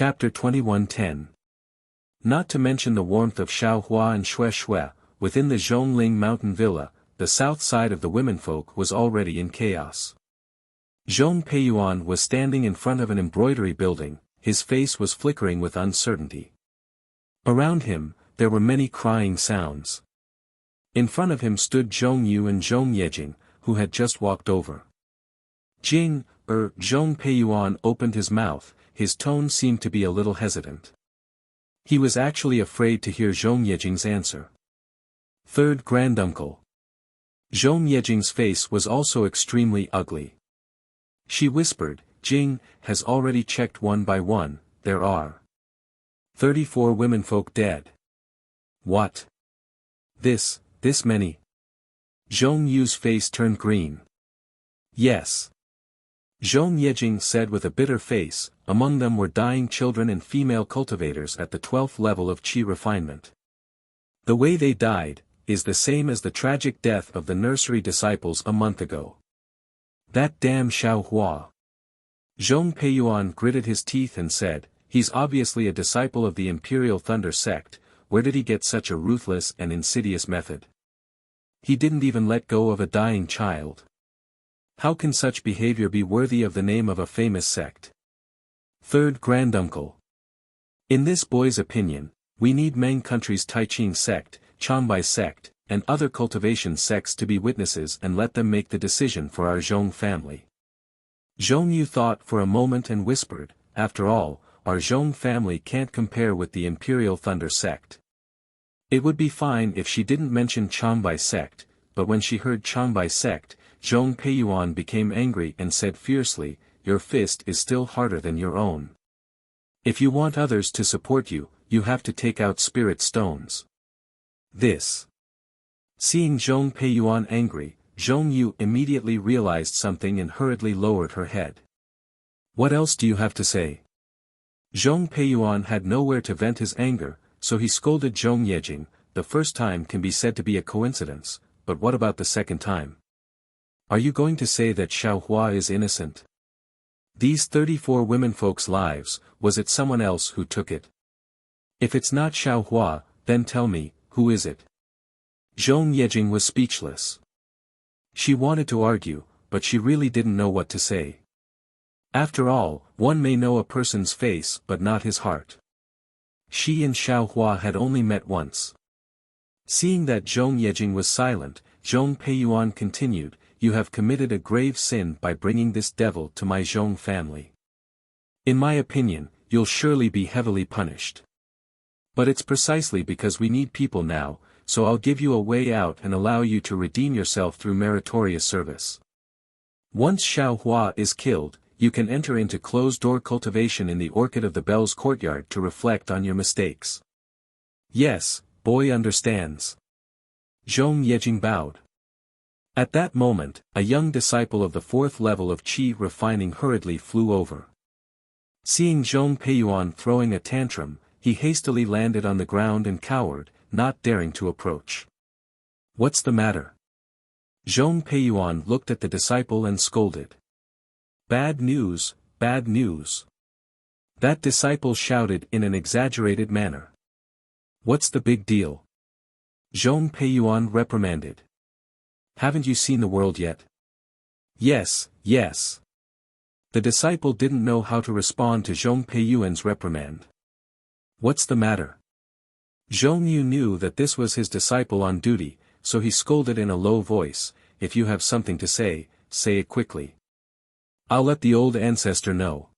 Chapter 21:10. Not to mention the warmth of Xiaohua and Xue, within the Zhongling mountain villa, the south side of the womenfolk was already in chaos. Zhong Peiyuan was standing in front of an embroidery building, his face was flickering with uncertainty. Around him, there were many crying sounds. In front of him stood Zhong Yu and Zhong Yejing, who had just walked over. Zhong Peiyuan opened his mouth, his tone seemed to be a little hesitant. He was actually afraid to hear Zhong Yejing's answer. Third granduncle. Zhong Yejing's face was also extremely ugly. She whispered, Jing has already checked one by one, there are 34 womenfolk dead. What? This many? Zhong Yu's face turned green. Yes. Zhong Yejing said with a bitter face, among them were dying children and female cultivators at the 12th level of qi refinement. The way they died, is the same as the tragic death of the nursery disciples a month ago. That damn Xiaohua. Zhong Peiyuan gritted his teeth and said, he's obviously a disciple of the Imperial Thunder sect, where did he get such a ruthless and insidious method? He didn't even let go of a dying child. How can such behavior be worthy of the name of a famous sect? Third granduncle. In this boy's opinion, we need Meng country's Taiqing sect, Changbai sect, and other cultivation sects to be witnesses and let them make the decision for our Zhong family. Zhong Yu thought for a moment and whispered, after all, our Zhong family can't compare with the Imperial Thunder sect. It would be fine if she didn't mention Changbai sect, but when she heard Changbai sect, Zhong Peiyuan became angry and said fiercely, your fist is still harder than your own. If you want others to support you, you have to take out spirit stones. This. Seeing Zhong Peiyuan angry, Zhong Yu immediately realized something and hurriedly lowered her head. What else do you have to say? Zhong Peiyuan had nowhere to vent his anger, so he scolded Zhong Yejing, the first time can be said to be a coincidence, but what about the second time? Are you going to say that Xiaohua is innocent? These 34 womenfolk's lives, was it someone else who took it? If it's not Xiaohua, then tell me, who is it? Zhong Yejing was speechless. She wanted to argue, but she really didn't know what to say. After all, one may know a person's face but not his heart. She and Xiaohua had only met once. Seeing that Zhong Yejing was silent, Zhong Peiyuan continued, you have committed a grave sin by bringing this devil to my Zhong family. In my opinion, you'll surely be heavily punished. But it's precisely because we need people now, so I'll give you a way out and allow you to redeem yourself through meritorious service. Once Xiaohua is killed, you can enter into closed-door cultivation in the Orchid of the Bells courtyard to reflect on your mistakes. Yes, boy understands. Zhong Yejing bowed. At that moment, a young disciple of the 4th level of qi refining hurriedly flew over. Seeing Zhong Peiyuan throwing a tantrum, he hastily landed on the ground and cowered, not daring to approach. What's the matter? Zhong Peiyuan looked at the disciple and scolded. Bad news, bad news. That disciple shouted in an exaggerated manner. What's the big deal? Zhong Peiyuan reprimanded. Haven't you seen the world yet? Yes, yes. The disciple didn't know how to respond to Zhong Peiyuan's reprimand. What's the matter? Zhong Yu knew that this was his disciple on duty, so he scolded in a low voice, if you have something to say, say it quickly. I'll let the old ancestor know.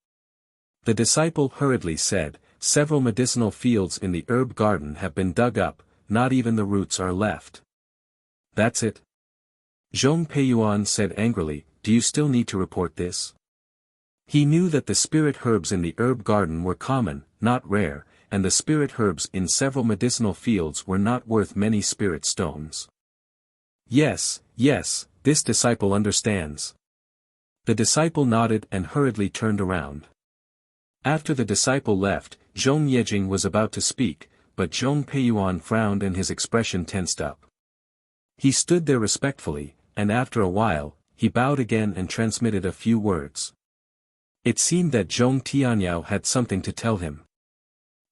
The disciple hurriedly said, several medicinal fields in the herb garden have been dug up, not even the roots are left. That's it? Zhong Peiyuan said angrily, do you still need to report this? He knew that the spirit herbs in the herb garden were common, not rare, and the spirit herbs in several medicinal fields were not worth many spirit stones. Yes, yes, this disciple understands. The disciple nodded and hurriedly turned around. After the disciple left, Zhong Yejing was about to speak, but Zhong Peiyuan frowned and his expression tensed up. He stood there respectfully, and after a while, he bowed again and transmitted a few words. It seemed that Zhong Tianyao had something to tell him.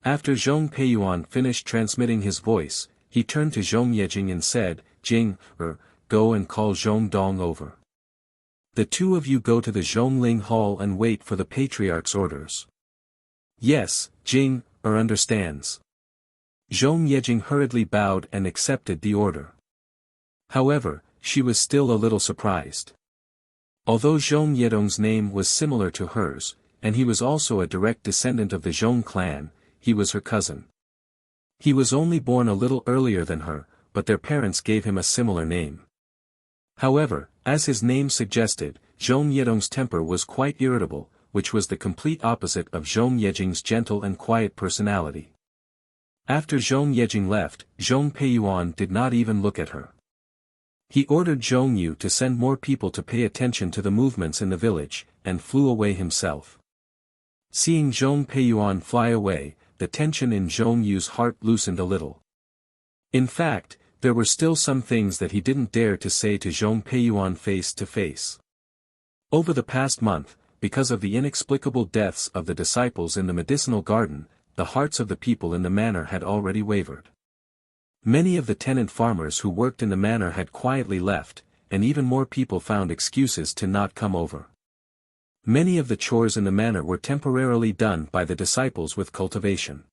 After Zhong Peiyuan finished transmitting his voice, he turned to Zhong Yejing and said, Jing, go and call Zhong Dong over. The two of you go to the Zhongling Hall and wait for the Patriarch's orders. Yes, Jing, understands. Zhong Yejing hurriedly bowed and accepted the order. However, she was still a little surprised. Although Zhong Yedong's name was similar to hers, and he was also a direct descendant of the Zhong clan, he was her cousin. He was only born a little earlier than her, but their parents gave him a similar name. However, as his name suggested, Zhong Yedong's temper was quite irritable, which was the complete opposite of Zhong Yejing's gentle and quiet personality. After Zhong Yejing left, Zhong Peiyuan did not even look at her. He ordered Zhong Yu to send more people to pay attention to the movements in the village, and flew away himself. Seeing Zhong Peiyuan fly away, the tension in Zhong Yu's heart loosened a little. In fact, there were still some things that he didn't dare to say to Zhong Peiyuan face to face. Over the past month, because of the inexplicable deaths of the disciples in the medicinal garden, the hearts of the people in the manor had already wavered. Many of the tenant farmers who worked in the manor had quietly left, and even more people found excuses to not come over. Many of the chores in the manor were temporarily done by the disciples with cultivation.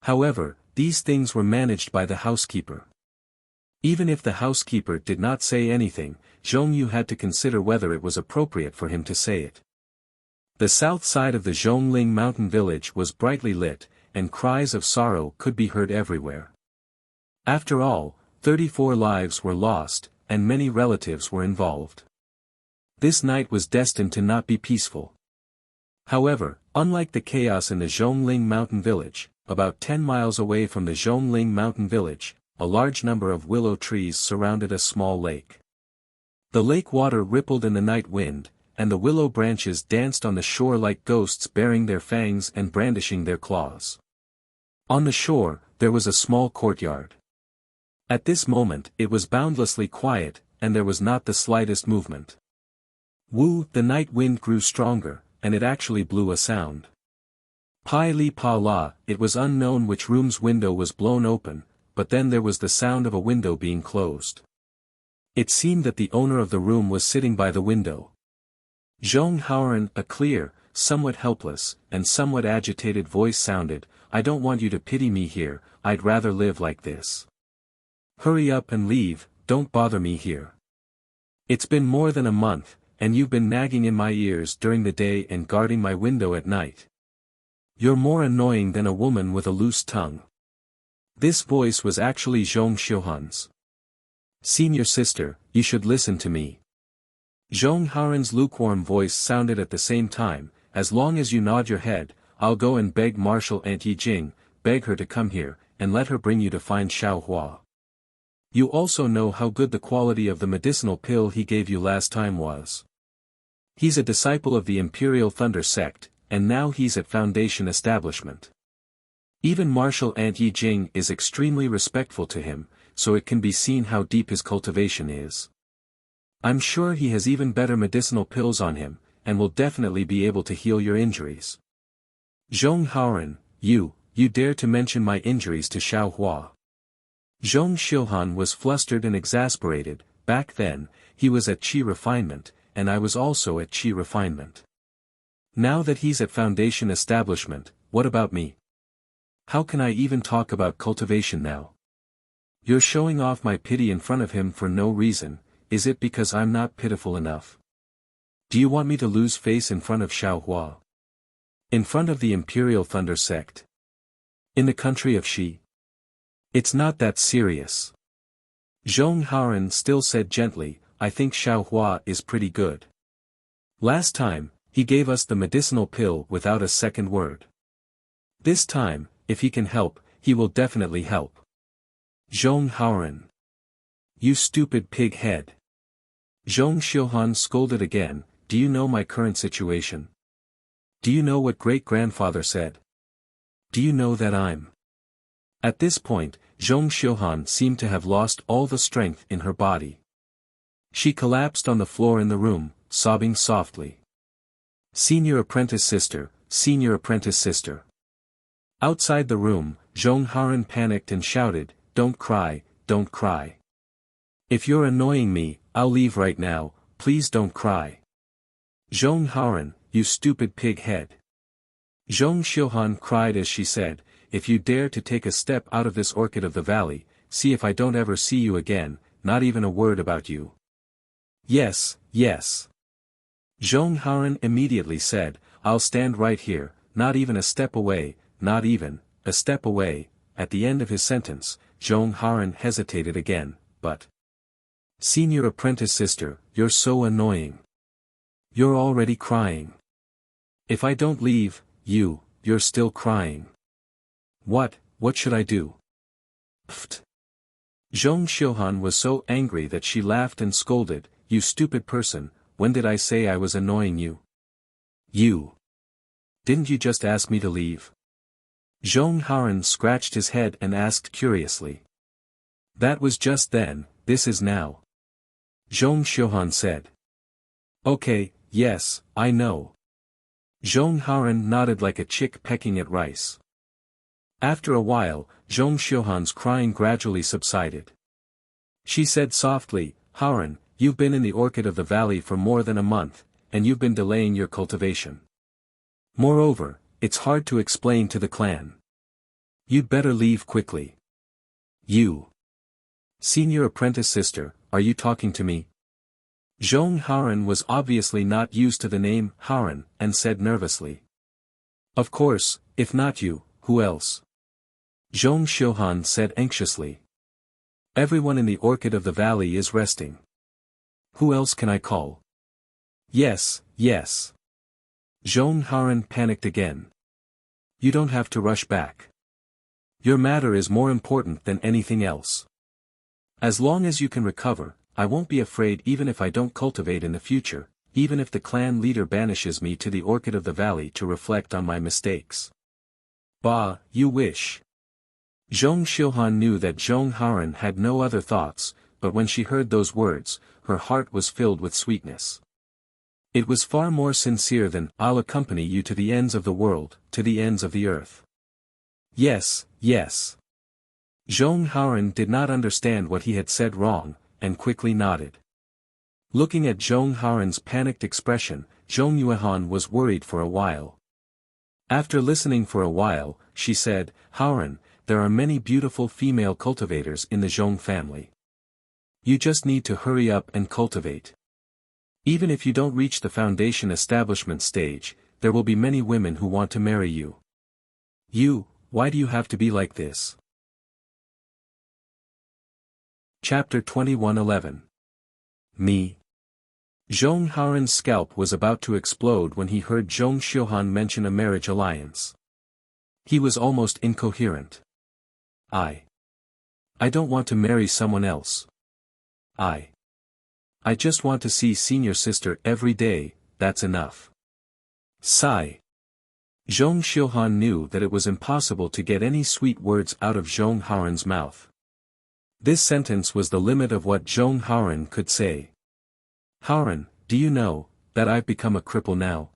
However, these things were managed by the housekeeper. Even if the housekeeper did not say anything, Zhong Yu had to consider whether it was appropriate for him to say it. The south side of the Zhongling mountain village was brightly lit, and cries of sorrow could be heard everywhere. After all, 34 lives were lost, and many relatives were involved. This night was destined to not be peaceful. However, unlike the chaos in the Zhongling mountain village, about 10 miles away from the Zhongling mountain village, a large number of willow trees surrounded a small lake. The lake water rippled in the night wind, and the willow branches danced on the shore like ghosts baring their fangs and brandishing their claws. On the shore, there was a small courtyard. At this moment it was boundlessly quiet, and there was not the slightest movement. The night wind grew stronger, and it actually blew a sound. Pai li pa la, it was unknown which room's window was blown open, but then there was the sound of a window being closed. It seemed that the owner of the room was sitting by the window. Zhong Haoran, a clear, somewhat helpless, and somewhat agitated voice sounded, I don't want you to pity me here, I'd rather live like this. Hurry up and leave, don't bother me here. It's been more than a month, and you've been nagging in my ears during the day and guarding my window at night. You're more annoying than a woman with a loose tongue. This voice was actually Zhong Xiuhan's. Senior sister, you should listen to me. Zhong Haoran's lukewarm voice sounded at the same time, as long as you nod your head, I'll go and beg Marshal Aunt Yi Jing, beg her to come here, and let her bring you to find Xiao Hua. You also know how good the quality of the medicinal pill he gave you last time was. He's a disciple of the Imperial Thunder sect, and now he's at Foundation establishment. Even Marshal Aunt Yi Jing is extremely respectful to him, so it can be seen how deep his cultivation is. I'm sure he has even better medicinal pills on him, and will definitely be able to heal your injuries. Zhong Haoran, you dare to mention my injuries to Xiao Hua. Zhong Xiuhan was flustered and exasperated. Back then, he was at Qi Refinement, and I was also at Qi Refinement. Now that he's at Foundation establishment, what about me? How can I even talk about cultivation now? You're showing off my pity in front of him for no reason, is it because I'm not pitiful enough? Do you want me to lose face in front of Xiao Hua? In front of the Imperial Thunder sect? In the country of Xi? It's not that serious. Zhong Haoran still said gently, I think Xiao Hua is pretty good. Last time, he gave us the medicinal pill without a second word. This time, if he can help, he will definitely help. Zhong Haoran. You stupid pig head. Zhong Xiuhan scolded again, do you know my current situation? Do you know what great-grandfather said? Do you know that I'm... At this point, Zhong Xiuhan seemed to have lost all the strength in her body. She collapsed on the floor in the room, sobbing softly. Senior apprentice sister, senior apprentice sister. Outside the room, Zhong Haran panicked and shouted, "Don't cry, don't cry. If you're annoying me, I'll leave right now, please don't cry. Zhong Haran, you stupid pig head." Zhong Xiuhan cried as she said, "If you dare to take a step out of this orchid of the valley, see if I don't ever see you again, not even a word about you." "Yes, yes." Zhong Haran immediately said, "I'll stand right here, not even a step away, not even a step away." At the end of his sentence, Zhong Haran hesitated again, "But senior apprentice sister, you're so annoying. You're already crying. If I don't leave, you're still crying. What should I do?" Pfft. Zhong Xiuhan was so angry that she laughed and scolded, "You stupid person, when did I say I was annoying you? Didn't you just ask me to leave?" Zhong Haran scratched his head and asked curiously. "That was just then, this is now." Zhong Xiuhan said. "Okay, yes, I know." Zhong Haran nodded like a chick pecking at rice. After a while, Zhong Xiuhan's crying gradually subsided. She said softly, "Haran, you've been in the orchid of the valley for more than a month, and you've been delaying your cultivation. Moreover, it's hard to explain to the clan. You'd better leave quickly." "You. Senior apprentice sister, are you talking to me?" Zhong Haran was obviously not used to the name Haran, and said nervously. "Of course, if not you, who else?" Zhong Xiuhan said anxiously. "Everyone in the orchid of the valley is resting. Who else can I call?" Yes. Zhong Haran panicked again. "You don't have to rush back. Your matter is more important than anything else. As long as you can recover, I won't be afraid even if I don't cultivate in the future, even if the clan leader banishes me to the orchid of the valley to reflect on my mistakes." "Bah, you wish." Zhong Xiuhan knew that Zhong Haran had no other thoughts, but when she heard those words, her heart was filled with sweetness. It was far more sincere than, "I'll accompany you to the ends of the world, to the ends of the earth." Yes. Zhong Haran did not understand what he had said wrong, and quickly nodded. Looking at Zhong Haran's panicked expression, Zhong Yuehan was worried for a while. After listening for a while, she said, "Haran, there are many beautiful female cultivators in the Zhong family. You just need to hurry up and cultivate. Even if you don't reach the foundation establishment stage, there will be many women who want to marry you. Why do you have to be like this?" Chapter 21:11. Me. Zhong Haran's scalp was about to explode when he heard Zhong Xiuhan mention a marriage alliance. He was almost incoherent. I don't want to marry someone else. I just want to see senior sister every day, that's enough." Sigh. Zhong Xiuhan knew that it was impossible to get any sweet words out of Zhong Haran's mouth. This sentence was the limit of what Zhong Haran could say. "Haran, do you know that I've become a cripple now?"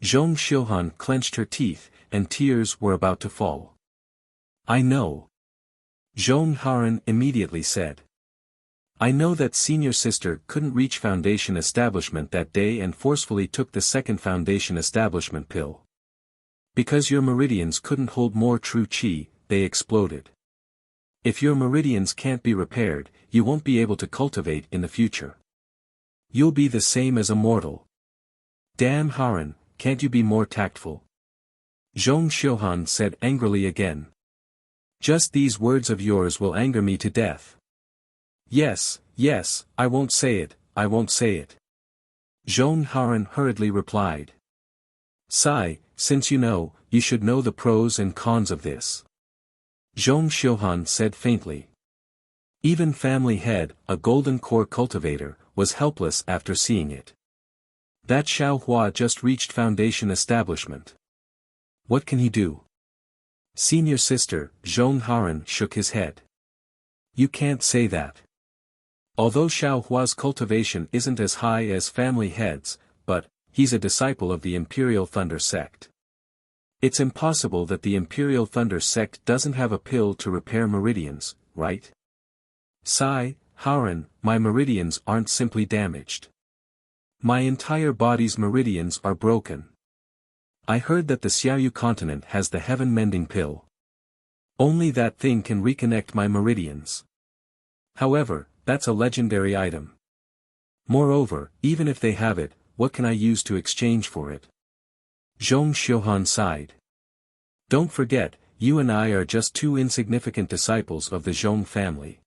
Zhong Xiuhan clenched her teeth, and tears were about to fall. "I know." Zhong Haran immediately said. "I know that senior sister couldn't reach foundation establishment that day and forcefully took the second foundation establishment pill. Because your meridians couldn't hold more true qi, they exploded. If your meridians can't be repaired, you won't be able to cultivate in the future. You'll be the same as a mortal. Damn Haran, can't you be more tactful?" Zhong Xiuhan said angrily again. "Just these words of yours will anger me to death." Yes, I won't say it. Zhong Haran hurriedly replied. "Sigh, since you know, you should know the pros and cons of this." Zhong Xiuhan said faintly. Even family head, a golden core cultivator, was helpless after seeing it. That Xiaohua just reached foundation establishment. What can he do? Senior sister, Zhong Haran shook his head. "You can't say that. Although Xiaohua's cultivation isn't as high as family heads, but he's a disciple of the Imperial Thunder sect. It's impossible that the Imperial Thunder sect doesn't have a pill to repair meridians, right? Sigh, Haren, my meridians aren't simply damaged. My entire body's meridians are broken. I heard that the Xiaoyu continent has the heaven-mending pill. Only that thing can reconnect my meridians. However, that's a legendary item. Moreover, even if they have it, what can I use to exchange for it? Zhong Xiuhan sighed. Don't forget, you and I are just two insignificant disciples of the Zhong family.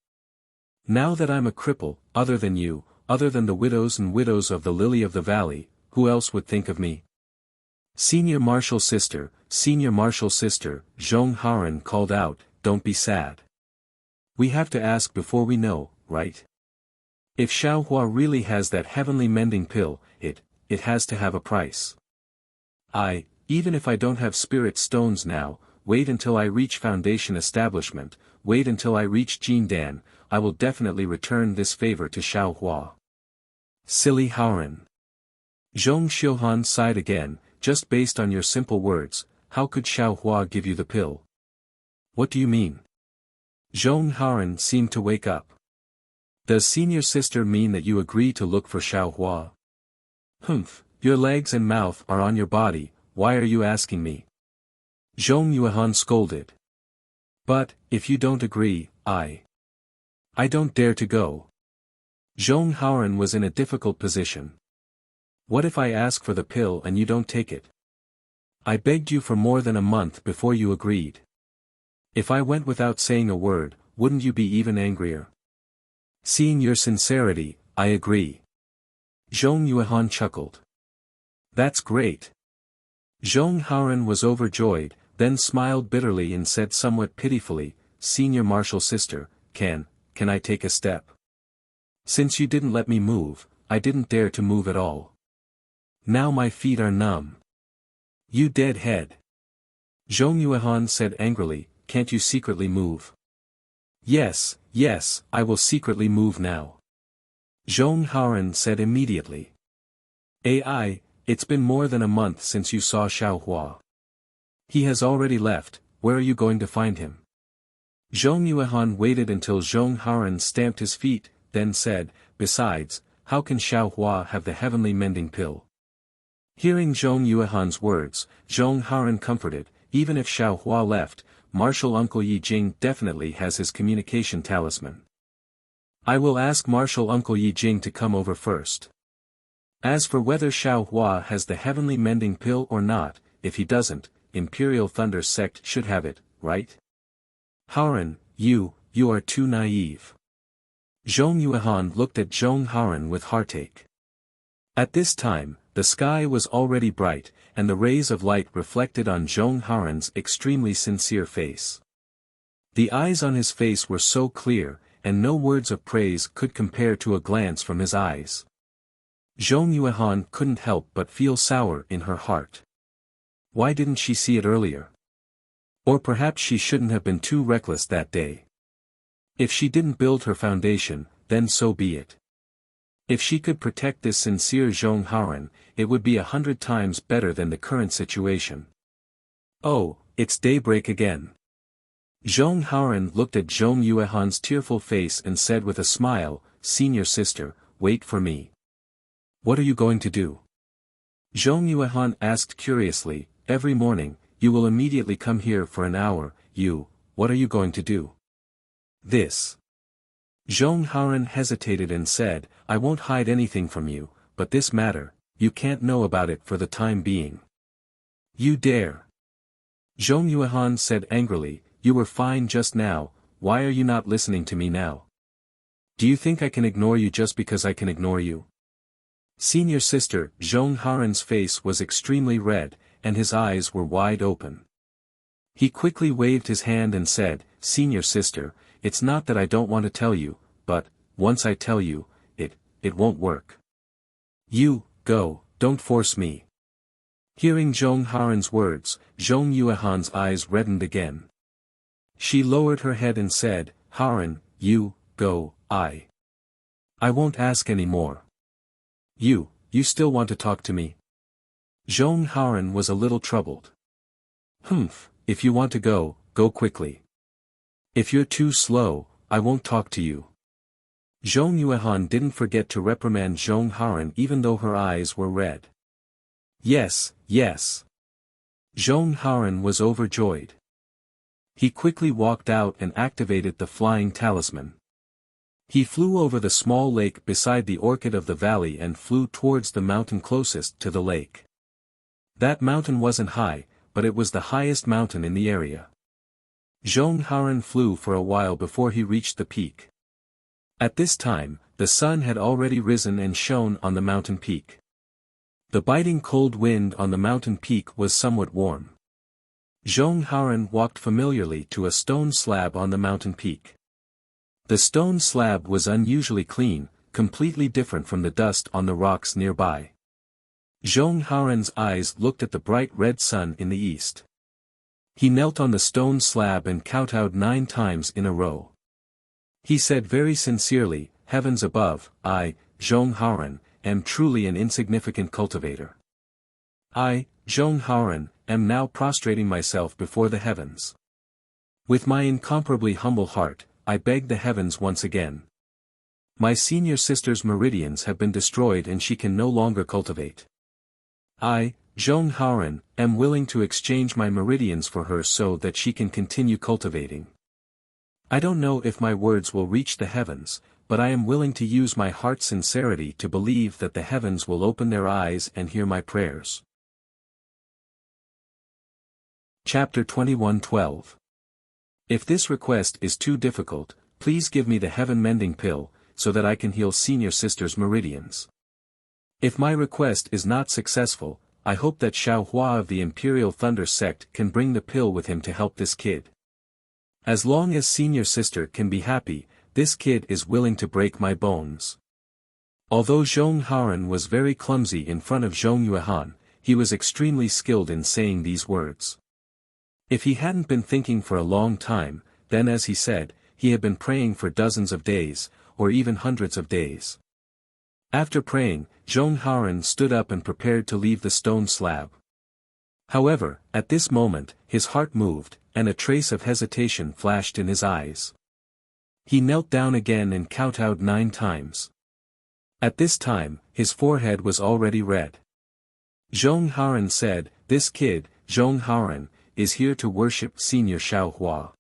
Now that I'm a cripple, other than you, other than the widows and widows of the Lily of the Valley, who else would think of me? Senior Martial Sister, Zhong Haren called out, don't be sad. We have to ask before we know, right? If Xiaohua really has that heavenly mending pill, it has to have a price. Even if I don't have spirit stones now, wait until I reach Foundation Establishment, wait until I reach Jindan, I will definitely return this favor to Xiaohua. Silly Haren. Zhong Xiuhan sighed again, just based on your simple words, how could Xiaohua give you the pill? What do you mean? Zhong Haren seemed to wake up. Does senior sister mean that you agree to look for Xiaohua? Humph, your legs and mouth are on your body, why are you asking me? Zhong Yuehan scolded. But, if you don't agree, I don't dare to go. Zhong Haren was in a difficult position. What if I ask for the pill and you don't take it? I begged you for more than a month before you agreed. If I went without saying a word, wouldn't you be even angrier? Seeing your sincerity, I agree. Zhong Yuehan chuckled. That's great. Zhong Haren was overjoyed, then smiled bitterly and said somewhat pitifully, Senior Martial Sister, can I take a step? Since you didn't let me move, I didn't dare to move at all. Now my feet are numb. You deadhead. Zhong Yuehan said angrily, can't you secretly move? Yes, I will secretly move now. Zhong Haren said immediately. It's been more than a month since you saw Xiaohua. He has already left, where are you going to find him? Zhong Yuehan waited until Zhong Haren stamped his feet, then said, besides, how can Xiaohua have the heavenly mending pill? Hearing Zhong Yuehan's words, Zhong Haren comforted, even if Xiaohua left, Martial Uncle Yi Jing definitely has his communication talisman. I will ask Martial Uncle Yi Jing to come over first. As for whether Xiaohua has the heavenly mending pill or not, if he doesn't, Imperial Thunder sect should have it, right? Haren, you are too naive. Zhong Yuehan looked at Zhong Haren with heartache. At this time, the sky was already bright, and the rays of light reflected on Zhong Haren's extremely sincere face. The eyes on his face were so clear, and no words of praise could compare to a glance from his eyes. Zhong Yuehan couldn't help but feel sour in her heart. Why didn't she see it earlier? Or perhaps she shouldn't have been too reckless that day. If she didn't build her foundation, then so be it. If she could protect this sincere Zhong Haren, it would be 100 times better than the current situation. Oh, it's daybreak again. Zhong Haren looked at Zhong Yuehan's tearful face and said with a smile, Senior sister, wait for me. What are you going to do? Zhong Yuehan asked curiously, every morning, you will immediately come here for an hour, what are you going to do? This. Zhong Haren hesitated and said, I won't hide anything from you, but this matter, you can't know about it for the time being. You dare. Zhong Yuehan said angrily, you were fine just now, why are you not listening to me now? Do you think I can ignore you just because I can ignore you? Senior sister, Zhong Haren's face was extremely red, and his eyes were wide open. He quickly waved his hand and said, Senior sister, it's not that I don't want to tell you, but, once I tell you, it won't work. You, go, don't force me. Hearing Zhong Haren's words, Zhong Yuehan's eyes reddened again. She lowered her head and said, Haren, you, go, I won't ask any more. You still want to talk to me? Zhong Haoren was a little troubled. Humph, if you want to go, go quickly. If you're too slow, I won't talk to you. Zhong Yuehan didn't forget to reprimand Zhong Haoren even though her eyes were red. Yes, yes. Zhong Haoren was overjoyed. He quickly walked out and activated the flying talisman. He flew over the small lake beside the orchid of the valley and flew towards the mountain closest to the lake. That mountain wasn't high, but it was the highest mountain in the area. Zhong Haoren flew for a while before he reached the peak. At this time, the sun had already risen and shone on the mountain peak. The biting cold wind on the mountain peak was somewhat warm. Zhong Haoren walked familiarly to a stone slab on the mountain peak. The stone slab was unusually clean, completely different from the dust on the rocks nearby. Zhong Haoren's eyes looked at the bright red sun in the east. He knelt on the stone slab and kowtowed 9 times in a row. He said very sincerely, "Heavens above, I, Zhong Haoren, am truly an insignificant cultivator. I, Zhong Haoren, am now prostrating myself before the heavens. With my incomparably humble heart, I beg the heavens once again. My senior sister's meridians have been destroyed and she can no longer cultivate. I, Zhong Haoren, am willing to exchange my meridians for her so that she can continue cultivating. I don't know if my words will reach the heavens, but I am willing to use my heart's sincerity to believe that the heavens will open their eyes and hear my prayers." Chapter 21:12. If this request is too difficult, please give me the heaven-mending pill, so that I can heal senior sister's meridians. If my request is not successful, I hope that Xiao Hua of the Imperial Thunder Sect can bring the pill with him to help this kid. As long as senior sister can be happy, this kid is willing to break my bones. Although Zhong Haoren was very clumsy in front of Zhong Yuehan, he was extremely skilled in saying these words. If he hadn't been thinking for a long time, then as he said, he had been praying for dozens of days, or even hundreds of days. After praying, Zhong Haoren stood up and prepared to leave the stone slab. However, at this moment, his heart moved, and a trace of hesitation flashed in his eyes. He knelt down again and kowtowed 9 times. At this time, his forehead was already red. Zhong Haoren said, "This kid, Zhong Haoren, is here to worship Senior Xiao Hua.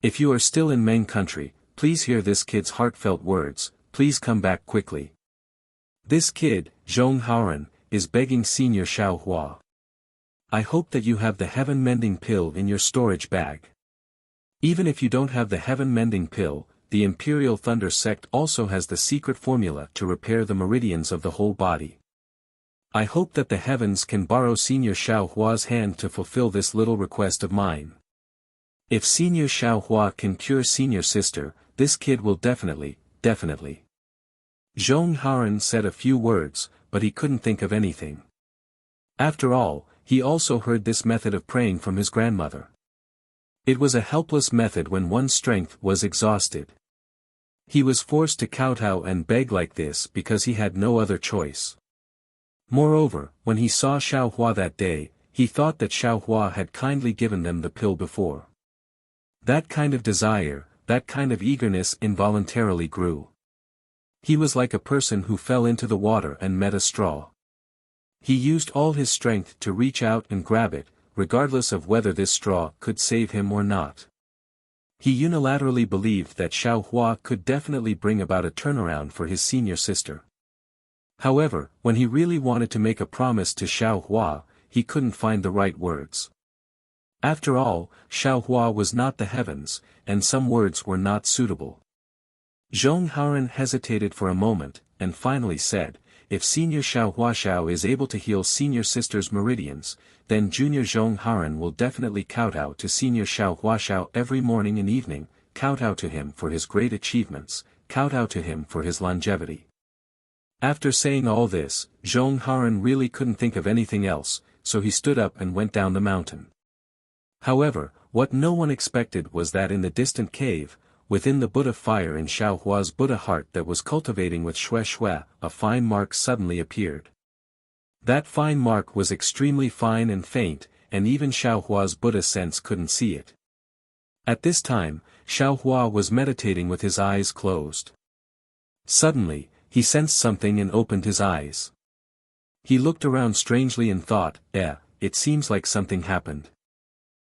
If you are still in Meng country, please hear this kid's heartfelt words, please come back quickly. This kid, Zhong Haoren, is begging Senior Xiao Hua. I hope that you have the heaven-mending pill in your storage bag. Even if you don't have the heaven-mending pill, the Imperial Thunder Sect also has the secret formula to repair the meridians of the whole body. I hope that the heavens can borrow Senior Xiao Hua's hand to fulfill this little request of mine. If Senior Xiao Hua can cure senior sister, this kid will definitely. Zhong Haoren said a few words, but he couldn't think of anything. After all, he also heard this method of praying from his grandmother. It was a helpless method when one's strength was exhausted. He was forced to kowtow and beg like this because he had no other choice. Moreover, when he saw Xiao Hua that day, he thought that Xiao Hua had kindly given them the pill before. That kind of desire, that kind of eagerness involuntarily grew. He was like a person who fell into the water and met a straw. He used all his strength to reach out and grab it, regardless of whether this straw could save him or not. He unilaterally believed that Xiao Hua could definitely bring about a turnaround for his senior sister. However, when he really wanted to make a promise to Xiao Hua, he couldn't find the right words. After all, Xiao Hua was not the heavens, and some words were not suitable. Zhong Haoren hesitated for a moment, and finally said, "If Senior Xiao Huaxiao is able to heal senior sister's meridians, then Junior Zhong Haoren will definitely kowtow to Senior Xiao Huaxiao every morning and evening, kowtow to him for his great achievements, kowtow to him for his longevity." After saying all this, Zhong Haoren really couldn't think of anything else, so he stood up and went down the mountain. However, what no one expected was that in the distant cave, within the Buddha fire in Xiao Hua's Buddha heart that was cultivating with Xue Xue, a fine mark suddenly appeared. That fine mark was extremely fine and faint, and even Xiaohua's Buddha sense couldn't see it. At this time, Xiaohua was meditating with his eyes closed. Suddenly, he sensed something and opened his eyes. He looked around strangely and thought, it seems like something happened.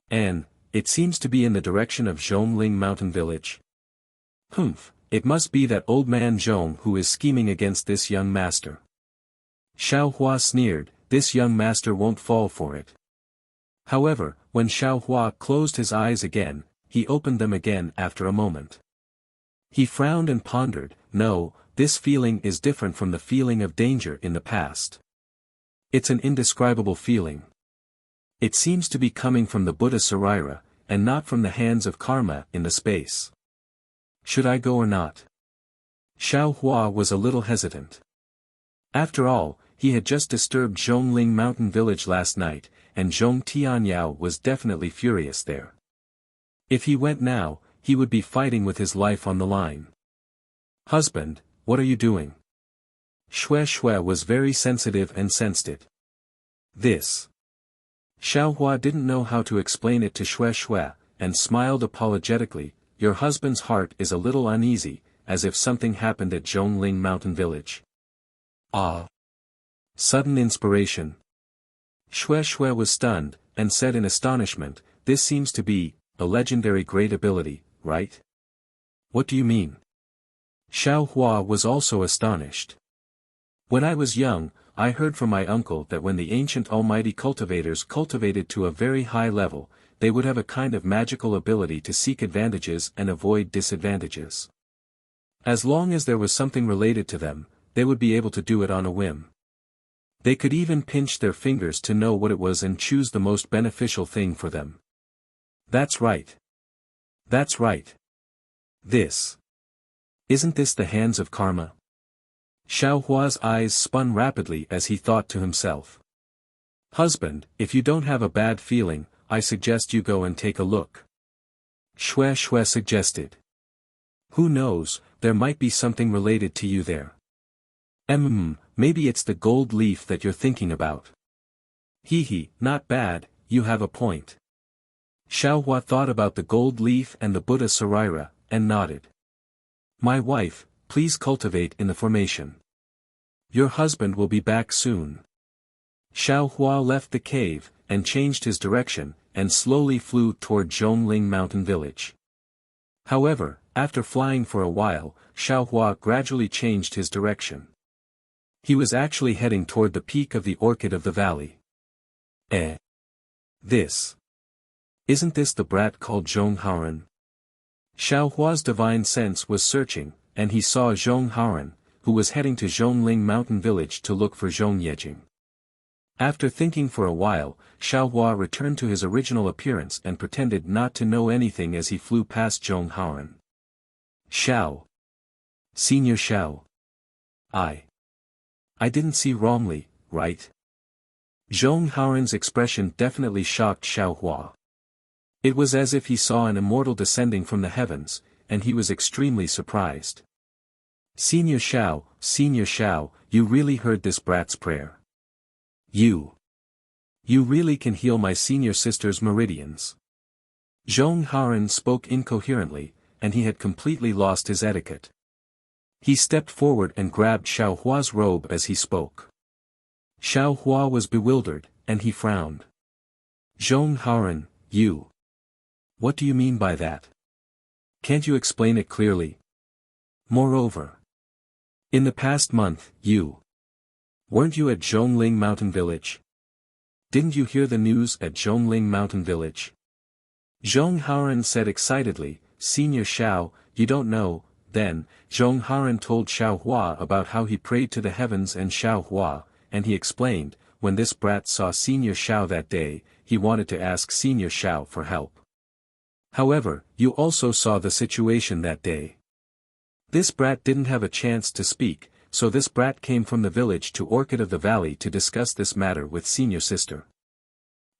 And, it seems to be in the direction of Zhongling Mountain Village. Humph, it must be that old man Zhong who is scheming against this young master. Xiaohua sneered, this young master won't fall for it. However, when Xiaohua closed his eyes again, he opened them again after a moment. He frowned and pondered, no, this feeling is different from the feeling of danger in the past. It's an indescribable feeling. It seems to be coming from the Buddha Sarira, and not from the hands of karma in the space. Should I go or not? Xiaohua was a little hesitant. After all, he had just disturbed Zhongling Mountain Village last night, and Zhong Tianyao was definitely furious there. If he went now, he would be fighting with his life on the line. Husband, what are you doing? Xue Xue was very sensitive and sensed it. This. Xiaohua didn't know how to explain it to Xue Xue, and smiled apologetically, your husband's heart is a little uneasy, as if something happened at Zhongling Mountain Village. Ah! Sudden inspiration. Xue Xue was stunned, and said in astonishment, this seems to be a legendary great ability, right? What do you mean? Xiaohua was also astonished. When I was young, I heard from my uncle that when the ancient almighty cultivators cultivated to a very high level, they would have a kind of magical ability to seek advantages and avoid disadvantages. As long as there was something related to them, they would be able to do it on a whim. They could even pinch their fingers to know what it was and choose the most beneficial thing for them. That's right. That's right. This. Isn't this the hands of karma? Xiaohua's eyes spun rapidly as he thought to himself. Husband, if you don't have a bad feeling, I suggest you go and take a look. Xue Xue suggested. Who knows, there might be something related to you there. Maybe it's the gold leaf that you're thinking about. Not bad, you have a point. Xiaohua thought about the gold leaf and the Buddha Sarira, and nodded. My wife, please cultivate in the formation. Your husband will be back soon. Xiaohua left the cave, and changed his direction, and slowly flew toward Zhongling Mountain Village. However, after flying for a while, Xiaohua gradually changed his direction. He was actually heading toward the peak of the Orchid of the Valley. This. Isn't this the brat called Zhong Haoren? Xiaohua's divine sense was searching, and he saw Zhong Haoren, who was heading to Zhongling Mountain Village to look for Zhong Yejing. After thinking for a while, Xiaohua returned to his original appearance and pretended not to know anything as he flew past Zhong Haoren. Xiao. Senior Xiao. I didn't see wrongly, right? Zhong Haoren's expression definitely shocked Xiaohua. It was as if he saw an immortal descending from the heavens, and he was extremely surprised. Senior Xiao, you really heard this brat's prayer. You really can heal my senior sister's meridians. Zhong Haoren spoke incoherently, and he had completely lost his etiquette. He stepped forward and grabbed Xiaohua's robe as he spoke. Xiaohua was bewildered, and he frowned. Zhong Haoren, you. What do you mean by that? Can't you explain it clearly? Moreover, in the past month, weren't you at Zhongling Mountain Village? Didn't you hear the news at Zhongling Mountain Village? Zhong Haoren said excitedly, Senior Xiao, you don't know. Then, Zhong Haoren told Xiaohua about how he prayed to the heavens and Xiaohua, and he explained, when this brat saw Senior Xiao that day, he wanted to ask Senior Xiao for help. However, you also saw the situation that day. This brat didn't have a chance to speak, so this brat came from the village to Orchid of the Valley to discuss this matter with Senior Sister.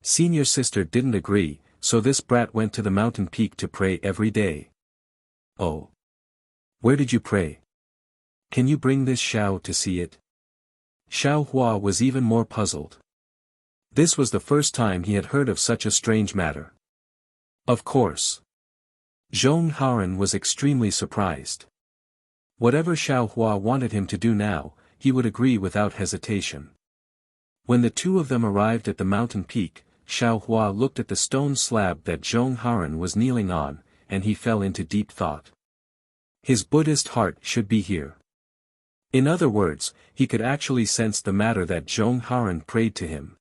Senior Sister didn't agree, so this brat went to the mountain peak to pray every day. Oh. Where did you pray? Can you bring this Xiao to see it? Xiao Hua was even more puzzled. This was the first time he had heard of such a strange matter. Of course. Zhong Haoran was extremely surprised. Whatever Xiao Hua wanted him to do now, he would agree without hesitation. When the two of them arrived at the mountain peak, Xiao Hua looked at the stone slab that Zhong Haoran was kneeling on, and he fell into deep thought. His Buddhist heart should be here. In other words, he could actually sense the matter that Zhong Haoran prayed to him.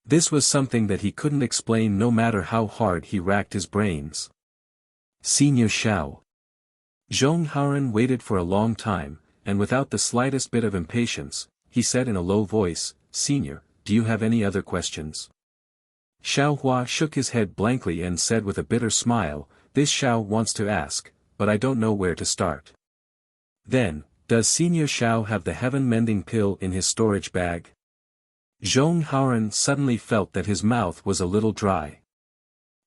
This was something that he couldn't explain no matter how hard he racked his brains. Senior Xiao. Zhong Haoran waited for a long time, and without the slightest bit of impatience, he said in a low voice, "Senior, do you have any other questions?" Xiao Hua shook his head blankly and said with a bitter smile, "This Xiao wants to ask, but I don't know where to start." Then, does Senior Xiao have the heaven-mending pill in his storage bag? Zhong Haoran suddenly felt that his mouth was a little dry.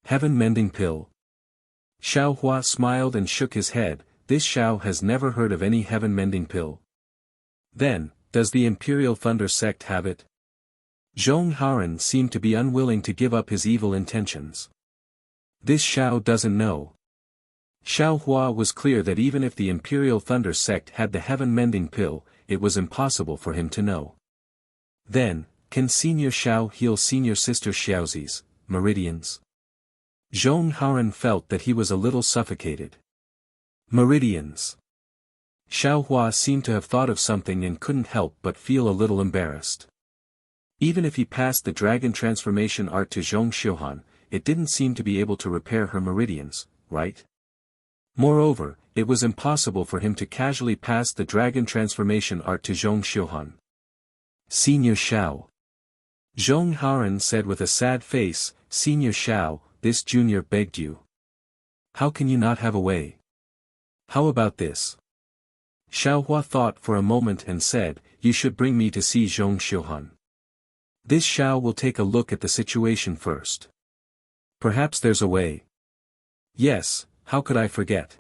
Heaven-mending pill? Xiao Hua smiled and shook his head. This Xiao has never heard of any heaven-mending pill. Then, does the Imperial Thunder sect have it? Zhong Haoran seemed to be unwilling to give up his evil intentions. This Xiao doesn't know. Xiao Hua was clear that even if the Imperial Thunder sect had the heaven-mending pill, it was impossible for him to know. Then, can Senior Xiao heal Senior Sister Xiaozi's meridians? Zhong Haoran felt that he was a little suffocated. Meridians. Xiao Hua seemed to have thought of something and couldn't help but feel a little embarrassed. Even if he passed the dragon transformation art to Zhong Xiuhan, it didn't seem to be able to repair her meridians, right? Moreover, it was impossible for him to casually pass the dragon transformation art to Zhong Xiuhan. Senior Xiao. Zhong Haoran said with a sad face, "Senior Xiao, this junior begged you. How can you not have a way? How about this?" Xiao Hua thought for a moment and said, "You should bring me to see Zhong Xiuhan. This Xiao will take a look at the situation first. Perhaps there's a way." "Yes, how could I forget?"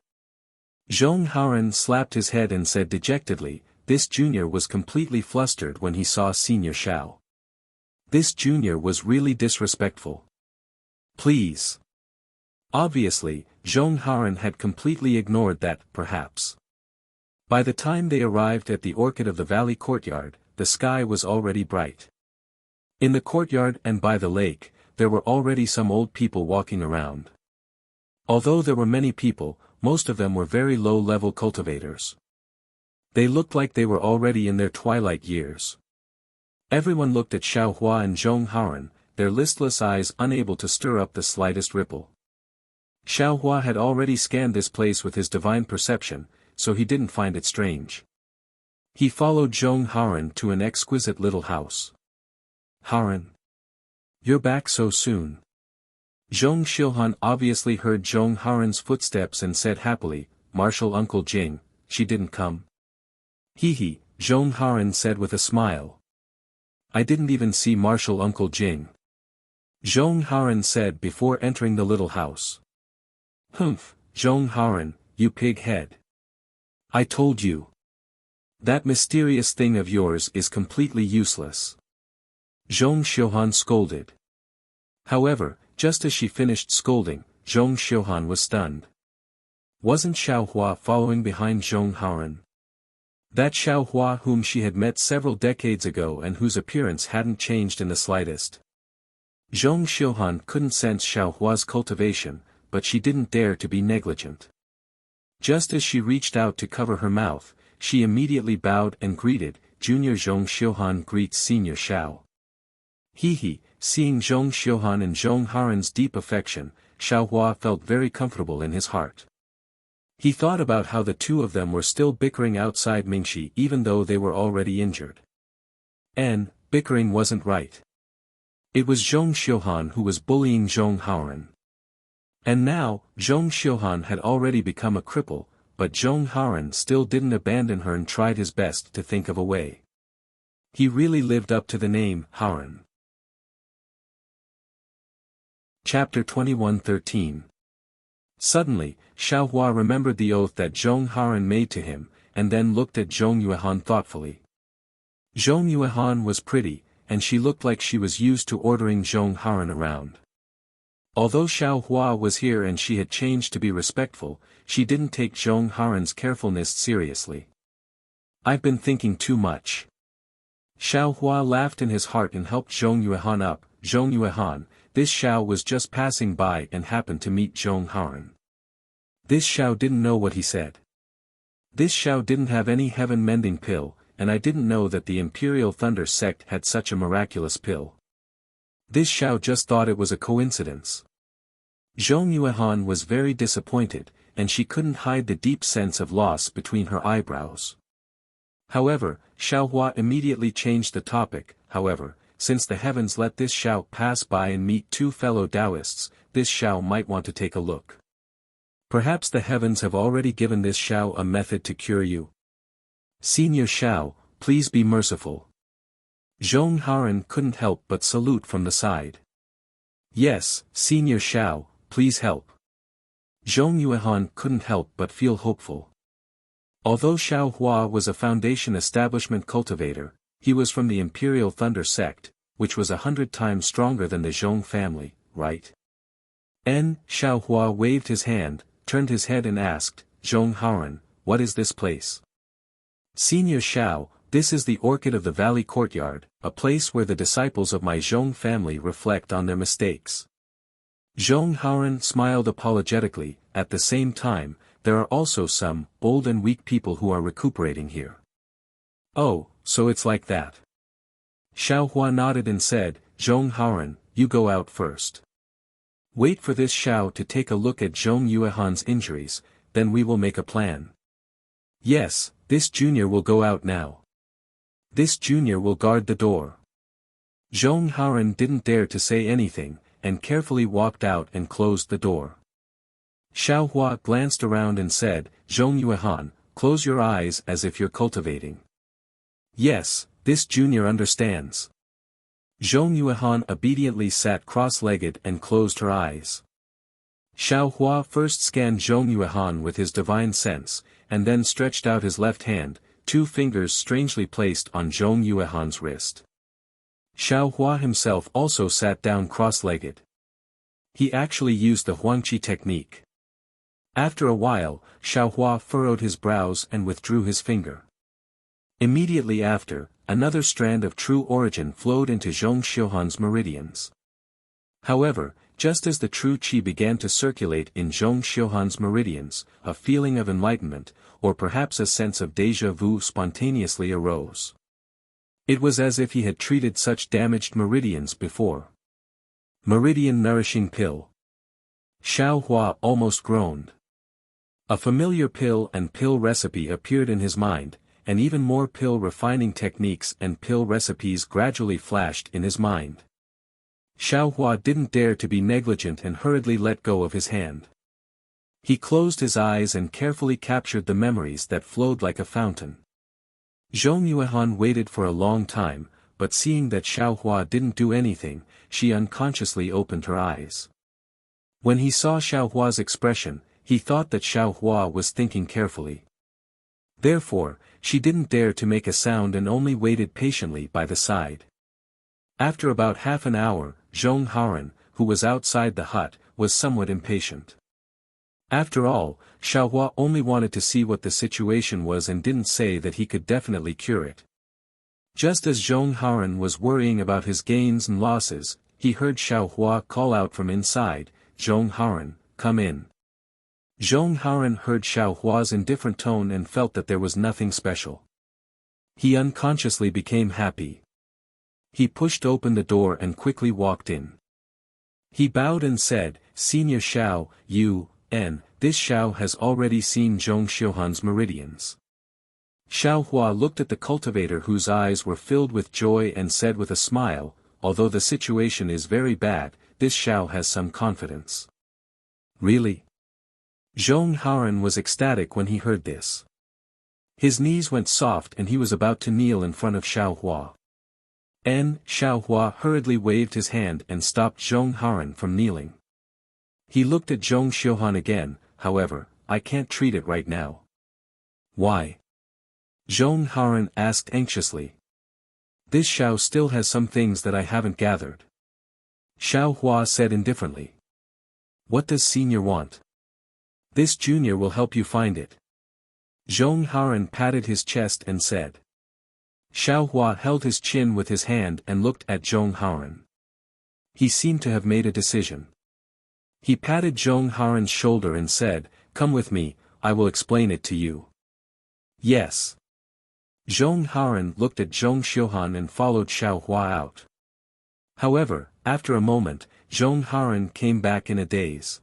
Zhong Haoran slapped his head and said dejectedly, "This junior was completely flustered when he saw Senior Xiao. This junior was really disrespectful. Please." Obviously, Zhong Haoran had completely ignored that, perhaps. By the time they arrived at the Orchid of the Valley courtyard, the sky was already bright. In the courtyard and by the lake, there were already some old people walking around. Although there were many people, most of them were very low-level cultivators. They looked like they were already in their twilight years. Everyone looked at Xiao Hua and Zhong Haoran, their listless eyes unable to stir up the slightest ripple. Xiao Hua had already scanned this place with his divine perception, so he didn't find it strange. He followed Zhong Haoran to an exquisite little house. "Haoran. You're back so soon." Zhong Xiuhan obviously heard Zhong Haoran's footsteps and said happily, "Martial Uncle Jing, she didn't come?" "Hee," Zhong Haoran said with a smile. "I didn't even see Martial Uncle Jing," Zhong Haoran said before entering the little house. "Humph, Zhong Haoran, you pig head. I told you. That mysterious thing of yours is completely useless." Zhong Xiuhan scolded. However, just as she finished scolding, Zhong Xiuhan was stunned. Wasn't Xiao Hua following behind Zhong Haoran? That Xiao Hua whom she had met several decades ago and whose appearance hadn't changed in the slightest. Zhong Xiuhan couldn't sense Xiao Hua's cultivation, but she didn't dare to be negligent. Just as she reached out to cover her mouth, she immediately bowed and greeted, "Junior Zhong Xiuhan greets Senior Xiao." Hee, seeing Zhong Xiuhan and Zhong Haoran's deep affection, Xiao Hua felt very comfortable in his heart. He thought about how the two of them were still bickering outside Mingxi even though they were already injured. And, bickering wasn't right. It was Zhong Xiuhan who was bullying Zhong Haoran. And now, Zhong Xiuhan had already become a cripple, but Zhong Haoran still didn't abandon her and tried his best to think of a way. He really lived up to the name, Haoran. Chapter 21:13. Suddenly, Xiao Hua remembered the oath that Zhong Haoran made to him, and then looked at Zhong Yuehan thoughtfully. Zhong Yuehan was pretty, and she looked like she was used to ordering Zhong Haran around. Although Xiao Hua was here and she had changed to be respectful, she didn't take Zhong Haran's carefulness seriously. "I've been thinking too much." Xiao Hua laughed in his heart and helped Zhong Yuehan up. "Zhong Yuehan, this Xiao was just passing by and happened to meet Zhong Haran." This Xiao didn't know what he said. This Xiao didn't have any heaven-mending pill, and I didn't know that the Imperial Thunder sect had such a miraculous pill. This Xiao just thought it was a coincidence. Zhong Yuehan was very disappointed, and she couldn't hide the deep sense of loss between her eyebrows. However, Xiao Hua immediately changed the topic. "However, since the heavens let this Xiao pass by and meet two fellow Taoists, this Xiao might want to take a look. Perhaps the heavens have already given this Xiao a method to cure you. Senior Xiao, please be merciful." Zhong Haran couldn't help but salute from the side. "Yes, Senior Xiao, please help." Zhong Yuehan couldn't help but feel hopeful. Although Xiao Hua was a Foundation establishment cultivator, he was from the Imperial Thunder sect, which was 100 times stronger than the Zhong family, right? Xiao Hua waved his hand, turned his head and asked, "Zhong Haran, what is this place?" "Senior Xiao, this is the Orchid of the Valley Courtyard, a place where the disciples of my Zhong family reflect on their mistakes." Zhong Haran smiled apologetically. "At the same time, there are also some old and weak people who are recuperating here." "Oh, so it's like that." Xiao Hua nodded and said, "Zhong Haran, you go out first. Wait for this Xiao to take a look at Zhong Yuehan's injuries, then we will make a plan." "Yes, this junior will go out now. This junior will guard the door." Zhong Haran didn't dare to say anything, and carefully walked out and closed the door. Xiao Hua glanced around and said, "Zhong Yuehan, close your eyes as if you're cultivating." "Yes, this junior understands." Zhong Yuehan obediently sat cross-legged and closed her eyes. Xiao Hua first scanned Zhong Yuehan with his divine sense, and then stretched out his left hand, 2 fingers strangely placed on Zhong Yuehan's wrist. Xiao Hua himself also sat down cross-legged. He actually used the Huangqi technique. After a while, Xiao Hua furrowed his brows and withdrew his finger. Immediately after, another strand of true origin flowed into Zhong Xiuhan's meridians. However, just as the true qi began to circulate in Zhong Xiuhan's meridians, a feeling of enlightenment, or perhaps a sense of déjà vu spontaneously arose. It was as if he had treated such damaged meridians before. Meridian nourishing pill. Xiao Hua almost groaned. A familiar pill and pill recipe appeared in his mind, and even more pill refining techniques and pill recipes gradually flashed in his mind. Xiao Hua didn't dare to be negligent and hurriedly let go of his hand. He closed his eyes and carefully captured the memories that flowed like a fountain. Zhong Yuehan waited for a long time, but seeing that Xiao Hua didn't do anything, she unconsciously opened her eyes. When he saw Xiao Hua's expression, he thought that Xiao Hua was thinking carefully. Therefore, she didn't dare to make a sound and only waited patiently by the side. After about half an hour, Zhong Haran, who was outside the hut, was somewhat impatient. After all, Xiao Hua only wanted to see what the situation was and didn't say that he could definitely cure it. Just as Zhong Haran was worrying about his gains and losses, he heard Xiao Hua call out from inside, "Zhong Haran, come in." Zhong Haran heard Xiao Hua's indifferent tone and felt that there was nothing special. He unconsciously became happy. He pushed open the door and quickly walked in. He bowed and said, "Senior Xiao, this Xiao has already seen Zhong Xiuhan's meridians." Xiao Hua looked at the cultivator whose eyes were filled with joy and said with a smile, "Although the situation is very bad, this Xiao has some confidence." "Really?" Zhong Haran was ecstatic when he heard this. His knees went soft and he was about to kneel in front of Xiao Hua. Xiao Hua hurriedly waved his hand and stopped Zhong Haran from kneeling. He looked at Zhong Xiuhan again. "However, I can't treat it right now." "Why?" Zhong Haran asked anxiously. This Xiao still has some things that I haven't gathered. Xiao Hua said indifferently. What does Senior want? This junior will help you find it. Zhong Haoren patted his chest and said. Xiao Hua held his chin with his hand and looked at Zhong Haoren. He seemed to have made a decision. He patted Zhong Haoren's shoulder and said, Come with me, I will explain it to you. Yes. Zhong Haoren looked at Zhong Xiuhan and followed Xiao Hua out. However, after a moment, Zhong Haoren came back in a daze.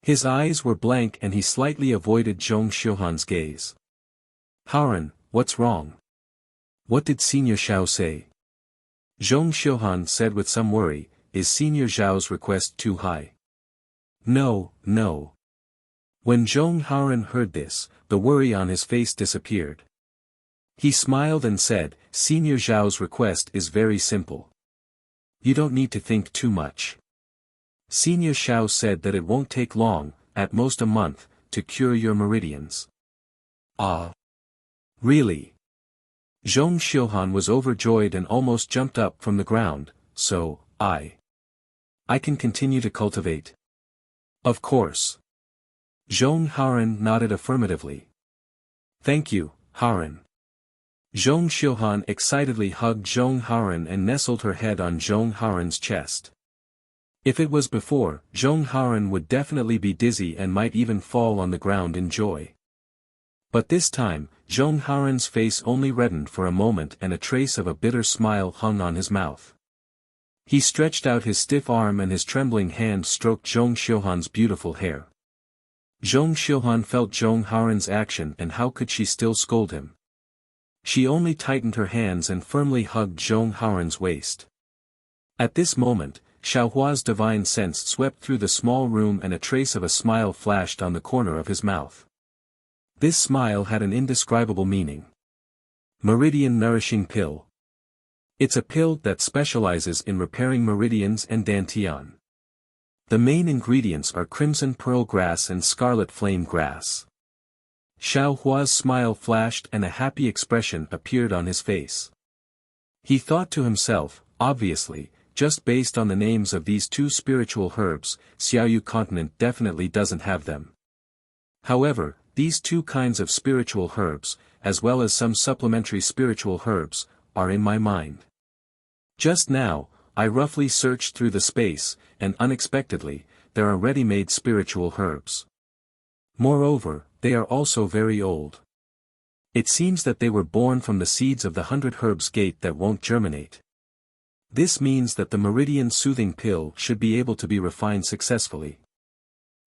His eyes were blank and he slightly avoided Zhong Xiuhan's gaze. Haoren, what's wrong? What did Senior Xiao say? Zhong Xiuhan said with some worry, Is Senior Zhao's request too high? No, no. When Zhong Haoren heard this, the worry on his face disappeared. He smiled and said, Senior Zhao's request is very simple. You don't need to think too much. Senior Xiao said that it won't take long, at most a month, to cure your meridians. Ah. Really? Zhong Xiuhan was overjoyed and almost jumped up from the ground, so, I can continue to cultivate. Of course. Zhong Haoren nodded affirmatively. Thank you, Haoren. Zhong Xiuhan excitedly hugged Zhong Haoren and nestled her head on Zhong Haoren's chest. If it was before, Zhong Haoren would definitely be dizzy and might even fall on the ground in joy. But this time, Zhong Haoren's face only reddened for a moment and a trace of a bitter smile hung on his mouth. He stretched out his stiff arm and his trembling hand stroked Zhong Xiuhan's beautiful hair. Zhong Xiuhan felt Zhong Haoren's action and how could she still scold him? She only tightened her hands and firmly hugged Zhong Haoren's waist. At this moment, Xiao Hua's divine sense swept through the small room and a trace of a smile flashed on the corner of his mouth. This smile had an indescribable meaning. Meridian Nourishing Pill. It's a pill that specializes in repairing meridians and dantian. The main ingredients are crimson pearl grass and scarlet flame grass. Xiao Hua's smile flashed and a happy expression appeared on his face. He thought to himself, obviously, just based on the names of these two spiritual herbs, Xiaoyu continent definitely doesn't have them. However, these two kinds of spiritual herbs, as well as some supplementary spiritual herbs, are in my mind. Just now, I roughly searched through the space, and unexpectedly, there are ready-made spiritual herbs. Moreover, they are also very old. It seems that they were born from the seeds of the 100 herbs gate that won't germinate. This means that the meridian soothing pill should be able to be refined successfully.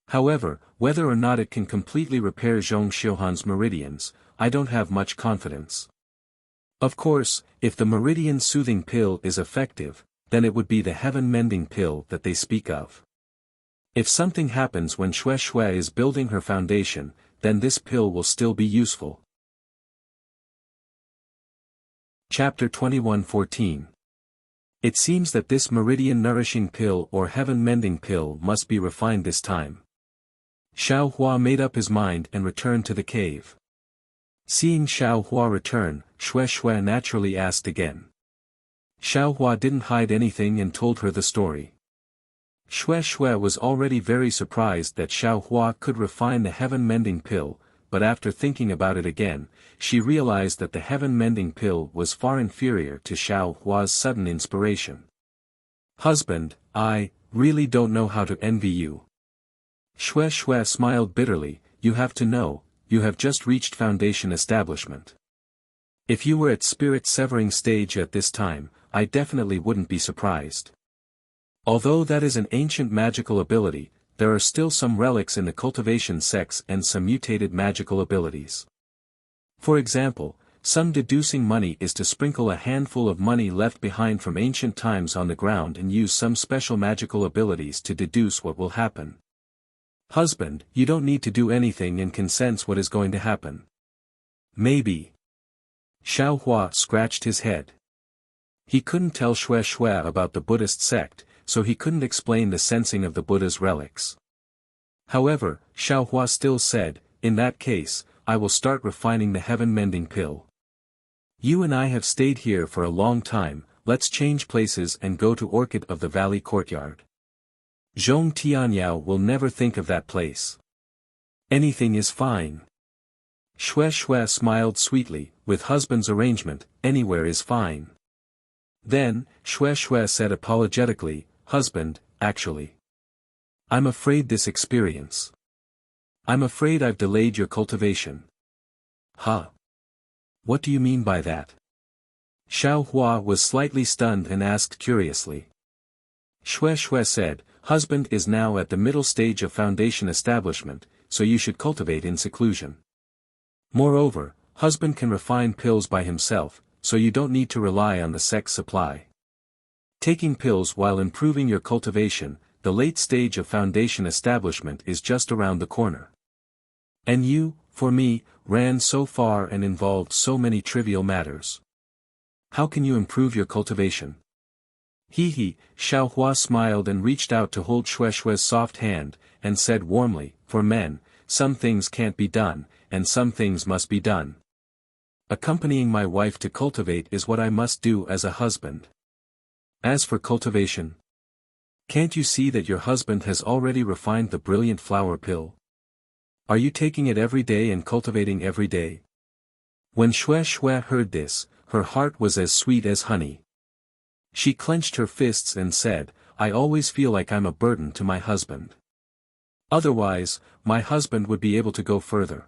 However, whether or not it can completely repair Zhong Xiuhan's meridians, I don't have much confidence. Of course, if the meridian soothing pill is effective, then it would be the heaven mending pill that they speak of. If something happens when Xue Xue is building her foundation, then this pill will still be useful. Chapter 21:14. It seems that this meridian nourishing pill or heaven mending pill must be refined this time. Xiao Hua made up his mind and returned to the cave. Seeing Xiao Hua return, Xue Xue naturally asked again. Xiao Hua didn't hide anything and told her the story. Xue Xue was already very surprised that Xiao Hua could refine the heaven mending pill, but after thinking about it again, she realized that the heaven mending pill was far inferior to Xiao Hua's sudden inspiration. Husband, I really don't know how to envy you. Xue Xue smiled bitterly, you have to know, you have just reached foundation establishment. If you were at spirit severing stage at this time, I definitely wouldn't be surprised. Although that is an ancient magical ability, there are still some relics in the cultivation sects and some mutated magical abilities. For example, some deducing money is to sprinkle a handful of money left behind from ancient times on the ground and use some special magical abilities to deduce what will happen. Husband, you don't need to do anything and can sense what is going to happen. Maybe. Xiao Hua scratched his head. He couldn't tell Xue Xue about the Buddhist sect, so he couldn't explain the sensing of the Buddha's relics. However, Xiao Hua still said, in that case, I will start refining the heaven mending pill. You and I have stayed here for a long time, let's change places and go to Orchid of the Valley courtyard. Zhong Tianyao will never think of that place. Anything is fine. Xue Xue smiled sweetly, with husband's arrangement, anywhere is fine. Then, Xue Xue said apologetically, husband, actually. I'm afraid this experience. I'm afraid I've delayed your cultivation. Huh? What do you mean by that? Xiao Hua was slightly stunned and asked curiously. Xue Xue said, husband is now at the middle stage of foundation establishment, so you should cultivate in seclusion. Moreover, husband can refine pills by himself, so you don't need to rely on the sex supply. Taking pills while improving your cultivation, the late stage of foundation establishment is just around the corner. And you, for me, ran so far and involved so many trivial matters. How can you improve your cultivation? He, Xiao Hua smiled and reached out to hold Xue Xue's soft hand, and said warmly, for men, some things can't be done, and some things must be done. Accompanying my wife to cultivate is what I must do as a husband. As for cultivation, can't you see that your husband has already refined the brilliant flower pill? Are you taking it every day and cultivating every day? When Xue Xue heard this, her heart was as sweet as honey. She clenched her fists and said, I always feel like I'm a burden to my husband. Otherwise, my husband would be able to go further.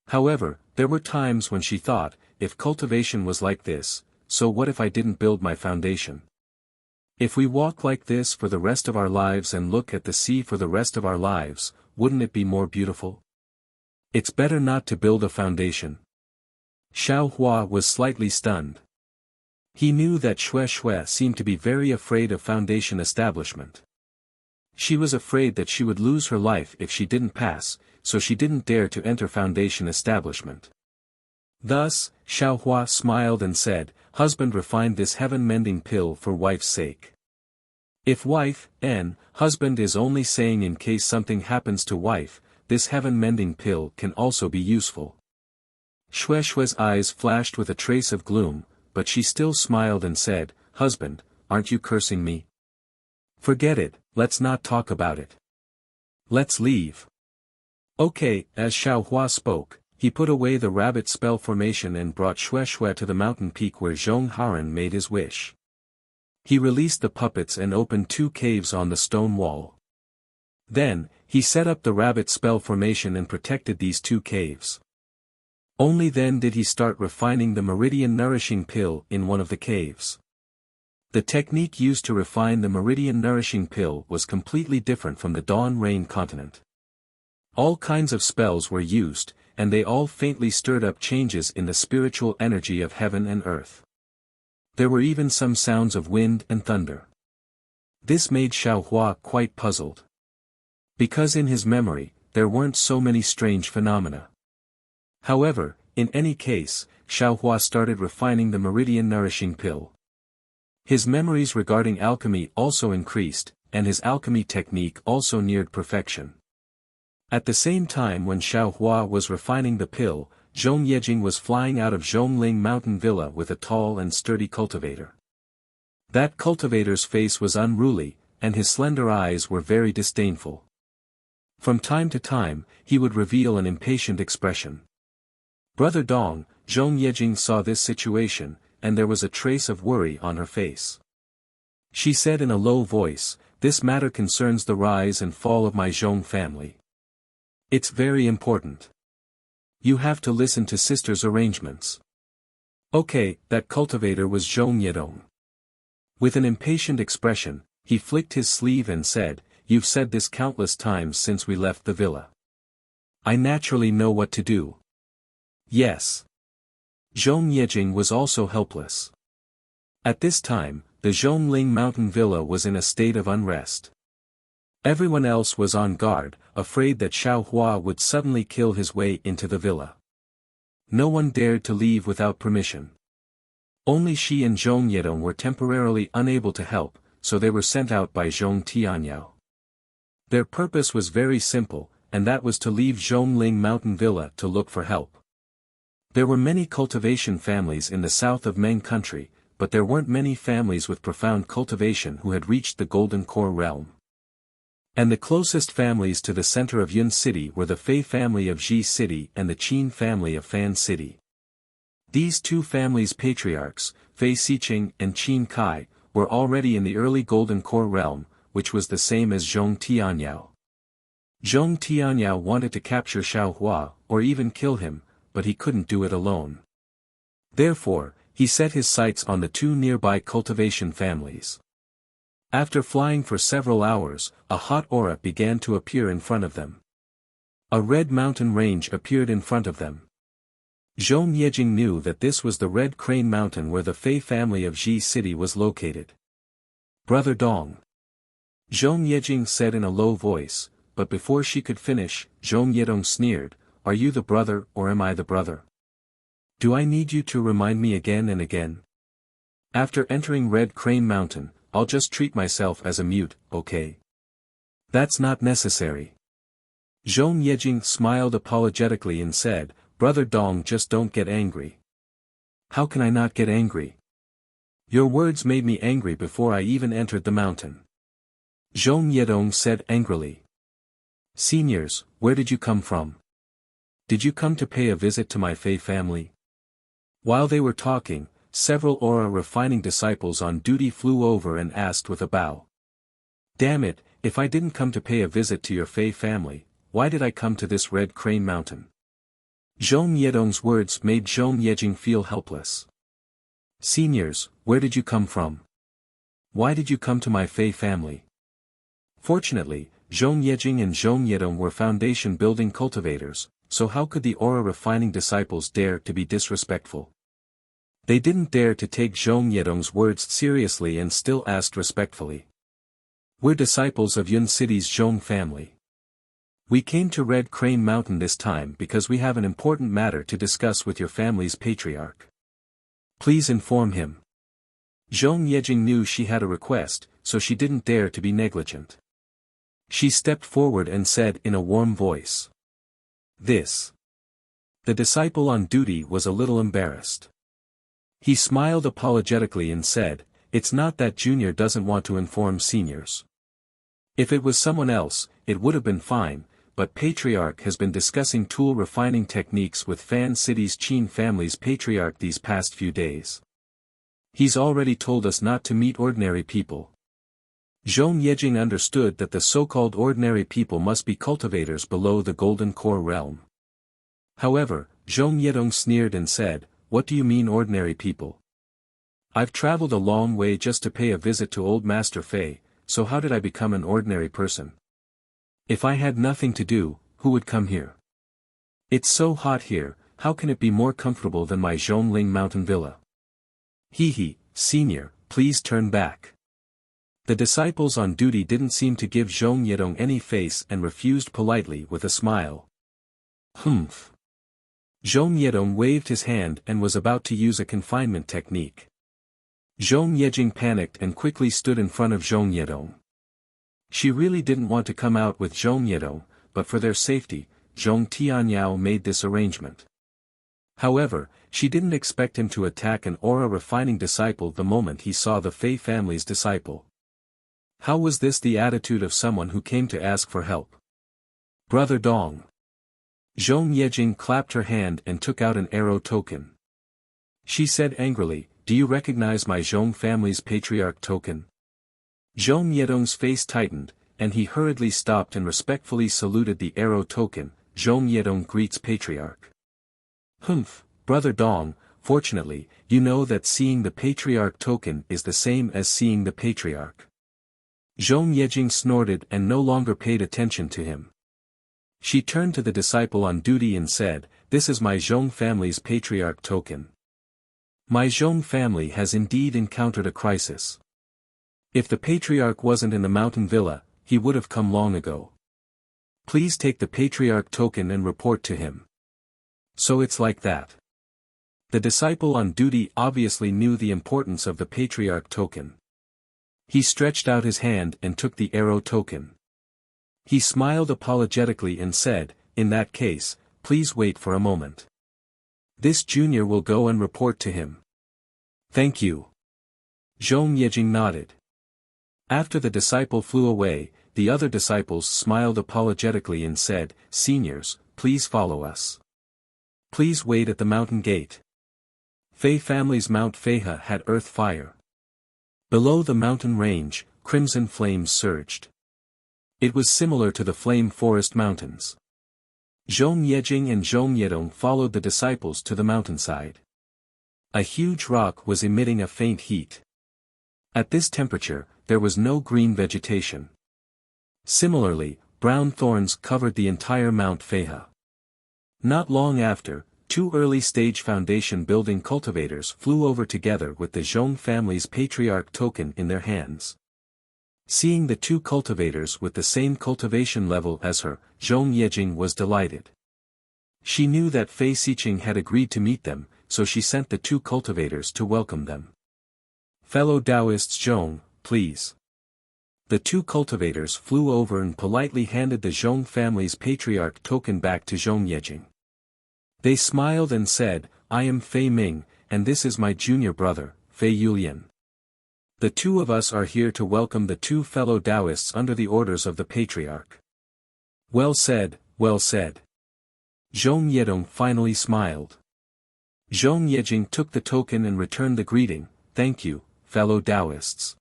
However, there were times when she thought, if cultivation was like this, so what if I didn't build my foundation? If we walk like this for the rest of our lives and look at the sea for the rest of our lives, wouldn't it be more beautiful? It's better not to build a foundation. Xiao Hua was slightly stunned. He knew that Xue Xue seemed to be very afraid of foundation establishment. She was afraid that she would lose her life if she didn't pass, so she didn't dare to enter foundation establishment. Thus, Xiao Hua smiled and said, husband refined this heaven-mending pill for wife's sake. If wife, husband is only saying in case something happens to wife, this heaven-mending pill can also be useful. Xue Xue's eyes flashed with a trace of gloom, but she still smiled and said, husband, aren't you cursing me? Forget it, let's not talk about it. Let's leave. Okay, as Xiao Hua spoke, he put away the rabbit spell formation and brought Xue Xue to the mountain peak where Zhong Haran made his wish. He released the puppets and opened 2 caves on the stone wall. Then, he set up the rabbit spell formation and protected these 2 caves. Only then did he start refining the meridian nourishing pill in one of the caves. The technique used to refine the meridian nourishing pill was completely different from the dawn rain continent. All kinds of spells were used, and they all faintly stirred up changes in the spiritual energy of heaven and earth. There were even some sounds of wind and thunder. This made Xiao Hua quite puzzled. Because in his memory, there weren't so many strange phenomena. However, in any case, Xiao Hua started refining the meridian nourishing pill. His memories regarding alchemy also increased, and his alchemy technique also neared perfection. At the same time when Xiao Hua was refining the pill, Zhong Yejing was flying out of Zhongling Mountain Villa with a tall and sturdy cultivator. That cultivator's face was unruly, and his slender eyes were very disdainful. From time to time, he would reveal an impatient expression. Brother Dong, Zhong Yejing saw this situation, and there was a trace of worry on her face. She said in a low voice, this matter concerns the rise and fall of my Zhong family. It's very important. You have to listen to sister's arrangements. Okay, that cultivator was Zhong Yedong. With an impatient expression, he flicked his sleeve and said, you've said this countless times since we left the villa. I naturally know what to do. Yes. Zhong Yejing was also helpless. At this time, the Zhongling Mountain Villa was in a state of unrest. Everyone else was on guard, afraid that Xiao Hua would suddenly kill his way into the villa. No one dared to leave without permission. Only she and Zhong Yedong were temporarily unable to help, so they were sent out by Zhong Tianyao. Their purpose was very simple, and that was to leave Zhongling Mountain Villa to look for help. There were many cultivation families in the south of Meng country, but there weren't many families with profound cultivation who had reached the Golden Core realm. And the closest families to the center of Yun City were the Fei family of Ji City and the Qin family of Fan City. These two families' patriarchs, Fei Xiqing and Qin Kai, were already in the early Golden Core realm, which was the same as Zhong Tianyao. Zhong Tianyao wanted to capture Xiaohua, or even kill him, but he couldn't do it alone. Therefore, he set his sights on the two nearby cultivation families. After flying for several hours, a hot aura began to appear in front of them. A red mountain range appeared in front of them. Zhong Yejing knew that this was the Red Crane Mountain where the Fei family of Ji City was located. "Brother Dong," Zhong Yejing said in a low voice, but before she could finish, Zhong Yedong sneered, "Are you the brother or am I the brother? Do I need you to remind me again and again? After entering Red Crane Mountain, I'll just treat myself as a mute, okay? That's not necessary." Zhong Yejing smiled apologetically and said, "Brother Dong, just don't get angry." "How can I not get angry? Your words made me angry before I even entered the mountain." Zhong Yedong said angrily. "Seniors, where did you come from? Did you come to pay a visit to my Fei family?" While they were talking, several aura refining disciples on duty flew over and asked with a bow. "Damn it, if I didn't come to pay a visit to your Fei family, why did I come to this Red Crane Mountain?" Zhong Yedong's words made Zhong Yejing feel helpless. "Seniors, where did you come from? Why did you come to my Fei family?" Fortunately, Zhong Yejing and Zhong Yedong were foundation-building cultivators, so how could the aura-refining disciples dare to be disrespectful? They didn't dare to take Zhong Yedong's words seriously and still asked respectfully. "We're disciples of Yun City's Zhong family. We came to Red Crane Mountain this time because we have an important matter to discuss with your family's patriarch. Please inform him." Zhong Yejing knew she had a request, so she didn't dare to be negligent. She stepped forward and said in a warm voice. "This." The disciple on duty was a little embarrassed. He smiled apologetically and said, "It's not that Junior doesn't want to inform seniors. If it was someone else, it would have been fine, but Patriarch has been discussing tool refining techniques with Fan City's Qin family's patriarch these past few days. He's already told us not to meet ordinary people." Zhong Yejing understood that the so-called ordinary people must be cultivators below the Golden Core realm. However, Zhong Yedong sneered and said, "What do you mean ordinary people? I've traveled a long way just to pay a visit to old Master Fei, so how did I become an ordinary person? If I had nothing to do, who would come here? It's so hot here, how can it be more comfortable than my Zhongling mountain villa? Hee, senior, please turn back." The disciples on duty didn't seem to give Zhong Yedong any face and refused politely with a smile. "Humph." Zhong Yedong waved his hand and was about to use a confinement technique. Zhong Yejing panicked and quickly stood in front of Zhong Yedong. She really didn't want to come out with Zhong Yedong, but for their safety, Zhong Tianyao made this arrangement. However, she didn't expect him to attack an aura-refining disciple the moment he saw the Fei family's disciple. How was this the attitude of someone who came to ask for help? "Brother Dong." Zhong Yejing clapped her hand and took out an arrow token. She said angrily, "Do you recognize my Zhong family's patriarch token?" Zhong Yedong's face tightened, and he hurriedly stopped and respectfully saluted the arrow token. "Zhong Yedong greets patriarch." "Humph, Brother Dong, fortunately, you know that seeing the patriarch token is the same as seeing the patriarch." Zhong Yejing snorted and no longer paid attention to him. She turned to the disciple on duty and said, "This is my Zhong family's patriarch token. My Zhong family has indeed encountered a crisis. If the patriarch wasn't in the mountain villa, he would have come long ago. Please take the patriarch token and report to him." "So it's like that." The disciple on duty obviously knew the importance of the patriarch token. He stretched out his hand and took the arrow token. He smiled apologetically and said, "In that case, please wait for a moment." This junior will go and report to him. Thank you. Zhong Yejing nodded. After the disciple flew away, the other disciples smiled apologetically and said, "Seniors, please follow us. Please wait at the mountain gate." Fei family's Mount Feihe had earth fire. Below the mountain range, crimson flames surged. It was similar to the Flame Forest Mountains. Zhong Yejing and Zhong Yedong followed the disciples to the mountainside. A huge rock was emitting a faint heat. At this temperature, there was no green vegetation. Similarly, brown thorns covered the entire Mount Feihe. Not long after, two early-stage foundation building cultivators flew over together with the Zhong family's patriarch token in their hands. Seeing the two cultivators with the same cultivation level as her, Zhong Yejing was delighted. She knew that Fei Xiqing had agreed to meet them, so she sent the two cultivators to welcome them. "Fellow Taoists Zhong, please." The two cultivators flew over and politely handed the Zhong family's patriarch token back to Zhong Yejing. They smiled and said, "I am Fei Ming, and this is my junior brother, Fei Yulian. The two of us are here to welcome the two fellow Taoists under the orders of the patriarch." "Well said, well said." Zhong Yedong finally smiled. Zhong Yejing took the token and returned the greeting, "Thank you, fellow Taoists."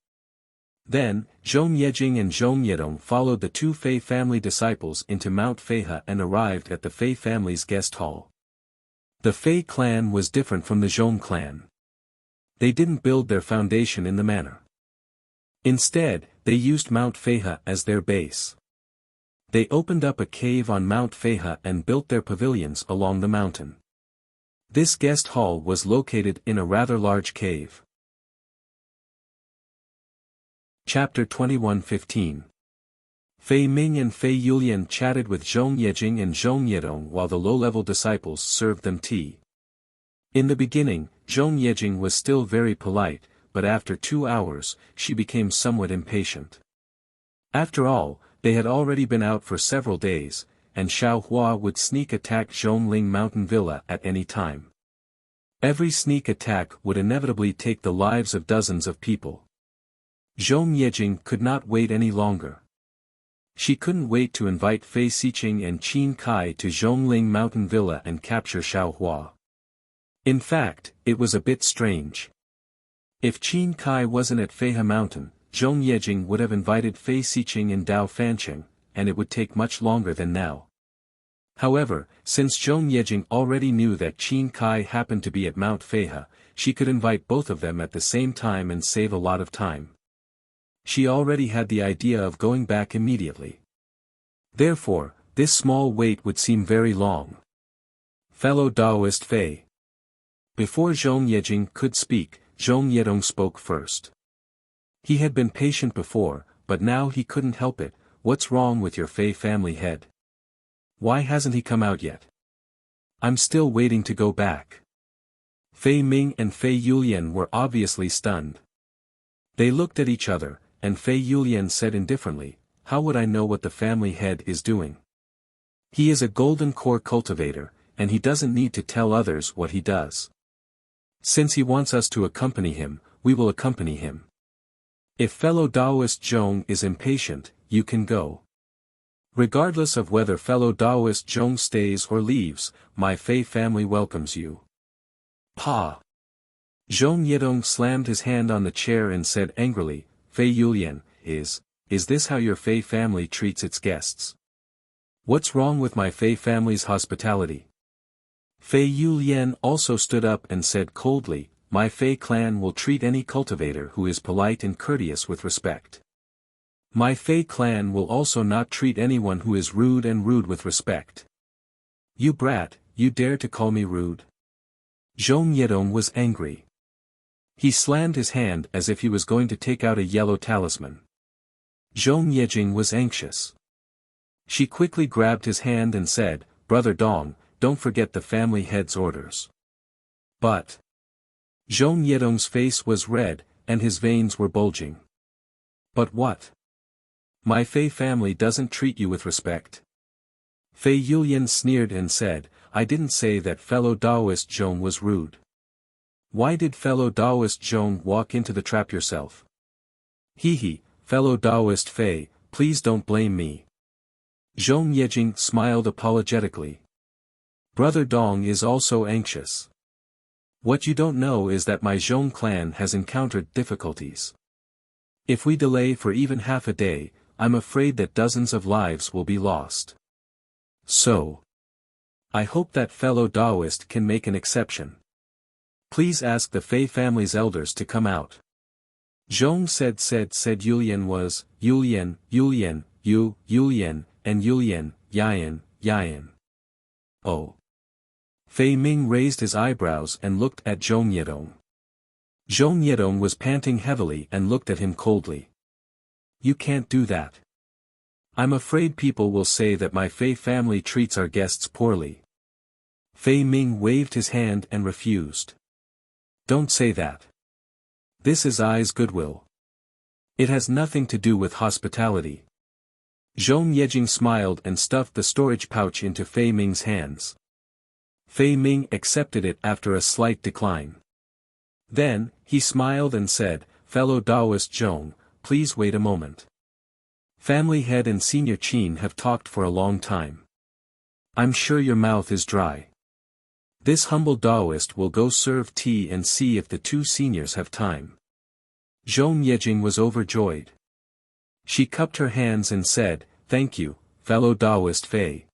Then, Zhong Yejing and Zhong Yedong followed the two Fei family disciples into Mount Feihe and arrived at the Fei family's guest hall. The Fei clan was different from the Zhong clan. They didn't build their foundation in the manner. Instead, they used Mount Feihe as their base. They opened up a cave on Mount Feihe and built their pavilions along the mountain. This guest hall was located in a rather large cave. Chapter 21:15. Fei Ming and Fei Yulian chatted with Zhong Yejing and Zhong Yedong while the low-level disciples served them tea. In the beginning, Zhong Yejing was still very polite, but after 2 hours, she became somewhat impatient. After all, they had already been out for several days, and Xiao Hua would sneak attack Zhongling Mountain Villa at any time. Every sneak attack would inevitably take the lives of dozens of people. Zhong Yejing could not wait any longer. She couldn't wait to invite Fei Xiqing and Qin Kai to Zhongling Mountain Villa and capture Xiao Hua. In fact, it was a bit strange. If Qin Kai wasn't at Feihe Mountain, Zhong Yejing would have invited Fei Xiqing and Dao Fanqing, and it would take much longer than now. However, since Zhong Yejing already knew that Qin Kai happened to be at Mount Feihe, she could invite both of them at the same time and save a lot of time. She already had the idea of going back immediately. Therefore, this small wait would seem very long. "Fellow Taoist Fei." Before Zhong Yejing could speak, Zhong Yedong spoke first. He had been patient before, but now he couldn't help it. "What's wrong with your Fei family head? Why hasn't he come out yet? I'm still waiting to go back." Fei Ming and Fei Yulian were obviously stunned. They looked at each other, and Fei Yulian said indifferently, "How would I know what the family head is doing? He is a golden core cultivator, and he doesn't need to tell others what he does. Since he wants us to accompany him, we will accompany him. If fellow Taoist Zhong is impatient, you can go. Regardless of whether fellow Taoist Zhong stays or leaves, my Fei family welcomes you." "Pa!" Zhong Yedong slammed his hand on the chair and said angrily, "Fei Yulian, is this how your Fei family treats its guests? What's wrong with my Fei family's hospitality?" Fei Yulian also stood up and said coldly, "My Fei clan will treat any cultivator who is polite and courteous with respect. My Fei clan will also not treat anyone who is rude with respect." "You brat, you dare to call me rude?" Zhong Yedong was angry. He slammed his hand as if he was going to take out a yellow talisman. Zhong Yejing was anxious. She quickly grabbed his hand and said, "Brother Dong, don't forget the family head's orders." "But..." Zhong Yedong's face was red, and his veins were bulging. "But what? My Fei family doesn't treat you with respect." Fei Yulian sneered and said, I didn't say that fellow Taoist Zhong was rude. Why did fellow Taoist Zhong walk into the trap yourself? Hee, fellow Taoist Fei, please don't blame me. Zhong Yejing smiled apologetically. Brother Dong is also anxious. What you don't know is that my Zhong clan has encountered difficulties. If we delay for even half a day, I'm afraid that dozens of lives will be lost. So, I hope that fellow Taoist can make an exception. Please ask the Fei family's elders to come out. Zhong said Yulian was, Yulian, Yulian, and Yulian, Yayan. Oh. Fei Ming raised his eyebrows and looked at Zhong Yedong. Zhong Yedong was panting heavily and looked at him coldly. You can't do that. I'm afraid people will say that my Fei family treats our guests poorly. Fei Ming waved his hand and refused. Don't say that. This is I's goodwill. It has nothing to do with hospitality. Zhong Yejing smiled and stuffed the storage pouch into Fei Ming's hands. Fei Ming accepted it after a slight decline. Then, he smiled and said, fellow Taoist Zhong, please wait a moment. Family head and senior Qin have talked for a long time. I'm sure your mouth is dry. This humble Taoist will go serve tea and see if the two seniors have time. Zhong Yejing was overjoyed. She cupped her hands and said, thank you, fellow Taoist Fei.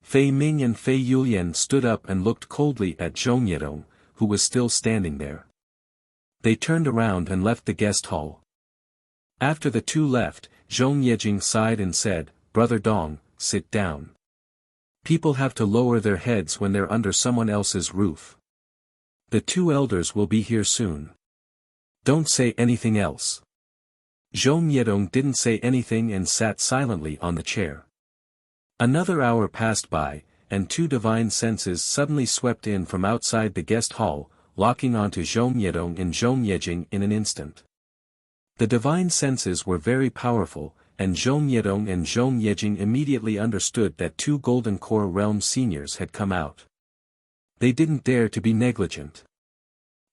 Fei Ming and Fei Yulian stood up and looked coldly at Zhong Yedong, who was still standing there. They turned around and left the guest hall. After the two left, Zhong Yejing sighed and said, Brother Dong, sit down. People have to lower their heads when they're under someone else's roof. The two elders will be here soon. Don't say anything else. Zhong Yedong didn't say anything and sat silently on the chair. Another hour passed by, and two divine senses suddenly swept in from outside the guest hall, locking onto Zhong Yedong and Zhong Yejing in an instant. The divine senses were very powerful, and Zhong Yedong and Zhong Yejing immediately understood that two Golden Core Realm seniors had come out. They didn't dare to be negligent.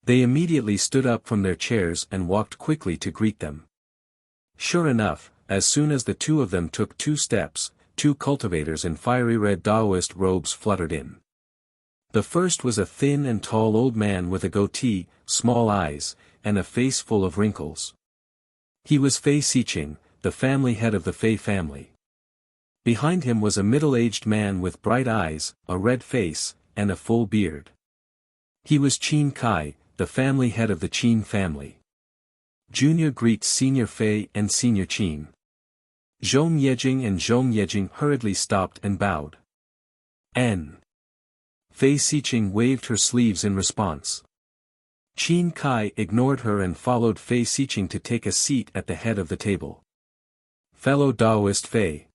They immediately stood up from their chairs and walked quickly to greet them. Sure enough, as soon as the two of them took 2 steps, 2 cultivators in fiery red Taoist robes fluttered in. The first was a thin and tall old man with a goatee, small eyes, and a face full of wrinkles. He was Fei Xiqing, the family head of the Fei family. Behind him was a middle-aged man with bright eyes, a red face, and a full beard. He was Qin Kai, the family head of the Qin family. Junior greets Senior Fei and Senior Qin. Zhong Yejing and Zhong Yejing hurriedly stopped and bowed. N. Fei Xiqing waved her sleeves in response. Qin Kai ignored her and followed Fei Xiqing to take a seat at the head of the table. Fellow Taoist Fei.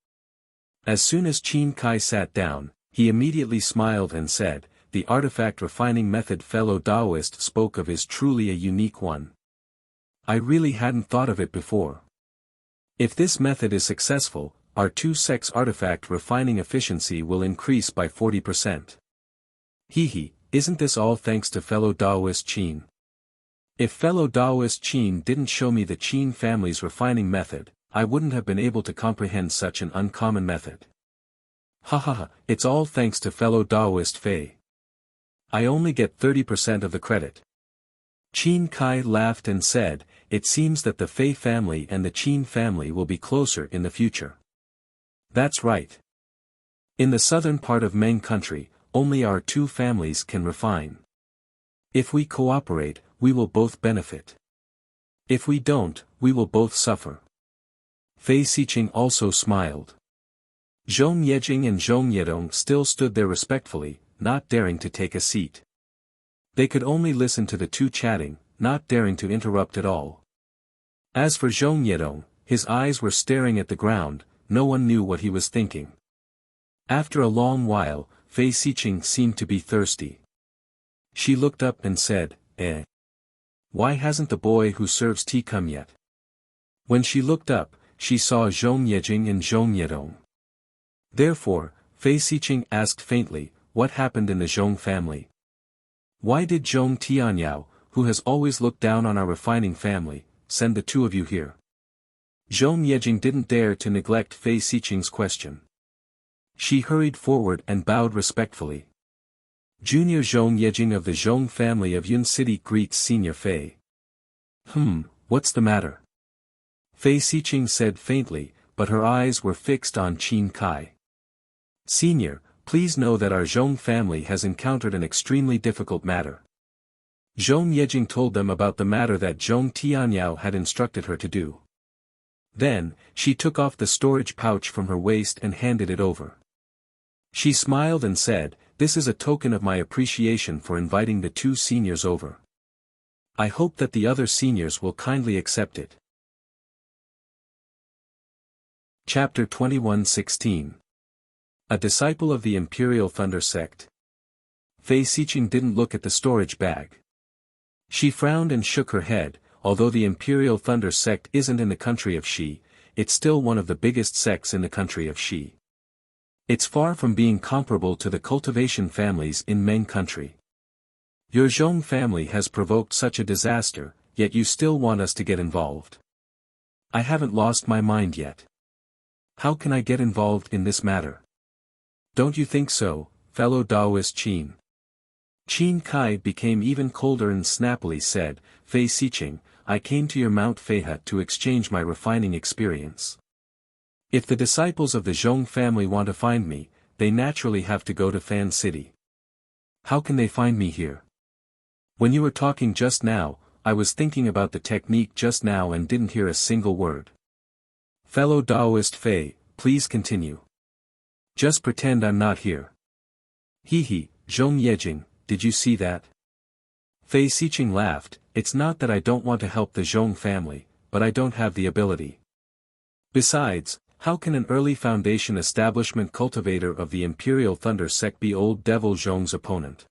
As soon as Qin Kai sat down, he immediately smiled and said, the artifact refining method fellow Taoist spoke of is truly a unique one. I really hadn't thought of it before. If this method is successful, our 2-sex artifact refining efficiency will increase by 40%. Isn't this all thanks to fellow Taoist Qin? If fellow Taoist Qin didn't show me the Qin family's refining method, I wouldn't have been able to comprehend such an uncommon method. It's all thanks to fellow Taoist Fei. I only get 30% of the credit. Qin Kai laughed and said, it seems that the Fei family and the Qin family will be closer in the future. That's right. In the southern part of Meng country, only our 2 families can refine. If we cooperate, we will both benefit. If we don't, we will both suffer. Fei Xiqing also smiled. Zhong Yejing and Zhong Yedong still stood there respectfully, not daring to take a seat. They could only listen to the two chatting, not daring to interrupt at all. As for Zhong Yedong, his eyes were staring at the ground, no one knew what he was thinking. After a long while, Fei Xiqing seemed to be thirsty. She looked up and said, Why hasn't the boy who serves tea come yet? When she looked up, she saw Zhong Yejing and Zhong Yedong. Therefore, Fei Xiqing asked faintly, what happened in the Zhong family? Why did Zhong Tianyao, who has always looked down on our refining family, send the two of you here? Zhong Yejing didn't dare to neglect Fei Xiqing's question. She hurried forward and bowed respectfully. Junior Zhong Yejing of the Zhong family of Yun City greets Senior Fei. What's the matter? Fei Xiqing said faintly, but her eyes were fixed on Qin Kai. Senior, please know that our Zhong family has encountered an extremely difficult matter. Zhong Yejing told them about the matter that Zhong Tianyao had instructed her to do. Then, she took off the storage pouch from her waist and handed it over. She smiled and said, "This is a token of my appreciation for inviting the two seniors over. I hope that the other seniors will kindly accept it." Chapter 21:16. A disciple of the Imperial Thunder Sect. Fei Xiqing didn't look at the storage bag. She frowned and shook her head. Although the Imperial Thunder Sect isn't in the country of Shi, it's still one of the biggest sects in the country of Shi. It's far from being comparable to the Cultivation families in Meng country. Your Zhong family has provoked such a disaster, yet you still want us to get involved. I haven't lost my mind yet. How can I get involved in this matter? Don't you think so, fellow Taoist Qin? Qin Kai became even colder and snappily said, "Fei Xiqing, I came to your Mount Feihe to exchange my refining experience. If the disciples of the Zhong family want to find me, they naturally have to go to Fan City. How can they find me here? When you were talking just now, I was thinking about the technique just now and didn't hear a single word. Fellow Taoist Fei, please continue. Just pretend I'm not here." He, Zhong Yejing, did you see that? Fei Xiqing laughed. "It's not that I don't want to help the Zhong family, but I don't have the ability. Besides, how can an early Foundation establishment cultivator of the Imperial Thunder Sect be old Devil Zhong's opponent?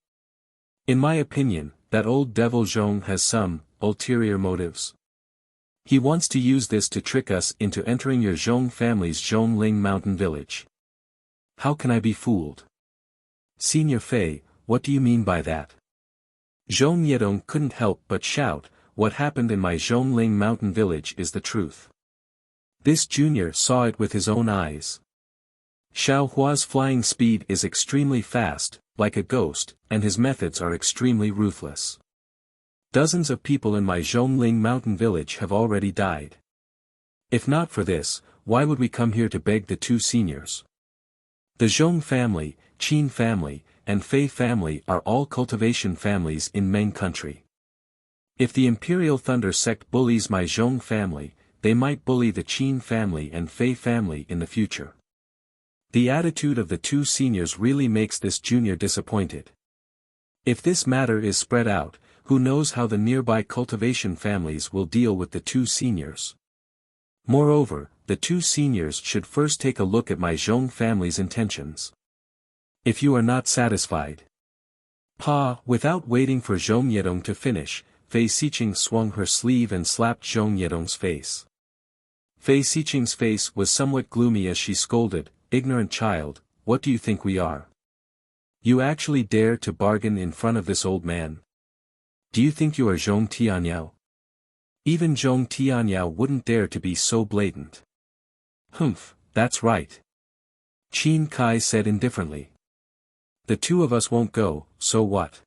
In my opinion, that old Devil Zhong has some ulterior motives. He wants to use this to trick us into entering your Zhong family's Zhongling mountain village. How can I be fooled?" "Senior Fei, what do you mean by that?" Zhong Yedong couldn't help but shout, "What happened in my Zhongling mountain village is the truth. This junior saw it with his own eyes. Xiao Hua's flying speed is extremely fast, like a ghost, and his methods are extremely ruthless. Dozens of people in my Zhongling mountain village have already died. If not for this, why would we come here to beg the two seniors? The Zhong family, Qin family, and Fei family are all cultivation families in Meng country. If the Imperial Thunder Sect bullies my Zhong family, they might bully the Qin family and Fei family in the future. The attitude of the two seniors really makes this junior disappointed. If this matter is spread out, who knows how the nearby cultivation families will deal with the two seniors. Moreover, the two seniors should first take a look at my Zhong family's intentions. If you are not satisfied." Without waiting for Zhong Yedong to finish, Fei Xiqing swung her sleeve and slapped Zhong Yedong's face. Fei Xiqing's face was somewhat gloomy as she scolded, "Ignorant child, what do you think we are? You actually dare to bargain in front of this old man? Do you think you are Zhong Tianyao? Even Zhong Tianyao wouldn't dare to be so blatant." That's right. Qin Kai said indifferently. "The two of us won't go, so what?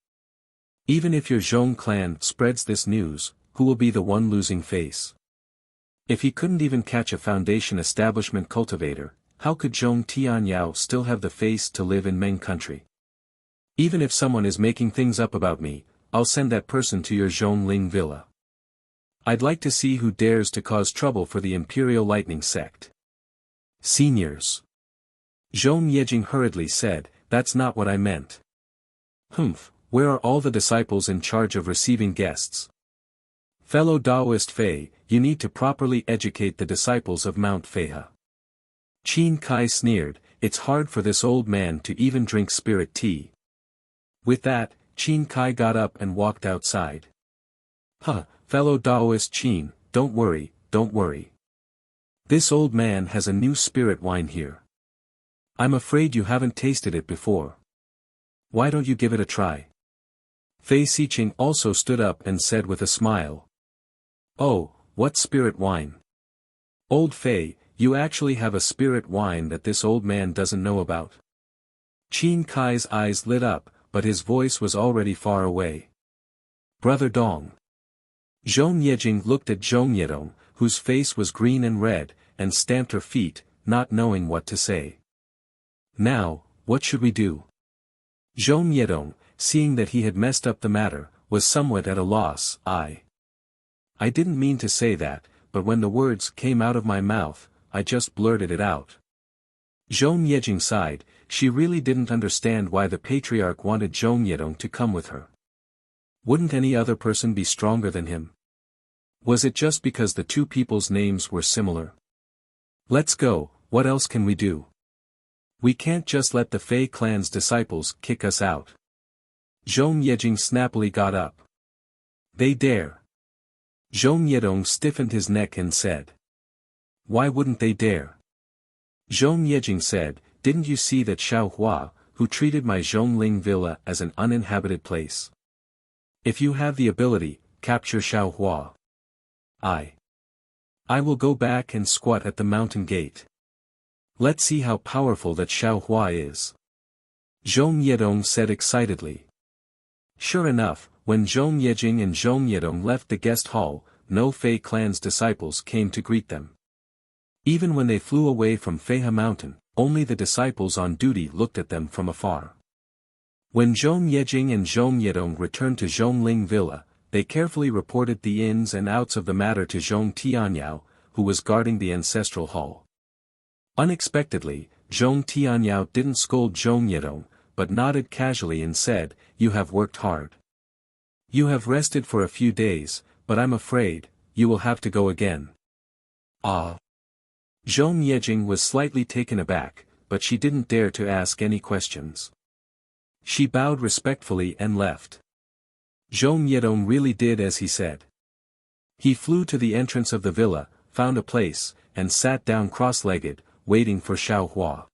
Even if your Zhong clan spreads this news, who will be the one losing face? If he couldn't even catch a Foundation establishment cultivator, how could Zhong Tianyao still have the face to live in Meng country? Even if someone is making things up about me, I'll send that person to your Zhongling villa. I'd like to see who dares to cause trouble for the Imperial Lightning Sect." "Seniors," Zhong Yejing hurriedly said, "that's not what I meant." Where are all the disciples in charge of receiving guests? Fellow Taoist Fei, you need to properly educate the disciples of Mount Feihe." Qin Kai sneered, "It's hard for this old man to even drink spirit tea." With that, Qin Kai got up and walked outside. Fellow Taoist Qin, don't worry. This old man has a new spirit wine here. I'm afraid you haven't tasted it before. Why don't you give it a try? Fei Xiqing also stood up and said with a smile. Oh, what spirit wine? Old Fei, you actually have a spirit wine that this old man doesn't know about. Qin Kai's eyes lit up, but his voice was already far away. Brother Dong. Zhong Yejing looked at Zhong Yedong, whose face was green and red, and stamped her feet, not knowing what to say. Now, what should we do? Zhong Yedong, seeing that he had messed up the matter, was somewhat at a loss. I didn't mean to say that, but when the words came out of my mouth, I just blurted it out. Zhong Yejing sighed. She really didn't understand why the patriarch wanted Zhong Yedong to come with her. Wouldn't any other person be stronger than him? Was it just because the two people's names were similar? Let's go, what else can we do? We can't just let the Fei clan's disciples kick us out. Zhong Yejing snappily got up. They dare. Zhong Yedong stiffened his neck and said. Why wouldn't they dare? Zhong Yejing said, didn't you see that Xiaohua, who treated my Zhongling villa as an uninhabited place? If you have the ability, capture Xiaohua. I will go back and squat at the mountain gate. Let's see how powerful that Xiaohua is. Zhong Yedong said excitedly. Sure enough, when Zhong Yejing and Zhong Yedong left the guest hall, no Fei clan's disciples came to greet them. Even when they flew away from Feihe Mountain, only the disciples on duty looked at them from afar. When Zhong Yejing and Zhong Yedong returned to Zhongling Villa, they carefully reported the ins and outs of the matter to Zhong Tianyao, who was guarding the ancestral hall. Unexpectedly, Zhong Tianyao didn't scold Zhong Yedong, but nodded casually and said, "You have worked hard. You have rested for a few days, but I'm afraid, you will have to go again." Ah! Zhong Yejing was slightly taken aback, but she didn't dare to ask any questions. She bowed respectfully and left. Zhong Yedong really did as he said. He flew to the entrance of the villa, found a place, and sat down cross-legged, waiting for Xiaohua.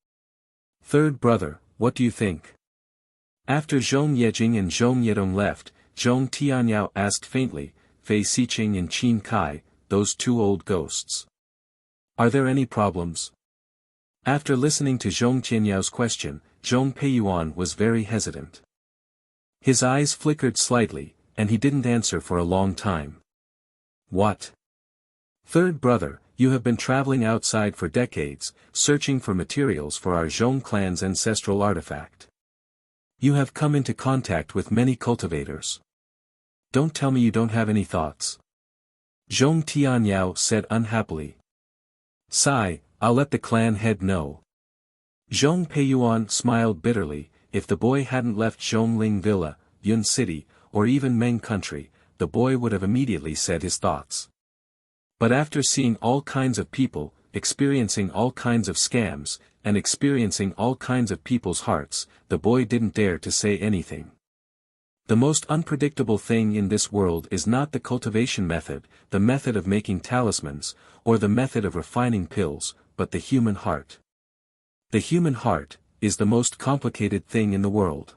Third brother, what do you think? After Zhong Yejing and Zhong Yedong left, Zhong Tianyao asked faintly, Fei Xiqing and Qin Kai, those two old ghosts. Are there any problems? After listening to Zhong Tianyao's question, Zhong Peiyuan was very hesitant. His eyes flickered slightly, and he didn't answer for a long time. What? Third brother, you have been traveling outside for decades, searching for materials for our Zhong clan's ancestral artifact. You have come into contact with many cultivators. Don't tell me you don't have any thoughts. Zhong Tianyao said unhappily. Sigh, I'll let the clan head know. Zhong Peiyuan smiled bitterly. If the boy hadn't left Zhongling Villa, Yun City, or even Meng Country, the boy would have immediately said his thoughts. But after seeing all kinds of people, experiencing all kinds of scams, and experiencing all kinds of people's hearts, the boy didn't dare to say anything. The most unpredictable thing in this world is not the cultivation method, the method of making talismans, or the method of refining pills, but the human heart. The human heart is the most complicated thing in the world.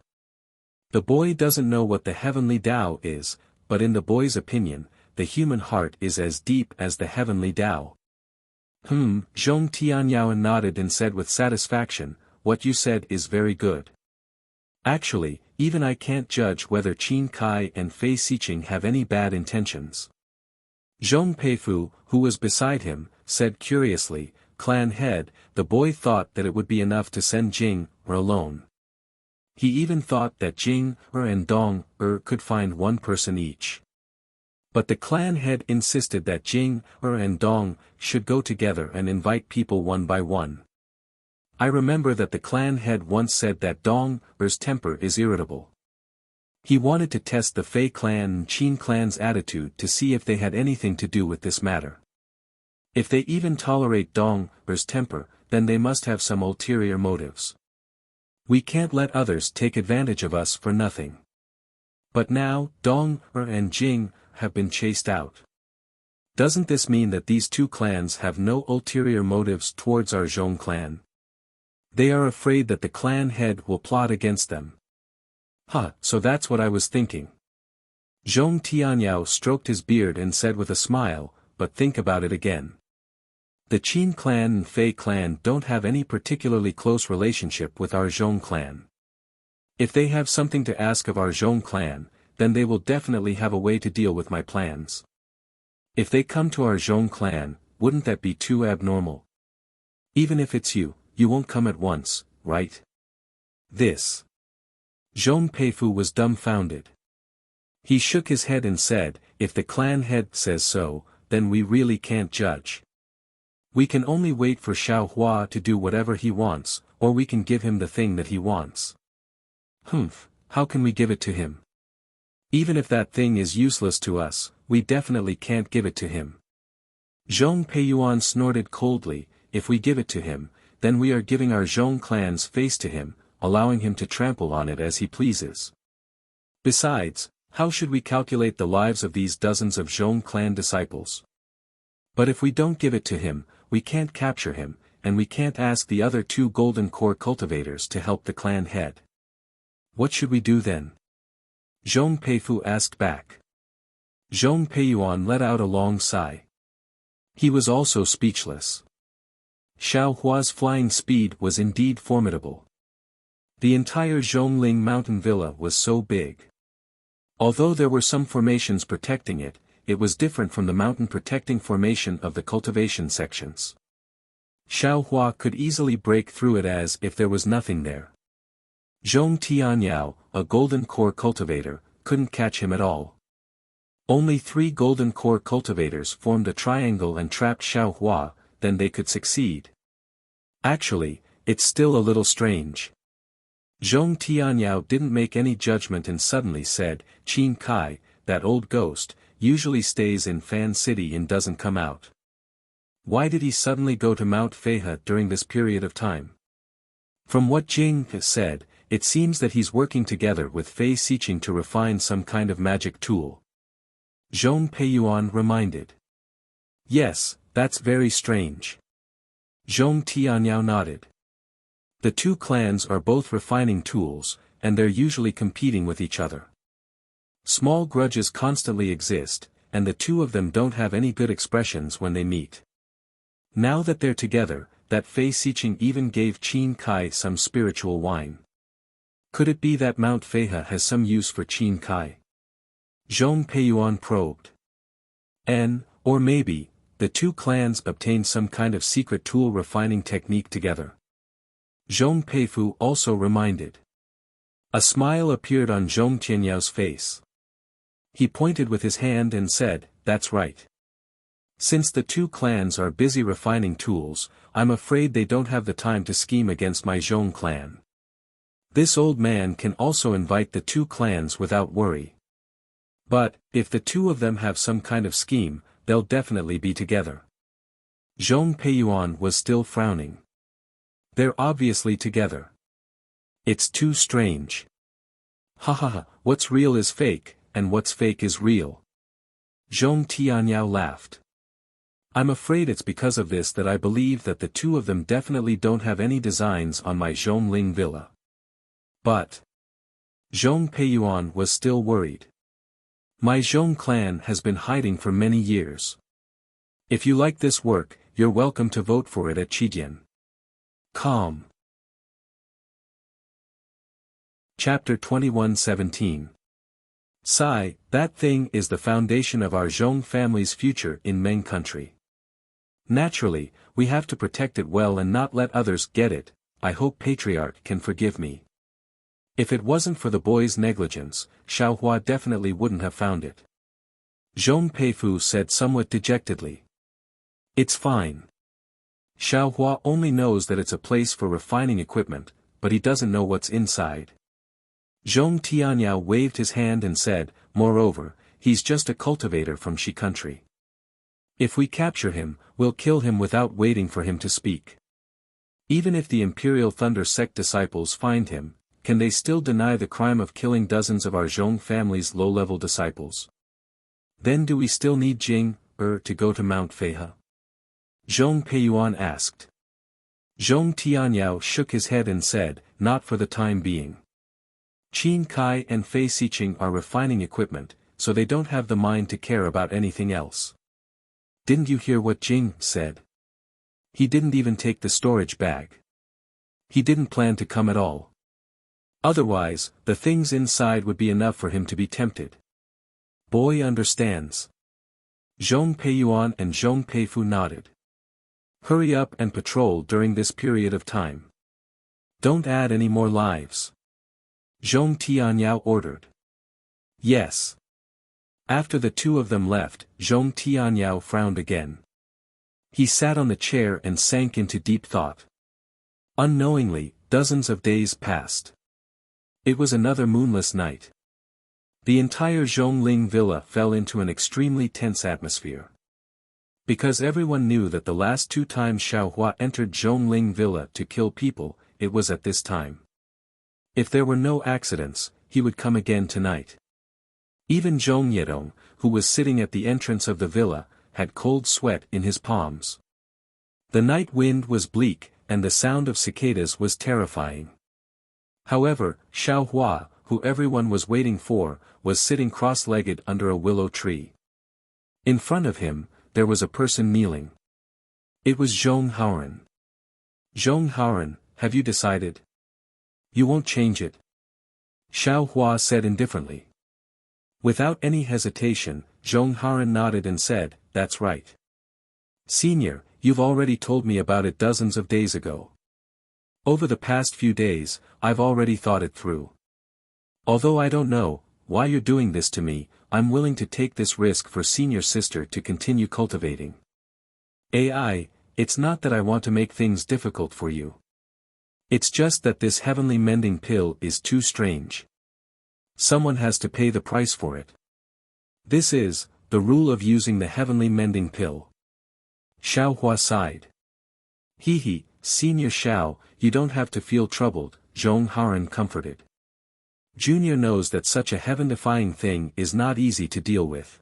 The boy doesn't know what the heavenly Tao is, but in the boy's opinion, the human heart is as deep as the heavenly Tao. Zhong Tianyao nodded and said with satisfaction, what you said is very good. Actually, even I can't judge whether Qin Kai and Fei Xiqing have any bad intentions. Zhong Peifu, who was beside him, said curiously, clan head, the boy thought that it would be enough to send Jing alone. He even thought that Jing and Dong could find one person each. But the clan head insisted that Jing and Dong should go together and invite people one by one. I remember that the clan head once said that Dong's temper is irritable. He wanted to test the Fei clan and Qin clan's attitude to see if they had anything to do with this matter. If they even tolerate Dong's temper, then they must have some ulterior motives. We can't let others take advantage of us for nothing. But now, Dong and Jing have been chased out. Doesn't this mean that these two clans have no ulterior motives towards our Zhong clan? They are afraid that the clan head will plot against them. Huh, so that's what I was thinking. Zhong Tianyao stroked his beard and said with a smile, but think about it again. The Qin clan and Fei clan don't have any particularly close relationship with our Zhong clan. If they have something to ask of our Zhong clan, then they will definitely have a way to deal with my plans. If they come to our Zhong clan, wouldn't that be too abnormal? Even if it's you, you won't come at once, right? This. Zhong Peifu was dumbfounded. He shook his head and said, if the clan head says so, then we really can't judge. We can only wait for Xiao Hua to do whatever he wants, or we can give him the thing that he wants. Humph, how can we give it to him? Even if that thing is useless to us, we definitely can't give it to him. Zhong Peiyuan snorted coldly, if we give it to him, then we are giving our Zhong clan's face to him, allowing him to trample on it as he pleases. Besides, how should we calculate the lives of these dozens of Zhong clan disciples? But if we don't give it to him, we can't capture him, and we can't ask the other two golden core cultivators to help the clan head. What should we do then? Zhong Peifu asked back. Zhong Peiyuan let out a long sigh. He was also speechless. Xiao Hua's flying speed was indeed formidable. The entire Zhongling mountain villa was so big. Although there were some formations protecting it, it was different from the mountain protecting formation of the cultivation sections. Xiao Hua could easily break through it as if there was nothing there. Zhong Tianyao, a golden core cultivator, couldn't catch him at all. Only 3 golden core cultivators formed a triangle and trapped Xiao Hua, then they could succeed. Actually, it's still a little strange. Zhong Tianyao didn't make any judgment and suddenly said, Qin Kai, that old ghost, usually stays in Fan City and doesn't come out. Why did he suddenly go to Mount Feihe during this period of time? From what Jing said, it seems that he's working together with Fei Xiqing to refine some kind of magic tool. Zhong Peiyuan reminded. Yes, that's very strange. Zhong Tianyao nodded. The two clans are both refining tools, and they're usually competing with each other. Small grudges constantly exist, and the two of them don't have any good expressions when they meet. Now that they're together, that Fei Xiqing even gave Qin Kai some spiritual wine. Could it be that Mount Feihe has some use for Qin Kai? Zhong Peiyuan probed. Or maybe, the two clans obtained some kind of secret tool refining technique together. Zhong Peifu also reminded. A smile appeared on Zhong Tianyao's face. He pointed with his hand and said, that's right. Since the two clans are busy refining tools, I'm afraid they don't have the time to scheme against my Zhong clan. This old man can also invite the two clans without worry. But, if the two of them have some kind of scheme, they'll definitely be together. Zhong Peiyuan was still frowning. They're obviously together. It's too strange. Ha ha ha, what's real is fake, and what's fake is real. Zhong Tianyao laughed. I'm afraid it's because of this that I believe that the two of them definitely don't have any designs on my Zhongling villa. But Zhong Peiyuan was still worried. My Zhong clan has been hiding for many years. If you like this work, you're welcome to vote for it at Qidian. Calm. Chapter 21:17. Sai, that thing is the foundation of our Zhong family's future in Meng country. Naturally, we have to protect it well and not let others get it. I hope Patriarch can forgive me. If it wasn't for the boy's negligence, Xiao Hua definitely wouldn't have found it. Zhong Peifu said somewhat dejectedly. It's fine. Xiao Hua only knows that it's a place for refining equipment, but he doesn't know what's inside. Zhong Tianyao waved his hand and said, moreover, he's just a cultivator from Shi country. If we capture him, we'll kill him without waiting for him to speak. Even if the Imperial Thunder Sect disciples find him, can they still deny the crime of killing dozens of our Zhong family's low-level disciples? Then do we still need Jing, to go to Mount Feihe? Zhong Peiyuan asked. Zhong Tianyao shook his head and said, not for the time being. Qin Kai and Fei Xiqing are refining equipment, so they don't have the mind to care about anything else. Didn't you hear what Jing said? He didn't even take the storage bag. He didn't plan to come at all. Otherwise, the things inside would be enough for him to be tempted. Boy understands. Zhong Peiyuan and Zhong Peifu nodded. Hurry up and patrol during this period of time. Don't add any more lives. Zhong Tianyao ordered. Yes. After the two of them left, Zhong Tianyao frowned again. He sat on the chair and sank into deep thought. Unknowingly, dozens of days passed. It was another moonless night. The entire Zhongling villa fell into an extremely tense atmosphere. Because everyone knew that the last two times Xiaohua entered Zhongling villa to kill people, it was at this time. If there were no accidents, he would come again tonight. Even Zhong Yedong, who was sitting at the entrance of the villa, had cold sweat in his palms. The night wind was bleak, and the sound of cicadas was terrifying. However, Xiaohua, who everyone was waiting for, was sitting cross-legged under a willow tree. In front of him, there was a person kneeling. It was Zhong Haoran. Zhong Haoran, have you decided? You won't change it? Xiaohua said indifferently. Without any hesitation, Zhong Haoran nodded and said, that's right. Senior, you've already told me about it dozens of days ago. Over the past few days, I've already thought it through. Although I don't know why you're doing this to me, I'm willing to take this risk for senior sister to continue cultivating. AI, it's not that I want to make things difficult for you. It's just that this heavenly mending pill is too strange. Someone has to pay the price for it. This is the rule of using the heavenly mending pill. Xiaohua sighed. Hee, Senior Xiao, you don't have to feel troubled, Zhong Haoran comforted. Junior knows that such a heaven-defying thing is not easy to deal with.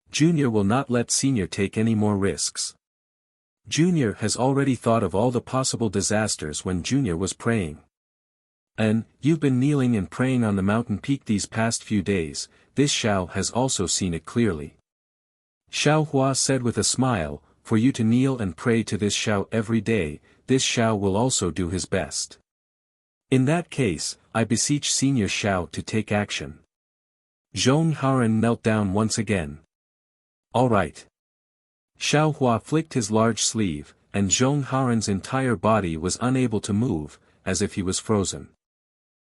Junior will not let Senior take any more risks. Junior has already thought of all the possible disasters when Junior was praying. And, you've been kneeling and praying on the mountain peak these past few days, this Xiao has also seen it clearly. Xiaohua said with a smile, for you to kneel and pray to this Xiao every day, this Xiao will also do his best. In that case, I beseech Senior Xiao to take action. Zhong Haoran knelt down once again. All right. Xiaohua flicked his large sleeve, and Zhong Haoran's entire body was unable to move, as if he was frozen.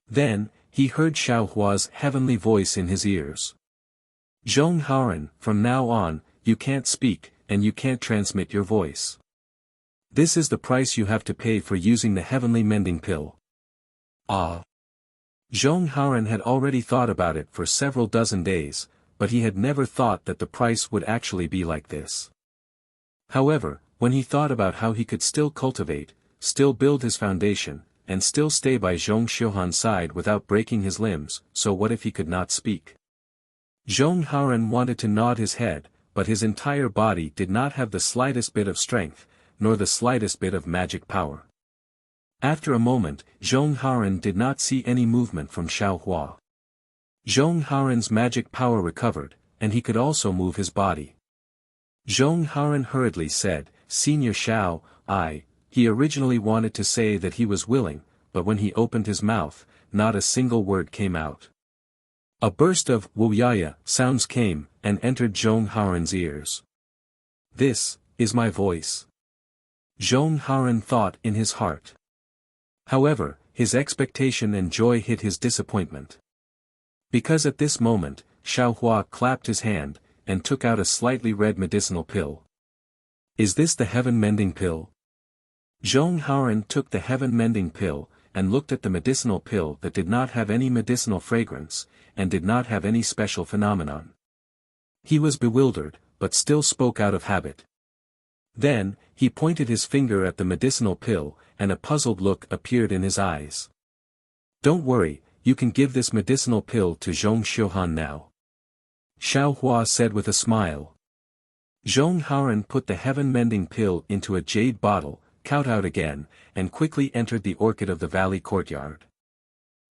Then, he heard Xiaohua's heavenly voice in his ears. Zhong Haoran, from now on, you can't speak, and you can't transmit your voice. This is the price you have to pay for using the heavenly mending pill. Ah. Zhong Haoran had already thought about it for several dozen days, but he had never thought that the price would actually be like this. However, when he thought about how he could still cultivate, still build his foundation, and still stay by Zhong Xiuhan's side without breaking his limbs, so what if he could not speak? Zhong Haoran wanted to nod his head, but his entire body did not have the slightest bit of strength, nor the slightest bit of magic power. After a moment, Zhong Haoran did not see any movement from Xiaohua. Zhong Haoran's magic power recovered, and he could also move his body. Zhong Haoran hurriedly said, Senior Xiao, he originally wanted to say that he was willing, but when he opened his mouth, not a single word came out. A burst of Wuya sounds came, and entered Zhong Haoran's ears. This is my voice. Zhong Haoran thought in his heart. However, his expectation and joy hid his disappointment. Because at this moment, Xiaohua clapped his hand, and took out a slightly red medicinal pill. Is this the heaven-mending pill? Zhong Haoran took the heaven-mending pill, and looked at the medicinal pill that did not have any medicinal fragrance, and did not have any special phenomenon. He was bewildered, but still spoke out of habit. Then, he pointed his finger at the medicinal pill, and a puzzled look appeared in his eyes. Don't worry, you can give this medicinal pill to Zhong Xiuhan now. Xiaohua said with a smile. Zhong Haoran put the heaven-mending pill into a jade bottle, kowtowed again, and quickly entered the orchid of the valley courtyard.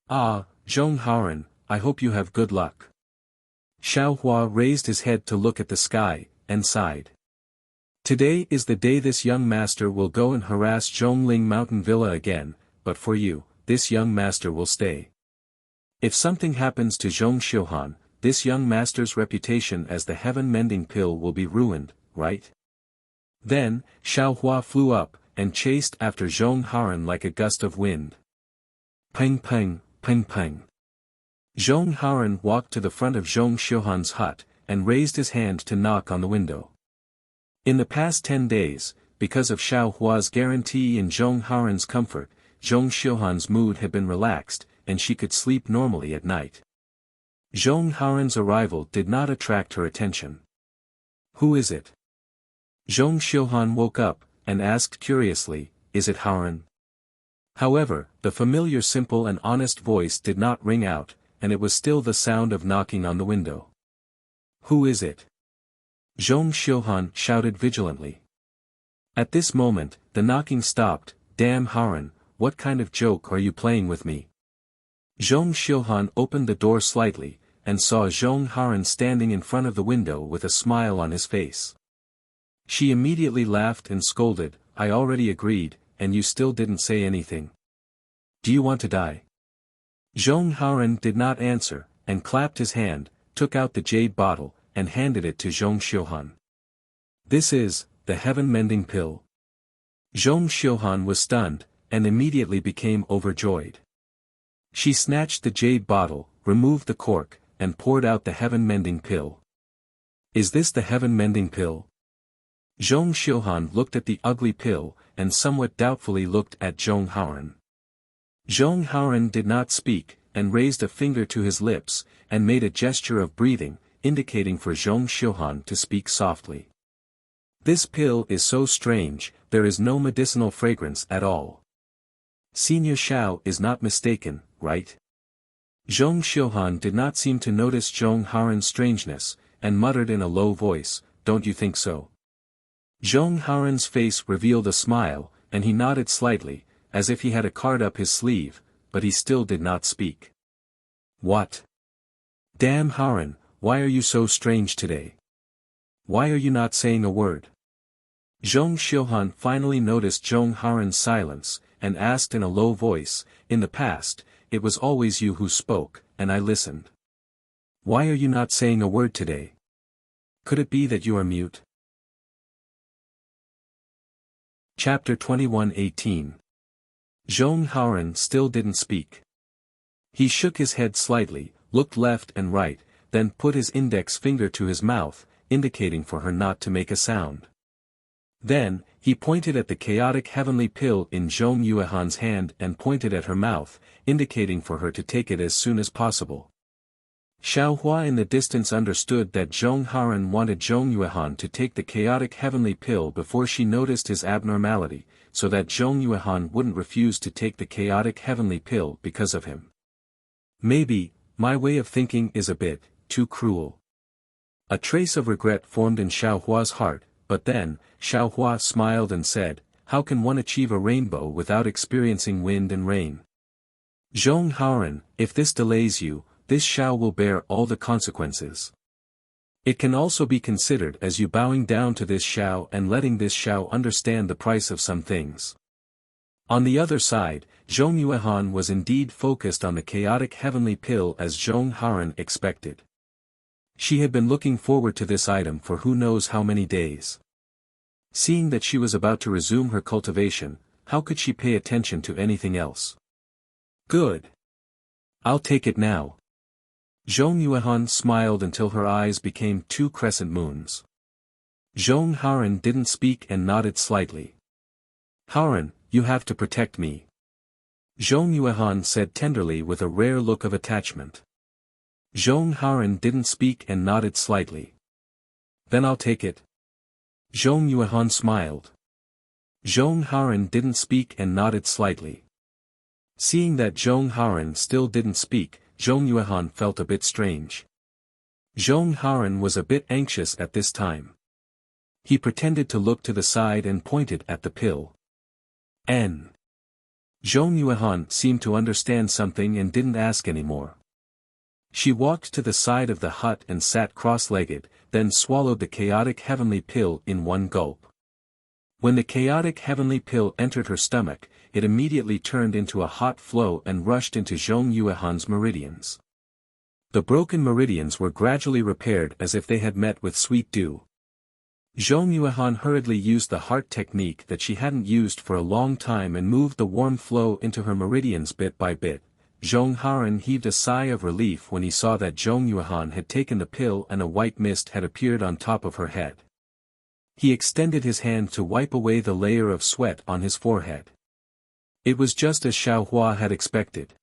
Ah, Zhong Haoran, I hope you have good luck. Xiao Hua raised his head to look at the sky, and sighed. Today is the day this young master will go and harass Zhongling Mountain Villa again, but for you, this young master will stay. If something happens to Zhong Xiuhan, this young master's reputation as the heaven-mending pill will be ruined, right? Then, Xiao Hua flew up, and chased after Zhong Haoran like a gust of wind. Peng peng, peng peng. Zhong Haoran walked to the front of Zhong Xiuhan's hut, and raised his hand to knock on the window. In the past 10 days, because of Xiao Hua's guarantee in Zhong Haoran's comfort, Zhong Xiuhan's mood had been relaxed, and she could sleep normally at night. Zhong Haoran's arrival did not attract her attention. Who is it? Zhong Xiuhan woke up, and asked curiously, is it Haoran? However, the familiar simple and honest voice did not ring out, and it was still the sound of knocking on the window. Who is it? Zhong Xiuhan shouted vigilantly. At this moment, the knocking stopped. Damn Haoran, what kind of joke are you playing with me? Zhong Xiuhan opened the door slightly, and saw Zhong Haoran standing in front of the window with a smile on his face. She immediately laughed and scolded, I already agreed, and you still didn't say anything. Do you want to die? Zhong Haoran did not answer, and clapped his hand, took out the jade bottle, and handed it to Zhong Xiuhan. This is, the heaven-mending pill. Zhong Xiuhan was stunned, and immediately became overjoyed. She snatched the jade bottle, removed the cork, and poured out the heaven-mending pill. Is this the heaven-mending pill? Zhong Xiuhan looked at the ugly pill, and somewhat doubtfully looked at Zhong Haoran. Zhong Haoran did not speak, and raised a finger to his lips, and made a gesture of breathing, indicating for Zhong Xiuhan to speak softly. This pill is so strange, there is no medicinal fragrance at all. Senior Xiao is not mistaken, right? Zhong Xiuhan did not seem to notice Zhong Haoran's strangeness, and muttered in a low voice, don't you think so? Zhong Haoran's face revealed a smile, and he nodded slightly, as if he had a card up his sleeve, but he still did not speak. What? Damn Haoran, why are you so strange today? Why are you not saying a word? Zhong Xiuhan finally noticed Zhong Haoran's silence, and asked in a low voice, in the past, it was always you who spoke, and I listened. Why are you not saying a word today? Could it be that you are mute? Chapter 21:18. Zhong Haoran still didn't speak. He shook his head slightly, looked left and right, then put his index finger to his mouth, indicating for her not to make a sound. Then, he pointed at the chaotic heavenly pill in Zhong Yuehan's hand and pointed at her mouth, indicating for her to take it as soon as possible. Xiao Hua in the distance understood that Zhong Haoran wanted Zhong Yuehan to take the chaotic heavenly pill before she noticed his abnormality, so that Zhong Yuehan wouldn't refuse to take the chaotic heavenly pill because of him. Maybe, my way of thinking is a bit too cruel. A trace of regret formed in Xiao Hua's heart, but then, Xiao Hua smiled and said, how can one achieve a rainbow without experiencing wind and rain? Zhong Haoran, if this delays you, this Xiao will bear all the consequences. It can also be considered as you bowing down to this Xiao and letting this Xiao understand the price of some things. On the other side, Zhong Yuehan was indeed focused on the chaotic heavenly pill as Zhong Haoran expected. She had been looking forward to this item for who knows how many days. Seeing that she was about to resume her cultivation, how could she pay attention to anything else? Good. I'll take it now. Zhong Yuehan smiled until her eyes became 2 crescent moons. Zhong Haoran didn't speak and nodded slightly. Haoran, you have to protect me. Zhong Yuehan said tenderly with a rare look of attachment. Zhong Haoran didn't speak and nodded slightly. Then I'll take it. Zhong Yuehan smiled. Zhong Haoran didn't speak and nodded slightly. Seeing that Zhong Haoran still didn't speak, Zhong Yuehan felt a bit strange. Zhong Haoran was a bit anxious at this time. He pretended to look to the side and pointed at the pill. N. Zhong Yuehan seemed to understand something and didn't ask anymore. She walked to the side of the hut and sat cross-legged, then swallowed the chaotic heavenly pill in one gulp. When the chaotic heavenly pill entered her stomach, it immediately turned into a hot flow and rushed into Zhong Yuehan's meridians. The broken meridians were gradually repaired as if they had met with sweet dew. Zhong Yuehan hurriedly used the heart technique that she hadn't used for a long time and moved the warm flow into her meridians bit by bit. Zhong Haran heaved a sigh of relief when he saw that Zhong Yuehan had taken the pill and a white mist had appeared on top of her head. He extended his hand to wipe away the layer of sweat on his forehead. It was just as Xiaohua had expected.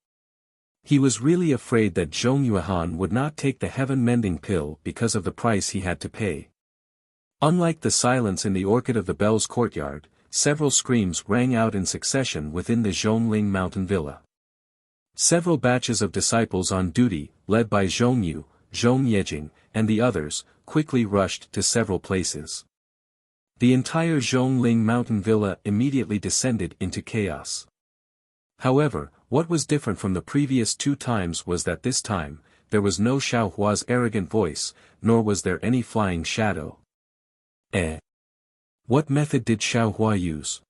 He was really afraid that Zhong Yuehan would not take the heaven-mending pill because of the price he had to pay. Unlike the silence in the Orchid of the Bells courtyard, several screams rang out in succession within the Zhongling mountain villa. Several batches of disciples on duty, led by Zhongyu, Zhong Yejing, and the others, quickly rushed to several places. The entire Zhongling mountain villa immediately descended into chaos. However, what was different from the previous 2 times was that this time, there was no Xiaohua's arrogant voice, nor was there any flying shadow. What method did Xiaohua use?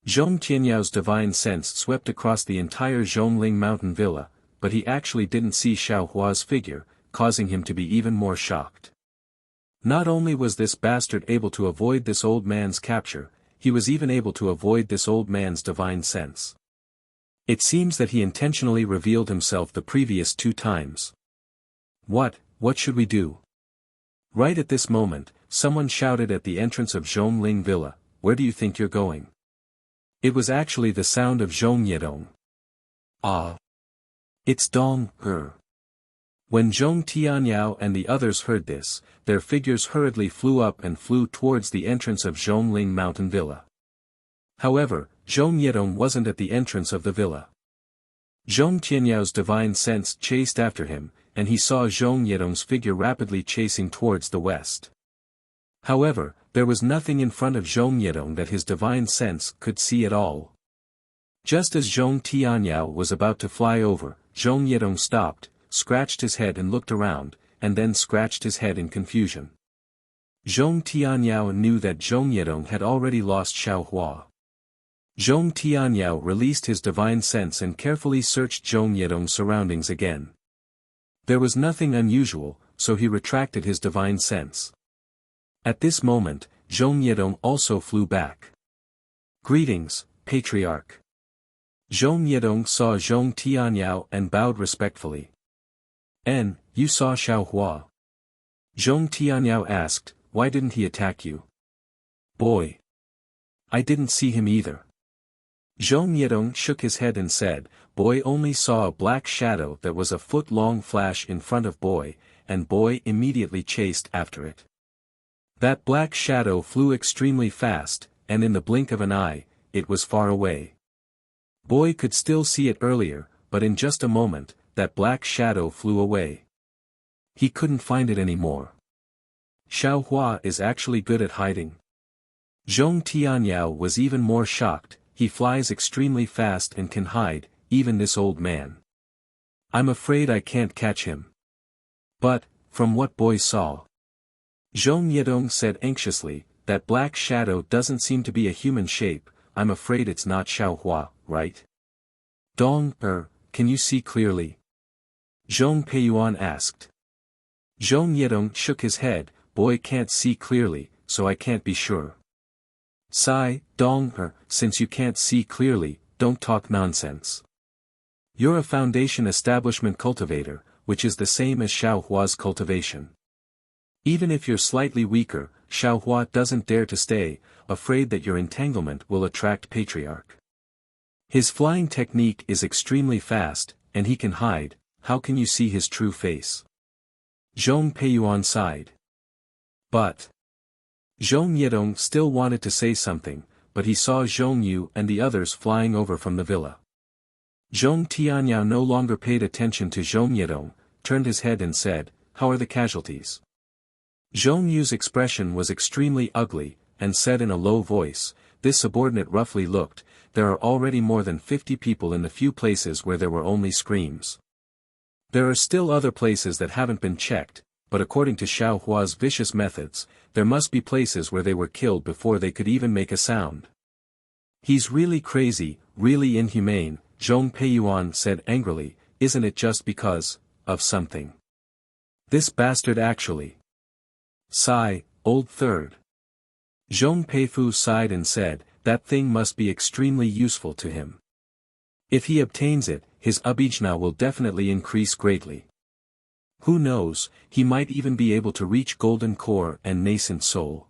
Zhong Tianyao divine sense swept across the entire Zhongling mountain villa, but he actually didn't see Xiaohua's figure, causing him to be even more shocked. Not only was this bastard able to avoid this old man's capture, he was even able to avoid this old man's divine sense. It seems that he intentionally revealed himself the previous 2 times. What should we do? Right at this moment, someone shouted at the entrance of Zhongling villa, "Where do you think you're going?" It was actually the sound of Zhong Yedong. Ah! It's Dong, her. When Zhong Tianyao and the others heard this, their figures hurriedly flew up and flew towards the entrance of Zhongling mountain villa. However, Zhong Yedong wasn't at the entrance of the villa. Zhong Tianyao's divine sense chased after him, and he saw Zhong Yedong's figure rapidly chasing towards the west. However, there was nothing in front of Zhong Yedong that his divine sense could see at all. Just as Zhong Tianyao was about to fly over, Zhong Yedong stopped, scratched his head and looked around, and then scratched his head in confusion. Zhong Tianyao knew that Zhong Yedong had already lost Xiaohua. Zhong Tianyao released his divine sense and carefully searched Zhong Yedong's surroundings again. There was nothing unusual, so he retracted his divine sense. At this moment, Zhong Yedong also flew back. "Greetings, Patriarch." Zhong Yedong saw Zhong Tianyao and bowed respectfully. You saw Xiaohua?" Zhong Tianyao asked, "Why didn't he attack you?" "Boy. I didn't see him either." Zhong Yedong shook his head and said, "Boy only saw a black shadow that was a foot-long flash in front of Boy, and Boy immediately chased after it. That black shadow flew extremely fast, and in the blink of an eye, it was far away. Boy could still see it earlier, but in just a moment, that black shadow flew away. He couldn't find it anymore. Xiaohua is actually good at hiding." Zhong Tianyao was even more shocked. "He flies extremely fast and can hide, even this old man. I'm afraid I can't catch him." "But, from what Boy saw," Zhong Yedong said anxiously, "that black shadow doesn't seem to be a human shape. I'm afraid it's not Xiaohua, right?" "Dong, can you see clearly?" Zhong Peiyuan asked. Zhong Yedong shook his head, "Boy can't see clearly, so I can't be sure." "Sigh, Dong, since you can't see clearly, don't talk nonsense. You're a foundation establishment cultivator, which is the same as Xiaohua's cultivation. Even if you're slightly weaker, Xiaohua doesn't dare to stay, afraid that your entanglement will attract Patriarch. His flying technique is extremely fast, and he can hide. How can you see his true face?" Zhong Peiyuan sighed. "But..." Zhong Yedong still wanted to say something, but he saw Zhong Yu and the others flying over from the villa. Zhong Tianyao no longer paid attention to Zhong Yedong, turned his head and said, "How are the casualties?" Zhong Yu's expression was extremely ugly, and said in a low voice, this subordinate roughly looked, there are already more than 50 people in the few places where there were only screams. There are still other places that haven't been checked, but according to Xiao Hua's vicious methods, there must be places where they were killed before they could even make a sound. He's really crazy, really inhumane, Zhong Peiyuan said angrily, isn't it just because of something? This bastard actually. Sigh, old third. Zhong Peifu sighed and said, that thing must be extremely useful to him. If he obtains it, his abijna will definitely increase greatly. Who knows, he might even be able to reach golden core and nascent soul.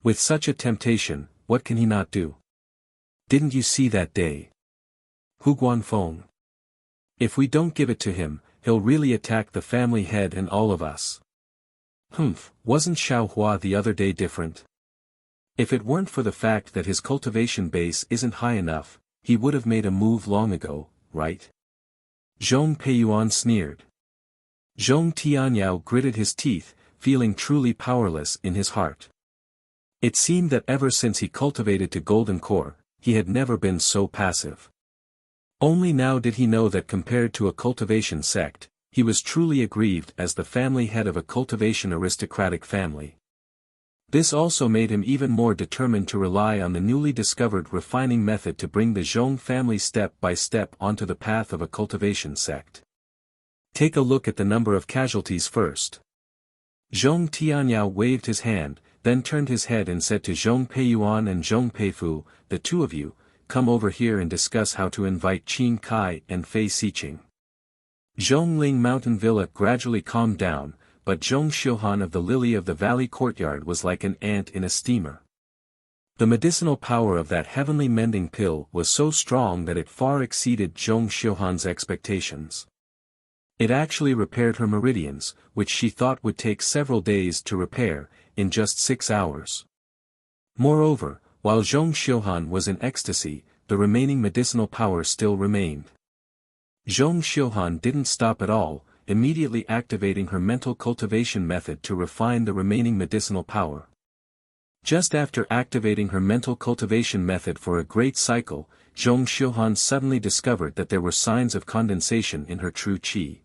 With such a temptation, what can he not do? Didn't you see that day? Hu Guanfeng. If we don't give it to him, he'll really attack the family head and all of us. Humph, wasn't Xiao Hua the other day different? If it weren't for the fact that his cultivation base isn't high enough, he would have made a move long ago, right? Zhong Peiyuan sneered. Zhong Tianyao gritted his teeth, feeling truly powerless in his heart. It seemed that ever since he cultivated to golden core, he had never been so passive. Only now did he know that compared to a cultivation sect, he was truly aggrieved as the family head of a cultivation aristocratic family. This also made him even more determined to rely on the newly discovered refining method to bring the Zhong family step by step onto the path of a cultivation sect. Take a look at the number of casualties first. Zhong Tianyao waved his hand, then turned his head and said to Zhong Peiyuan and Zhong Peifu, the two of you, come over here and discuss how to invite Qin Kai and Fei Xiqing. Zhongling Mountain Villa gradually calmed down, but Zhong Xiuhan of the Lily of the Valley courtyard was like an ant in a steamer. The medicinal power of that heavenly mending pill was so strong that it far exceeded Zhong Xiuhan's expectations. It actually repaired her meridians, which she thought would take several days to repair, in just 6 hours. Moreover, while Zhong Xiuhan was in ecstasy, the remaining medicinal power still remained. Zhong Xiuhan didn't stop at all, immediately activating her mental cultivation method to refine the remaining medicinal power. Just after activating her mental cultivation method for a great cycle, Zhong Xiuhan suddenly discovered that there were signs of condensation in her true qi.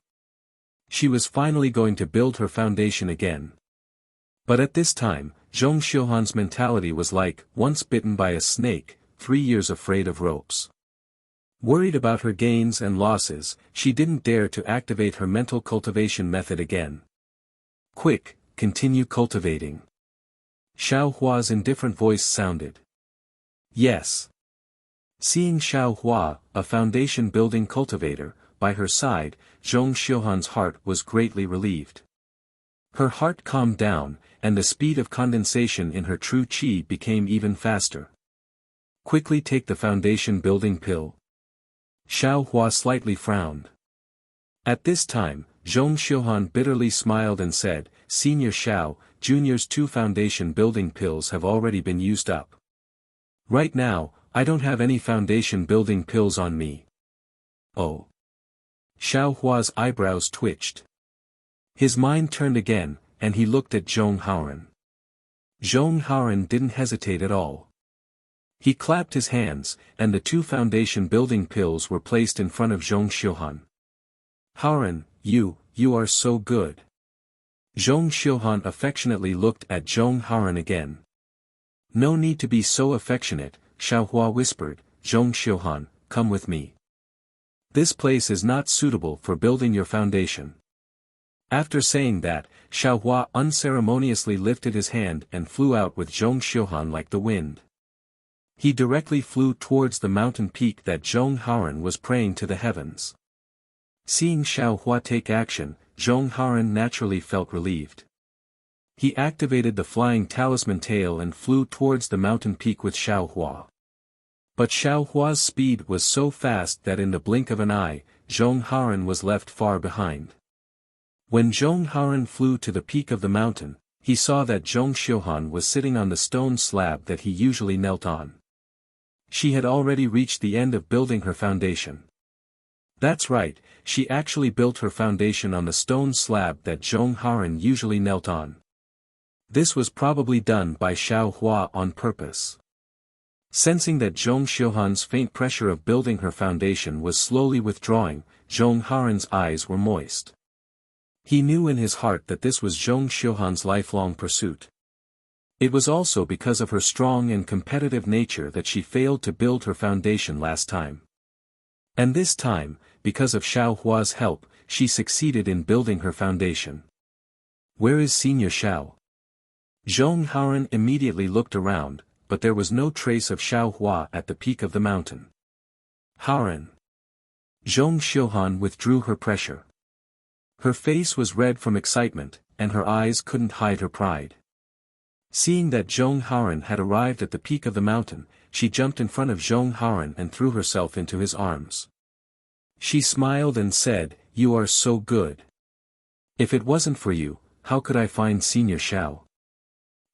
She was finally going to build her foundation again. But at this time, Zhong Xiuhan's mentality was like, once bitten by a snake, 3 years afraid of ropes. Worried about her gains and losses, she didn't dare to activate her mental cultivation method again. Quick, continue cultivating. Xiao Hua's indifferent voice sounded. Yes. Seeing Xiao Hua, a foundation-building cultivator, by her side, Zhong Xiuhan's heart was greatly relieved. Her heart calmed down, and the speed of condensation in her true qi became even faster. Quickly take the foundation-building pill. Xiao Hua slightly frowned. At this time, Zhong Xiuhan bitterly smiled and said, Senior Xiao, Junior's 2 foundation-building pills have already been used up. Right now, I don't have any foundation-building pills on me. Oh. Xiao Hua's eyebrows twitched. His mind turned again, and he looked at Zhong Haoran. Zhong Haoran didn't hesitate at all. He clapped his hands, and the 2 foundation-building pills were placed in front of Zhong Xiuhan. Haoran, you are so good. Zhong Xiuhan affectionately looked at Zhong Haoran again. No need to be so affectionate, Xiao Hua whispered, Zhong Xiuhan, come with me. This place is not suitable for building your foundation. After saying that, Xiao Hua unceremoniously lifted his hand and flew out with Zhong Xiuhan like the wind. He directly flew towards the mountain peak that Zhong Haoran was praying to the heavens. Seeing Xiao Hua take action, Zhong Haoran naturally felt relieved. He activated the flying talisman tail and flew towards the mountain peak with Xiao Hua. But Xiao Hua's speed was so fast that in the blink of an eye, Zhong Haoran was left far behind. When Zhong Haoran flew to the peak of the mountain, he saw that Zhong Xiuhan was sitting on the stone slab that he usually knelt on. She had already reached the end of building her foundation. That's right, she actually built her foundation on the stone slab that Zhong Haoran usually knelt on. This was probably done by Xiao Hua on purpose. Sensing that Zhong Xiuhan's faint pressure of building her foundation was slowly withdrawing, Zhong Haren's eyes were moist. He knew in his heart that this was Zhong Xiuhan's lifelong pursuit. It was also because of her strong and competitive nature that she failed to build her foundation last time. And this time, because of Xiao Hua's help, she succeeded in building her foundation. Where is Senior Xiao? Zhong Haren immediately looked around, but there was no trace of Xiao Hua at the peak of the mountain. Haren. Zhong Xiuhan withdrew her pressure. Her face was red from excitement, and her eyes couldn't hide her pride. Seeing that Zhong Haren had arrived at the peak of the mountain, she jumped in front of Zhong Haren and threw herself into his arms. She smiled and said, "You are so good. If it wasn't for you, how could I find Senior Xiao?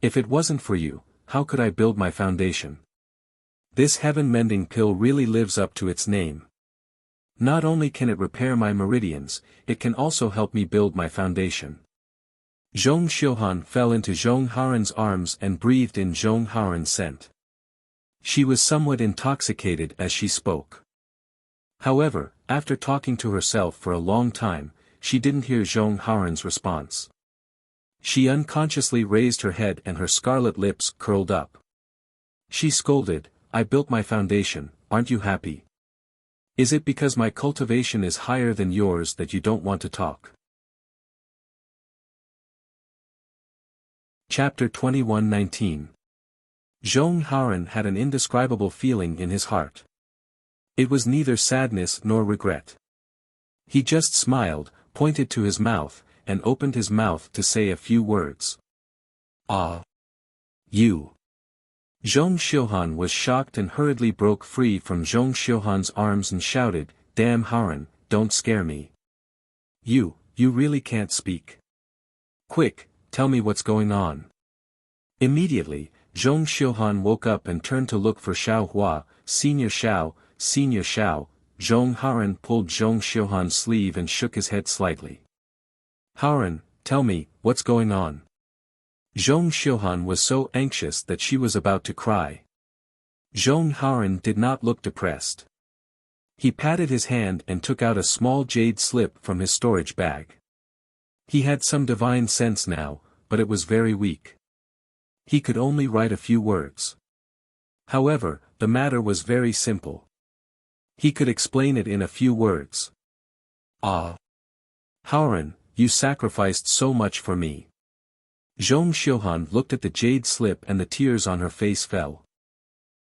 If it wasn't for you, how could I build my foundation? This heaven-mending pill really lives up to its name. Not only can it repair my meridians, it can also help me build my foundation." Zhong Xiuhan fell into Zhong Haren's arms and breathed in Zhong Haren's scent. She was somewhat intoxicated as she spoke. However, after talking to herself for a long time, she didn't hear Zhong Haren's response. She unconsciously raised her head and her scarlet lips curled up. She scolded, "I built my foundation, aren't you happy? Is it because my cultivation is higher than yours that you don't want to talk?" Chapter 21:19. Zhong Haren had an indescribable feeling in his heart. It was neither sadness nor regret. He just smiled, pointed to his mouth, and opened his mouth to say a few words. "Ah! You!" Zhong Xiuhan was shocked and hurriedly broke free from Zhong Xiuhan's arms and shouted, "Damn Haren, don't scare me. You really can't speak. Quick, tell me what's going on." Immediately, Zhong Xiuhan woke up and turned to look for Xiao Hua. "Senior Xiao, Senior Xiao." Zhong Haren pulled Zhong Xiuhan's sleeve and shook his head slightly. "Haren, tell me, what's going on?" Zhong Xiuhan was so anxious that she was about to cry. Zhong Haren did not look depressed. He patted his hand and took out a small jade slip from his storage bag. He had some divine sense now, but it was very weak. He could only write a few words. However, the matter was very simple. He could explain it in a few words. "Ah! Haren, you sacrificed so much for me." Zhong Xiuhan looked at the jade slip and the tears on her face fell.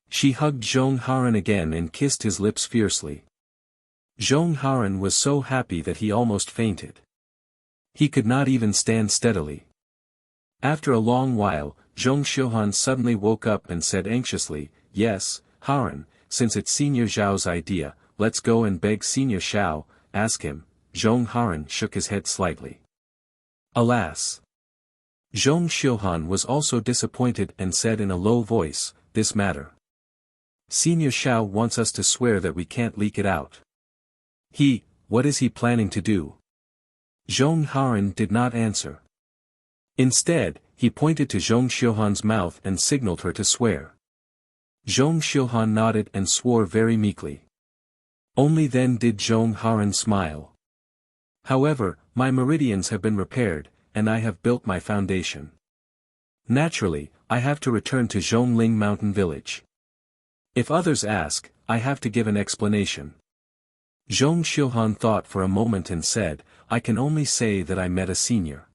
She hugged Zhong Haren again and kissed his lips fiercely. Zhong Haren was so happy that he almost fainted. He could not even stand steadily. After a long while, Zhong Xiuhan suddenly woke up and said anxiously, "Yes, Haren, since it's Senior Zhao's idea, let's go and beg Senior Xiao, ask him." Zhong Haren shook his head slightly. Alas! Zhong Xiuhan was also disappointed and said in a low voice, "This matter. Senior Xiao wants us to swear that we can't leak it out. What is he planning to do?" Zhong Haren did not answer. Instead, he pointed to Zhong Xiuhan's mouth and signaled her to swear. Zhong Xiuhan nodded and swore very meekly. Only then did Zhong Haren smile. "However, my meridians have been repaired, and I have built my foundation. Naturally, I have to return to Zhongling Mountain Village. If others ask, I have to give an explanation." Zhong Xiuhan thought for a moment and said, "I can only say that I met a senior.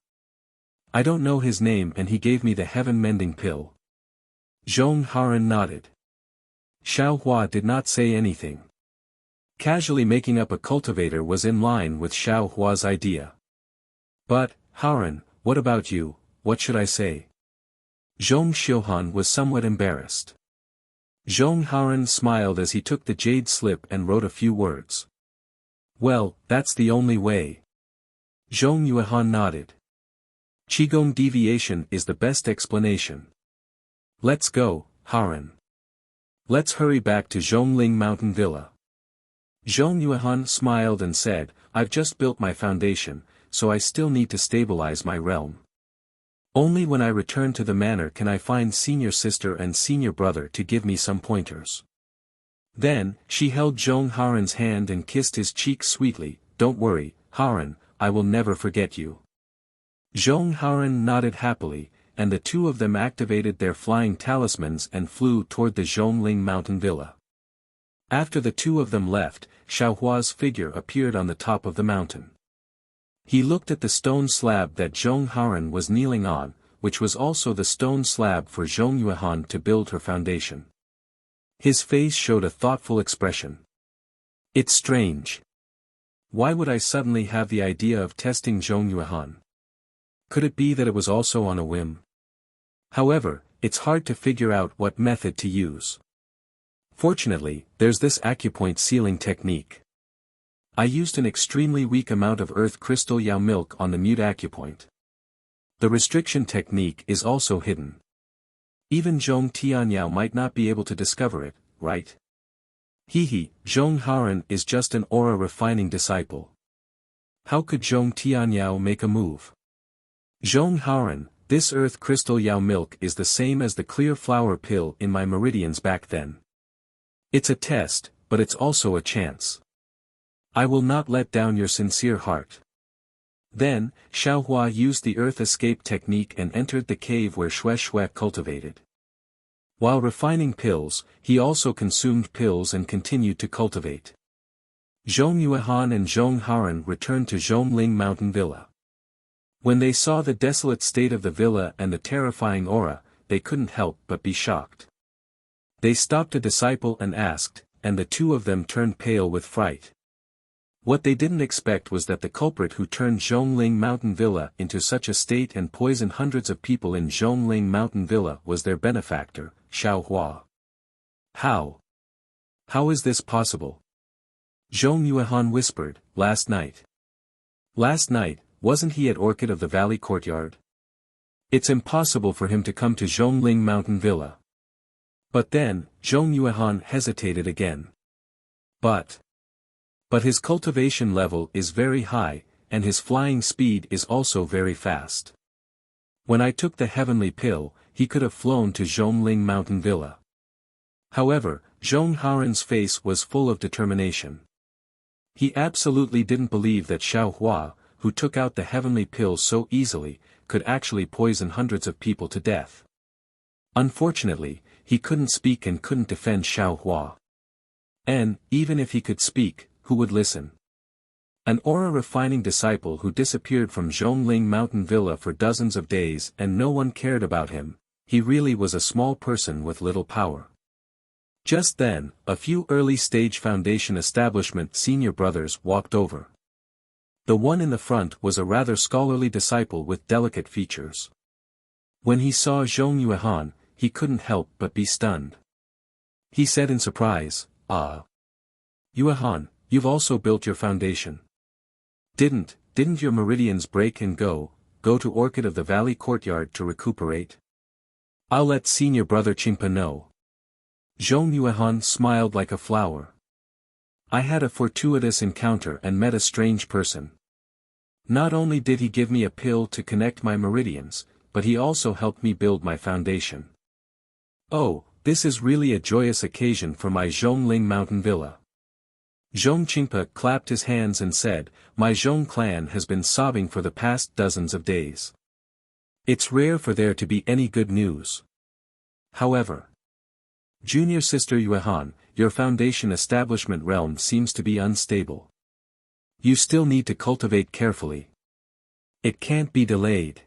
I don't know his name and he gave me the heaven-mending pill." Zhong Haren nodded. Xiao Hua did not say anything. Casually making up a cultivator was in line with Xiao Hua's idea. "But, Haren, what about you, what should I say?" Zhong Xiuhan was somewhat embarrassed. Zhong Haren smiled as he took the jade slip and wrote a few words. "Well, that's the only way." Zhong Yuehan nodded. "Qigong deviation is the best explanation. Let's go, Haren. Let's hurry back to Zhongling Mountain Villa." Zhong Yuehan smiled and said, "I've just built my foundation, so I still need to stabilize my realm. Only when I return to the manor can I find senior sister and senior brother to give me some pointers. Then, she held Zhong Haren's hand and kissed his cheek sweetly. Don't worry, Haren, I will never forget you. Zhong Haren nodded happily, and the two of them activated their flying talismans and flew toward the Zhongling mountain villa. After the two of them left, Xiaohua's figure appeared on the top of the mountain. He looked at the stone slab that Zhong Haren was kneeling on, which was also the stone slab for Zhong Yuehan to build her foundation. His face showed a thoughtful expression. It's strange. Why would I suddenly have the idea of testing Zhong Yuehan? Could it be that it was also on a whim? However, it's hard to figure out what method to use. Fortunately, there's this acupoint sealing technique. I used an extremely weak amount of earth crystal yao milk on the mute acupoint. The restriction technique is also hidden. Even Zhong Tianyao might not be able to discover it, right? Zhong Haren is just an aura refining disciple. How could Zhong Tianyao make a move? Zhong Haren, this earth crystal yao milk is the same as the clear flower pill in my meridians back then. It's a test, but it's also a chance. I will not let down your sincere heart. Then, Xiaohua used the earth escape technique and entered the cave where Xue cultivated. While refining pills, he also consumed pills and continued to cultivate. Zhong Yuehan and Zhong Haren returned to Zhongling mountain villa. When they saw the desolate state of the villa and the terrifying aura, they couldn't help but be shocked. They stopped a disciple and asked, and the two of them turned pale with fright. What they didn't expect was that the culprit who turned Zhongling Mountain Villa into such a state and poisoned hundreds of people in Zhongling Mountain Villa was their benefactor, Xiaohua. How? How is this possible? Zhong Yuehan whispered, last night. Last night, wasn't he at Orchid of the Valley Courtyard? It's impossible for him to come to Zhongling Mountain Villa. But then, Zhong Yuehan hesitated again. But his cultivation level is very high, and his flying speed is also very fast. When I took the heavenly pill, he could have flown to Zhongling Mountain Villa. However, Zhong Haren's face was full of determination. He absolutely didn't believe that Xiaohua, who took out the heavenly pill so easily, could actually poison hundreds of people to death. Unfortunately, he couldn't speak and couldn't defend Xiaohua. And, even if he could speak, who would listen? An aura-refining disciple who disappeared from Zhongling Mountain Villa for dozens of days and no one cared about him, he really was a small person with little power. Just then, a few early-stage Foundation establishment senior brothers walked over. The one in the front was a rather scholarly disciple with delicate features. When he saw Zhong Yuehan, he couldn't help but be stunned. He said in surprise, "Ah. Yuehan, you've also built your foundation. Didn't your meridians break and go to Orchid of the Valley Courtyard to recuperate? I'll let senior brother Qingpa know." Zhong Yuehan smiled like a flower. I had a fortuitous encounter and met a strange person. Not only did he give me a pill to connect my meridians, but he also helped me build my foundation. Oh, this is really a joyous occasion for my Zhongling Mountain Villa. Zhong Qingpa clapped his hands and said, my Zhong clan has been sobbing for the past dozens of days. It's rare for there to be any good news. However, junior sister Yuehan, your foundation establishment realm seems to be unstable. You still need to cultivate carefully. It can't be delayed.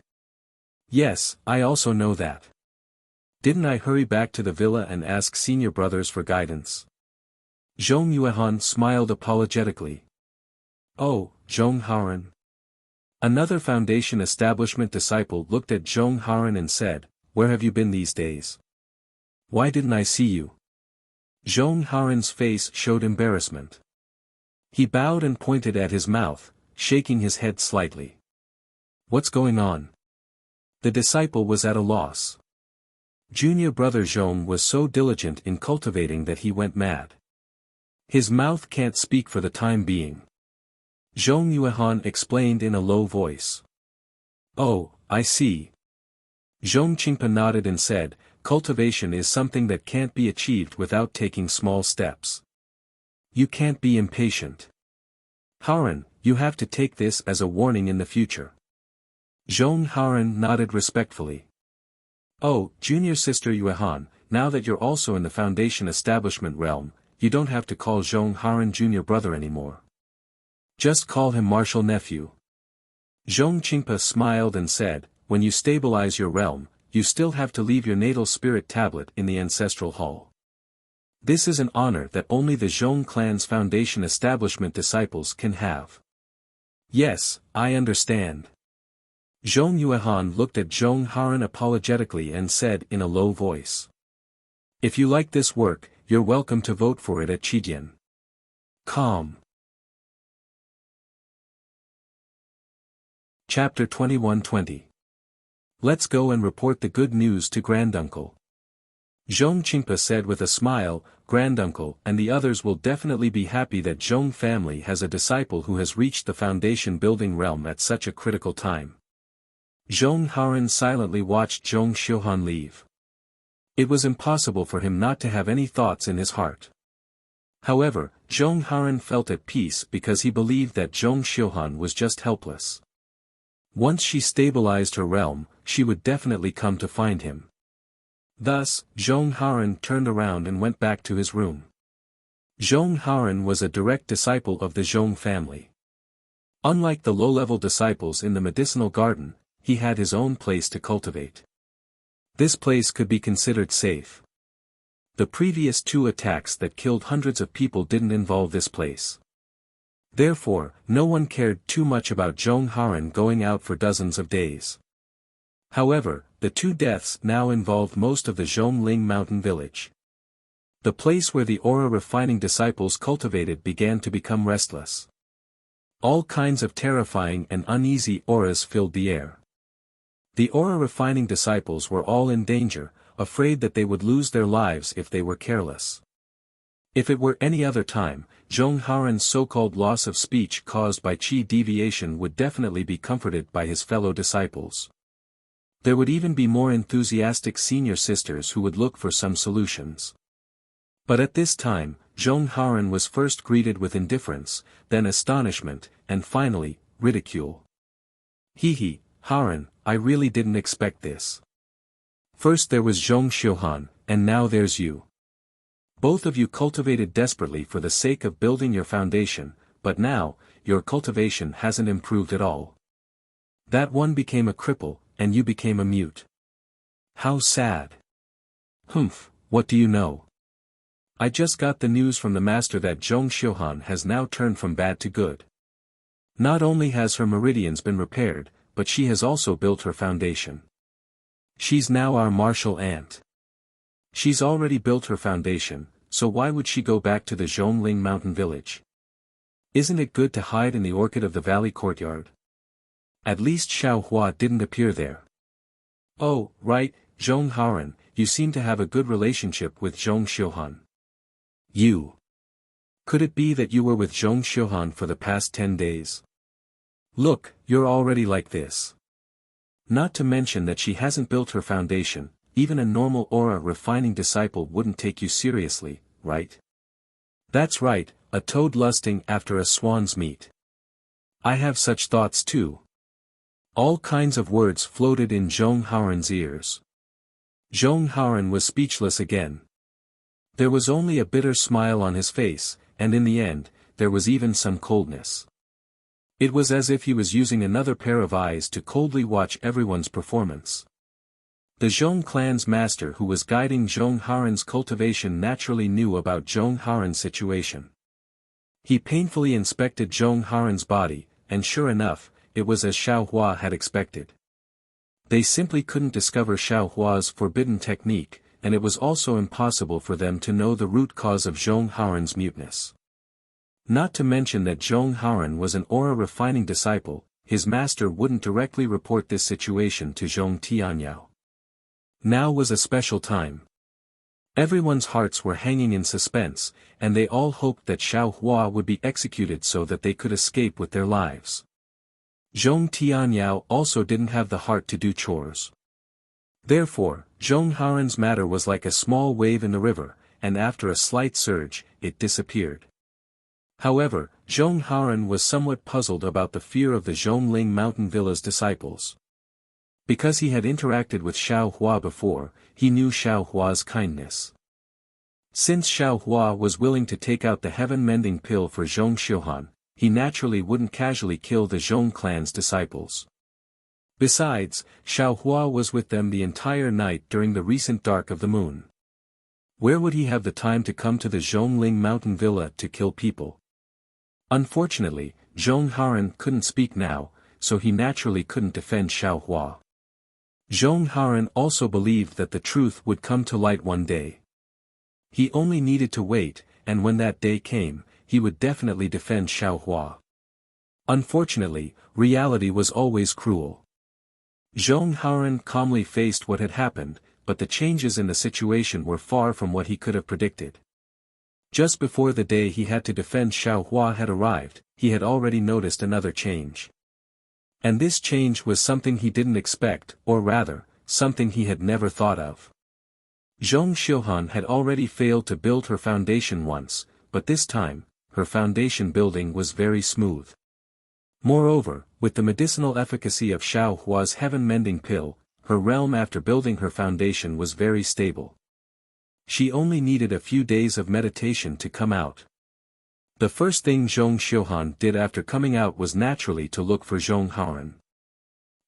Yes, I also know that. Didn't I hurry back to the villa and ask senior brothers for guidance? Zhong Yuehan smiled apologetically. Oh, Zhong Haren. Another foundation establishment disciple looked at Zhong Haren and said, where have you been these days? Why didn't I see you? Zhong Haren's face showed embarrassment. He bowed and pointed at his mouth, shaking his head slightly. What's going on? The disciple was at a loss. Junior brother Zhong was so diligent in cultivating that he went mad. His mouth can't speak for the time being. Zhong Yuehan explained in a low voice. Oh, I see. Zhong Qingpe nodded and said, cultivation is something that can't be achieved without taking small steps. You can't be impatient. Haran, you have to take this as a warning in the future. Zhong Haran nodded respectfully. Oh, junior sister Yuehan, now that you're also in the Foundation establishment realm, you don't have to call Zhong Haran junior brother anymore. Just call him martial nephew. Zhong Qingpe smiled and said, when you stabilize your realm, you still have to leave your natal spirit tablet in the ancestral hall. This is an honor that only the Zhong clan's Foundation establishment disciples can have. Yes, I understand. Zhong Yuehan looked at Zhong Haran apologetically and said in a low voice. If you like this work, you're welcome to vote for it at Qidian. Calm. Chapter 21-20. Let's go and report the good news to Granduncle. Zhong Qingpe said with a smile, Granduncle and the others will definitely be happy that Zhong family has a disciple who has reached the foundation building realm at such a critical time. Zhong Haran silently watched Zhong Xiuhan leave. It was impossible for him not to have any thoughts in his heart. However, Zhong Haran felt at peace because he believed that Zhong Xiuhan was just helpless. Once she stabilized her realm, she would definitely come to find him. Thus, Zhong Haran turned around and went back to his room. Zhong Haran was a direct disciple of the Zhong family. Unlike the low-level disciples in the medicinal garden, he had his own place to cultivate. This place could be considered safe. The previous 2 attacks that killed hundreds of people didn't involve this place. Therefore, no one cared too much about Zhong Haran going out for dozens of days. However, the 2 deaths now involved most of the Zhongling mountain village. The place where the aura refining disciples cultivated began to become restless. All kinds of terrifying and uneasy auras filled the air. The aura refining disciples were all in danger, afraid that they would lose their lives if they were careless. If it were any other time, Zhong Haran's so-called loss of speech caused by qi deviation would definitely be comforted by his fellow disciples. There would even be more enthusiastic senior sisters who would look for some solutions. But at this time, Zhong Haran was first greeted with indifference, then astonishment, and finally, ridicule. Hee, Haran, I really didn't expect this. First there was Zhong Xiuhan, and now there's you. Both of you cultivated desperately for the sake of building your foundation, but now, your cultivation hasn't improved at all. That one became a cripple, and you became a mute. How sad. Humph, what do you know? I just got the news from the master that Zhong Xiuhan has now turned from bad to good. Not only has her meridians been repaired, but she has also built her foundation. She's now our martial aunt. She's already built her foundation, so why would she go back to the Zhongling mountain village? Isn't it good to hide in the orchid of the valley courtyard? At least Xiao Hua didn't appear there. Oh, right, Zhong Haran, you seem to have a good relationship with Zhong Xiuhan. You. Could it be that you were with Zhong Xiuhan for the past 10 days? Look, you're already like this. Not to mention that she hasn't built her foundation, even a normal aura refining disciple wouldn't take you seriously, right? That's right, a toad lusting after a swan's meat. I have such thoughts too. All kinds of words floated in Zhong Haran's ears. Zhong Haran was speechless again. There was only a bitter smile on his face, and in the end, there was even some coldness. It was as if he was using another pair of eyes to coldly watch everyone's performance. The Zhong clan's master who was guiding Zhong Haran's cultivation naturally knew about Zhong Haran's situation. He painfully inspected Zhong Haran's body, and sure enough, it was as Xiao Hua had expected. They simply couldn't discover Xiao Hua's forbidden technique, and it was also impossible for them to know the root cause of Zhong Haran's muteness. Not to mention that Zhong Haran was an aura refining disciple, his master wouldn't directly report this situation to Zhong Tianyao. Now was a special time. Everyone's hearts were hanging in suspense, and they all hoped that Xiao Hua would be executed so that they could escape with their lives. Zhong Tianyao also didn't have the heart to do chores. Therefore, Zhong Haren's matter was like a small wave in the river, and after a slight surge, it disappeared. However, Zhong Haren was somewhat puzzled about the fear of the Zhongling Mountain Villa's disciples. Because he had interacted with Xiao Hua before, he knew Xiao Hua's kindness. Since Xiao Hua was willing to take out the heaven-mending pill for Zhong Xiuhan, he naturally wouldn't casually kill the Zhong clan's disciples. Besides, Xiao Hua was with them the entire night during the recent dark of the moon. Where would he have the time to come to the Zhongling Mountain Villa to kill people? Unfortunately, Zhong Haren couldn't speak now, so he naturally couldn't defend Xiao Hua. Zhong Haren also believed that the truth would come to light one day. He only needed to wait, and when that day came, he would definitely defend Xiao Hua. Unfortunately, reality was always cruel. Zhong Haren calmly faced what had happened, but the changes in the situation were far from what he could have predicted. Just before the day he had to defend Xiao Hua had arrived, he had already noticed another change. And this change was something he didn't expect, or rather, something he had never thought of. Zhong Xiuhan had already failed to build her foundation once, but this time, her foundation building was very smooth. Moreover, with the medicinal efficacy of Xiao Hua's heaven-mending pill, her realm after building her foundation was very stable. She only needed a few days of meditation to come out. The first thing Zhong Xiuhan did after coming out was naturally to look for Zhong Haren.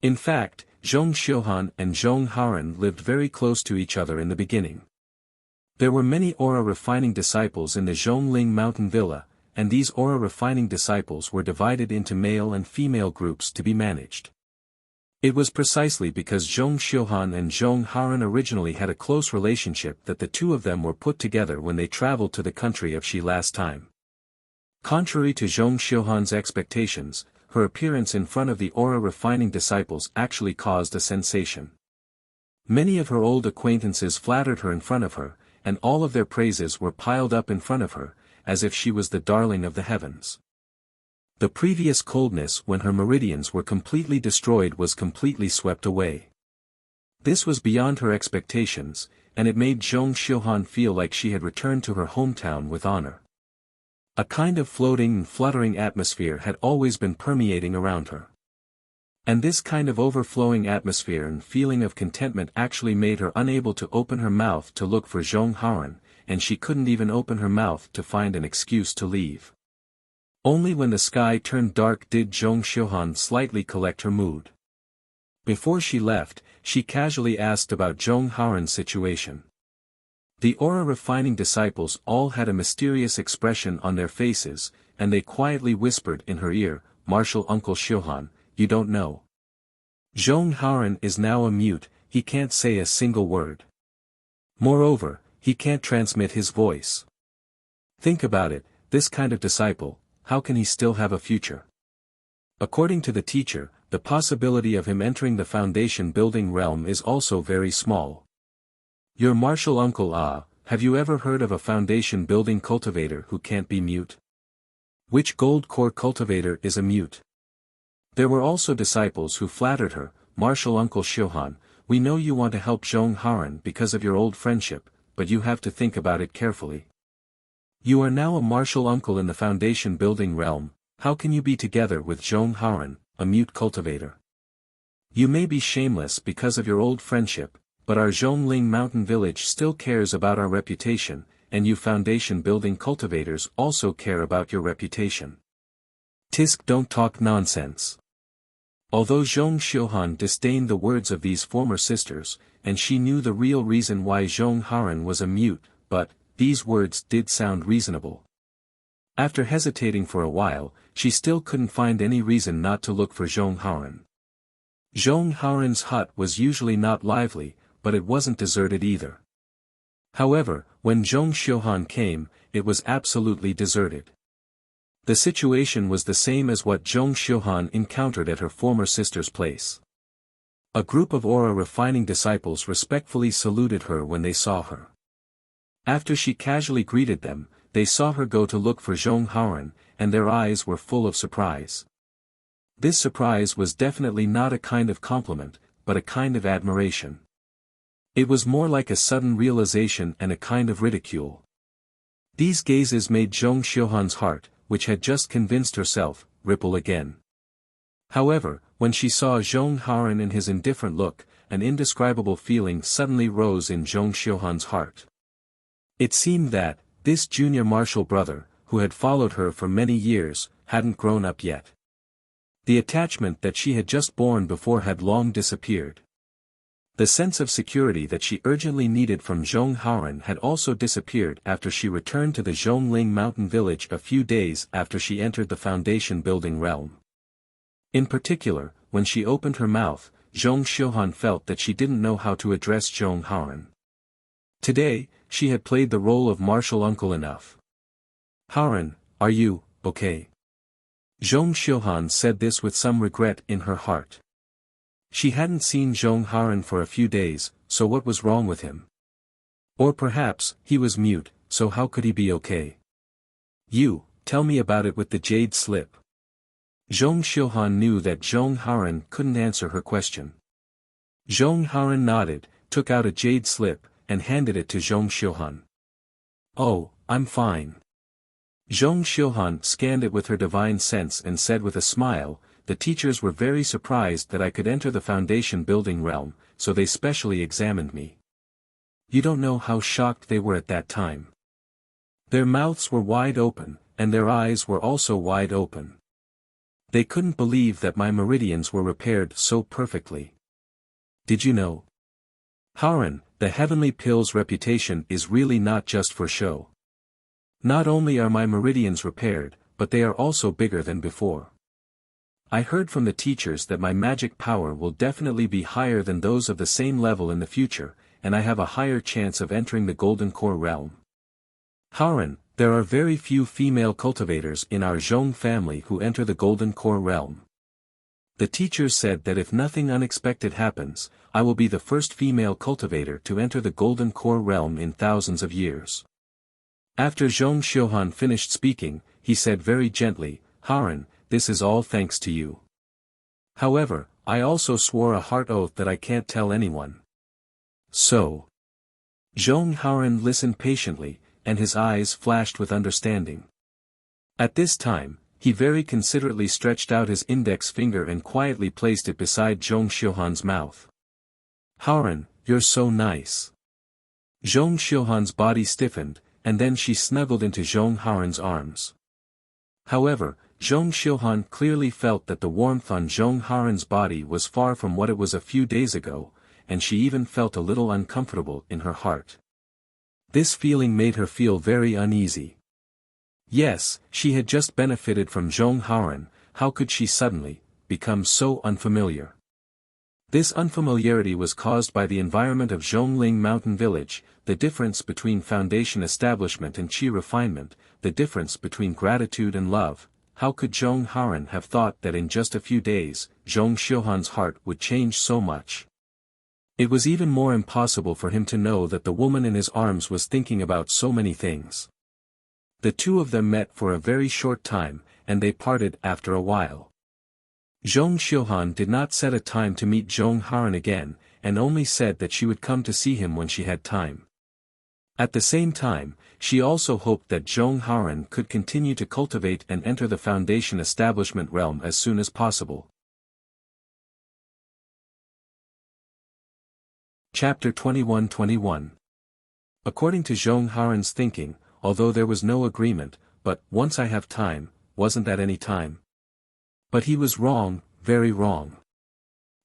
In fact, Zhong Xiuhan and Zhong Haren lived very close to each other in the beginning. There were many aura-refining disciples in the Zhongling Mountain Villa, and these aura-refining disciples were divided into male and female groups to be managed. It was precisely because Zhong Xiuhan and Zhong Haren originally had a close relationship that the two of them were put together when they traveled to the country of Xi last time. Contrary to Zhong Xiuhan's expectations, her appearance in front of the aura-refining disciples actually caused a sensation. Many of her old acquaintances flattered her in front of her, and all of their praises were piled up in front of her, as if she was the darling of the heavens. The previous coldness when her meridians were completely destroyed was completely swept away. This was beyond her expectations, and it made Zhong Xiuhan feel like she had returned to her hometown with honor. A kind of floating and fluttering atmosphere had always been permeating around her. And this kind of overflowing atmosphere and feeling of contentment actually made her unable to open her mouth to look for Zhong Haren, and she couldn't even open her mouth to find an excuse to leave. Only when the sky turned dark did Zhong Xiuhan slightly collect her mood. Before she left, she casually asked about Zhong Haren's situation. The aura-refining disciples all had a mysterious expression on their faces, and they quietly whispered in her ear, "Martial Uncle Xiuhan, you don't know. Zhong Haren is now a mute, he can't say a single word. Moreover, he can't transmit his voice. Think about it, this kind of disciple, how can he still have a future?" According to the teacher, the possibility of him entering the foundation building realm is also very small. Your martial uncle have you ever heard of a foundation building cultivator who can't be mute? Which gold core cultivator is a mute? There were also disciples who flattered her, "Martial Uncle Xiuhan, we know you want to help Zhong Haren because of your old friendship, but you have to think about it carefully. You are now a martial uncle in the foundation building realm, how can you be together with Zhong Haren, a mute cultivator? You may be shameless because of your old friendship, but our Zhongling Mountain Village still cares about our reputation, and you foundation building cultivators also care about your reputation. Tisk, don't talk nonsense." Although Zhong Xiuhan disdained the words of these former sisters, and she knew the real reason why Zhong Haren was a mute, but these words did sound reasonable. After hesitating for a while, she still couldn't find any reason not to look for Zhong Haren. Zhong Haren's hut was usually not lively, but it wasn't deserted either. However, when Zhong Xiuhan came, it was absolutely deserted. The situation was the same as what Zhong Xiuhan encountered at her former sister's place. A group of aura-refining disciples respectfully saluted her when they saw her. After she casually greeted them, they saw her go to look for Zhong Haren, and their eyes were full of surprise. This surprise was definitely not a kind of compliment, but a kind of admiration. It was more like a sudden realization and a kind of ridicule. These gazes made Zhong Xiuhan's heart, which had just convinced herself, ripple again. However, when she saw Zhong Haoran in his indifferent look, an indescribable feeling suddenly rose in Zhong Xiuhan's heart. It seemed that, this junior martial brother, who had followed her for many years, hadn't grown up yet. The attachment that she had just borne before had long disappeared. The sense of security that she urgently needed from Zhong Haoran had also disappeared after she returned to the Zhongling mountain village a few days after she entered the foundation building realm. In particular, when she opened her mouth, Zhong Xiuhan felt that she didn't know how to address Zhong Haoran. Today, she had played the role of martial uncle enough. "Haoran, are you okay?" Zhong Xiuhan said this with some regret in her heart. She hadn't seen Zhong Haoran for a few days, so what was wrong with him? Or perhaps, he was mute, so how could he be okay? "You, tell me about it with the jade slip." Zhong Xiuhan knew that Zhong Haoran couldn't answer her question. Zhong Haoran nodded, took out a jade slip, and handed it to Zhong Xiuhan. "Oh, I'm fine." Zhong Xiuhan scanned it with her divine sense and said with a smile, "The teachers were very surprised that I could enter the foundation building realm, so they specially examined me." You don't know how shocked they were at that time. Their mouths were wide open, and their eyes were also wide open. They couldn't believe that my meridians were repaired so perfectly. Did you know? Haoran, the heavenly pill's reputation is really not just for show. Not only are my meridians repaired, but they are also bigger than before. I heard from the teachers that my magic power will definitely be higher than those of the same level in the future, and I have a higher chance of entering the Golden Core realm. Haoran, there are very few female cultivators in our Zhong family who enter the Golden Core realm. The teachers said that if nothing unexpected happens, I will be the first female cultivator to enter the Golden Core realm in thousands of years. After Zhong Xiuhan finished speaking, he said very gently, "Haoran, this is all thanks to you. However, I also swore a heart oath that I can't tell anyone." So. Zhong Haoran listened patiently, and his eyes flashed with understanding. At this time, he very considerately stretched out his index finger and quietly placed it beside Zhong Xiuhan's mouth. "Haoran, you're so nice." Zhong Xiuhan's body stiffened, and then she snuggled into Zhong Haoran's arms. However, Zhong Xiuhan clearly felt that the warmth on Zhong Haoran's body was far from what it was a few days ago, and she even felt a little uncomfortable in her heart. This feeling made her feel very uneasy. Yes, she had just benefited from Zhong Haoran, how could she suddenly become so unfamiliar? This unfamiliarity was caused by the environment of Zhongling Mountain Village, the difference between foundation establishment and qi refinement, the difference between gratitude and love. How could Zhong Haoran have thought that in just a few days, Zhong Xiuhan's heart would change so much? It was even more impossible for him to know that the woman in his arms was thinking about so many things. The two of them met for a very short time, and they parted after a while. Zhong Xiuhan did not set a time to meet Zhong Haoran again, and only said that she would come to see him when she had time. At the same time, she also hoped that Zhong Haoran could continue to cultivate and enter the foundation establishment realm as soon as possible. Chapter 21-21. According to Zhong Haoran's thinking, although there was no agreement, but once I have time, wasn't that any time? But he was wrong, very wrong.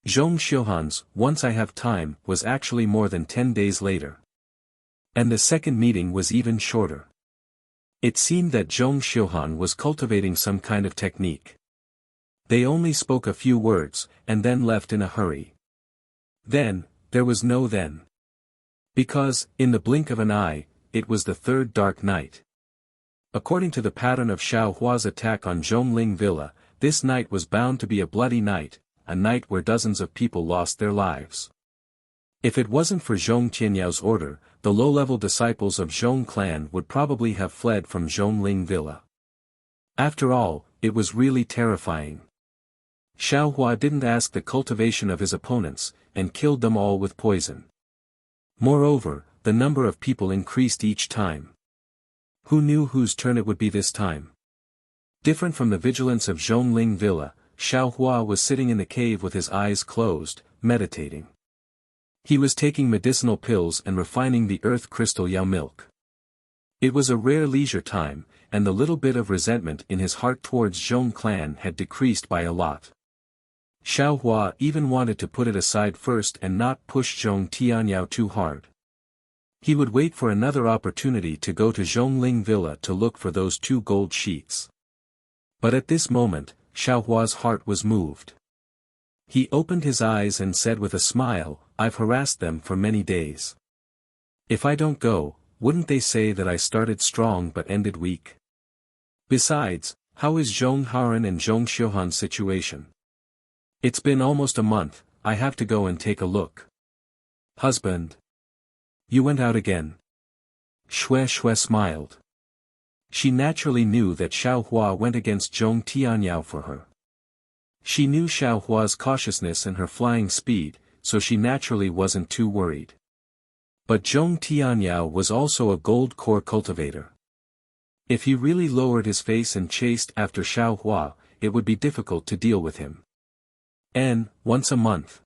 Zhong Xiuhan's "once I have time" was actually more than 10 days later. And the second meeting was even shorter. It seemed that Zhong Xiuhan was cultivating some kind of technique. They only spoke a few words, and then left in a hurry. Then, there was no then. Because, in the blink of an eye, it was the third dark night. According to the pattern of Xiao Hua's attack on Zhongling Villa, this night was bound to be a bloody night, a night where dozens of people lost their lives. If it wasn't for Zhong Tianyao's order, the low-level disciples of Zhong clan would probably have fled from Zhongling Villa. After all, it was really terrifying. Xiao Hua didn't ask the cultivation of his opponents, and killed them all with poison. Moreover, the number of people increased each time. Who knew whose turn it would be this time? Different from the vigilance of Zhongling Villa, Xiaohua was sitting in the cave with his eyes closed, meditating. He was taking medicinal pills and refining the earth crystal Yao milk. It was a rare leisure time, and the little bit of resentment in his heart towards Zhong clan had decreased by a lot. Xiaohua even wanted to put it aside first and not push Zhong Tianyao too hard. He would wait for another opportunity to go to Zhongling Villa to look for those 2 gold sheets. But at this moment, Xiaohua's heart was moved. He opened his eyes and said with a smile, "I've harassed them for many days. If I don't go, wouldn't they say that I started strong but ended weak? Besides, how is Zhong Haran and Zhong Xiuhan's situation? It's been almost a month, I have to go and take a look." "Husband. You went out again?" Shui Shui smiled. She naturally knew that Xiaohua went against Zhong Tianyao for her. She knew Xiaohua's cautiousness and her flying speed, so she naturally wasn't too worried. But Zhong Tianyao was also a gold core cultivator. If he really lowered his face and chased after Xiaohua, it would be difficult to deal with him. Once a month.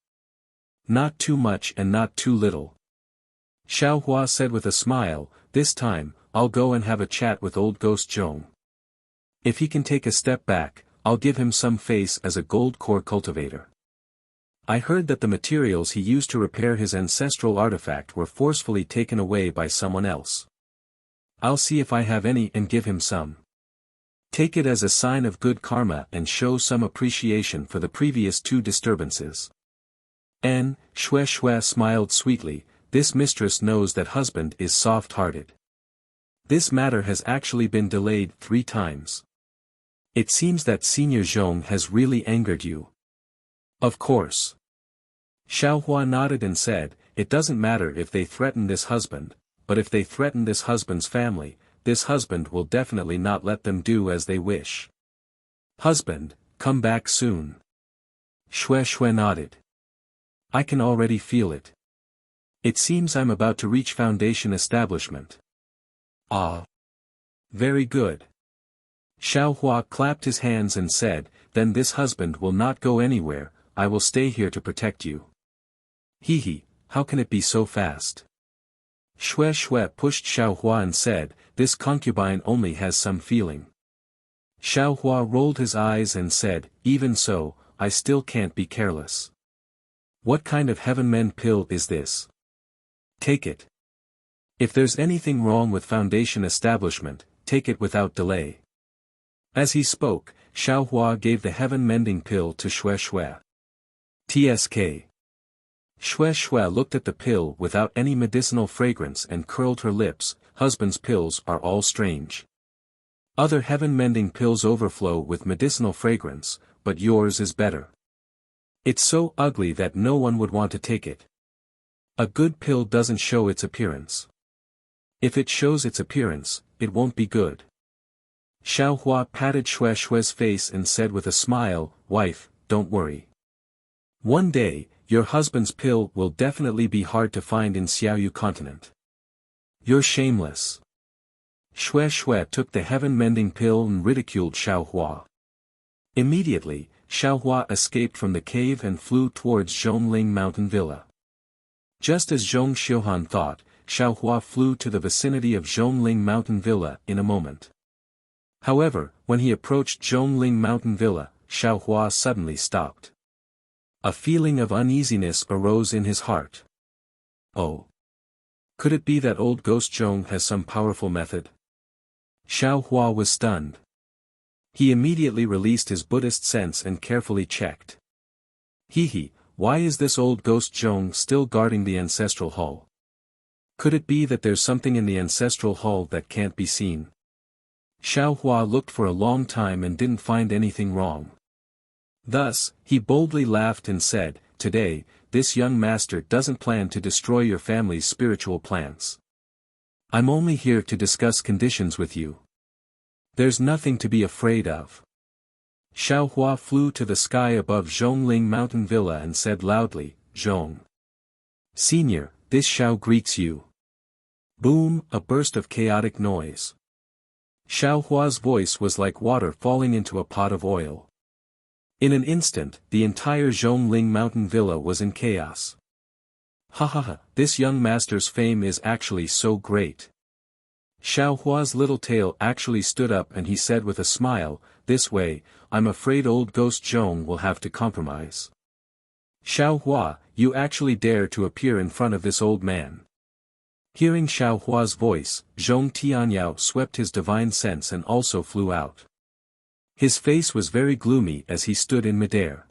Not too much and not too little. Xiaohua said with a smile, "This time, I'll go and have a chat with old ghost Zhong. If he can take a step back, I'll give him some face as a gold core cultivator. I heard that the materials he used to repair his ancestral artifact were forcefully taken away by someone else. I'll see if I have any and give him some. Take it as a sign of good karma and show some appreciation for the previous 2 disturbances." Shui Shui smiled sweetly, "This mistress knows that husband is soft-hearted. This matter has actually been delayed 3 times. It seems that Senior Zhong has really angered you." "Of course." Xiaohua nodded and said, "It doesn't matter if they threaten this husband, but if they threaten this husband's family, this husband will definitely not let them do as they wish. Husband, come back soon." Shui Shui nodded. "I can already feel it. It seems I'm about to reach Foundation establishment." "Ah. Very good." Xiaohua clapped his hands and said, "Then this husband will not go anywhere, I will stay here to protect you." "Hee, how can it be so fast?" Shui Shui pushed Xiaohua and said, "This concubine only has some feeling." Xiaohua rolled his eyes and said, "Even so, I still can't be careless. What kind of heaven-mend pill is this? Take it. If there's anything wrong with Foundation establishment, take it without delay." As he spoke, Xiaohua gave the heaven-mending pill to Shui Shui. "Tsk." Shui Shui looked at the pill without any medicinal fragrance and curled her lips. "Husband's pills are all strange. Other heaven-mending pills overflow with medicinal fragrance, but yours is better. It's so ugly that no one would want to take it. A good pill doesn't show its appearance. If it shows its appearance, it won't be good." Xiaohua patted Shui Shui's face and said with a smile, "Wife, don't worry. One day, your husband's pill will definitely be hard to find in Xiaoyu continent. You're shameless." Shui Shui took the heaven-mending pill and ridiculed Xiaohua. Immediately, Xiaohua escaped from the cave and flew towards Zhongling Mountain Villa. Just as Zhong Xiuhan thought, Xiaohua flew to the vicinity of Zhongling Mountain Villa in a moment. However, when he approached Zhongling Mountain Villa, Xiaohua suddenly stopped. A feeling of uneasiness arose in his heart. Oh! Could it be that old ghost Zhong has some powerful method? Xiaohua was stunned. He immediately released his Buddhist sense and carefully checked. Hee, why is this old ghost Zhong still guarding the ancestral hall? Could it be that there's something in the ancestral hall that can't be seen? Xiaohua looked for a long time and didn't find anything wrong. Thus, he boldly laughed and said, "Today, this young master doesn't plan to destroy your family's spiritual plans. I'm only here to discuss conditions with you. There's nothing to be afraid of." Xiaohua flew to the sky above Zhongling Mountain Villa and said loudly, "Zhong Senior, this Xiao greets you. Boom, a burst of chaotic noise. Xiao Hua's voice was like water falling into a pot of oil. In an instant, the entire Zhongling mountain villa was in chaos. Ha ha ha, this young master's fame is actually so great. Xiao Hua's little tail actually stood up and he said with a smile, this way, I'm afraid old ghost Zhong will have to compromise. Xiao Hua, you actually dare to appear in front of this old man. Hearing Xiao Hua's voice, Zhong Tianyao swept his divine sense and also flew out. His face was very gloomy as he stood in midair.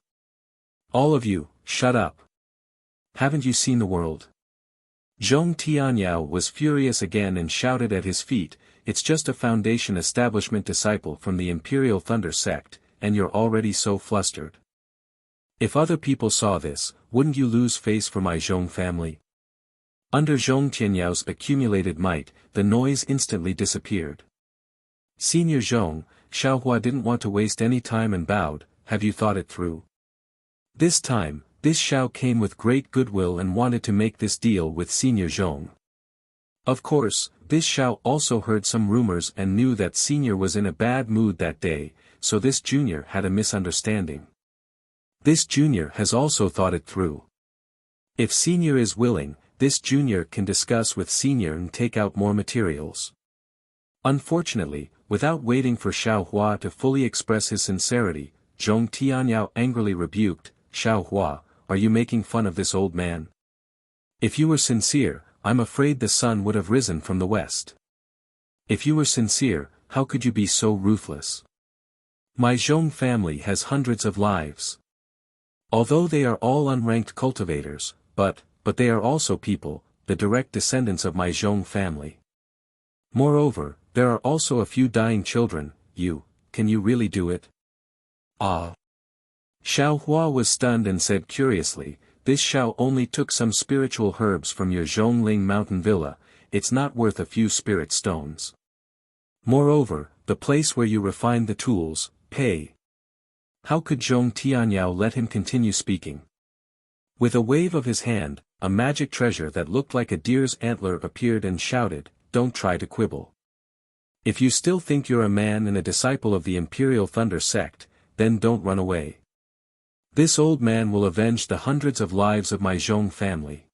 All of you, shut up. Haven't you seen the world? Zhong Tianyao was furious again and shouted at his feet, it's just a foundation establishment disciple from the Imperial Thunder sect, and you're already so flustered. If other people saw this, wouldn't you lose face for my Zhong family? Under Zhong Tianyao's accumulated might, the noise instantly disappeared. Senior Zhong, Xiao Hua didn't want to waste any time and bowed, have you thought it through? This time, this Xiao came with great goodwill and wanted to make this deal with Senior Zhong. Of course, this Xiao also heard some rumors and knew that Senior was in a bad mood that day, so this junior had a misunderstanding. This junior has also thought it through. If Senior is willing, this junior can discuss with Senior and take out more materials. Unfortunately, without waiting for Xiao Hua to fully express his sincerity, Zhong Tianyao angrily rebuked, Xiao Hua, are you making fun of this old man? If you were sincere, I'm afraid the sun would have risen from the west. If you were sincere, how could you be so ruthless? My Zhong family has hundreds of lives. Although they are all unranked cultivators, but they are also people, the direct descendants of my Zhong family. Moreover, there are also a few dying children, can you really do it? Ah. Xiao Hua was stunned and said curiously, this Xiao only took some spiritual herbs from your Zhongling mountain villa, it's not worth a few spirit stones. Moreover, the place where you refined the tools, pay. How could Zhong Tianyao let him continue speaking? With a wave of his hand, a magic treasure that looked like a deer's antler appeared and shouted, don't try to quibble. If you still think you're a man and a disciple of the Imperial Thunder sect, then don't run away. This old man will avenge the hundreds of lives of my Zhong family.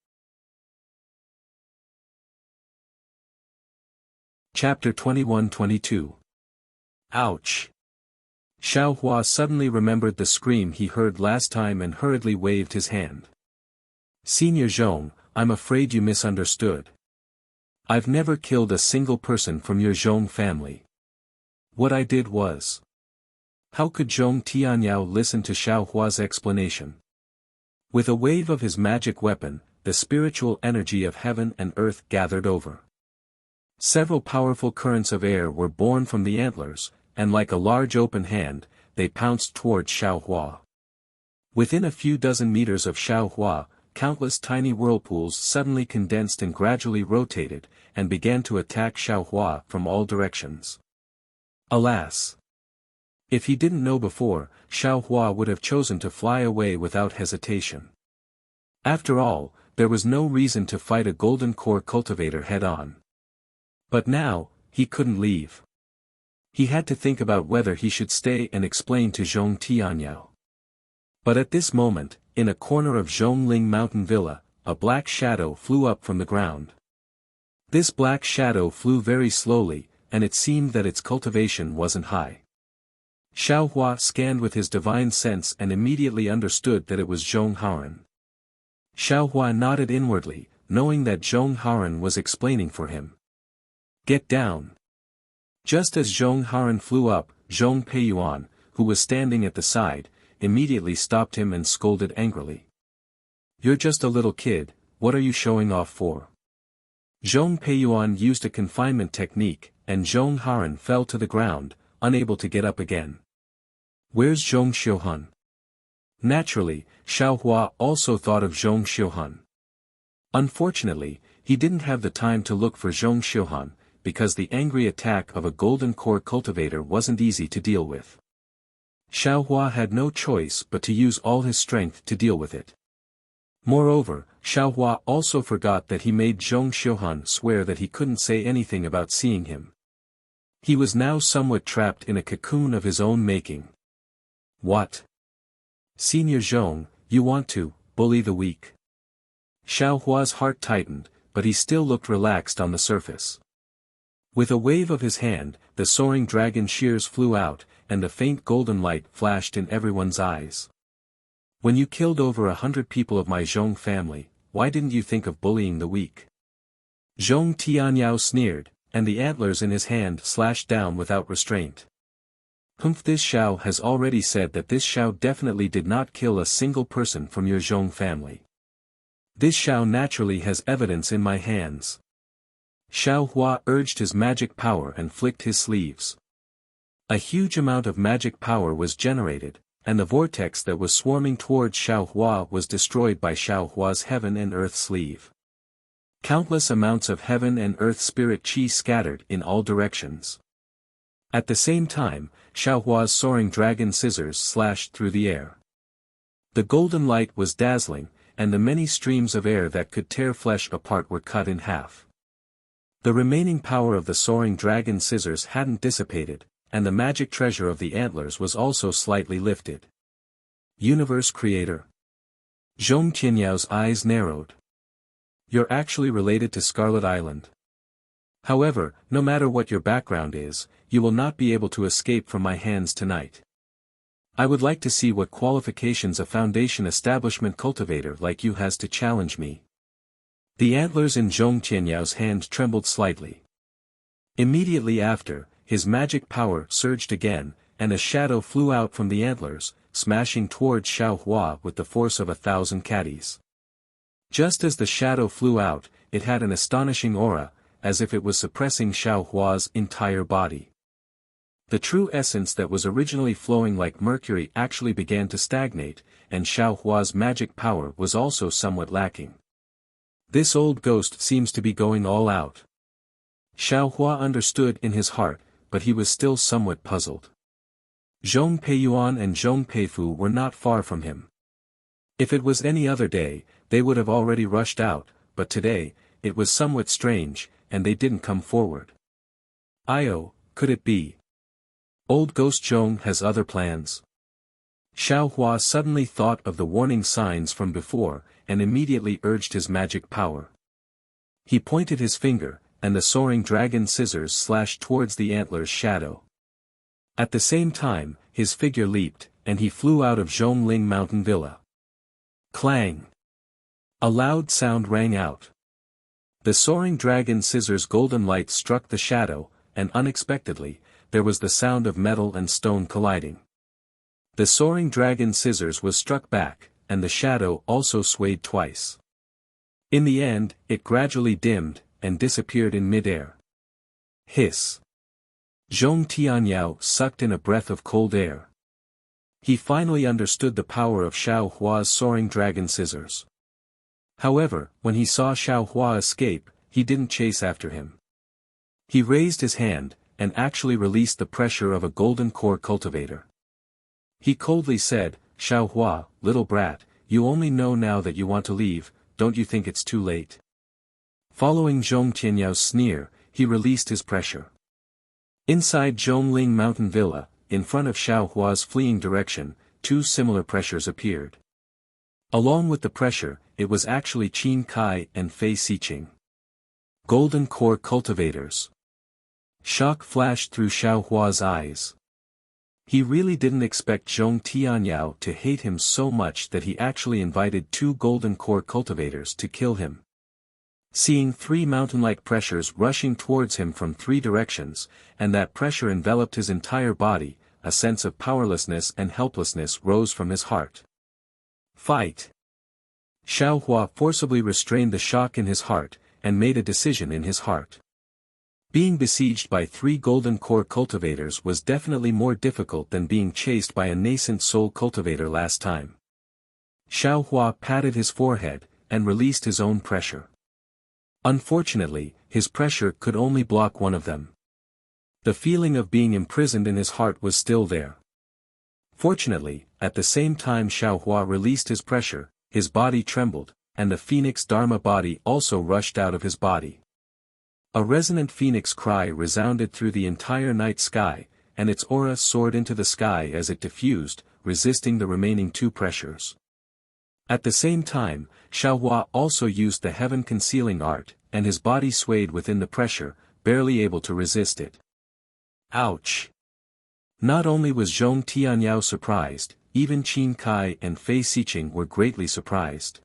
Chapter 21-22. Ouch! Xiao Hua suddenly remembered the scream he heard last time and hurriedly waved his hand. Senior Zhong, I'm afraid you misunderstood. I've never killed a single person from your Zhong family. What I did was... How could Zhong Tianyao listen to Xiao Hua's explanation? With a wave of his magic weapon, the spiritual energy of heaven and earth gathered over. Several powerful currents of air were born from the antlers, and like a large open hand, they pounced towards Xiao Hua. Within a few dozen meters of Xiao Hua, countless tiny whirlpools suddenly condensed and gradually rotated, and began to attack Xiao Hua from all directions. Alas! If he didn't know before, Xiao Hua would have chosen to fly away without hesitation. After all, there was no reason to fight a golden core cultivator head-on. But now, he couldn't leave. He had to think about whether he should stay and explain to Zhong Tianyao. But at this moment, in a corner of Zhongling Mountain Villa, a black shadow flew up from the ground. This black shadow flew very slowly, and it seemed that its cultivation wasn't high. Xiao Hua scanned with his divine sense and immediately understood that it was Zhong Haoran. Xiao Hua nodded inwardly, knowing that Zhong Haoran was explaining for him. Get down. Just as Zhong Haoran flew up, Zhong Peiyuan, who was standing at the side, immediately stopped him and scolded angrily. You're just a little kid, what are you showing off for? Zhong Peiyuan used a confinement technique, and Zhong Haoran fell to the ground, unable to get up again. Where's Zhong Xiuhun? Naturally, Xiao Hua also thought of Zhong Xiuhun. Unfortunately, he didn't have the time to look for Zhong Xiuhun, because the angry attack of a golden core cultivator wasn't easy to deal with. Xiao Hua had no choice but to use all his strength to deal with it. Moreover, Xiaohua also forgot that he made Zhong Xiuhan swear that he couldn't say anything about seeing him. He was now somewhat trapped in a cocoon of his own making. What? Senior Zhong, you want to bully the weak? Xiaohua's heart tightened, but he still looked relaxed on the surface. With a wave of his hand, the soaring dragon shears flew out, and a faint golden light flashed in everyone's eyes. When you killed over 100 people of my Zhong family, why didn't you think of bullying the weak? Zhong Tianyao sneered, and the antlers in his hand slashed down without restraint. This Xiao has already said that this Xiao definitely did not kill a single person from your Zhong family. This Xiao naturally has evidence in my hands. Xiaohua urged his magic power and flicked his sleeves. A huge amount of magic power was generated, and the vortex that was swarming towards Xiaohua was destroyed by Xiaohua's heaven and earth sleeve. Countless amounts of heaven and earth spirit chi scattered in all directions. At the same time, Xiaohua's soaring dragon scissors slashed through the air. The golden light was dazzling, and the many streams of air that could tear flesh apart were cut in half. The remaining power of the soaring dragon scissors hadn't dissipated, and the magic treasure of the antlers was also slightly lifted. Universe Creator. Zhong Qianyao's eyes narrowed. You're actually related to Scarlet Island. However, no matter what your background is, you will not be able to escape from my hands tonight. I would like to see what qualifications a foundation establishment cultivator like you has to challenge me. The antlers in Zhong Qianyao's hand trembled slightly. Immediately after, his magic power surged again, and a shadow flew out from the antlers, smashing towards Xiaohua with the force of 1,000 caddies. Just as the shadow flew out, it had an astonishing aura, as if it was suppressing Xiaohua's entire body. The true essence that was originally flowing like mercury actually began to stagnate, and Xiaohua's magic power was also somewhat lacking. This old ghost seems to be going all out. Xiaohua understood in his heart, but he was still somewhat puzzled. Zhong Peiyuan and Zhong Peifu were not far from him. If it was any other day, they would have already rushed out, but today, it was somewhat strange, and they didn't come forward. Could it be? Old Ghost Zhong has other plans. Xiaohua suddenly thought of the warning signs from before, and immediately urged his magic power. He pointed his finger, and the soaring dragon scissors slashed towards the antler's shadow. At the same time, his figure leaped, and he flew out of Zhongling Mountain Villa. Clang! A loud sound rang out. The soaring dragon scissors' golden light struck the shadow, and unexpectedly, there was the sound of metal and stone colliding. The soaring dragon scissors was struck back, and the shadow also swayed twice. In the end, it gradually dimmed, and disappeared in midair. Hiss! Zhong Tianyao sucked in a breath of cold air. He finally understood the power of Xiaohua's soaring dragon scissors. However, when he saw Xiaohua escape, he didn't chase after him. He raised his hand, and actually released the pressure of a golden core cultivator. He coldly said, Xiaohua, little brat, you only know now that you want to leave, don't you think it's too late? Following Zhong Qianyao's sneer, he released his pressure. Inside Zhongling Mountain Villa, in front of Xiaohua's fleeing direction, two similar pressures appeared. Along with the pressure, it was actually Qin Kai and Fei Xiqing. Golden Core Cultivators. Shock flashed through Xiaohua's eyes. He really didn't expect Zhong Tianyao to hate him so much that he actually invited two Golden Core Cultivators to kill him. Seeing three mountain-like pressures rushing towards him from three directions, and that pressure enveloped his entire body, a sense of powerlessness and helplessness rose from his heart. Fight! Xiaohua forcibly restrained the shock in his heart, and made a decision in his heart. Being besieged by three Golden Core Cultivators was definitely more difficult than being chased by a nascent soul cultivator last time. Xiaohua patted his forehead, and released his own pressure. Unfortunately, his pressure could only block one of them. The feeling of being imprisoned in his heart was still there. Fortunately, at the same time Xiaohua released his pressure, his body trembled, and the phoenix Dharma body also rushed out of his body. A resonant phoenix cry resounded through the entire night sky, and its aura soared into the sky as it diffused, resisting the remaining two pressures. At the same time, Xiaohua also used the heaven-concealing art, and his body swayed within the pressure, barely able to resist it. Ouch! Not only was Zhong Tianyao surprised, even Qin Kai and Fei Xiqing were greatly surprised.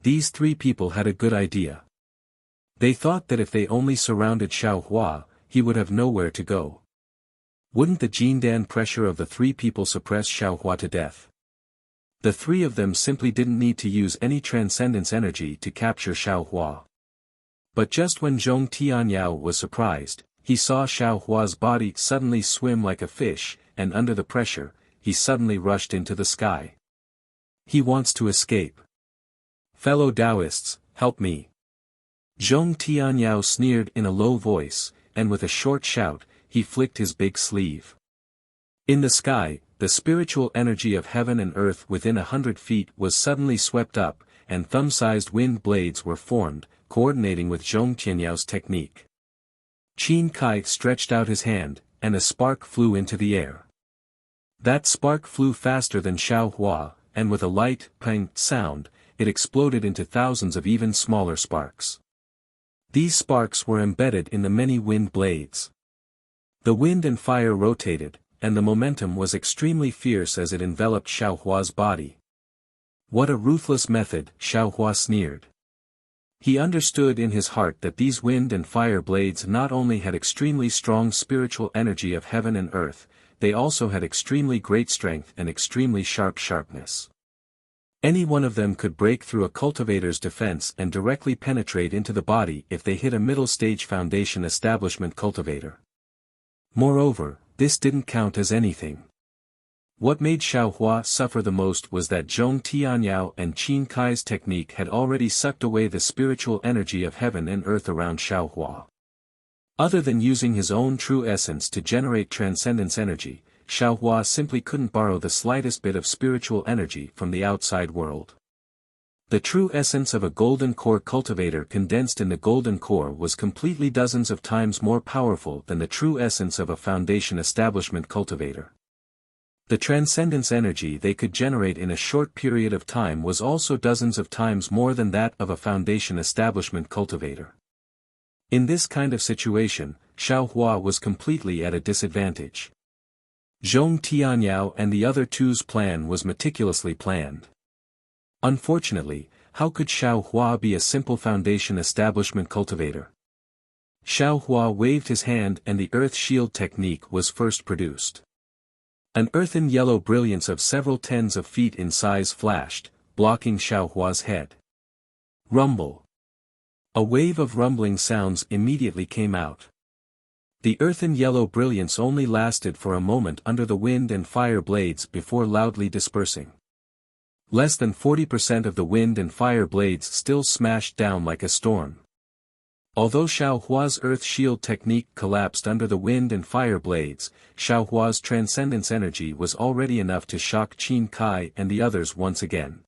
These three people had a good idea. They thought that if they only surrounded Xiaohua, he would have nowhere to go. Wouldn't the Jindan pressure of the three people suppress Xiaohua to death? The three of them simply didn't need to use any transcendence energy to capture Xiaohua. But just when Zhong Tianyao was surprised, he saw Xiaohua's body suddenly swim like a fish, and under the pressure, he suddenly rushed into the sky. He wants to escape. Fellow Taoists, help me. Zhong Tianyao sneered in a low voice, and with a short shout, he flicked his big sleeve. In the sky, the spiritual energy of heaven and earth within 100 feet was suddenly swept up, and thumb-sized wind blades were formed, coordinating with Zhong Tianyao's technique. Qin Kai stretched out his hand, and a spark flew into the air. That spark flew faster than Xiaohua, and with a light, pang sound, it exploded into thousands of even smaller sparks. These sparks were embedded in the many wind blades. The wind and fire rotated, and the momentum was extremely fierce as it enveloped Xiaohua's body. What a ruthless method, Xiaohua sneered. He understood in his heart that these wind and fire blades not only had extremely strong spiritual energy of heaven and earth, they also had extremely great strength and extremely sharpness. Any one of them could break through a cultivator's defense and directly penetrate into the body if they hit a middle-stage foundation establishment cultivator. Moreover, this didn't count as anything. What made Xiaohua suffer the most was that Zhong Tianyao and Qin Kai's technique had already sucked away the spiritual energy of heaven and earth around Xiaohua. Other than using his own true essence to generate transcendence energy, Xiaohua simply couldn't borrow the slightest bit of spiritual energy from the outside world. The true essence of a golden core cultivator condensed in the golden core was completely dozens of times more powerful than the true essence of a foundation establishment cultivator. The transcendence energy they could generate in a short period of time was also dozens of times more than that of a foundation establishment cultivator. In this kind of situation, Xiaohua was completely at a disadvantage. Zhong Tianyao and the other two's plan was meticulously planned. Unfortunately, how could Xiaohua be a simple foundation establishment cultivator? Xiaohua waved his hand and the earth shield technique was first produced. An earthen yellow brilliance of several tens of feet in size flashed, blocking Xiaohua's head. Rumble. A wave of rumbling sounds immediately came out. The earthen yellow brilliance only lasted for a moment under the wind and fire blades before loudly dispersing. Less than 40% of the wind and fire blades still smashed down like a storm. Although Xiaohua's earth shield technique collapsed under the wind and fire blades, Xiaohua's transcendence energy was already enough to shock Qin Kai and the others once again.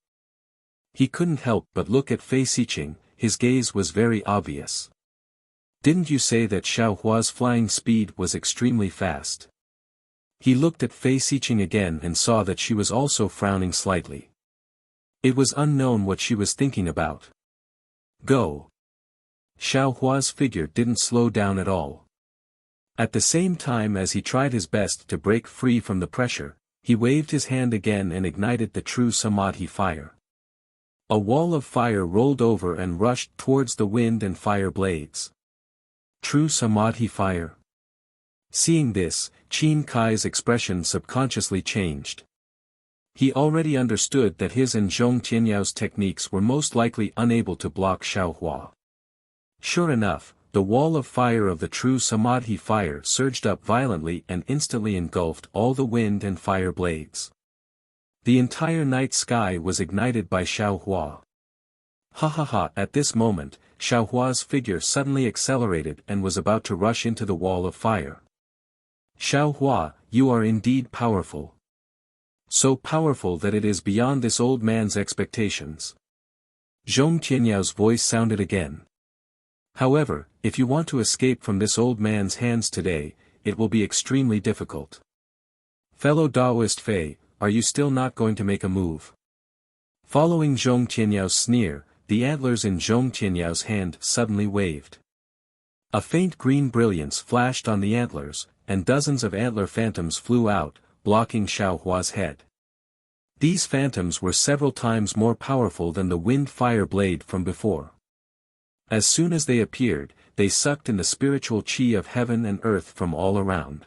He couldn't help but look at Fei Xiqing, his gaze was very obvious. Didn't you say that Xiaohua's flying speed was extremely fast? He looked at Fei Xiqing again and saw that she was also frowning slightly. It was unknown what she was thinking about. Go. Xiaohua's figure didn't slow down at all. At the same time as he tried his best to break free from the pressure, he waved his hand again and ignited the true Samadhi fire. A wall of fire rolled over and rushed towards the wind and fire blades. True Samadhi fire. Seeing this, Qin Kai's expression subconsciously changed. He already understood that his and Zhong Tianyao's techniques were most likely unable to block Xiaohua. Sure enough, the wall of fire of the true Samadhi fire surged up violently and instantly engulfed all the wind and fire blades. The entire night sky was ignited by Xiaohua. Ha ha ha! At this moment, Xiaohua's figure suddenly accelerated and was about to rush into the wall of fire. Xiaohua, you are indeed powerful. So powerful that it is beyond this old man's expectations. Zhong Tianyao voice sounded again. However, if you want to escape from this old man's hands today, it will be extremely difficult. Fellow Daoist Fei, are you still not going to make a move? Following Zhong Tianyao's sneer, the antlers in Zhong Tianyao's hand suddenly waved. A faint green brilliance flashed on the antlers, and dozens of antler phantoms flew out, blocking Xiaohua's head. These phantoms were several times more powerful than the wind-fire blade from before. As soon as they appeared, they sucked in the spiritual qi of heaven and earth from all around.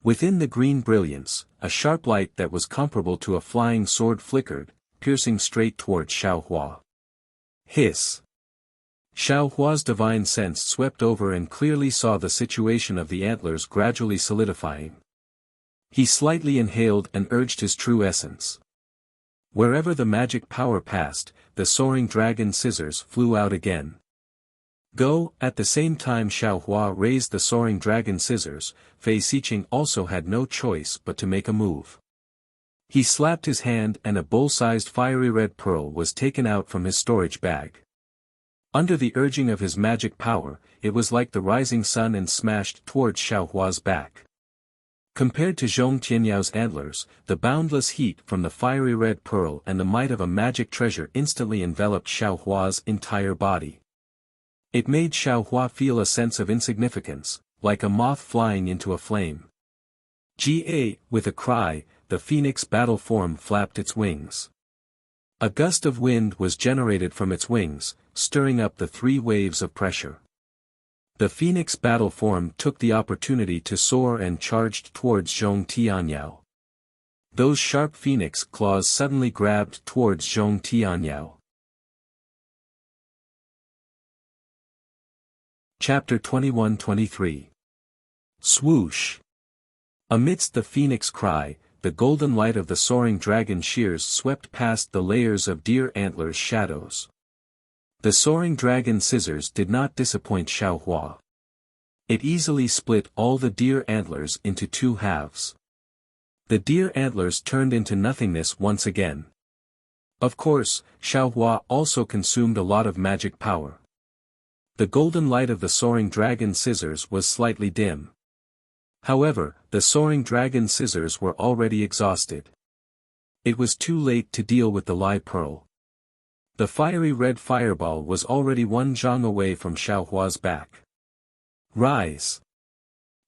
Within the green brilliance, a sharp light that was comparable to a flying sword flickered, piercing straight towards Xiaohua. Hiss! Xiaohua's divine sense swept over and clearly saw the situation of the antlers gradually solidifying. He slightly inhaled and urged his true essence. Wherever the magic power passed, the soaring dragon scissors flew out again. Go! At the same time Xiaohua raised the soaring dragon scissors, Fei Xiqing also had no choice but to make a move. He slapped his hand and a bowl-sized fiery red pearl was taken out from his storage bag. Under the urging of his magic power, it was like the rising sun and smashed towards Xiaohua's back. Compared to Zhong Tianyao's antlers, the boundless heat from the fiery red pearl and the might of a magic treasure instantly enveloped Xiaohua's entire body. It made Xiaohua feel a sense of insignificance, like a moth flying into a flame. With a cry, the phoenix battle form flapped its wings. A gust of wind was generated from its wings, stirring up the 3 waves of pressure. The phoenix battle form took the opportunity to soar and charged towards Zhong Tianyao. Those sharp phoenix claws suddenly grabbed towards Zhong Tianyao. Chapter 21-23. Swoosh! Amidst the phoenix cry, the golden light of the soaring dragon shears swept past the layers of deer antlers' shadows. The soaring dragon scissors did not disappoint Xiaohua. It easily split all the deer antlers into 2 halves. The deer antlers turned into nothingness once again. Of course, Xiaohua also consumed a lot of magic power. The golden light of the soaring dragon scissors was slightly dim. However, the soaring dragon scissors were already exhausted. It was too late to deal with the Lai Pearl. The fiery red fireball was already 1 zhang away from Xiaohua's back. Rise!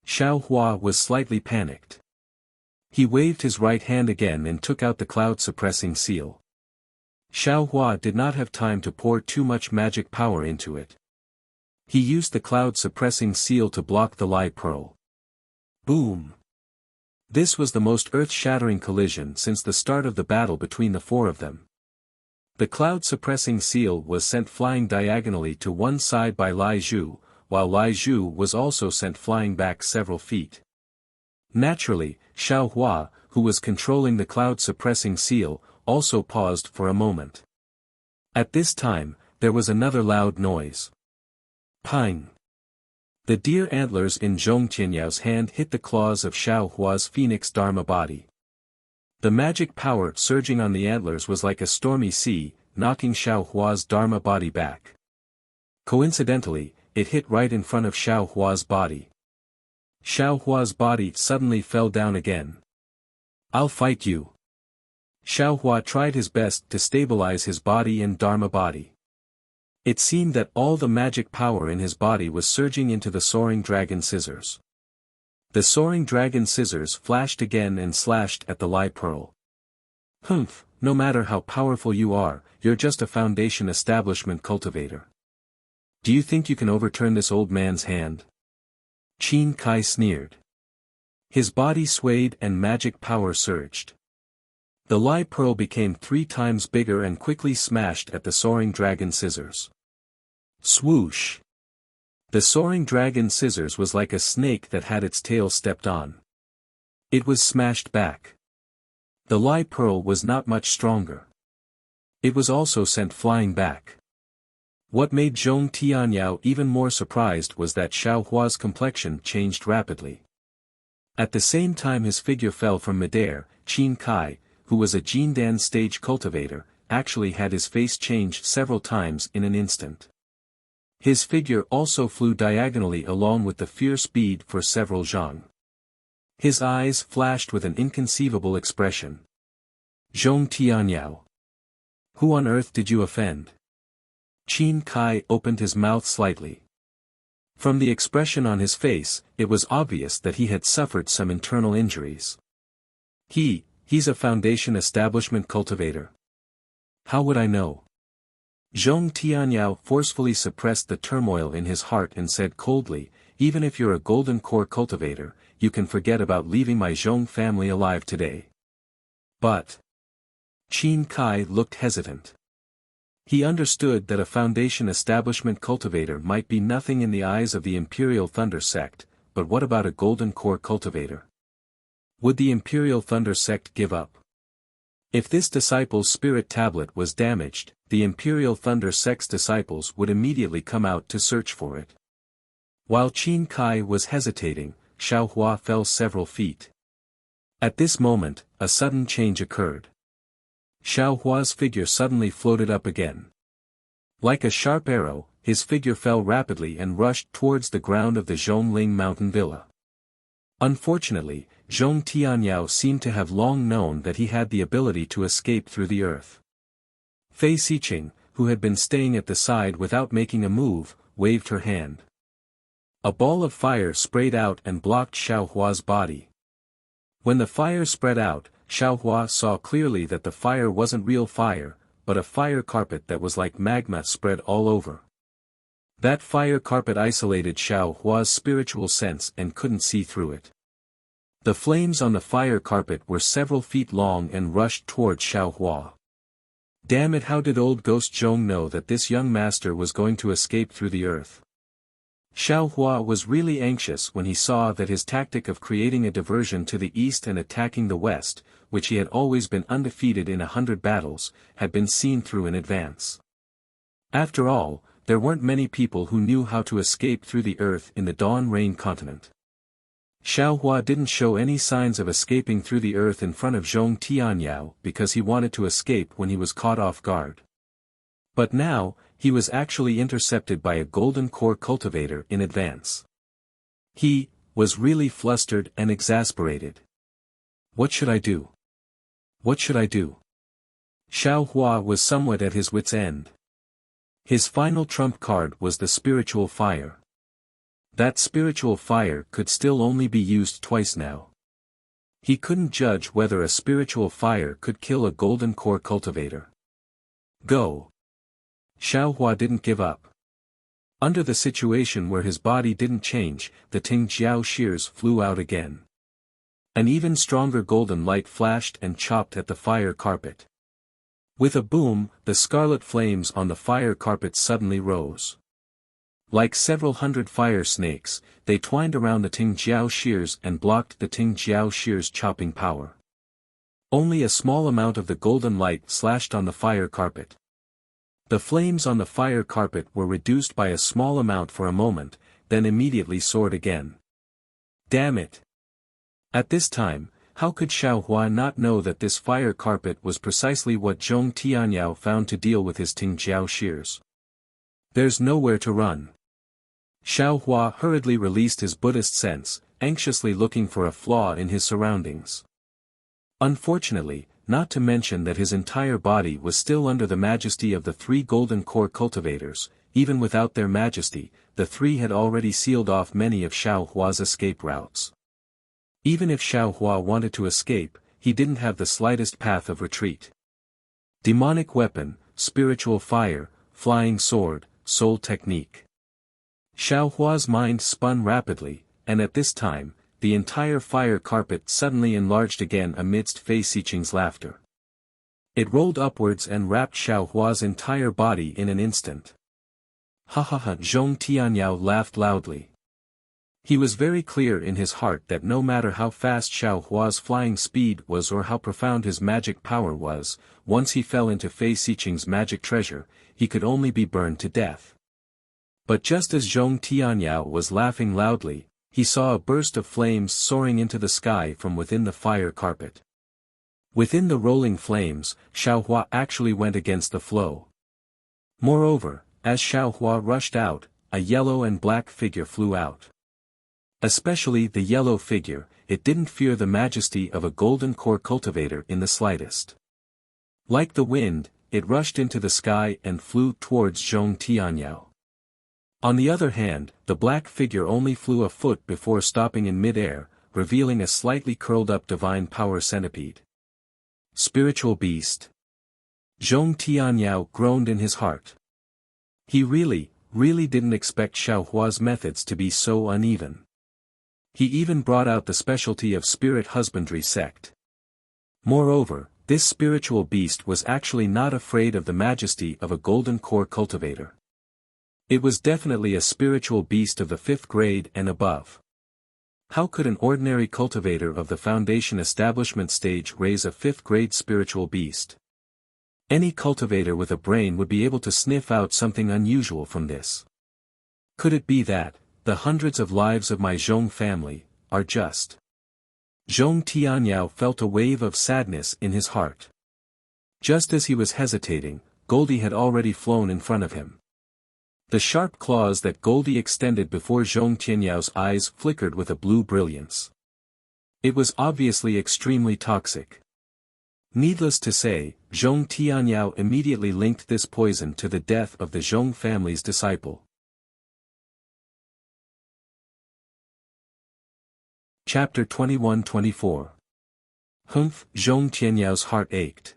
Xiaohua was slightly panicked. He waved his right hand again and took out the cloud-suppressing seal. Xiaohua did not have time to pour too much magic power into it. He used the cloud-suppressing seal to block the Lai Pearl. Boom! This was the most earth-shattering collision since the start of the battle between the 4 of them. The cloud-suppressing seal was sent flying diagonally to one side by Lai Zhu, while Lai Zhu was also sent flying back several feet. Naturally, Xiaohua, who was controlling the cloud-suppressing seal, also paused for a moment. At this time, there was another loud noise. Pang! The deer antlers in Zhong Tianyao's hand hit the claws of Xiaohua's phoenix dharma body. The magic power surging on the antlers was like a stormy sea, knocking Xiaohua's dharma body back. Coincidentally, it hit right in front of Xiaohua's body. Xiaohua's body suddenly fell down again. I'll fight you. Xiaohua tried his best to stabilize his body and dharma body. It seemed that all the magic power in his body was surging into the soaring dragon scissors. The soaring dragon scissors flashed again and slashed at the Lai Pearl. Humph, no matter how powerful you are, you're just a foundation establishment cultivator. Do you think you can overturn this old man's hand? Qin Kai sneered. His body swayed and magic power surged. The Lai Pearl became 3 times bigger and quickly smashed at the soaring dragon scissors. Swoosh! The soaring dragon scissors was like a snake that had its tail stepped on. It was smashed back. The Lai Pearl was not much stronger. It was also sent flying back. What made Zhong Tianyao even more surprised was that Xiaohua's complexion changed rapidly. At the same time his figure fell from midair, Qin Kai, who was a Jindan stage cultivator, actually had his face change several times in an instant. His figure also flew diagonally along with the fierce bead for several zhang. His eyes flashed with an inconceivable expression. Zhong Tianyao. Who on earth did you offend? Qin Kai opened his mouth slightly. From the expression on his face, it was obvious that he had suffered some internal injuries. He's a Foundation establishment cultivator. How would I know? Zhong Tianyao forcefully suppressed the turmoil in his heart and said coldly, even if you're a golden core cultivator, you can forget about leaving my Zhong family alive today. But Qin Kai looked hesitant. He understood that a Foundation establishment cultivator might be nothing in the eyes of the Imperial Thunder Sect, but what about a golden core cultivator? Would the Imperial Thunder Sect give up? If this disciple's spirit tablet was damaged, the Imperial Thunder Sect's disciples would immediately come out to search for it. While Qin Kai was hesitating, Xiaohua fell several feet. At this moment, a sudden change occurred. Xiaohua's figure suddenly floated up again. Like a sharp arrow, his figure fell rapidly and rushed towards the ground of the Zhongling mountain villa. Unfortunately, Zhong Tianyao seemed to have long known that he had the ability to escape through the earth. Fei Xiqing, who had been staying at the side without making a move, waved her hand. A ball of fire sprayed out and blocked Xiaohua's body. When the fire spread out, Xiaohua saw clearly that the fire wasn't real fire, but a fire carpet that was like magma spread all over. That fire carpet isolated Xiaohua's spiritual sense and couldn't see through it. The flames on the fire carpet were several feet long and rushed toward Xiaohua. Damn it, how did old Ghost Zhong know that this young master was going to escape through the earth? Xiaohua was really anxious when he saw that his tactic of creating a diversion to the east and attacking the west, which he had always been undefeated in 100 battles, had been seen through in advance. After all, there weren't many people who knew how to escape through the earth in the Dawn Rain continent. Xiaohua didn't show any signs of escaping through the earth in front of Zhong Tianyao because he wanted to escape when he was caught off guard. But now, he was actually intercepted by a golden core cultivator in advance. He was really flustered and exasperated. What should I do? What should I do? Xiaohua was somewhat at his wit's end. His final trump card was the spiritual fire. That spiritual fire could still only be used twice now. He couldn't judge whether a spiritual fire could kill a golden core cultivator. Go! Xiaohua didn't give up. Under the situation where his body didn't change, the Tingjiao shears flew out again. An even stronger golden light flashed and chopped at the fire carpet. With a boom, the scarlet flames on the fire carpet suddenly rose. Like several hundred fire snakes, they twined around the Tingjiao shears and blocked the Tingjiao shears' chopping power. Only a small amount of the golden light slashed on the fire carpet. The flames on the fire carpet were reduced by a small amount for a moment, then immediately soared again. Damn it! At this time, how could Xiaohua not know that this fire carpet was precisely what Zhong Tianyao found to deal with his Tingjiao shears? There's nowhere to run. Xiaohua hurriedly released his Buddhist sense, anxiously looking for a flaw in his surroundings. Unfortunately, not to mention that his entire body was still under the majesty of the 3 golden core cultivators, even without their majesty, the 3 had already sealed off many of Xiaohua's escape routes. Even if Xiaohua wanted to escape, he didn't have the slightest path of retreat. Demonic weapon, spiritual fire, flying sword, soul technique. Xiaohua's mind spun rapidly, and at this time, the entire fire carpet suddenly enlarged again amidst Fei Xiqing's laughter. It rolled upwards and wrapped Xiaohua's entire body in an instant. Ha ha ha! Zhong Tianyao laughed loudly. He was very clear in his heart that no matter how fast Xiaohua's flying speed was or how profound his magic power was, once he fell into Fei Xiqing's magic treasure, he could only be burned to death. But just as Zhong Tianyao was laughing loudly, he saw a burst of flames soaring into the sky from within the fire carpet. Within the rolling flames, Xiaohua actually went against the flow. Moreover, as Xiaohua rushed out, a yellow and black figure flew out. Especially the yellow figure, it didn't fear the majesty of a golden core cultivator in the slightest. Like the wind, it rushed into the sky and flew towards Zhong Tianyao. On the other hand, the black figure only flew a foot before stopping in mid-air, revealing a slightly curled-up divine power centipede. Spiritual beast. Zhong Tianyao groaned in his heart. He really didn't expect Xiaohua's methods to be so uneven. He even brought out the specialty of spirit husbandry sect. Moreover, this spiritual beast was actually not afraid of the majesty of a golden core cultivator. It was definitely a spiritual beast of the 5th grade and above. How could an ordinary cultivator of the foundation establishment stage raise a 5th grade spiritual beast? Any cultivator with a brain would be able to sniff out something unusual from this. Could it be that, the hundreds of lives of my Zhong family, are just? Zhong Tianyao felt a wave of sadness in his heart. Just as he was hesitating, Goldie had already flown in front of him. The sharp claws that Goldie extended before Zhong Tianyao's eyes flickered with a blue brilliance. It was obviously extremely toxic. Needless to say, Zhong Tianyao immediately linked this poison to the death of the Zhong family's disciple. Chapter 21-24. Humph! Zhong Tianyao's heart ached.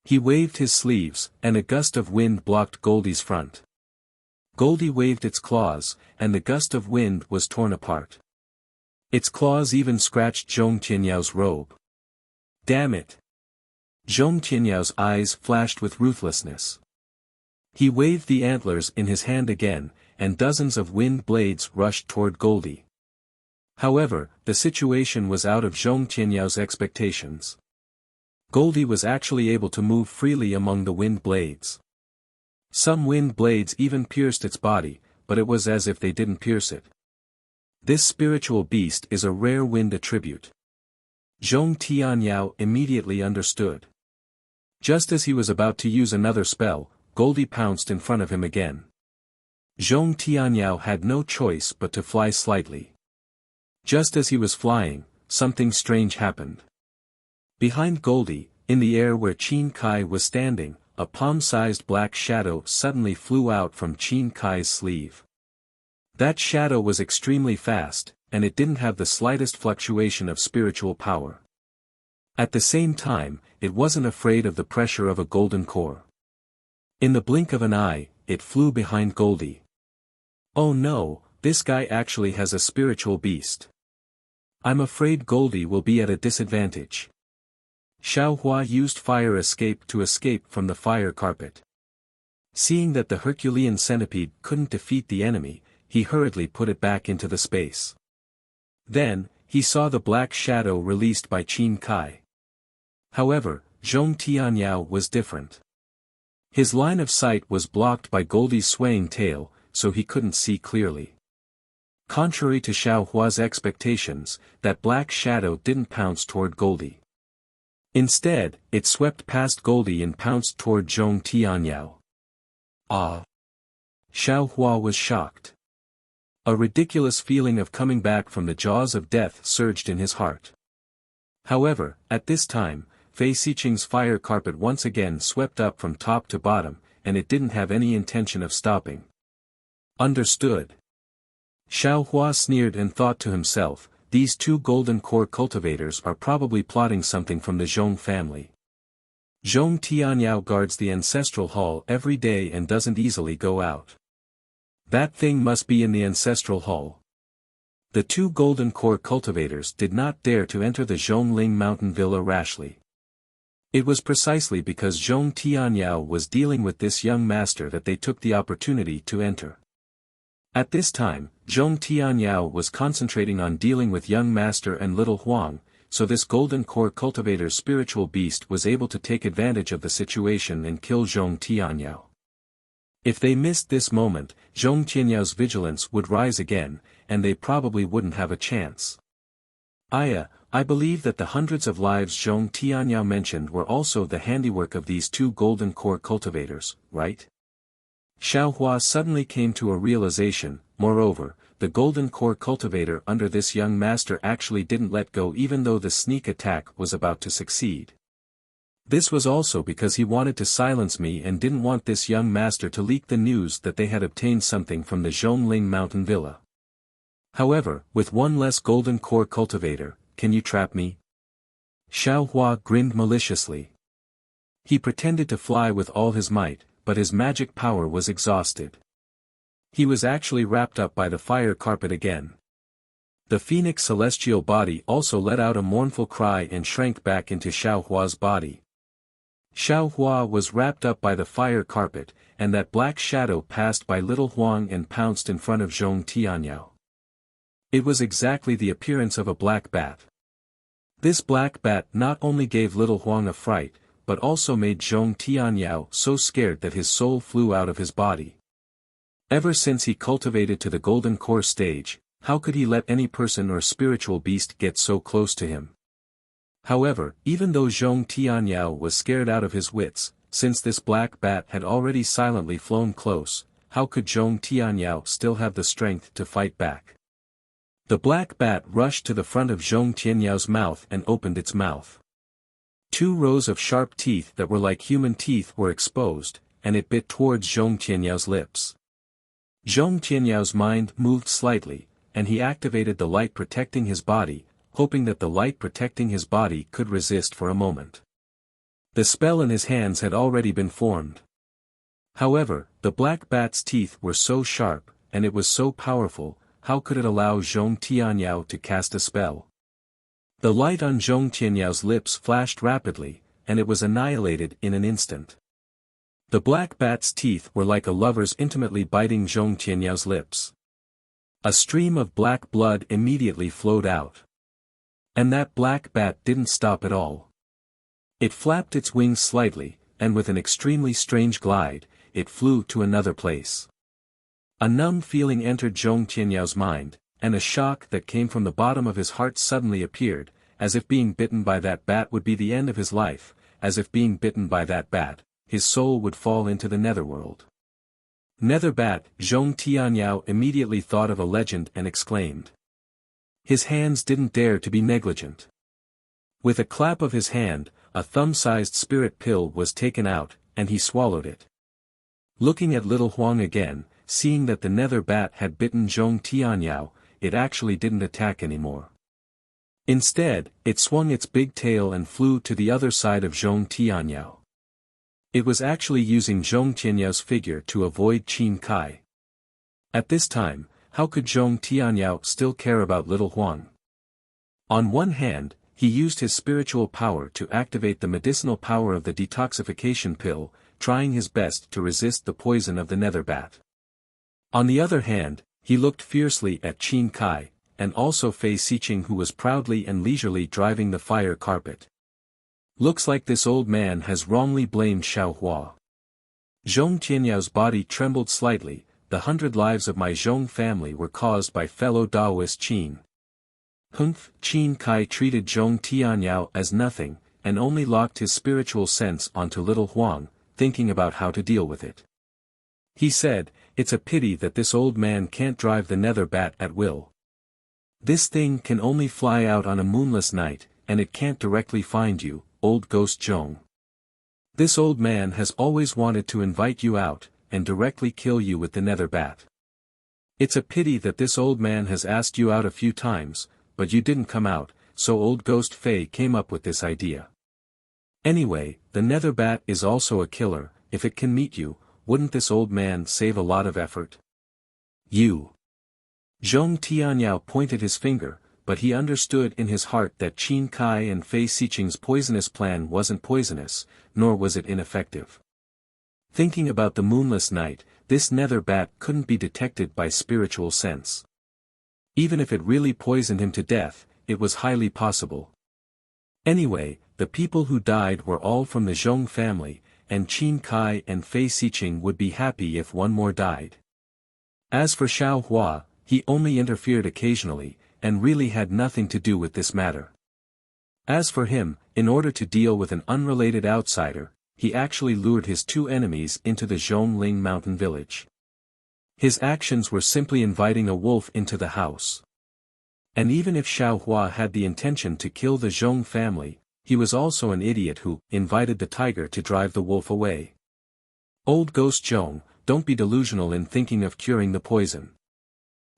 He waved his sleeves, and a gust of wind blocked Goldie's front. Goldie waved its claws, and the gust of wind was torn apart. Its claws even scratched Zhong Tianyao's robe. Damn it! Zhong Tianyao's eyes flashed with ruthlessness. He waved the antlers in his hand again, and dozens of wind blades rushed toward Goldie. However, the situation was out of Zhong Tianyao's expectations. Goldie was actually able to move freely among the wind blades. Some wind blades even pierced its body, but it was as if they didn't pierce it. This spiritual beast is a rare wind attribute. Zhong Tianyao immediately understood. Just as he was about to use another spell, Goldie pounced in front of him again. Zhong Tianyao had no choice but to fly slightly. Just as he was flying, something strange happened. Behind Goldie, in the air where Qin Kai was standing, a palm-sized black shadow suddenly flew out from Qin Kai's sleeve. That shadow was extremely fast, and it didn't have the slightest fluctuation of spiritual power. At the same time, it wasn't afraid of the pressure of a golden core. In the blink of an eye, it flew behind Goldie. Oh no, this guy actually has a spiritual beast. I'm afraid Goldie will be at a disadvantage. Xiaohua used fire escape to escape from the fire carpet. Seeing that the Herculean centipede couldn't defeat the enemy, he hurriedly put it back into the space. Then, he saw the black shadow released by Qin Kai. However, Zhong Tianyao was different. His line of sight was blocked by Goldie's swaying tail, so he couldn't see clearly. Contrary to Xiaohua's expectations, that black shadow didn't pounce toward Goldie. Instead, it swept past Goldie and pounced toward Zhong Tianyao. Ah! Xiaohua was shocked. A ridiculous feeling of coming back from the jaws of death surged in his heart. However, at this time, Fei Xiqing's fire carpet once again swept up from top to bottom, and it didn't have any intention of stopping. Understood. Xiaohua sneered and thought to himself, these two golden core cultivators are probably plotting something from the Zhong family. Zhong Tianyao guards the ancestral hall every day and doesn't easily go out. That thing must be in the ancestral hall. The two golden core cultivators did not dare to enter the Zhongling mountain villa rashly. It was precisely because Zhong Tianyao was dealing with this young master that they took the opportunity to enter. At this time, Zhong Tianyao was concentrating on dealing with young master and little Huang, so this golden core cultivator's spiritual beast was able to take advantage of the situation and kill Zhong Tianyao. If they missed this moment, Zhong Tianyao's vigilance would rise again, and they probably wouldn't have a chance. Aya, I believe that the hundreds of lives Zhong Tianyao mentioned were also the handiwork of these two golden core cultivators, right? Xiao Hua suddenly came to a realization. Moreover, the golden core cultivator under this young master actually didn't let go even though the sneak attack was about to succeed. This was also because he wanted to silence me and didn't want this young master to leak the news that they had obtained something from the Zhongling mountain villa. However, with one less golden core cultivator, can you trap me? Xiao Hua grinned maliciously. He pretended to fly with all his might, but his magic power was exhausted. He was actually wrapped up by the fire carpet again. The phoenix celestial body also let out a mournful cry and shrank back into Xiao Hua's body. Xiao Hua was wrapped up by the fire carpet, and that black shadow passed by little Huang and pounced in front of Zhong Tianyao. It was exactly the appearance of a black bat. This black bat not only gave little Huang a fright, but also made Zhong Tianyao so scared that his soul flew out of his body. Ever since he cultivated to the golden core stage, how could he let any person or spiritual beast get so close to him? However, even though Zhong Tianyao was scared out of his wits, since this black bat had already silently flown close, how could Zhong Tianyao still have the strength to fight back? The black bat rushed to the front of Zhong Tianyao's mouth and opened its mouth. 2 rows of sharp teeth that were like human teeth were exposed, and it bit towards Zhong Tianyao's lips. Zhong Tianyao's mind moved slightly, and he activated the light protecting his body, hoping that the light protecting his body could resist for a moment. The spell in his hands had already been formed. However, the black bat's teeth were so sharp, and it was so powerful, how could it allow Zhong Tianyao to cast a spell? The light on Zhong Tianyao's lips flashed rapidly, and it was annihilated in an instant. The black bat's teeth were like a lover's intimately biting Zhong Tianyao's lips. A stream of black blood immediately flowed out. And that black bat didn't stop at all. It flapped its wings slightly, and with an extremely strange glide, it flew to another place. A numb feeling entered Zhong Tianyao's mind, and a shock that came from the bottom of his heart suddenly appeared, as if being bitten by that bat would be the end of his life, as if being bitten by that bat, his soul would fall into the netherworld. Nether bat, Zhong Tianyao immediately thought of a legend and exclaimed. His hands didn't dare to be negligent. With a clap of his hand, a thumb-sized spirit pill was taken out, and he swallowed it. Looking at little Huang again, seeing that the nether bat had bitten Zhong Tianyao, it actually didn't attack anymore. Instead, it swung its big tail and flew to the other side of Zhong Tianyao. It was actually using Zhong Tianyao's figure to avoid Qin Kai. At this time, how could Zhong Tianyao still care about little Huang? On one hand, he used his spiritual power to activate the medicinal power of the detoxification pill, trying his best to resist the poison of the nether bat. On the other hand, he looked fiercely at Qin Kai, and also Fei Xiqing, who was proudly and leisurely driving the fire carpet. Looks like this old man has wrongly blamed Xiao Hua. Zhong Tianyao's body trembled slightly. The 100 lives of my Zhong family were caused by fellow Taoist Qin. Humph! Qin Kai treated Zhong Tianyao as nothing, and only locked his spiritual sense onto little Huang, thinking about how to deal with it. He said, "It's a pity that this old man can't drive the nether bat at will. This thing can only fly out on a moonless night, and it can't directly find you, old ghost Zhong. This old man has always wanted to invite you out, and directly kill you with the nether bat. It's a pity that this old man has asked you out a few times, but you didn't come out, so old ghost Fei came up with this idea. Anyway, the nether bat is also a killer. If it can meet you, wouldn't this old man save a lot of effort? You." Zhong Tianyao pointed his finger, but he understood in his heart that Qin Kai and Fei Xiqing's poisonous plan wasn't poisonous, nor was it ineffective. Thinking about the moonless night, this nether bat couldn't be detected by spiritual sense. Even if it really poisoned him to death, it was highly possible. Anyway, the people who died were all from the Zhong family, and Qin Kai and Fei Xiqing would be happy if one more died. As for Xiao Hua, he only interfered occasionally, and really had nothing to do with this matter. As for him, in order to deal with an unrelated outsider, he actually lured his two enemies into the Zhongling mountain village. His actions were simply inviting a wolf into the house. And even if Xiao Hua had the intention to kill the Zhong family, he was also an idiot who invited the tiger to drive the wolf away. Old Ghost Zhong, don't be delusional in thinking of curing the poison.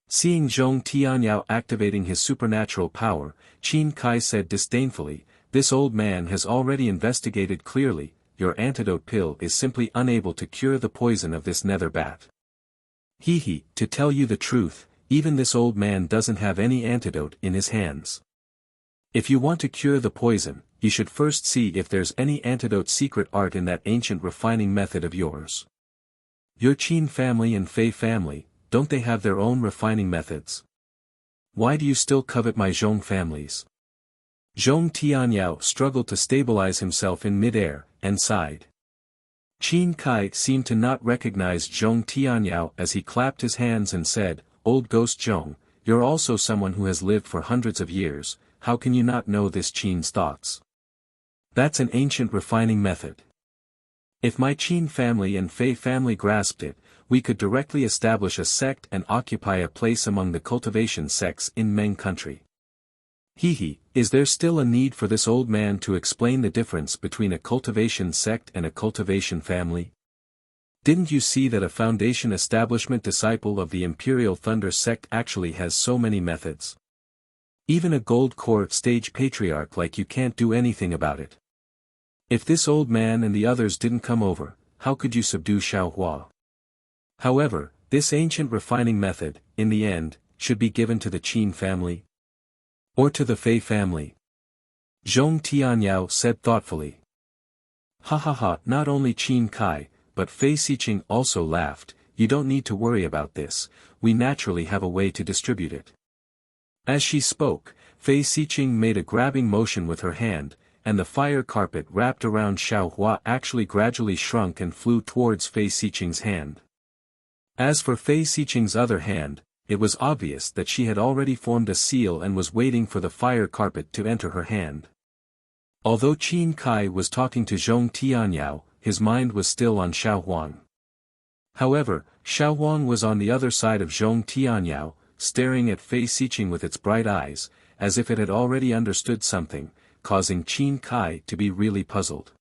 Seeing Zhong Tianyao activating his supernatural power, Qin Kai said disdainfully, "This old man has already investigated clearly, your antidote pill is simply unable to cure the poison of this nether bat. He, to tell you the truth, even this old man doesn't have any antidote in his hands. If you want to cure the poison, you should first see if there's any antidote secret art in that ancient refining method of yours. Your Qin family and Fei family, don't they have their own refining methods? Why do you still covet my Zhong families?" Zhong Tianyao struggled to stabilize himself in midair, and sighed. Qin Kai seemed to not recognize Zhong Tianyao as he clapped his hands and said, "Old Ghost Zhong, you're also someone who has lived for hundreds of years, how can you not know this Qin's thoughts? That's an ancient refining method. If my Qin family and Fei family grasped it, we could directly establish a sect and occupy a place among the cultivation sects in Meng country. Is there still a need for this old man to explain the difference between a cultivation sect and a cultivation family? Didn't you see that a foundation establishment disciple of the Imperial Thunder sect actually has so many methods? Even a gold core stage patriarch like you can't do anything about it. If this old man and the others didn't come over, how could you subdue Xiao Hua? However, this ancient refining method, in the end, should be given to the Qin family? Or to the Fei family?" Zhong Tianyao said thoughtfully. Not only Qin Kai, but Fei Xiqing also laughed, "You don't need to worry about this, we naturally have a way to distribute it." As she spoke, Fei Xiqing made a grabbing motion with her hand, and the fire carpet wrapped around Xiao Hua actually gradually shrunk and flew towards Fei Xiqing's hand. As for Fei Xiqing's other hand, it was obvious that she had already formed a seal and was waiting for the fire carpet to enter her hand. Although Qin Kai was talking to Zhong Tianyao, his mind was still on Xiao Huang. However, Xiao Huang was on the other side of Zhong Tianyao, staring at Fei Xiqing with its bright eyes, as if it had already understood something, causing Qin Kai to be really puzzled.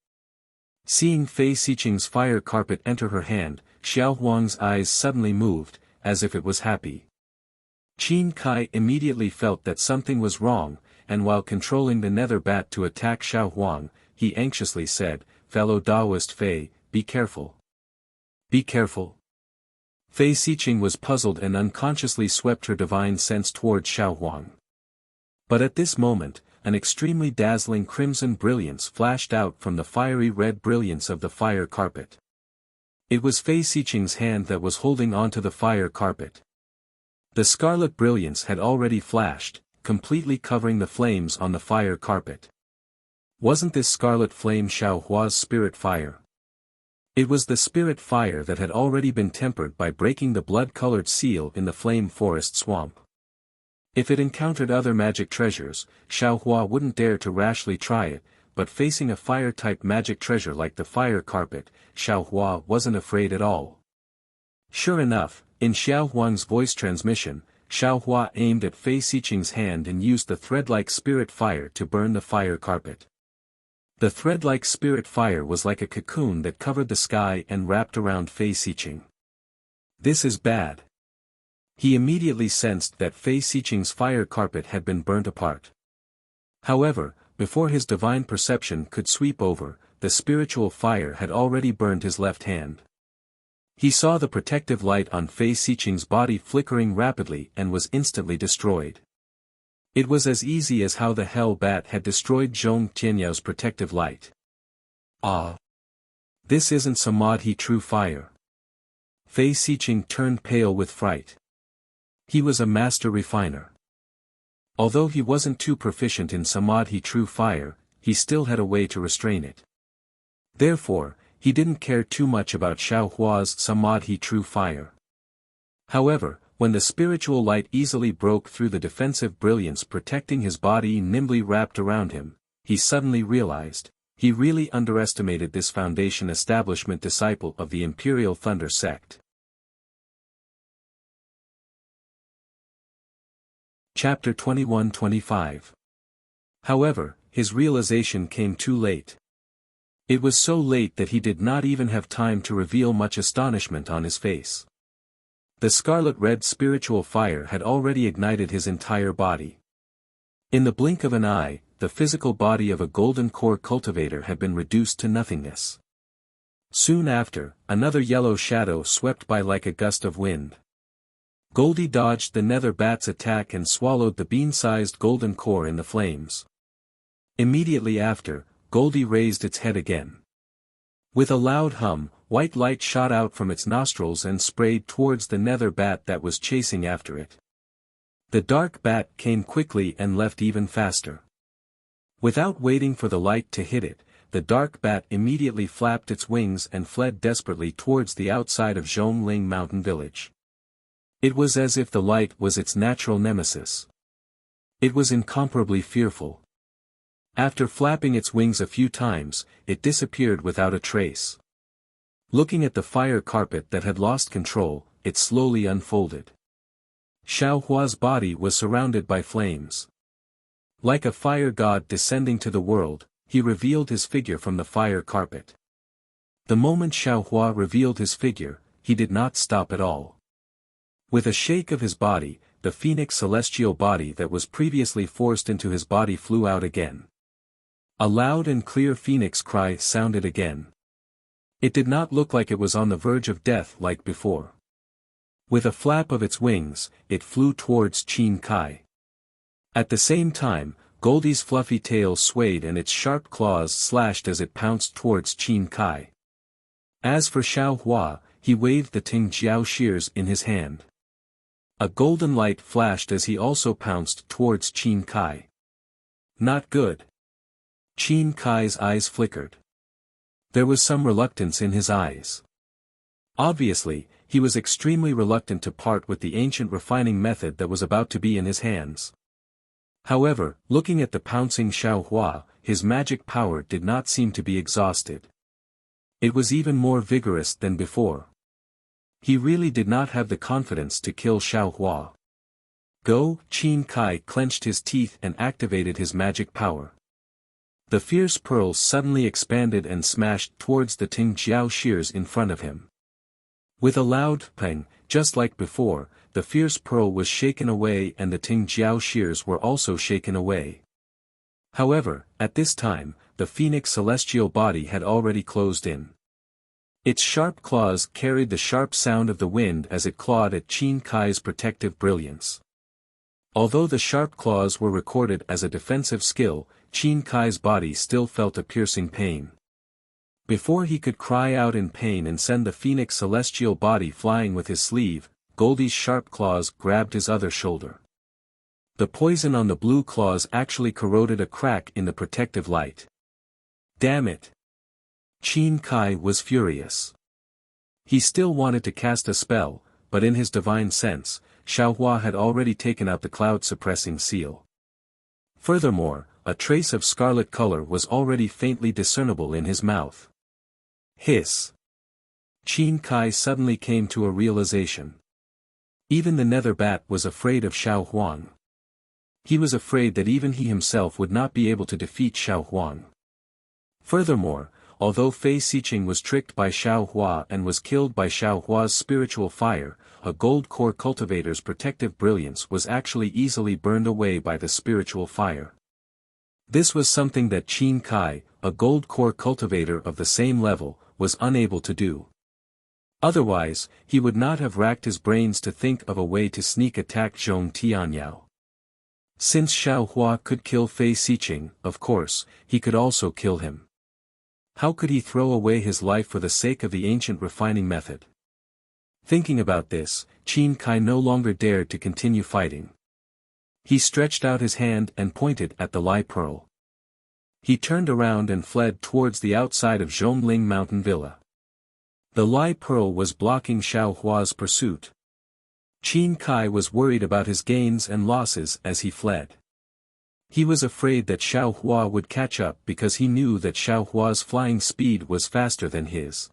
Seeing Fei Xiqing's fire carpet enter her hand, Xiao Huang's eyes suddenly moved, as if it was happy. Qin Kai immediately felt that something was wrong, and while controlling the nether bat to attack Xiao Huang, he anxiously said, "Fellow Taoist Fei, be careful. Be careful." Fei Xiqing was puzzled and unconsciously swept her divine sense toward Xiao Huang. But at this moment, an extremely dazzling crimson brilliance flashed out from the fiery red brilliance of the fire carpet. It was Fei Xiqing's hand that was holding onto the fire carpet. The scarlet brilliance had already flashed, completely covering the flames on the fire carpet. Wasn't this scarlet flame Xiao Hua's spirit fire? It was the spirit fire that had already been tempered by breaking the blood-colored seal in the flame forest swamp. If it encountered other magic treasures, Xiao Hua wouldn't dare to rashly try it, but facing a fire-type magic treasure like the fire carpet, Xiao Hua wasn't afraid at all. Sure enough, in Xiao Huang's voice transmission, Xiao Hua aimed at Fei Xiqing's hand and used the thread-like spirit fire to burn the fire carpet. The thread-like spirit fire was like a cocoon that covered the sky and wrapped around Fei Xiqing. This is bad. He immediately sensed that Fei Xiqing's fire carpet had been burnt apart. However, before his divine perception could sweep over, the spiritual fire had already burned his left hand. He saw the protective light on Fei Xiqing's body flickering rapidly and was instantly destroyed. It was as easy as how the hell bat had destroyed Zhong Tianyao's protective light. Ah! This isn't Samadhi true fire. Fei Xiqing turned pale with fright. He was a master refiner. Although he wasn't too proficient in Samadhi true fire, he still had a way to restrain it. Therefore, he didn't care too much about Xiao Hua's Samadhi true fire. However, when the spiritual light easily broke through the defensive brilliance protecting his body nimbly wrapped around him, he suddenly realized, he really underestimated this Foundation establishment disciple of the Imperial Thunder sect. Chapter 21-25. However, his realization came too late. It was so late that he did not even have time to reveal much astonishment on his face. The scarlet-red spiritual fire had already ignited his entire body. In the blink of an eye, the physical body of a golden core cultivator had been reduced to nothingness. Soon after, another yellow shadow swept by like a gust of wind. Goldie dodged the nether bat's attack and swallowed the bean-sized golden core in the flames. Immediately after, Goldie raised its head again. With a loud hum, white light shot out from its nostrils and sprayed towards the nether bat that was chasing after it. The dark bat came quickly and left even faster. Without waiting for the light to hit it, the dark bat immediately flapped its wings and fled desperately towards the outside of Zhongling Mountain Village. It was as if the light was its natural nemesis. It was incomparably fearful. After flapping its wings a few times, it disappeared without a trace. Looking at the fire carpet that had lost control, it slowly unfolded. Xiao Hua's body was surrounded by flames. Like a fire god descending to the world, he revealed his figure from the fire carpet. The moment Xiao Hua revealed his figure, he did not stop at all. With a shake of his body, the phoenix celestial body that was previously forced into his body flew out again. A loud and clear phoenix cry sounded again. It did not look like it was on the verge of death like before. With a flap of its wings, it flew towards Qin Kai. At the same time, Goldie's fluffy tail swayed and its sharp claws slashed as it pounced towards Qin Kai. As for Xiao Hua, he waved the Ting Jiao shears in his hand. A golden light flashed as he also pounced towards Qin Kai. Not good. Qin Kai's eyes flickered. There was some reluctance in his eyes. Obviously, he was extremely reluctant to part with the ancient refining method that was about to be in his hands. However, looking at the pouncing Xiao Hua, his magic power did not seem to be exhausted. It was even more vigorous than before. He really did not have the confidence to kill Xiao Hua. Go! Qin Kai clenched his teeth and activated his magic power. The fierce pearls suddenly expanded and smashed towards the Ting Jiao shears in front of him. With a loud pang, just like before, the fierce pearl was shaken away and the Ting Jiao shears were also shaken away. However, at this time, the phoenix celestial body had already closed in. Its sharp claws carried the sharp sound of the wind as it clawed at Qin Kai's protective brilliance. Although the sharp claws were recorded as a defensive skill, Qin Kai's body still felt a piercing pain. Before he could cry out in pain and send the phoenix celestial body flying with his sleeve, Goldie's sharp claws grabbed his other shoulder. The poison on the blue claws actually corroded a crack in the protective light. Damn it! Qin Kai was furious. He still wanted to cast a spell, but in his divine sense, Xiao Hua had already taken out the cloud-suppressing seal. Furthermore, a trace of scarlet color was already faintly discernible in his mouth. Hiss! Qin Kai suddenly came to a realization. Even the nether bat was afraid of Xiao Huang. He was afraid that even he himself would not be able to defeat Xiao Huang. Furthermore, although Fei Xiqing was tricked by Xiao Hua and was killed by Xiao Hua's spiritual fire, a gold core cultivator's protective brilliance was actually easily burned away by the spiritual fire. This was something that Qin Kai, a gold core cultivator of the same level, was unable to do. Otherwise, he would not have racked his brains to think of a way to sneak attack Zhong Tianyao. Since Xiao Hua could kill Fei Xiqing, of course, he could also kill him. How could he throw away his life for the sake of the ancient refining method? Thinking about this, Qin Kai no longer dared to continue fighting. He stretched out his hand and pointed at the Lai Pearl. He turned around and fled towards the outside of Zhongling Mountain Villa. The Lai Pearl was blocking Xiao Hua's pursuit. Qin Kai was worried about his gains and losses as he fled. He was afraid that Xiao Hua would catch up because he knew that Xiao Hua's flying speed was faster than his.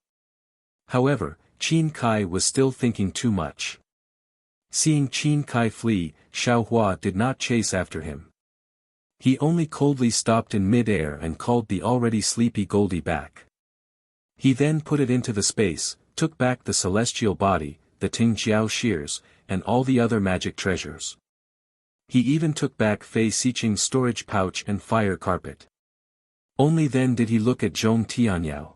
However, Qin Kai was still thinking too much. Seeing Qin Kai flee, Xiao Hua did not chase after him. He only coldly stopped in mid-air and called the already sleepy Goldie back. He then put it into the space, took back the celestial body, the Tingjiao shears, and all the other magic treasures. He even took back Fei Xiqing's storage pouch and fire carpet. Only then did he look at Zhong Tianyao.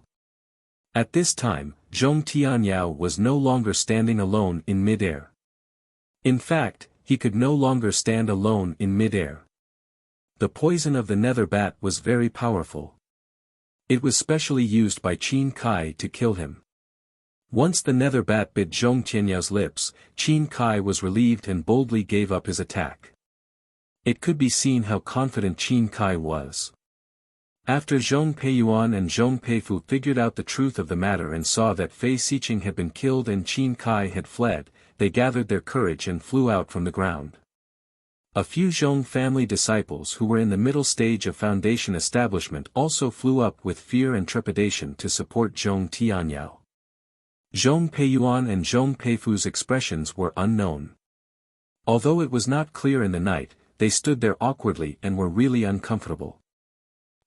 At this time, Zhong Tianyao was no longer standing alone in mid-air. In fact, he could no longer stand alone in mid-air. The poison of the nether bat was very powerful. It was specially used by Qin Kai to kill him. Once the nether bat bit Zhong Tianyao's lips, Qin Kai was relieved and boldly gave up his attack. It could be seen how confident Qin Kai was. After Zhong Peiyuan and Zhong Peifu figured out the truth of the matter and saw that Fei Xiqing had been killed and Qin Kai had fled, they gathered their courage and flew out from the ground. A few Zhong family disciples who were in the middle stage of foundation establishment also flew up with fear and trepidation to support Zhong Tianyao. Zhong Peiyuan and Zhong Peifu's expressions were unknown. Although it was not clear in the night, they stood there awkwardly and were really uncomfortable.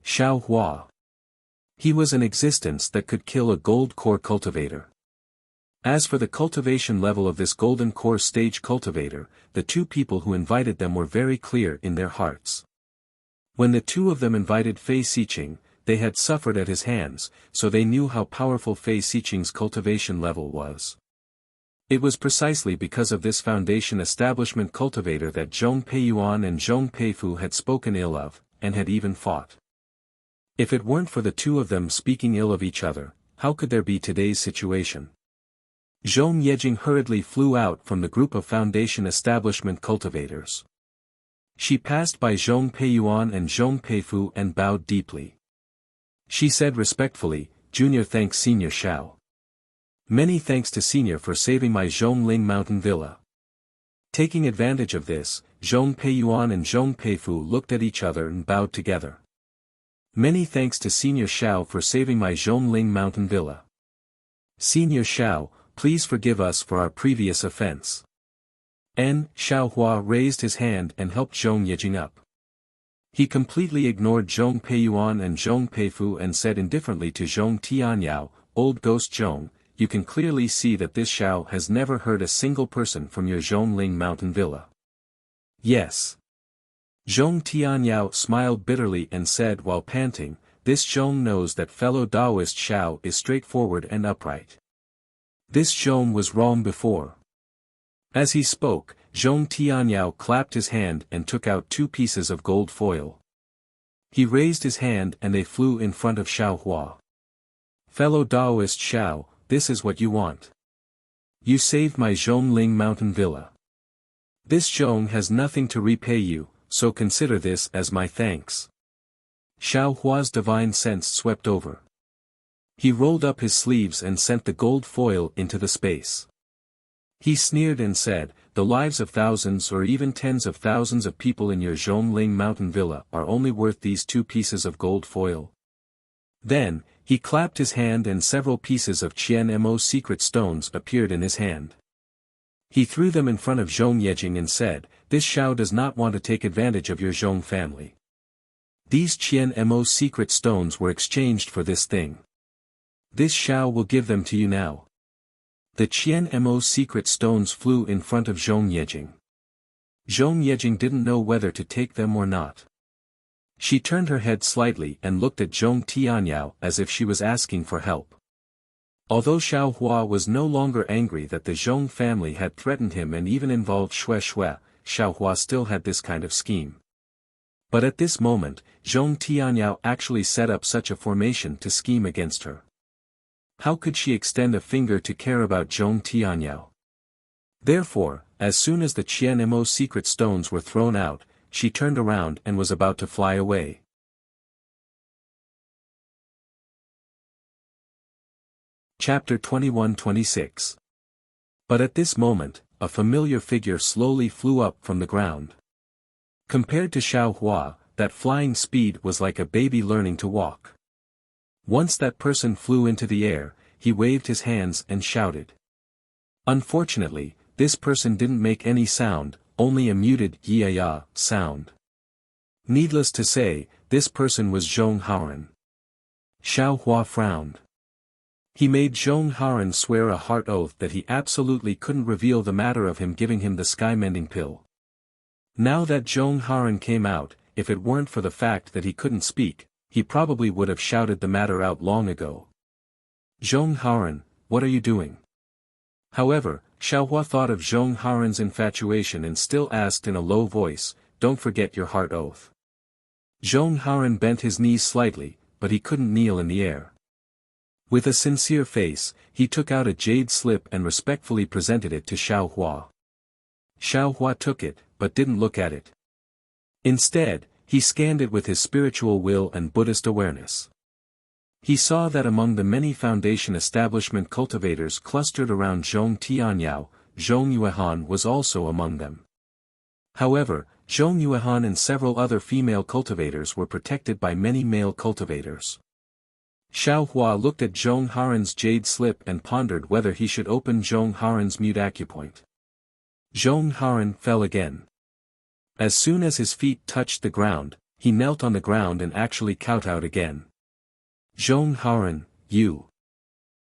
Xiao Hua. He was an existence that could kill a gold core cultivator. As for the cultivation level of this golden core stage cultivator, the two people who invited them were very clear in their hearts. When the two of them invited Fei Xiqing, they had suffered at his hands, so they knew how powerful Fei Xiqing's cultivation level was. It was precisely because of this foundation establishment cultivator that Zhong Peiyuan and Zhong Peifu had spoken ill of, and had even fought. If it weren't for the two of them speaking ill of each other, how could there be today's situation? Zhong Yejing hurriedly flew out from the group of foundation establishment cultivators. She passed by Zhong Peiyuan and Zhong Peifu and bowed deeply. She said respectfully, "Junior thanks Senior Xiao. Many thanks to Senior for saving my Zhongling Mountain Villa." Taking advantage of this, Zhong Peiyuan and Zhong Peifu looked at each other and bowed together. "Many thanks to Senior Xiao for saving my Zhongling Mountain Villa. Senior Xiao, please forgive us for our previous offense." Xiao Hua raised his hand and helped Zhong Yejing up. He completely ignored Zhong Peiyuan and Zhong Peifu and said indifferently to Zhong Tianyao, "Old ghost Zhong, you can clearly see that this Xiao has never hurt a single person from your Zhongling Mountain Villa." "Yes." Zhong Tianyao smiled bitterly and said while panting, "This Zhong knows that fellow Taoist Xiao is straightforward and upright. This Zhong was wrong before." As he spoke, Zhong Tianyao clapped his hand and took out 2 pieces of gold foil. He raised his hand and they flew in front of Xiao Hua. "Fellow Taoist Xiao, this is what you want. You saved my Zhongling Mountain Villa. This Zhong has nothing to repay you, so consider this as my thanks." Xiao Hua's divine sense swept over. He rolled up his sleeves and sent the gold foil into the space. He sneered and said, "The lives of thousands or even tens of thousands of people in your Zhongling Mountain Villa are only worth these 2 pieces of gold foil." Then, he clapped his hand and several pieces of Qian Mo secret stones appeared in his hand. He threw them in front of Zhong Yejing and said, "This Xiao does not want to take advantage of your Zhong family. These Qian Mo secret stones were exchanged for this thing. This Xiao will give them to you now." The Qian Mo secret stones flew in front of Zhong Yejing. Zhong Yejing didn't know whether to take them or not. She turned her head slightly and looked at Zhong Tianyao as if she was asking for help. Although Xiao Hua was no longer angry that the Zhong family had threatened him and even involved Xue Xue, Xiao Hua still had this kind of scheme. But at this moment, Zhong Tianyao actually set up such a formation to scheme against her. How could she extend a finger to care about Zhong Tianyao? Therefore, as soon as the Qian Mo secret stones were thrown out, she turned around and was about to fly away. Chapter 21-26. But at this moment, a familiar figure slowly flew up from the ground. Compared to Xiao Hua, that flying speed was like a baby learning to walk. Once that person flew into the air, he waved his hands and shouted. Unfortunately, this person didn't make any sound, only a muted ya sound. Needless to say, this person was Zhong Haoran. Xiao Hua frowned. He made Zhong Haoran swear a heart oath that he absolutely couldn't reveal the matter of him giving him the sky-mending pill. Now that Zhong Haoran came out, if it weren't for the fact that he couldn't speak, he probably would have shouted the matter out long ago. Zhong Haoran, what are you doing? However, Xiao Hua thought of Zhong Haoran's infatuation and still asked in a low voice, don't forget your heart oath. Zhong Haoran bent his knees slightly, but he couldn't kneel in the air. With a sincere face, he took out a jade slip and respectfully presented it to Xiao Hua. Xiao Hua took it, but didn't look at it. Instead, he scanned it with his spiritual will and Buddhist awareness. He saw that among the many foundation establishment cultivators clustered around Zhong Tianyao, Zhong Yuehan was also among them. However, Zhong Yuehan and several other female cultivators were protected by many male cultivators. Xiao Hua looked at Zhong Haoran's jade slip and pondered whether he should open Zhong Haoran's mute acupoint. Zhong Haoran fell again. As soon as his feet touched the ground, he knelt on the ground and actually kowtowed again. Zhong Haoran, you.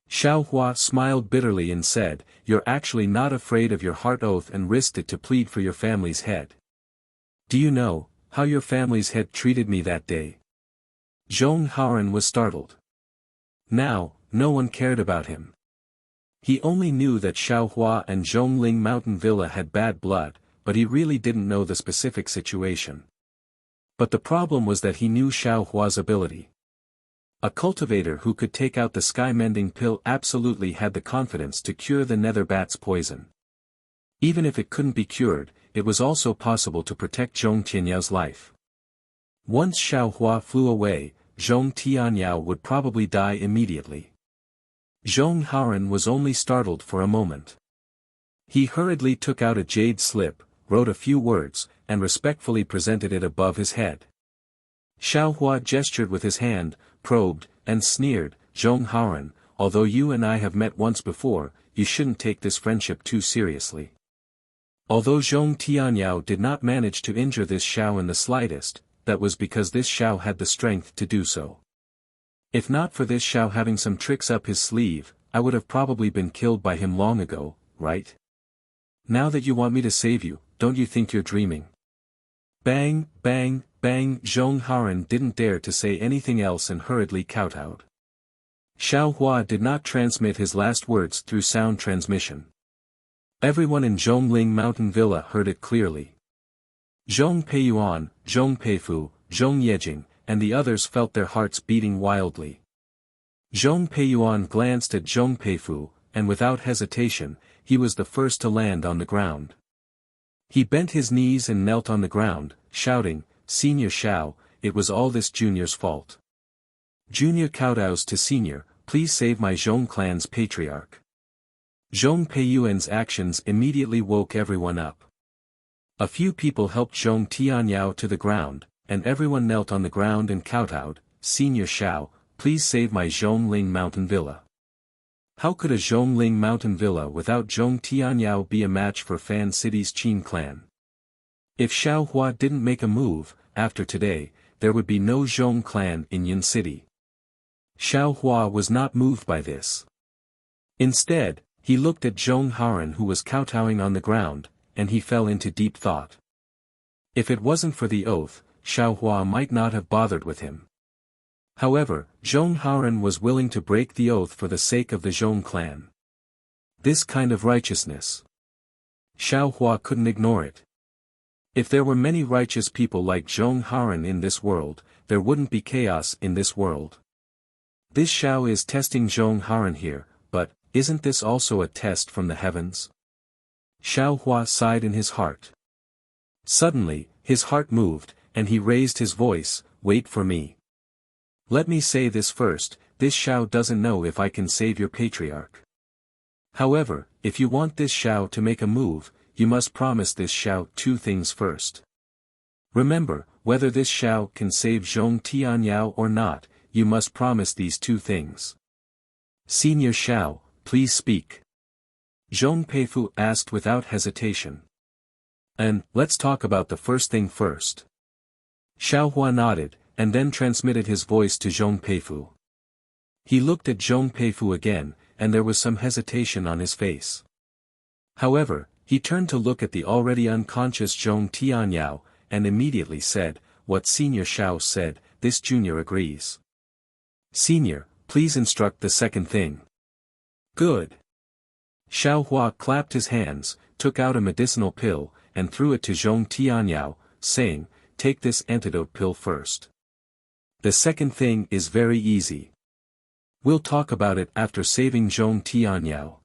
Xiao Hua smiled bitterly and said, you're actually not afraid of your heart oath and risked it to plead for your family's head. Do you know how your family's head treated me that day? Zhong Haoran was startled. Now, no one cared about him. He only knew that Xiao Hua and Zhongling Mountain Villa had bad blood, but he really didn't know the specific situation. But the problem was that he knew Xiao Hua's ability. A cultivator who could take out the sky-mending pill absolutely had the confidence to cure the nether bat's poison. Even if it couldn't be cured, it was also possible to protect Zhong Tianyao's life. Once Xiao Hua flew away, Zhong Tianyao would probably die immediately. Zhong Haoran was only startled for a moment. He hurriedly took out a jade slip, wrote a few words, and respectfully presented it above his head. Xiao Hua gestured with his hand, probed, and sneered, Zhong Haoran, although you and I have met once before, you shouldn't take this friendship too seriously. Although Zhong Tianyao did not manage to injure this Xiao in the slightest, that was because this Xiao had the strength to do so. If not for this Xiao having some tricks up his sleeve, I would have probably been killed by him long ago, right? Now that you want me to save you, don't you think you're dreaming? Bang, bang, bang. Zhong Haoran didn't dare to say anything else and hurriedly kowtowed. Xiao Hua did not transmit his last words through sound transmission. Everyone in Zhongling Mountain Villa heard it clearly. Zhong Peiyuan, Zhong Peifu, Zhong Yejing, and the others felt their hearts beating wildly. Zhong Peiyuan glanced at Zhong Peifu, and without hesitation, he was the first to land on the ground. He bent his knees and knelt on the ground, shouting, Senior Xiao, it was all this junior's fault. Junior kowtows to senior, please save my Zhong clan's patriarch. Zhong Peiyuan's actions immediately woke everyone up. A few people helped Zhong Tianyao to the ground, and everyone knelt on the ground and kowtowed, Senior Xiao, please save my Zhongling Mountain Villa. How could a Zhongling Mountain Villa without Zhong Tianyao be a match for Fan City's Qin clan? If Xiao Hua didn't make a move, after today, there would be no Zhong clan in Yin City. Xiao Hua was not moved by this. Instead, he looked at Zhong Haoran who was kowtowing on the ground, and he fell into deep thought. If it wasn't for the oath, Xiao Hua might not have bothered with him. However, Zhong Haoran was willing to break the oath for the sake of the Zhong clan. This kind of righteousness. Xiao Hua couldn't ignore it. If there were many righteous people like Zhong Haoran in this world, there wouldn't be chaos in this world. This Xiao is testing Zhong Haoran here, but, isn't this also a test from the heavens? Xiao Hua sighed in his heart. Suddenly, his heart moved, and he raised his voice, wait for me. Let me say this first, this Xiao doesn't know if I can save your patriarch. However, if you want this Xiao to make a move, you must promise this Xiao two things first. Remember, whether this Xiao can save Zhong Tianyao or not, you must promise these two things. Senior Xiao, please speak. Zhong Peifu asked without hesitation. And, let's talk about the first thing first. Xiao Hua nodded, and then transmitted his voice to Zhong Peifu. He looked at Zhong Peifu again, and there was some hesitation on his face. However, he turned to look at the already unconscious Zhong Tianyao, and immediately said, what Senior Xiao said, this junior agrees. Senior, please instruct the second thing. Good. Xiao Hua clapped his hands, took out a medicinal pill, and threw it to Zhong Tianyao, saying, take this antidote pill first. The second thing is very easy. We'll talk about it after saving Zhong Tianyao.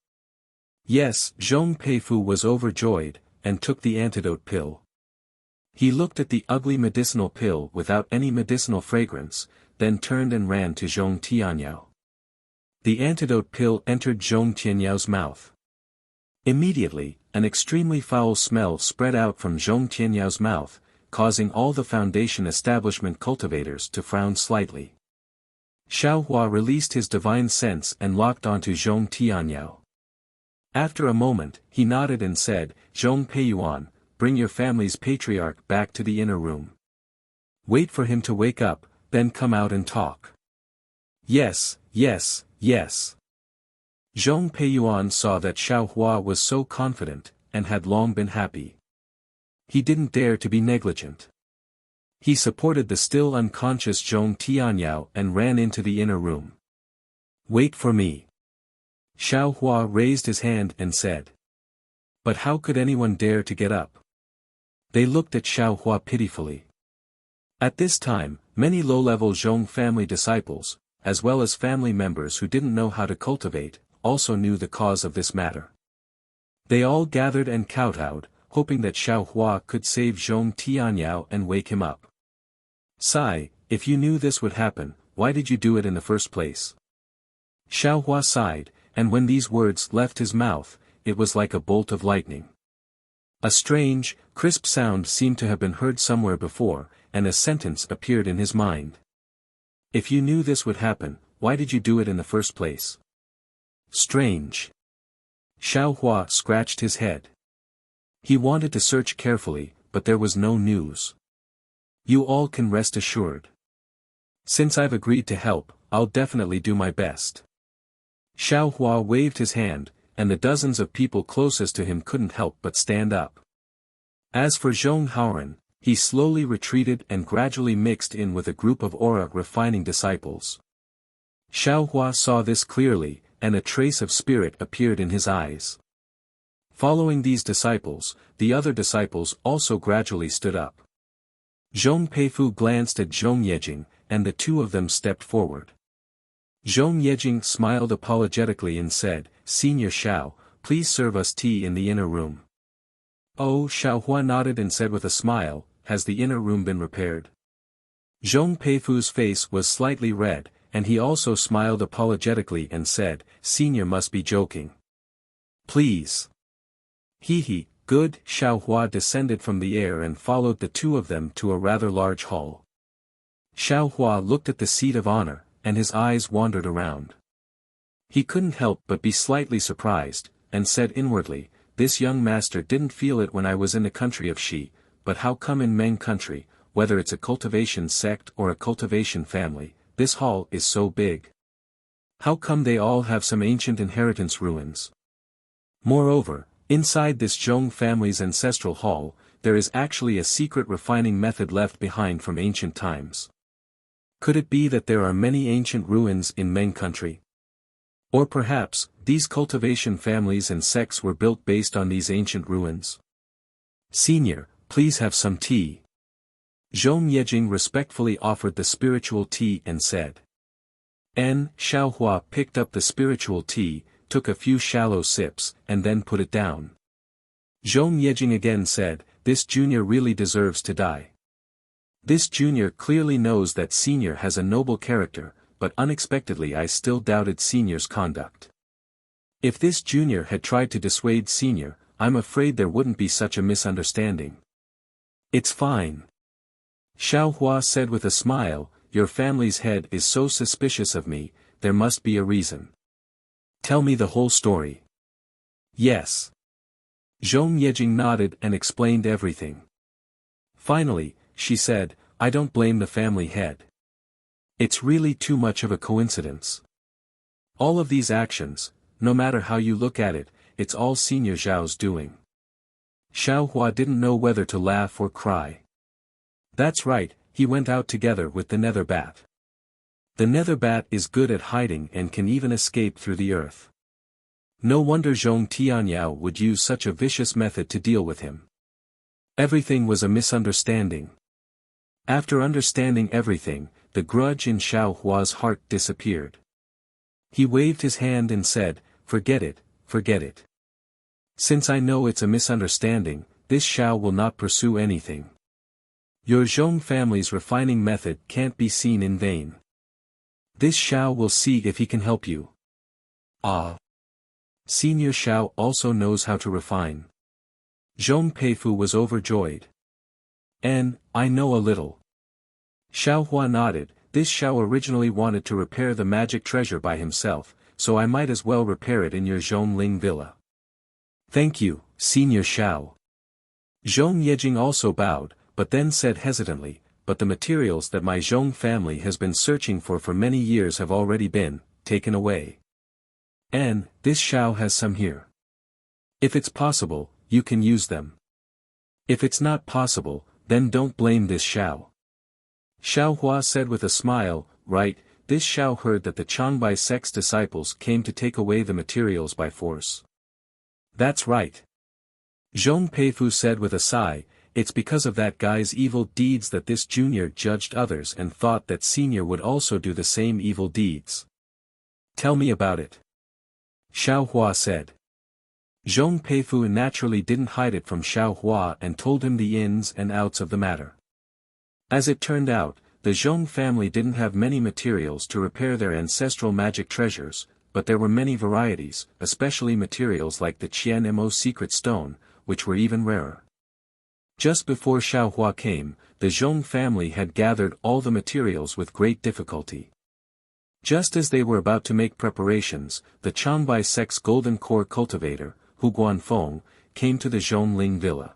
Yes, Zhong Peifu was overjoyed, and took the antidote pill. He looked at the ugly medicinal pill without any medicinal fragrance, then turned and ran to Zhong Tianyao. The antidote pill entered Zhong Tianyao's mouth. Immediately, an extremely foul smell spread out from Zhong Tianyao's mouth, causing all the Foundation establishment cultivators to frown slightly. Xiao Hua released his divine sense and locked onto Zhong Tianyao. After a moment, he nodded and said, Zhong Peiyuan, bring your family's patriarch back to the inner room. Wait for him to wake up, then come out and talk. Yes, yes, yes. Zhong Peiyuan saw that Xiao Hua was so confident, and had long been happy. He didn't dare to be negligent. He supported the still unconscious Zhong Tianyao and ran into the inner room. Wait for me. Xiao Hua raised his hand and said. But how could anyone dare to get up? They looked at Xiao Hua pitifully. At this time, many low-level Zhong family disciples, as well as family members who didn't know how to cultivate, also knew the cause of this matter. They all gathered and kowtowed, hoping that Xiao Hua could save Zhong Tianyao and wake him up. Sigh, if you knew this would happen, why did you do it in the first place? Xiao Hua sighed, and when these words left his mouth, it was like a bolt of lightning. A strange, crisp sound seemed to have been heard somewhere before, and a sentence appeared in his mind. If you knew this would happen, why did you do it in the first place? Strange. Xiao Hua scratched his head. He wanted to search carefully, but there was no news. You all can rest assured. Since I've agreed to help, I'll definitely do my best. Xiao Hua waved his hand, and the dozens of people closest to him couldn't help but stand up. As for Zhong Haoren, he slowly retreated and gradually mixed in with a group of aura refining disciples. Xiao Hua saw this clearly, and a trace of spirit appeared in his eyes. Following these disciples, the other disciples also gradually stood up. Zhong Peifu glanced at Zhong Yejing, and the two of them stepped forward. Zhong Yejing smiled apologetically and said, Senior Xiao, please serve us tea in the inner room. Oh, Xiao Hua nodded and said with a smile, has the inner room been repaired? Zhong Peifu's face was slightly red, and he also smiled apologetically and said, Senior must be joking. Please. Hee, good. Xiao Hua descended from the air and followed the two of them to a rather large hall. Xiao Hua looked at the seat of honor, and his eyes wandered around. He couldn't help but be slightly surprised, and said inwardly, this young master didn't feel it when I was in the country of Shi, but how come in Meng country, whether it's a cultivation sect or a cultivation family, this hall is so big? How come they all have some ancient inheritance ruins? Moreover, inside this Zhong family's ancestral hall, there is actually a secret refining method left behind from ancient times. Could it be that there are many ancient ruins in Meng country? Or perhaps, these cultivation families and sects were built based on these ancient ruins? Senior, please have some tea. Zhong Yejing respectfully offered the spiritual tea and said. Xiao Hua picked up the spiritual tea, took a few shallow sips, and then put it down. Zhong Yejing again said, this junior really deserves to die. This junior clearly knows that senior has a noble character, but unexpectedly I still doubted senior's conduct. If this junior had tried to dissuade senior, I'm afraid there wouldn't be such a misunderstanding. It's fine. Xiao Hua said with a smile, your family's head is so suspicious of me, there must be a reason. Tell me the whole story. Yes. Zhong Yejing nodded and explained everything. Finally, she said, I don't blame the family head. It's really too much of a coincidence. All of these actions, no matter how you look at it, it's all Senior Zhao's doing. Xiao Hua didn't know whether to laugh or cry. That's right, he went out together with the nether bat. The nether bat is good at hiding and can even escape through the earth. No wonder Zhong Tianyao would use such a vicious method to deal with him. Everything was a misunderstanding. After understanding everything, the grudge in Xiao Hua's heart disappeared. He waved his hand and said, forget it, forget it. Since I know it's a misunderstanding, this Xiao will not pursue anything. Your Zhong family's refining method can't be seen in vain. This Xiao will see if he can help you. Ah. Senior Xiao also knows how to refine. Zhong Peifu was overjoyed. And, I know a little. Xiao Hua nodded, this Xiao originally wanted to repair the magic treasure by himself, so I might as well repair it in your Zhongling villa. Thank you, Senior Xiao. Zhong Yejing also bowed, but then said hesitantly, but the materials that my Zhong family has been searching for many years have already been taken away. And, this Xiao has some here. If it's possible, you can use them. If it's not possible, then don't blame this Xiao. Xiao Hua said with a smile, right, this Xiao heard that the Changbai sect's disciples came to take away the materials by force. That's right. Zhong Peifu said with a sigh, it's because of that guy's evil deeds that this junior judged others and thought that senior would also do the same evil deeds. Tell me about it. Xiao Hua said. Zhong Peifu naturally didn't hide it from Xiao Hua and told him the ins and outs of the matter. As it turned out, the Zhong family didn't have many materials to repair their ancestral magic treasures, but there were many varieties, especially materials like the Qian Mo secret stone, which were even rarer. Just before Xiao Hua came, the Zhong family had gathered all the materials with great difficulty. Just as they were about to make preparations, the Changbai sect's golden core cultivator, Hu Guanfeng, came to the Zhongling villa.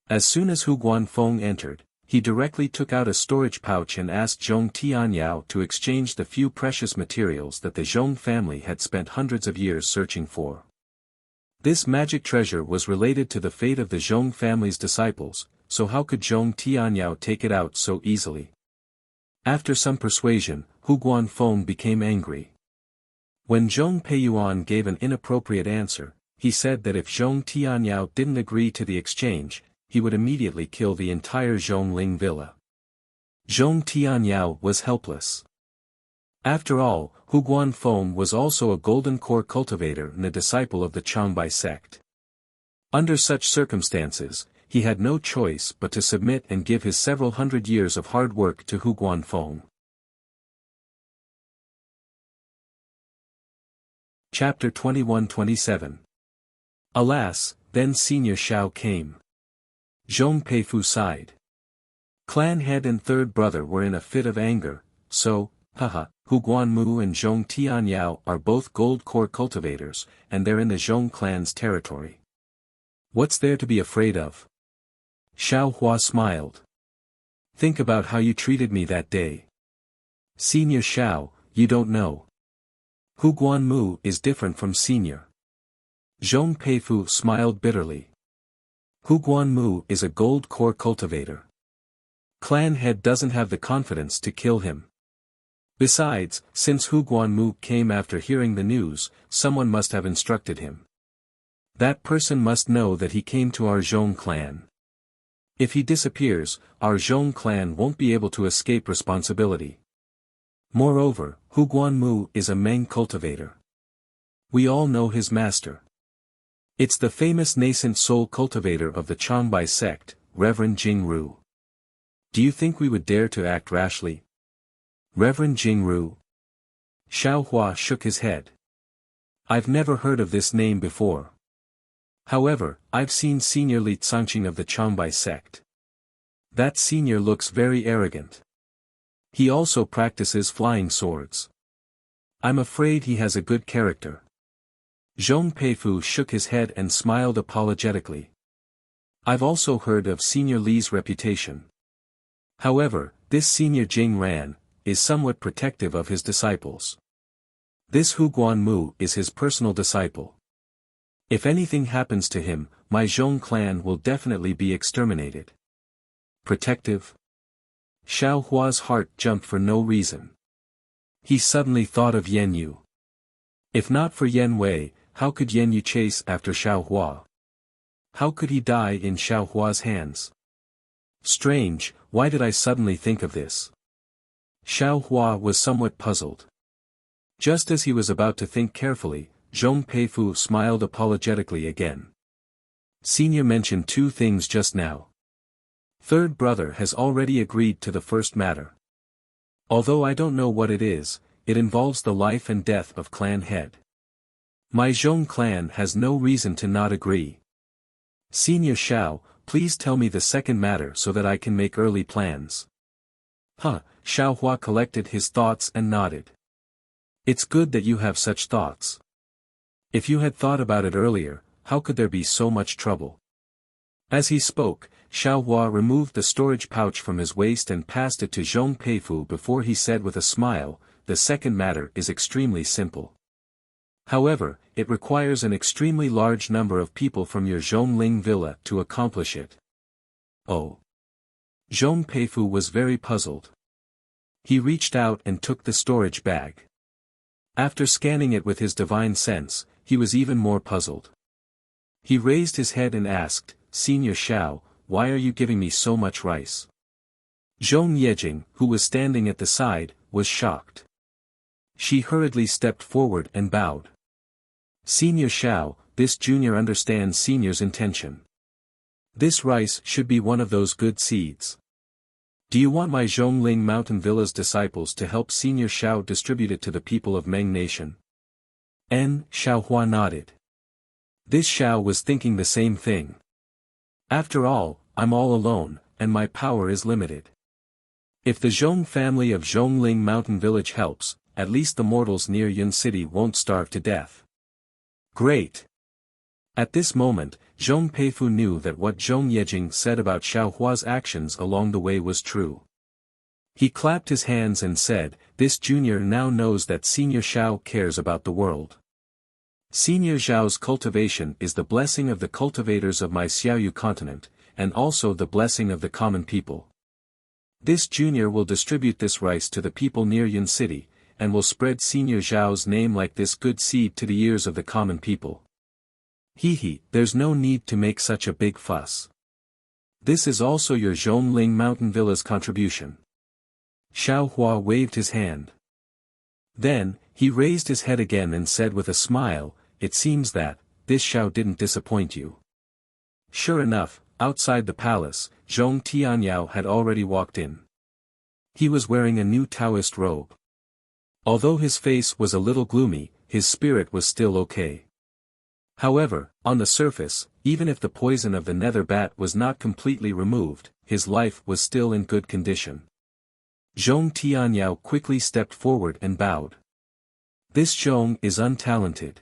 As soon as Hu Guanfeng entered, he directly took out a storage pouch and asked Zhong Tianyao to exchange the few precious materials that the Zhong family had spent hundreds of years searching for. This magic treasure was related to the fate of the Zhong family's disciples, so how could Zhong Tianyao take it out so easily? After some persuasion, Hu Guanfeng became angry. When Zhong Peiyuan gave an inappropriate answer, he said that if Zhong Tianyao didn't agree to the exchange, he would immediately kill the entire Zhongling villa. Zhong Tianyao was helpless. After all, Hu Guanfeng was also a golden core cultivator and a disciple of the Changbai sect. Under such circumstances, he had no choice but to submit and give his several hundred years of hard work to Hu Guanfeng. Chapter 21-27. Alas, then Senior Xiao came. Zhong Peifu sighed. Clan head and third brother were in a fit of anger, so, haha, Hu Guanmu and Zhong Tianyao are both gold core cultivators, and they're in the Zhong clan's territory. What's there to be afraid of? Xiao Hua smiled. Think about how you treated me that day. Senior Xiao, you don't know. Hu Guanmu is different from Senior. Zhong Peifu smiled bitterly. Hu Guanmu is a gold core cultivator. Clan head doesn't have the confidence to kill him. Besides, since Hu Guanmu came after hearing the news, someone must have instructed him. That person must know that he came to our Zhong clan. If he disappears, our Zhong clan won't be able to escape responsibility. Moreover, Hu Guanmu is a Meng cultivator. We all know his master. It's the famous nascent soul cultivator of the Changbai sect, Reverend Jingru. Do you think we would dare to act rashly? Reverend Jingru? Xiao Hua shook his head. I've never heard of this name before. However, I've seen Senior Li Tsangqing of the Changbai sect. That senior looks very arrogant. He also practices flying swords. I'm afraid he has a good character. Zhong Peifu shook his head and smiled apologetically. I've also heard of Senior Li's reputation. However, this Senior Jing Ran is somewhat protective of his disciples. This Hu Guanmu is his personal disciple. If anything happens to him, my Zhong clan will definitely be exterminated. Protective? Xiao Hua's heart jumped for no reason. He suddenly thought of Yan Yu. If not for Yan Wei, how could Yan Yu chase after Xiao Hua? How could he die in Xiao Hua's hands? Strange, why did I suddenly think of this? Xiao Hua was somewhat puzzled. Just as he was about to think carefully, Zhong Peifu smiled apologetically again. Senior mentioned two things just now. Third brother has already agreed to the first matter. Although I don't know what it is, it involves the life and death of clan head. My Zhong clan has no reason to not agree. Senior Xiao, please tell me the second matter so that I can make early plans. Xiao Hua collected his thoughts and nodded. It's good that you have such thoughts. If you had thought about it earlier, how could there be so much trouble? As he spoke, Xiao Hua removed the storage pouch from his waist and passed it to Zhong Peifu before he said with a smile, the second matter is extremely simple. However, it requires an extremely large number of people from your Zhongling villa to accomplish it. Oh. Zhong Peifu was very puzzled. He reached out and took the storage bag. After scanning it with his divine sense, he was even more puzzled. He raised his head and asked, Senior Xiao, why are you giving me so much rice? Zhong Yejing, who was standing at the side, was shocked. She hurriedly stepped forward and bowed. Senior Xiao, this junior understands senior's intention. This rice should be one of those good seeds. Do you want my Zhongling Mountain Villa's disciples to help Senior Xiao distribute it to the people of Meng Nation? Xiao Hua nodded. This Xiao was thinking the same thing. After all, I'm all alone, and my power is limited. If the Zhong family of Zhongling Mountain Village helps, at least the mortals near Yun City won't starve to death. Great! At this moment, Zhong Peifu knew that what Zhong Yejing said about Xiao Hua's actions along the way was true. He clapped his hands and said, this junior now knows that Senior Xiao cares about the world. Senior Xiao's cultivation is the blessing of the cultivators of my Xiaoyu continent, and also the blessing of the common people. This junior will distribute this rice to the people near Yun City, and will spread Senior Zhao's name like this good seed to the ears of the common people. There's no need to make such a big fuss. This is also your Zhongling Mountain Villa's contribution. Xiao Hua waved his hand. Then, he raised his head again and said with a smile, it seems that, this Xiao didn't disappoint you. Sure enough, outside the palace, Zhong Tianyao had already walked in. He was wearing a new Taoist robe. Although his face was a little gloomy, his spirit was still okay. However, on the surface, even if the poison of the nether bat was not completely removed, his life was still in good condition. Zhong Tianyao quickly stepped forward and bowed. This Zhong is untalented.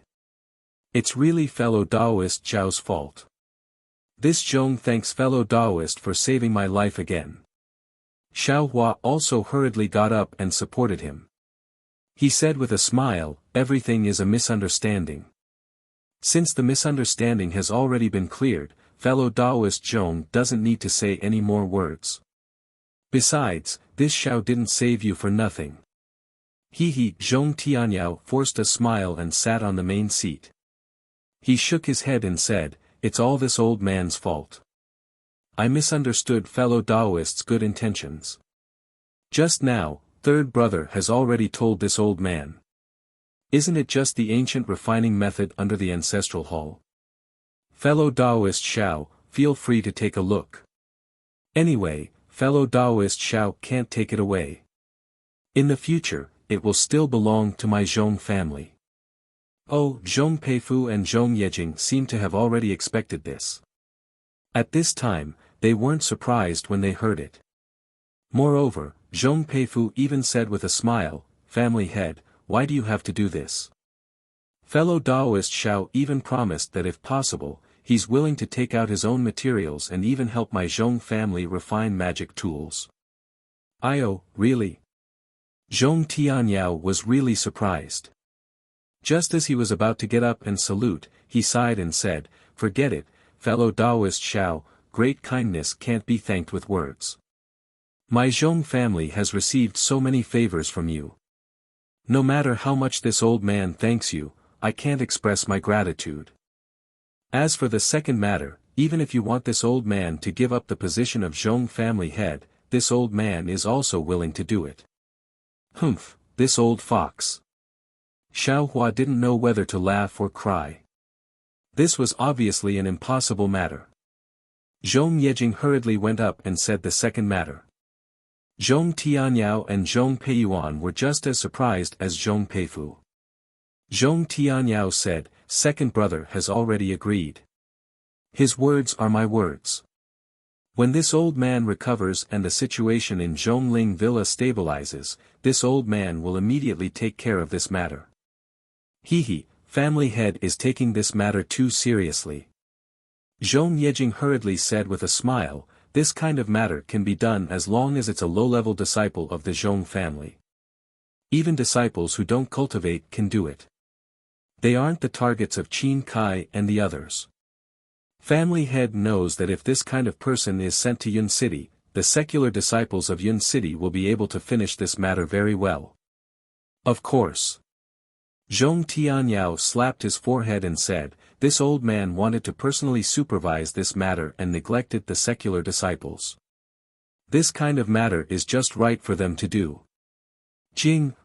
It's really fellow Daoist Zhao's fault. This Zhong thanks fellow Daoist for saving my life again. Xiao Hua also hurriedly got up and supported him. He said with a smile, everything is a misunderstanding. Since the misunderstanding has already been cleared, fellow Daoist Zhong doesn't need to say any more words. Besides, this Xiao didn't save you for nothing. Zhong Tianyao forced a smile and sat on the main seat. He shook his head and said, it's all this old man's fault. I misunderstood fellow Daoist's good intentions. Just now, third brother has already told this old man. Isn't it just the ancient refining method under the ancestral hall? Fellow Daoist Xiao, feel free to take a look. Anyway, fellow Daoist Xiao can't take it away. In the future, it will still belong to my Zhong family. Oh, Zhong Peifu and Zhong Yejing seem to have already expected this. At this time, they weren't surprised when they heard it. Moreover, Zhong Peifu even said with a smile, "Family head, why do you have to do this?" Fellow Daoist Xiao even promised that if possible, he's willing to take out his own materials and even help my Zhong family refine magic tools. "Io, really?" Zhong Tianyao was really surprised. Just as he was about to get up and salute, he sighed and said, "Forget it, fellow Daoist Xiao, great kindness can't be thanked with words. My Zhong family has received so many favors from you. No matter how much this old man thanks you, I can't express my gratitude. As for the second matter, even if you want this old man to give up the position of Zhong family head, this old man is also willing to do it." Humph, this old fox. Xiao Hua didn't know whether to laugh or cry. This was obviously an impossible matter. Zhong Yejing hurriedly went up and said the second matter. Zhong Tianyao and Zhong Peiyuan were just as surprised as Zhong Peifu. Zhong Tianyao said, "Second brother has already agreed. His words are my words. When this old man recovers and the situation in Zhongling Villa stabilizes, this old man will immediately take care of this matter." He, family head is taking this matter too seriously. Zhong Yejing hurriedly said with a smile, "This kind of matter can be done as long as it's a low-level disciple of the Zhong family. Even disciples who don't cultivate can do it. They aren't the targets of Qin Kai and the others. Family head knows that if this kind of person is sent to Yun City, the secular disciples of Yun City will be able to finish this matter very well." "Of course." Zhong Tianyao slapped his forehead and said, "This old man wanted to personally supervise this matter and neglected the secular disciples. This kind of matter is just right for them to do. Jing,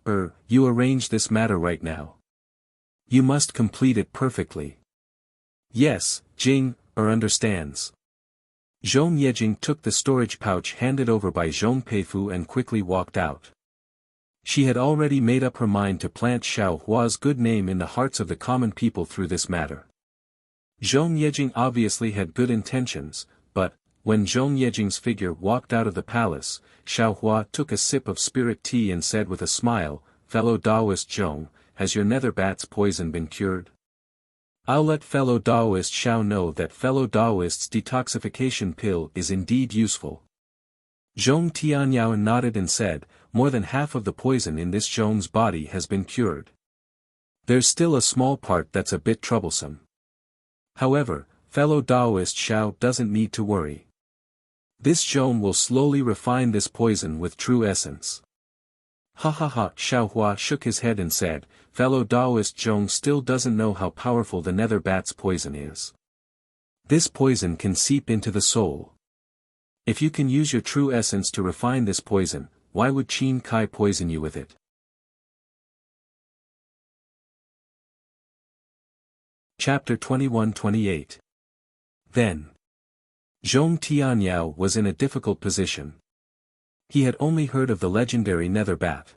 you arrange this matter right now. You must complete it perfectly." "Yes, Jing, understands." Zhong Yejing took the storage pouch handed over by Zhong Peifu and quickly walked out. She had already made up her mind to plant Xiao Hua's good name in the hearts of the common people through this matter. Zhong Yejing obviously had good intentions, but, when Zhong Yejing's figure walked out of the palace, Xiao Hua took a sip of spirit tea and said with a smile, "Fellow Daoist Zhong, has your nether bat's poison been cured? I'll let fellow Daoist Xiao know that fellow Daoist's detoxification pill is indeed useful." Zhong Tianyao nodded and said, "More than half of the poison in this Zhong's body has been cured. There's still a small part that's a bit troublesome. However, fellow Daoist Xiao doesn't need to worry. This Zhong will slowly refine this poison with true essence." "Ha ha ha!" Xiao Hua shook his head and said, "Fellow Daoist Zhong still doesn't know how powerful the nether bat's poison is. This poison can seep into the soul. If you can use your true essence to refine this poison, why would Qin Kai poison you with it?" Chapter 21-28. Then. Zhong Tianyao was in a difficult position. He had only heard of the legendary nether bat.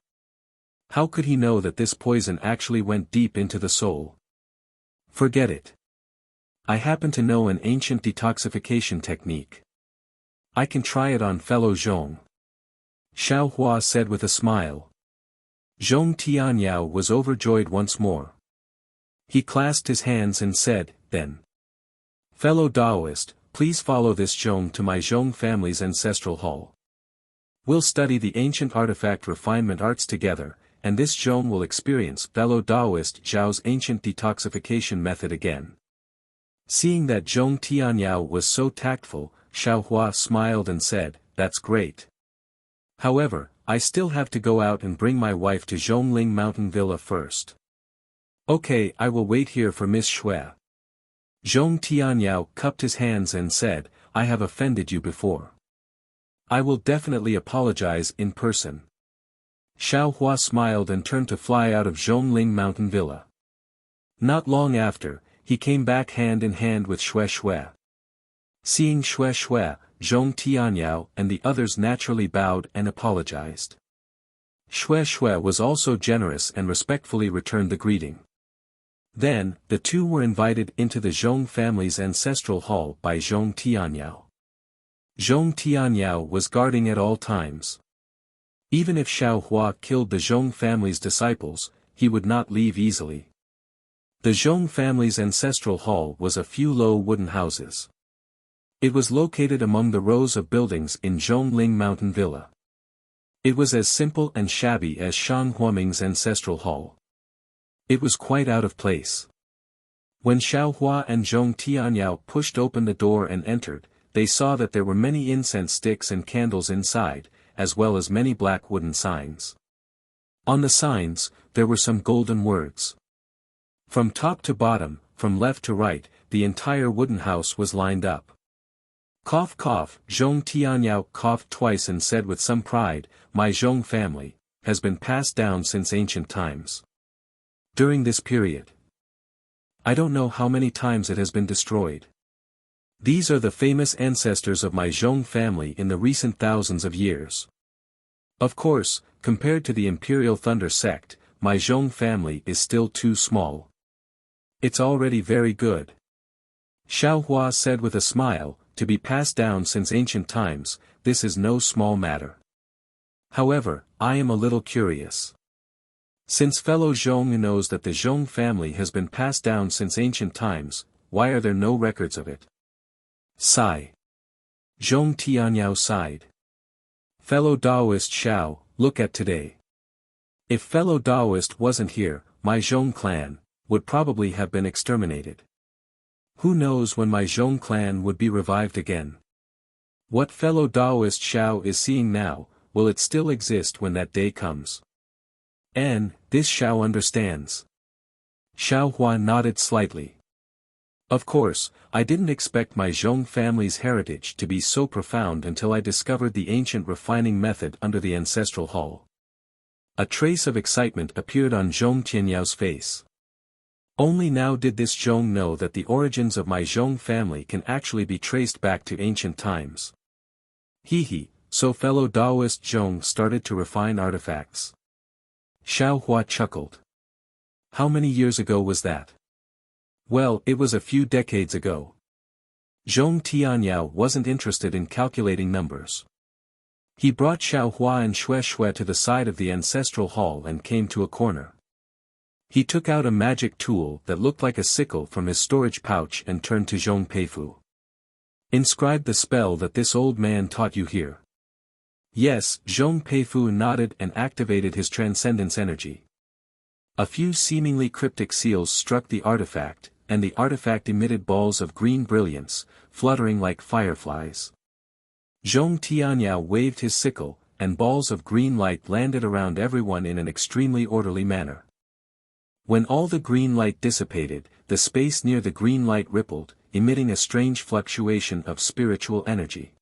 How could he know that this poison actually went deep into the soul? Forget it. I happen to know an ancient detoxification technique. I can try it on fellow Zhong. Xiao Hua said with a smile. Zhong Tianyao was overjoyed once more. He clasped his hands and said, "Then, fellow Daoist, please follow this Zhong to my Zhong family's ancestral hall. We'll study the ancient artifact refinement arts together, and this Zhong will experience fellow Daoist Zhao's ancient detoxification method again." Seeing that Zhong Tianyao was so tactful, Xiao Hua smiled and said, "That's great. However, I still have to go out and bring my wife to Zhongling Mountain Villa first." "Okay, I will wait here for Miss Xue." Zhong Tianyao cupped his hands and said, "I have offended you before. I will definitely apologize in person." Xiao Hua smiled and turned to fly out of Zhongling Mountain Villa. Not long after, he came back hand in hand with Xue. Seeing Xue, Zhong Tianyao and the others naturally bowed and apologized. Xue was also generous and respectfully returned the greeting. Then, the two were invited into the Zhong family's ancestral hall by Zhong Tianyao. Zhong Tianyao was guarding at all times. Even if Xiao Hua killed the Zhong family's disciples, he would not leave easily. The Zhong family's ancestral hall was a few low wooden houses. It was located among the rows of buildings in Zhongling Mountain Villa. It was as simple and shabby as Shan Huaming's ancestral hall. It was quite out of place. When Xiao Hua and Zhong Tianyao pushed open the door and entered, they saw that there were many incense sticks and candles inside, as well as many black wooden signs. On the signs, there were some golden words. From top to bottom, from left to right, the entire wooden house was lined up. Cough cough, Zhong Tianyao coughed twice and said with some pride, "My Zhong family has been passed down since ancient times. During this period, I don't know how many times it has been destroyed. These are the famous ancestors of my Zhong family in the recent thousands of years. Of course, compared to the Imperial Thunder sect, my Zhong family is still too small. It's already very good." Xiao Hua said with a smile, "To be passed down since ancient times, this is no small matter. However, I am a little curious. Since fellow Zhong knows that the Zhong family has been passed down since ancient times, why are there no records of it?" Sigh. Zhong Tianyao sighed. "Fellow Taoist Xiao, look at today. If fellow Taoist wasn't here, my Zhong clan would probably have been exterminated. Who knows when my Zhong clan would be revived again? What fellow Taoist Xiao is seeing now, will it still exist when that day comes?" This Xiao understands. Xiao Hua nodded slightly. "Of course, I didn't expect my Zhong family's heritage to be so profound until I discovered the ancient refining method under the ancestral hall." A trace of excitement appeared on Zhong Tianyao's face. Only now did this Zhong know that the origins of my Zhong family can actually be traced back to ancient times. He, so fellow Taoist Zhong started to refine artifacts. Xiao Hua chuckled. "How many years ago was that?" "Well, it was a few decades ago." Zhong Tianyao wasn't interested in calculating numbers. He brought Xiao Hua and Xue to the side of the ancestral hall and came to a corner. He took out a magic tool that looked like a sickle from his storage pouch and turned to Zhong Peifu. "Inscribe the spell that this old man taught you here." Yes, Zhong Peifu nodded and activated his transcendence energy. A few seemingly cryptic seals struck the artifact, and the artifact emitted balls of green brilliance, fluttering like fireflies. Zhong Tianyao waved his sickle, and balls of green light landed around everyone in an extremely orderly manner. When all the green light dissipated, the space near the green light rippled, emitting a strange fluctuation of spiritual energy.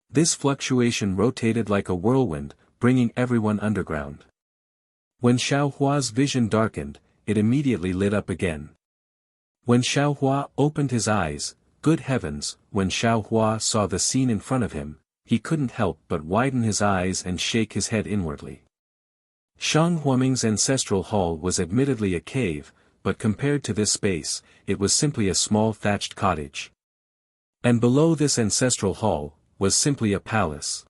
This fluctuation rotated like a whirlwind, bringing everyone underground. When Xiao Hua's vision darkened, it immediately lit up again. When Xiao Hua opened his eyes, good heavens, when Xiao Hua saw the scene in front of him, he couldn't help but widen his eyes and shake his head inwardly. Shan Huaming's ancestral hall was admittedly a cave, but compared to this space, it was simply a small thatched cottage. And below this ancestral hall, was simply a palace.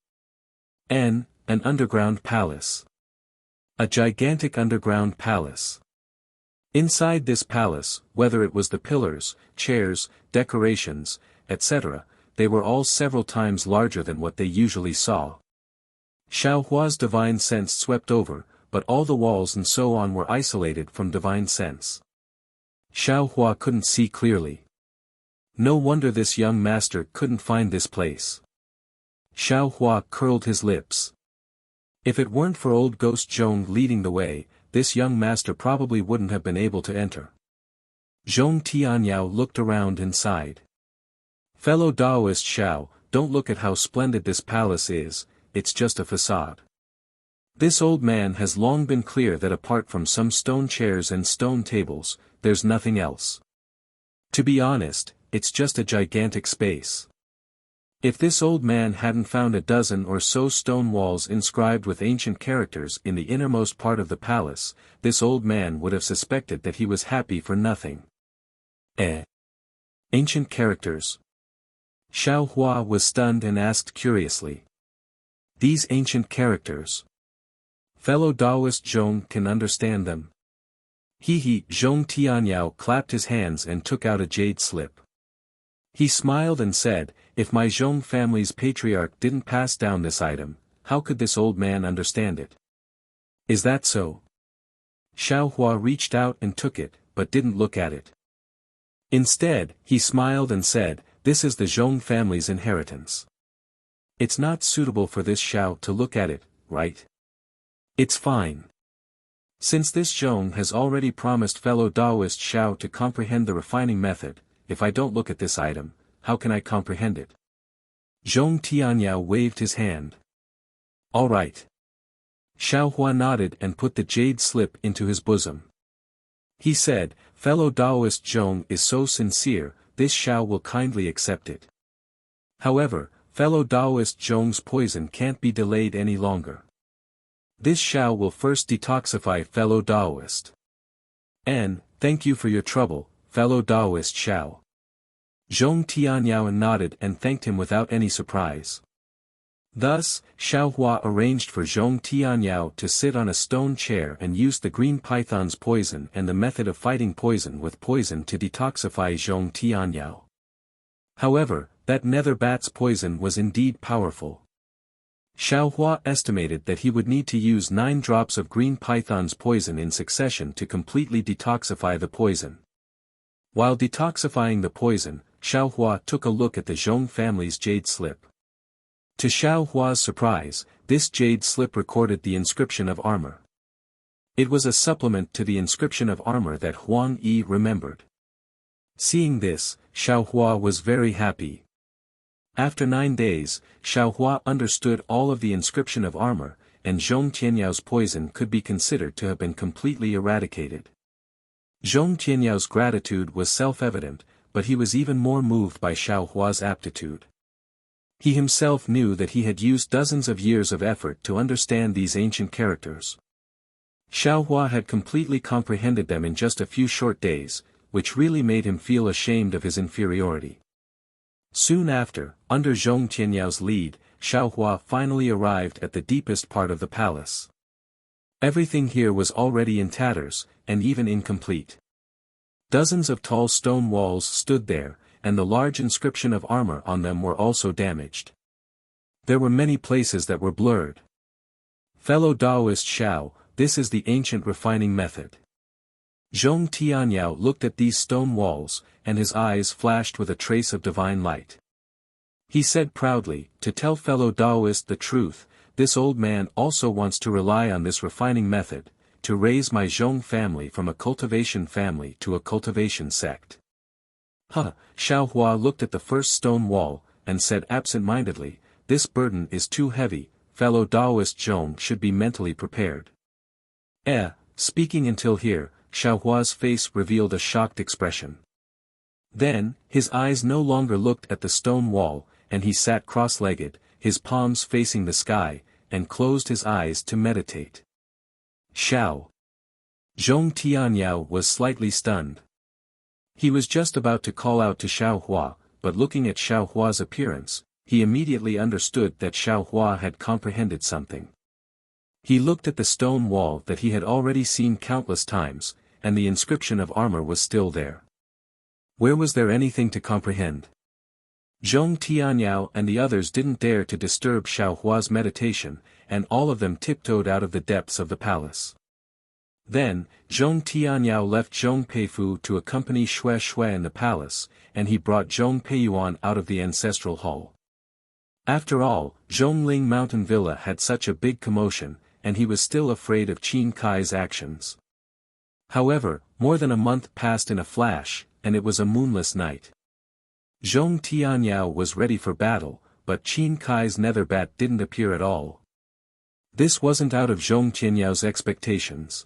An underground palace. A gigantic underground palace. Inside this palace, whether it was the pillars, chairs, decorations, etc., they were all several times larger than what they usually saw. Xiao Hua's divine sense swept over, but all the walls and so on were isolated from divine sense. Xiao Hua couldn't see clearly. No wonder this young master couldn't find this place. Xiao Hua curled his lips. If it weren't for old Ghost Zhong leading the way, this young master probably wouldn't have been able to enter. Zhong Tianyao looked around and sighed. "Fellow Taoist Xiao, don't look at how splendid this palace is, it's just a facade. This old man has long been clear that apart from some stone chairs and stone tables, there's nothing else. To be honest, it's just a gigantic space. If this old man hadn't found a dozen or so stone walls inscribed with ancient characters in the innermost part of the palace, this old man would have suspected that he was happy for nothing." Ancient characters. Xiao Hua was stunned and asked curiously. These ancient characters. Fellow Taoist Zhong can understand them. Zhong Tianyao clapped his hands and took out a jade slip. He smiled and said, if my Zhong family's patriarch didn't pass down this item, how could this old man understand it? Is that so? Xiao Hua reached out and took it, but didn't look at it. Instead, he smiled and said, this is the Zhong family's inheritance. It's not suitable for this Xiao to look at it, right? It's fine. Since this Zhong has already promised fellow Taoist Xiao to comprehend the refining method, if I don't look at this item, how can I comprehend it? Zhong Tianyao waved his hand. All right. Xiao Hua nodded and put the jade slip into his bosom. He said, fellow Taoist Zhong is so sincere, this Xiao will kindly accept it. However, fellow Taoist Zhong's poison can't be delayed any longer. This Xiao will first detoxify fellow Taoist. And, thank you for your trouble, fellow Taoist Xiao. Zhong Tianyao nodded and thanked him without any surprise. Thus, Xiao Hua arranged for Zhong Tianyao to sit on a stone chair and use the green python's poison and the method of fighting poison with poison to detoxify Zhong Tianyao. However, that nether bat's poison was indeed powerful. Xiao Hua estimated that he would need to use 9 drops of green python's poison in succession to completely detoxify the poison. While detoxifying the poison, Xiao Hua took a look at the Zhong family's jade slip. To Xiao Hua's surprise, this jade slip recorded the inscription of armor. It was a supplement to the inscription of armor that Huang Yi remembered. Seeing this, Xiao Hua was very happy. After 9 days, Xiao Hua understood all of the inscription of armor, and Zhong Tianyao's poison could be considered to have been completely eradicated. Zhong Tianyao's gratitude was self-evident, but he was even more moved by Xiao Hua's aptitude. He himself knew that he had used dozens of years of effort to understand these ancient characters. Xiao Hua had completely comprehended them in just a few short days, which really made him feel ashamed of his inferiority. Soon after, under Zhong Tianyao's lead, Xiao Hua finally arrived at the deepest part of the palace. Everything here was already in tatters, and even incomplete. Dozens of tall stone walls stood there, and the large inscription of armor on them were also damaged. There were many places that were blurred. Fellow Taoist Xiao, this is the ancient refining method. Zhong Tianyao looked at these stone walls, and his eyes flashed with a trace of divine light. He said proudly, to tell fellow Taoist the truth, this old man also wants to rely on this refining method, to raise my Zhong family from a cultivation family to a cultivation sect. Xiao Hua looked at the first stone wall, and said absent-mindedly, this burden is too heavy, fellow Taoist Zhong should be mentally prepared. Speaking until here, Xiao Hua's face revealed a shocked expression. Then, his eyes no longer looked at the stone wall, and he sat cross-legged, his palms facing the sky, and closed his eyes to meditate. Xiao. Zhong Tianyao was slightly stunned. He was just about to call out to Xiao Hua, but looking at Xiao Hua's appearance, he immediately understood that Xiao Hua had comprehended something. He looked at the stone wall that he had already seen countless times, and the inscription of armor was still there. Where was there anything to comprehend? Zhong Tianyao and the others didn't dare to disturb Xiao Hua's meditation, and all of them tiptoed out of the depths of the palace. Then, Zhong Tianyao left Zhong Peifu to accompany Xue Xue in the palace, and he brought Zhong Peiyuan out of the ancestral hall. After all, Zhongling Mountain Villa had such a big commotion, and he was still afraid of Qin Kai's actions. However, more than a month passed in a flash, and it was a moonless night. Zhong Tianyao was ready for battle, but Qin Kai's nether bat didn't appear at all. This wasn't out of Zhong Tianyao's expectations.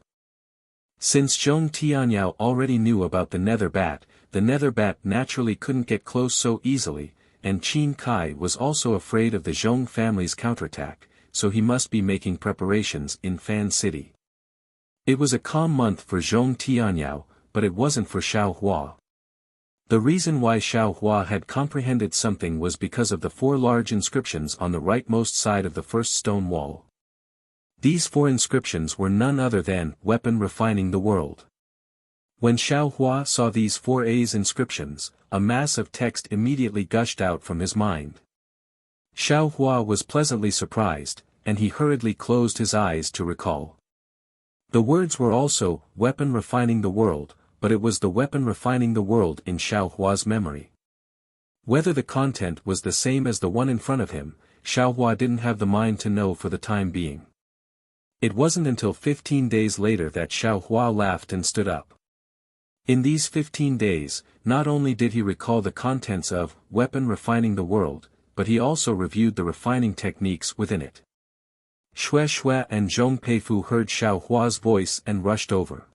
Since Zhong Tianyao already knew about the nether bat naturally couldn't get close so easily, and Qin Kai was also afraid of the Zhong family's counterattack, so he must be making preparations in Fan City. It was a calm month for Zhong Tianyao, but it wasn't for Xiao Hua. The reason why Xiao Hua had comprehended something was because of the 4 large inscriptions on the rightmost side of the first stone wall. These 4 inscriptions were none other than weapon refining the world. When Xiao Hua saw these 4 A's inscriptions, a mass of text immediately gushed out from his mind. Xiao Hua was pleasantly surprised, and he hurriedly closed his eyes to recall. The words were also, weapon refining the world, but it was the weapon refining the world in Xiao Hua's memory. Whether the content was the same as the one in front of him, Xiao Hua didn't have the mind to know for the time being. It wasn't until 15 days later that Xiao Hua laughed and stood up. In these 15 days, not only did he recall the contents of weapon refining the world, but he also reviewed the refining techniques within it. Xue Xue and Zhong Peifu heard Xiao Hua's voice and rushed over.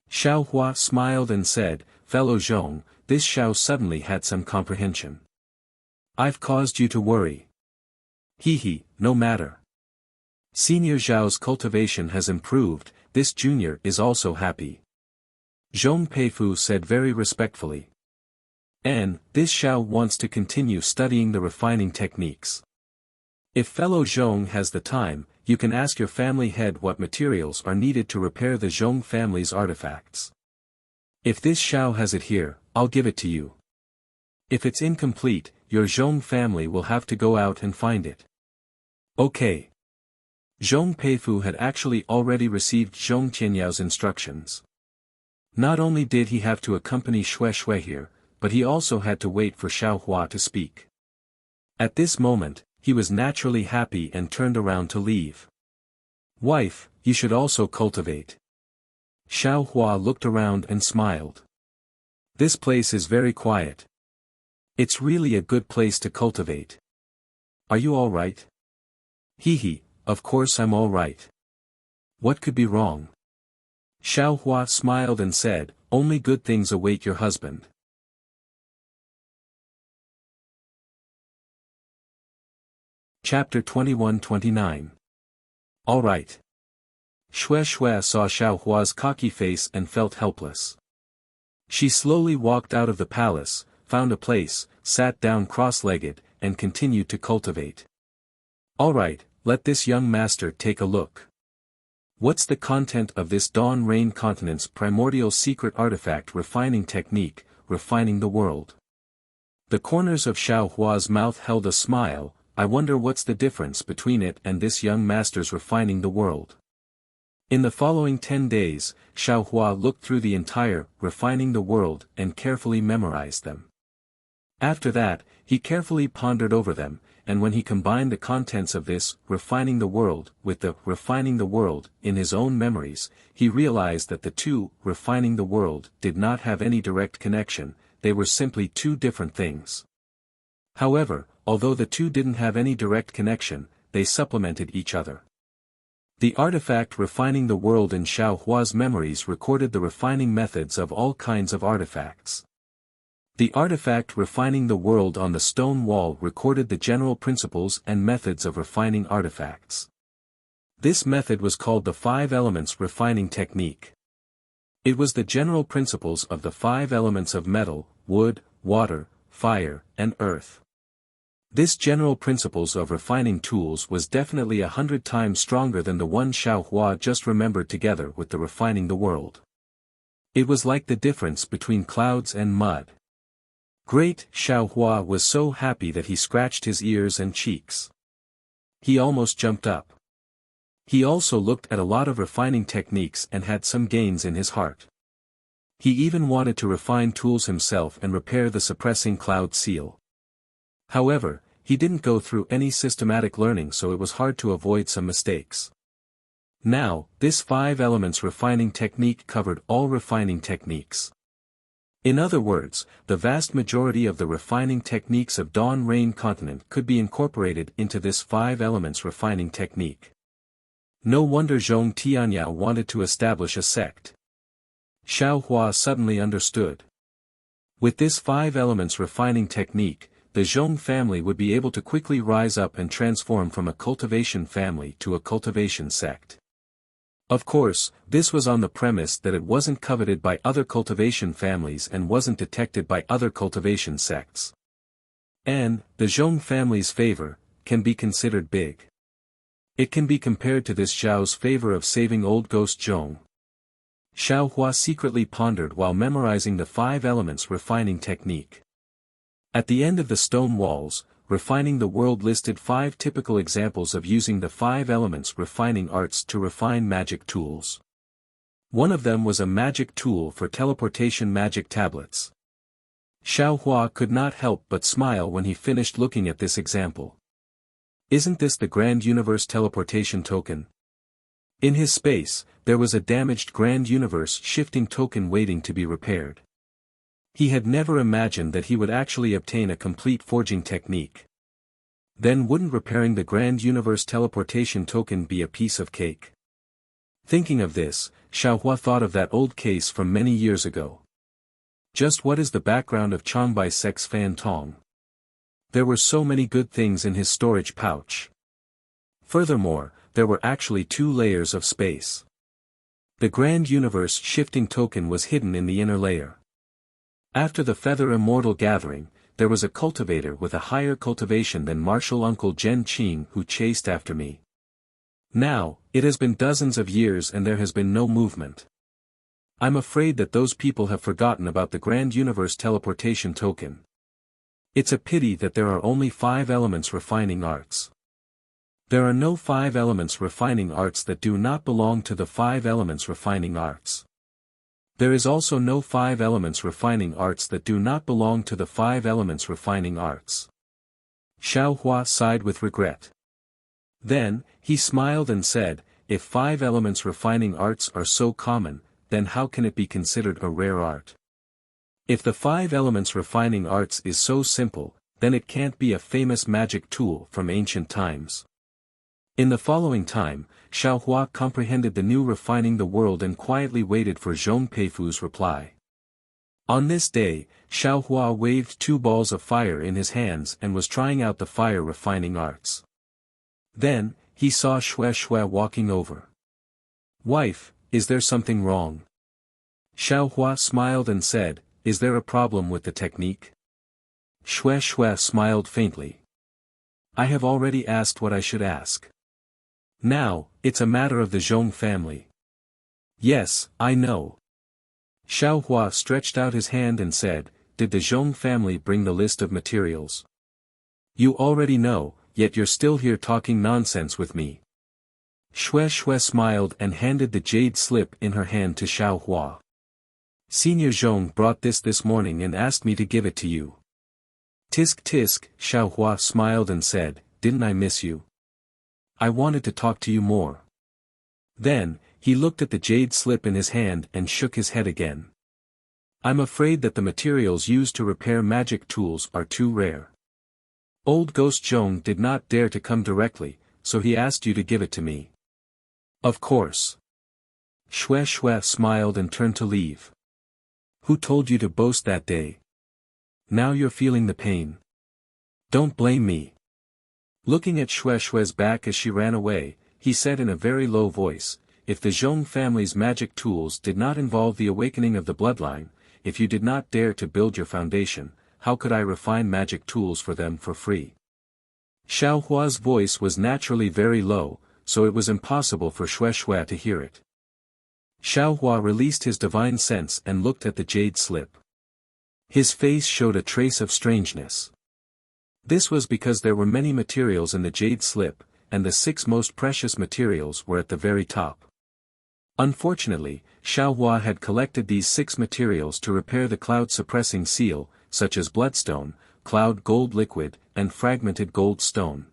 Xiao Hua smiled and said, "Fellow Zhong, this Xiao suddenly had some comprehension. I've caused you to worry. He, no matter. Senior Zhao's cultivation has improved, this junior is also happy." Zhong Peifu said very respectfully. "And, this Xiao wants to continue studying the refining techniques. If fellow Zhong has the time, you can ask your family head what materials are needed to repair the Zhong family's artifacts. If this Xiao has it here, I'll give it to you. If it's incomplete, your Zhong family will have to go out and find it." Okay. Zhong Peifu had actually already received Zhong Qianyao's instructions. Not only did he have to accompany Xue Xue here, but he also had to wait for Xiao Hua to speak. At this moment, he was naturally happy and turned around to leave. "Wife, you should also cultivate." Xiao Hua looked around and smiled. "This place is very quiet. It's really a good place to cultivate. Are you all right?" He, of course I'm all right. What could be wrong?" Xiao Hua smiled and said, "Only good things await your husband." Chapter 21-29. All right. Xue Xue saw Xiao Hua's cocky face and felt helpless. She slowly walked out of the palace, found a place, sat down cross-legged, and continued to cultivate. "All right, let this young master take a look. What's the content of this Dawn Rain Continent's primordial secret artifact refining technique, refining the world?" The corners of Xiao Hua's mouth held a smile. "I wonder what's the difference between it and this young master's refining the world." In the following 10 days, Xiao Hua looked through the entire refining the world and carefully memorized them. After that, he carefully pondered over them, and when he combined the contents of this refining the world with the refining the world in his own memories, he realized that the two refining the world did not have any direct connection, they were simply 2 different things. However, although the 2 didn't have any direct connection, they supplemented each other. The artifact refining the world in Xiao Hua's memories recorded the refining methods of all kinds of artifacts. The artifact refining the world on the stone wall recorded the general principles and methods of refining artifacts. This method was called the 5 elements refining technique. It was the general principles of the 5 elements of metal, wood, water, fire, and earth. This general principles of refining tools was definitely 100 times stronger than the one Xiao Hua just remembered together with the refining the world. It was like the difference between clouds and mud. Great! Xiao Hua was so happy that he scratched his ears and cheeks. He almost jumped up. He also looked at a lot of refining techniques and had some gains in his heart. He even wanted to refine tools himself and repair the suppressing cloud seal. However, he didn't go through any systematic learning, so it was hard to avoid some mistakes. Now, this 5 elements refining technique covered all refining techniques. In other words, the vast majority of the refining techniques of Dawn Rain Continent could be incorporated into this 5 elements refining technique. No wonder Zhong Tianyao wanted to establish a sect. Xiao Hua suddenly understood. With this 5 elements refining technique, the Zhong family would be able to quickly rise up and transform from a cultivation family to a cultivation sect. Of course, this was on the premise that it wasn't coveted by other cultivation families and wasn't detected by other cultivation sects. And, the Zhong family's favor, can be considered big. It can be compared to this Zhao's favor of saving old ghost Zhong. Xiao Hua secretly pondered while memorizing the 5 elements refining technique. At the end of the stone walls, Refining the World listed 5 typical examples of using the 5 elements refining arts to refine magic tools. One of them was a magic tool for teleportation magic tablets. Xiao Hua could not help but smile when he finished looking at this example. Isn't this the Grand Universe teleportation token? In his space, there was a damaged Grand Universe shifting token waiting to be repaired. He had never imagined that he would actually obtain a complete forging technique. Then wouldn't repairing the Grand Universe teleportation token be a piece of cake? Thinking of this, Xiao Hua thought of that old case from many years ago. Just what is the background of Changbai Sek's Fan Tong? There were so many good things in his storage pouch. Furthermore, there were actually 2 layers of space. The Grand Universe shifting token was hidden in the inner layer. After the Feather Immortal Gathering, there was a cultivator with a higher cultivation than Martial Uncle Zhen Qing who chased after me. Now, it has been dozens of years and there has been no movement. I'm afraid that those people have forgotten about the Grand Universe teleportation token. It's a pity that there are only 5 elements refining arts. There are no 5 elements refining arts that do not belong to the 5 elements refining arts. There is also no 5 elements refining arts that do not belong to the 5 elements refining arts. Xiao Hua sighed with regret. Then, he smiled and said, if 5 elements refining arts are so common, then how can it be considered a rare art? If the 5 elements refining arts is so simple, then it can't be a famous magic tool from ancient times. In the following time, Xiao Hua comprehended the new refining the world and quietly waited for Zhong Peifu's reply. On this day, Xiao Hua waved 2 balls of fire in his hands and was trying out the fire refining arts. Then, he saw Xue walking over. Wife, is there something wrong? Xiao Hua smiled and said, is there a problem with the technique? Xue smiled faintly. I have already asked what I should ask. Now, it's a matter of the Zhong family. Yes, I know. Xiao Hua stretched out his hand and said, did the Zhong family bring the list of materials? You already know, yet you're still here talking nonsense with me. Xue smiled and handed the jade slip in her hand to Xiao Hua. Senior Zhong brought this morning and asked me to give it to you. Tisk, Xiao Hua smiled and said, didn't I miss you? I wanted to talk to you more. Then, he looked at the jade slip in his hand and shook his head again. I'm afraid that the materials used to repair magic tools are too rare. Old Ghost Zhong did not dare to come directly, so he asked you to give it to me. Of course. Xue smiled and turned to leave. Who told you to boast that day? Now you're feeling the pain. Don't blame me. Looking at Xue's back as she ran away, he said in a very low voice, if the Zhong family's magic tools did not involve the awakening of the bloodline, if you did not dare to build your foundation, how could I refine magic tools for them for free? Xiao Hua's voice was naturally very low, so it was impossible for Xue to hear it. Xiao Hua released his divine sense and looked at the jade slip. His face showed a trace of strangeness. This was because there were many materials in the jade slip, and the 6 most precious materials were at the very top. Unfortunately, Xiao Hua had collected these 6 materials to repair the cloud-suppressing seal, such as bloodstone, cloud gold liquid, and fragmented gold stone.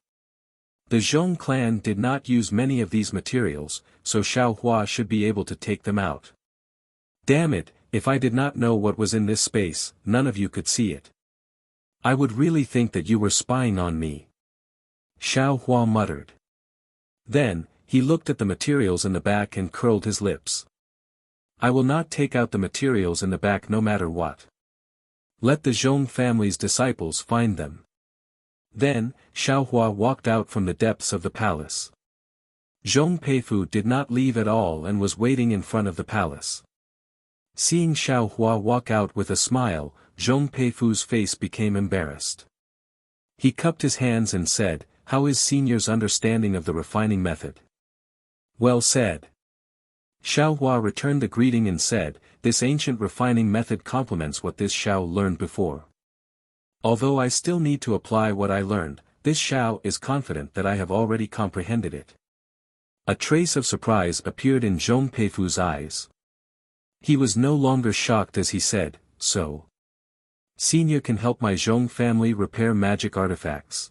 The Zhong clan did not use many of these materials, so Xiao Hua should be able to take them out. Damn it, if I did not know what was in this space, none of you could see it. I would really think that you were spying on me. Xiao Hua muttered. Then, he looked at the materials in the back and curled his lips. I will not take out the materials in the back no matter what. Let the Zhong family's disciples find them. Then, Xiao Hua walked out from the depths of the palace. Zhong Peifu did not leave at all and was waiting in front of the palace. Seeing Xiao Hua walk out with a smile, Zhong Peifu's face became embarrassed. He cupped his hands and said, "How is Senior's understanding of the refining method?" "Well said." Xiao Hua returned the greeting and said, "This ancient refining method complements what this Xiao learned before. Although I still need to apply what I learned, this Xiao is confident that I have already comprehended it." A trace of surprise appeared in Zhong Peifu's eyes. He was no longer shocked as he said, "So, Senior can help my Zhong family repair magic artifacts."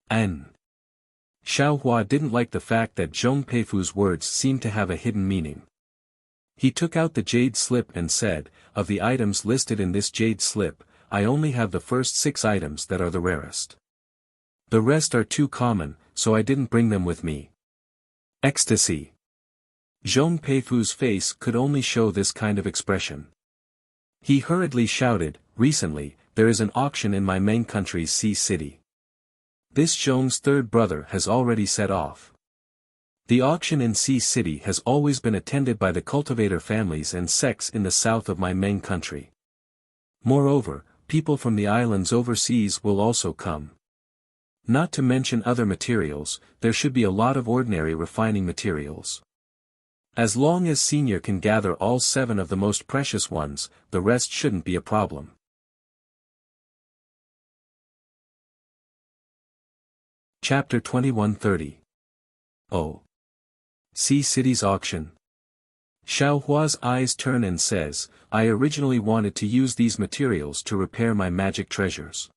And Xiao Hua didn't like the fact that Zhong Peifu's words seemed to have a hidden meaning. He took out the jade slip and said, "Of the items listed in this jade slip, I only have the first 6 items that are the rarest. The rest are too common, so I didn't bring them with me." Ecstasy. Zhong Peifu's face could only show this kind of expression. He hurriedly shouted, "Recently, there is an auction in my main country's sea city. This Zhong's third brother has already set off. The auction in Sea City has always been attended by the cultivator families and sects in the south of my main country. Moreover, people from the islands overseas will also come. Not to mention other materials, there should be a lot of ordinary refining materials. As long as Senior can gather all 7 of the most precious ones, the rest shouldn't be a problem." Chapter 2130. Oh. Sea City's auction. Xiao Hua's eyes turn and says, "I originally wanted to use these materials to repair my magic treasures.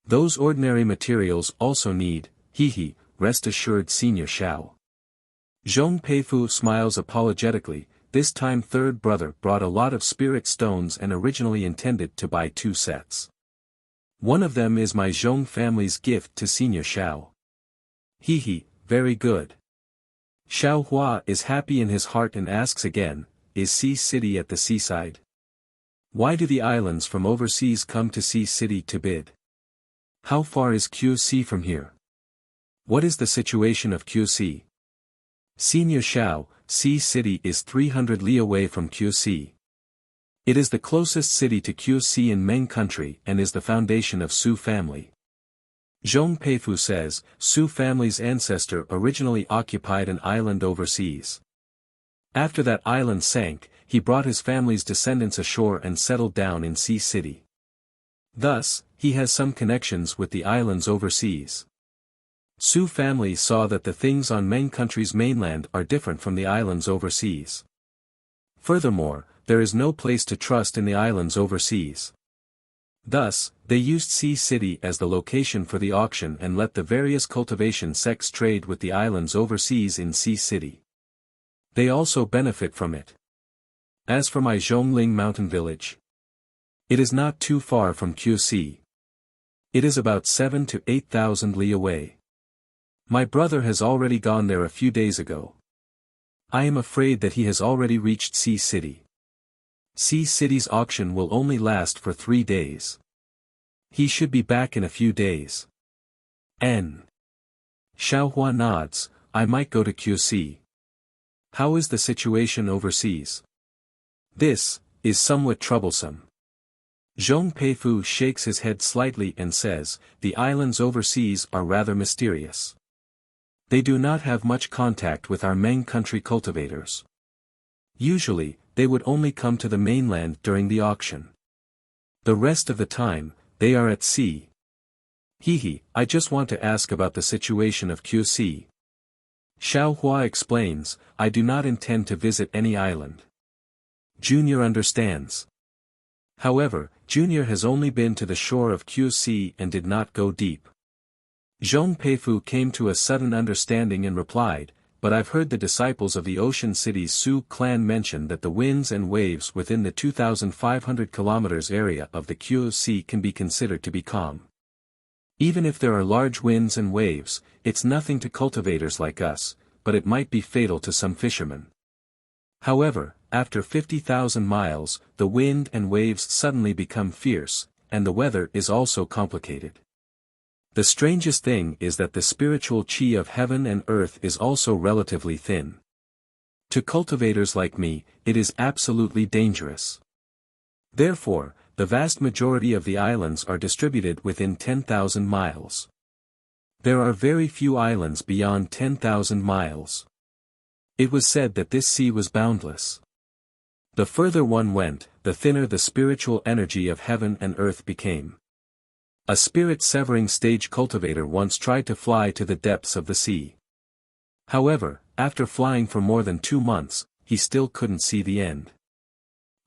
Those ordinary materials also need, rest assured Senior Xiao." Zhong Peifu smiles apologetically. This time third brother brought a lot of spirit stones and originally intended to buy 2 sets. One of them is my Zhong family's gift to Senior Xiao. Very good. Xiao Hua is happy in his heart and asks again, "Is Sea City at the seaside? Why do the islands from overseas come to Sea City to bid? How far is QC from here? What is the situation of QC?" "Senior Xiao, Sea City is 300 li away from QC. It is the closest city to QC in Meng country and is the foundation of Su family." Zhong Peifu says, Su family's ancestor originally occupied an island overseas. After that island sank, he brought his family's descendants ashore and settled down in Sea City. Thus, he has some connections with the islands overseas. Su family saw that the things on Meng country's mainland are different from the islands overseas. Furthermore, there is no place to trust in the islands overseas. Thus, they used Sea City as the location for the auction and let the various cultivation sects trade with the islands overseas in Sea City. They also benefit from it. As for my Zhongling mountain village, it is not too far from QC. It is about 7 to 8,000 li away. My brother has already gone there a few days ago. I am afraid that he has already reached Sea City. Sea City's auction will only last for 3 days. He should be back in a few days. Xiao Hua nods, "I might go to QC. How is the situation overseas?" "This is somewhat troublesome." Zhong Peifu shakes his head slightly and says, "The islands overseas are rather mysterious. They do not have much contact with our Meng country cultivators. Usually, they would only come to the mainland during the auction. The rest of the time, they are at sea. I just want to ask about the situation of QC. Xiao Hua explains, "I do not intend to visit any island. Junior understands." However, Junior has only been to the shore of QC and did not go deep. Zhong Peifu came to a sudden understanding and replied, "But I've heard the disciples of the Ocean City's Su clan mention that the winds and waves within the 2,500 kilometers area of the QC can be considered to be calm. Even if there are large winds and waves, it's nothing to cultivators like us, but it might be fatal to some fishermen. However, after 50,000 miles, the wind and waves suddenly become fierce, and the weather is also complicated. The strangest thing is that the spiritual chi of heaven and earth is also relatively thin. To cultivators like me, it is absolutely dangerous. Therefore, the vast majority of the islands are distributed within 10,000 miles. There are very few islands beyond 10,000 miles. It was said that this sea was boundless. The further one went, the thinner the spiritual energy of heaven and earth became. A spirit-severing stage cultivator once tried to fly to the depths of the sea. However, after flying for more than 2 months, he still couldn't see the end.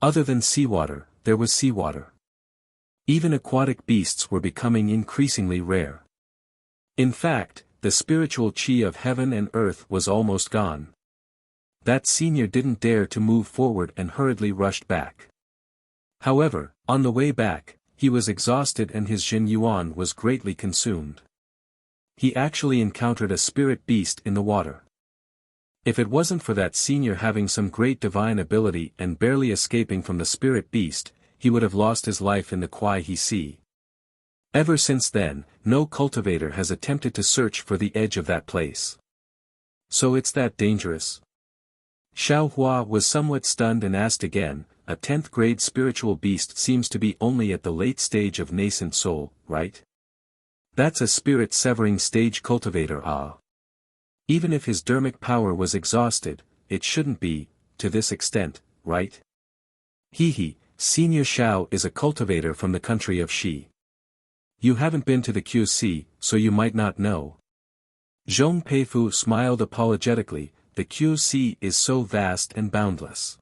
Other than seawater, there was seawater. Even aquatic beasts were becoming increasingly rare. In fact, the spiritual chi of heaven and earth was almost gone. That senior didn't dare to move forward and hurriedly rushed back. However, on the way back, he was exhausted and his Jin Yuan was greatly consumed. He actually encountered a spirit beast in the water. If it wasn't for that senior having some great divine ability and barely escaping from the spirit beast, he would have lost his life in the Kwai He Sea. Ever since then, no cultivator has attempted to search for the edge of that place. So it's that dangerous? Xiao Hua was somewhat stunned and asked again, a 10th grade spiritual beast seems to be only at the late stage of nascent soul, right? That's a spirit-severing stage cultivator, ah. Even if his dermic power was exhausted, it shouldn't be, to this extent, right? He, Senior Xiao is a cultivator from the country of Shi. You haven't been to the QC, so you might not know. Zhong Peifu smiled apologetically, the QC is so vast and boundless.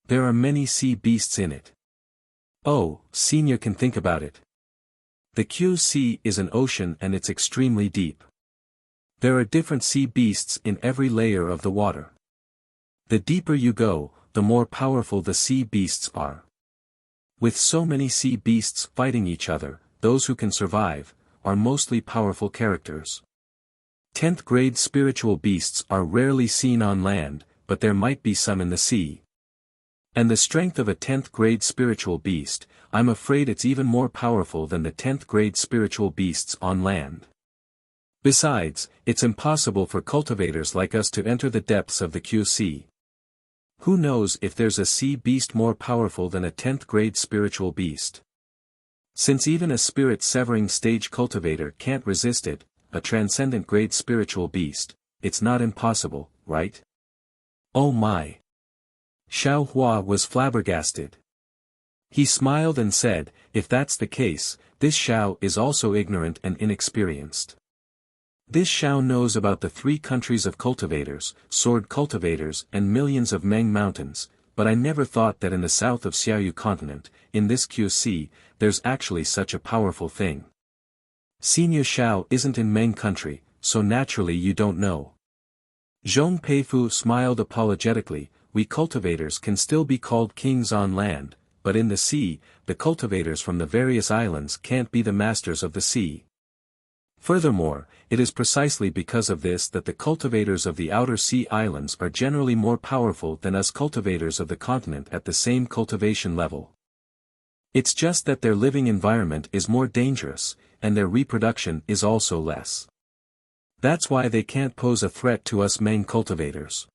There are many sea beasts in it. Oh, Senior can think about it. The QC is an ocean and it's extremely deep. There are different sea beasts in every layer of the water. The deeper you go, the more powerful the sea beasts are. With so many sea beasts fighting each other, those who can survive, are mostly powerful characters. 10th grade spiritual beasts are rarely seen on land, but there might be some in the sea. And the strength of a 10th grade spiritual beast, I'm afraid it's even more powerful than the 10th grade spiritual beasts on land. Besides, it's impossible for cultivators like us to enter the depths of the QC. Who knows if there's a sea beast more powerful than a 10th grade spiritual beast? Since even a spirit-severing stage cultivator can't resist it, a transcendent grade spiritual beast, it's not impossible, right? Oh my! Xiao Hua was flabbergasted. He smiled and said, if that's the case, this Xiao is also ignorant and inexperienced. This Xiao knows about the 3 countries of cultivators, sword cultivators and millions of Meng mountains, but I never thought that in the south of Xiaoyu continent, in this QC, there's actually such a powerful thing. Senior Xiao isn't in Meng country, so naturally you don't know. Zhong Peifu smiled apologetically, we cultivators can still be called kings on land, but in the sea, the cultivators from the various islands can't be the masters of the sea. Furthermore, it is precisely because of this that the cultivators of the outer sea islands are generally more powerful than us cultivators of the continent at the same cultivation level. It's just that their living environment is more dangerous, and their reproduction is also less. That's why they can't pose a threat to us Meng cultivators.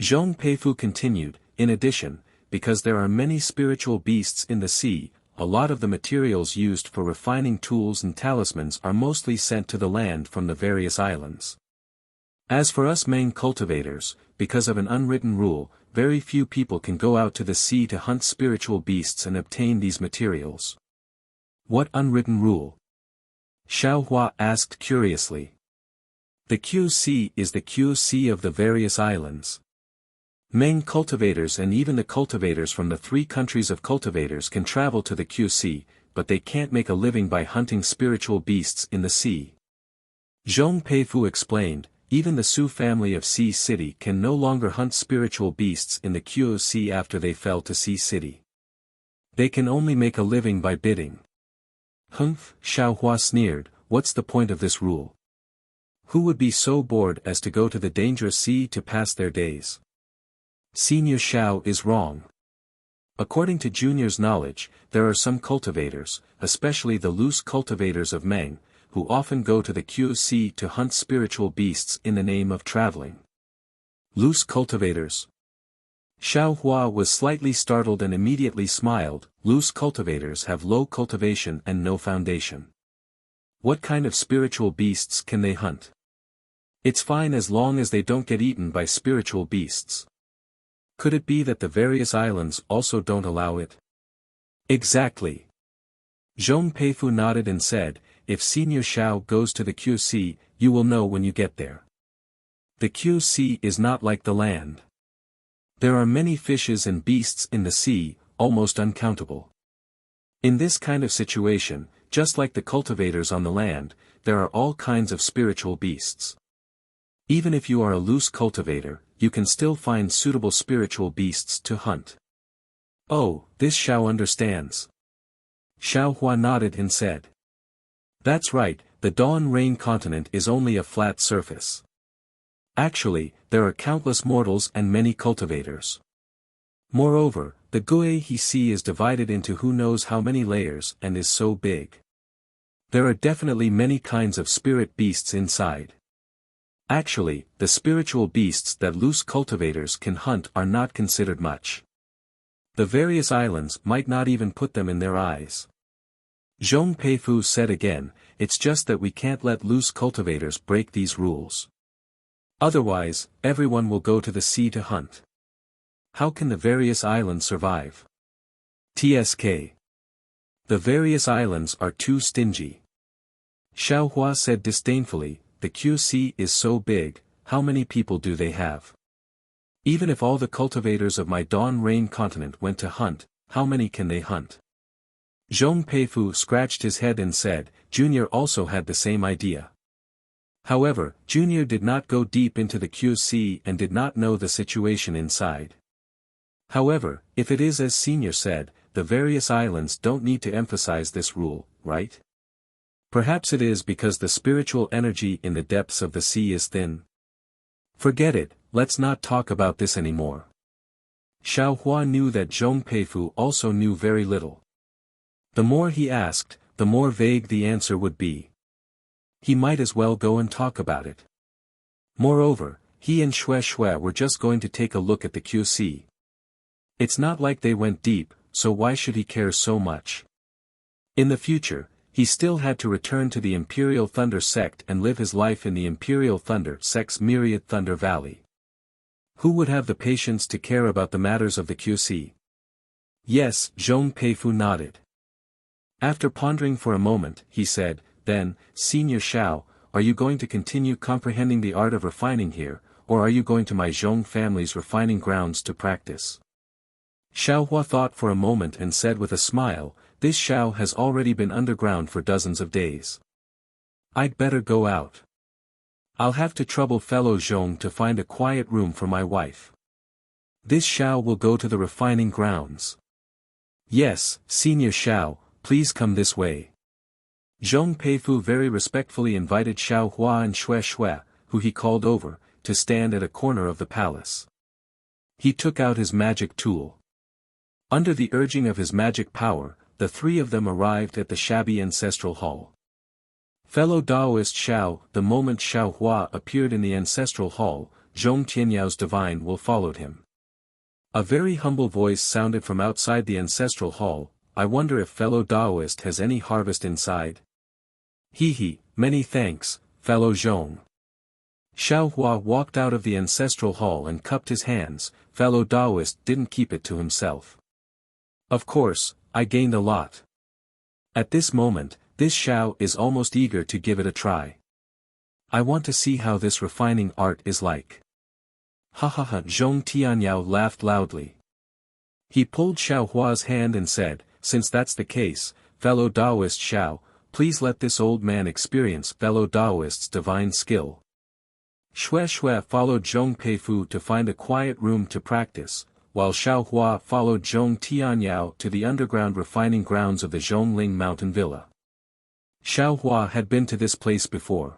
Zhong Peifu continued, in addition, because there are many spiritual beasts in the sea, a lot of the materials used for refining tools and talismans are mostly sent to the land from the various islands. As for us Meng cultivators, because of an unwritten rule, very few people can go out to the sea to hunt spiritual beasts and obtain these materials. What unwritten rule? Xiao Hua asked curiously. The QC is the QC of the various islands. Meng cultivators and even the cultivators from the 3 countries of cultivators can travel to the QC, but they can't make a living by hunting spiritual beasts in the sea. Zhong Peifu explained, even the Su family of Sea City can no longer hunt spiritual beasts in the QC after they fell to Sea City. They can only make a living by bidding. Humph, Xiao Hua sneered, what's the point of this rule? Who would be so bored as to go to the dangerous sea to pass their days? Senior Xiao is wrong. According to Junior's knowledge, there are some cultivators, especially the loose cultivators of Meng, who often go to the QC to hunt spiritual beasts in the name of traveling. Loose cultivators. Xiao Hua was slightly startled and immediately smiled. Loose cultivators have low cultivation and no foundation. What kind of spiritual beasts can they hunt? It's fine as long as they don't get eaten by spiritual beasts. Could it be that the various islands also don't allow it? Exactly. Zhong Peifu nodded and said, if Senior Xiao goes to the QC, you will know when you get there. The QC is not like the land. There are many fishes and beasts in the sea, almost uncountable. In this kind of situation, just like the cultivators on the land, there are all kinds of spiritual beasts. Even if you are a loose cultivator, you can still find suitable spiritual beasts to hunt. Oh, this Xiao understands. Xiao Hua nodded and said. That's right, the Dawn Rain continent is only a flat surface. Actually, there are countless mortals and many cultivators. Moreover, the Guihe Sea is divided into who knows how many layers and is so big. There are definitely many kinds of spirit beasts inside. Actually, the spiritual beasts that loose cultivators can hunt are not considered much. The various islands might not even put them in their eyes. Zhong Peifu said again, it's just that we can't let loose cultivators break these rules. Otherwise, everyone will go to the sea to hunt. How can the various islands survive? TSK. The various islands are too stingy. Xiao Hua said disdainfully, the QC is so big, how many people do they have? Even if all the cultivators of my Dawn Rain continent went to hunt, how many can they hunt? Zhong Peifu scratched his head and said, Junior also had the same idea. However, Junior did not go deep into the QC and did not know the situation inside. However, if it is as Senior said, the various islands don't need to emphasize this rule, right? Perhaps it is because the spiritual energy in the depths of the sea is thin. Forget it, let's not talk about this anymore. Xiao Hua knew that Zhong Peifu also knew very little. The more he asked, the more vague the answer would be. He might as well go and talk about it. Moreover, he and Xue were just going to take a look at the QC. It's not like they went deep, so why should he care so much? In the future, he still had to return to the Imperial Thunder sect and live his life in the Imperial Thunder sect's myriad Thunder Valley. Who would have the patience to care about the matters of the QC? Yes, Zhong Peifu nodded. After pondering for a moment, he said, then, Senior Xiao, are you going to continue comprehending the art of refining here, or are you going to my Zhong family's refining grounds to practice? Xiao Hua thought for a moment and said with a smile, this Xiao has already been underground for dozens of days. I'd better go out. I'll have to trouble fellow Zhong to find a quiet room for my wife. This Xiao will go to the refining grounds. Yes, Senior Xiao, please come this way. Zhong Peifu very respectfully invited Xiao Hua and Xue, who he called over, to stand at a corner of the palace. He took out his magic tool. Under the urging of his magic power, the three of them arrived at the shabby ancestral hall. Fellow Taoist Xiao, the moment Xiao Hua appeared in the ancestral hall, Zhong Tianyao's divine will followed him. A very humble voice sounded from outside the ancestral hall, I wonder if fellow Taoist has any harvest inside? He, many thanks, fellow Zhong. Xiao Hua walked out of the ancestral hall and cupped his hands, fellow Taoist didn't keep it to himself. Of course, I gained a lot. At this moment, this Xiao is almost eager to give it a try. I want to see how this refining art is like. Ha ha ha, Zhong Tianyao laughed loudly. He pulled Xiao Hua's hand and said, since that's the case, fellow Taoist Xiao, please let this old man experience fellow Taoist's divine skill. Xue followed Zhong Peifu to find a quiet room to practice, while Xiao Hua followed Zhong Tianyao to the underground refining grounds of the Zhongling Mountain Villa. Xiao Hua had been to this place before.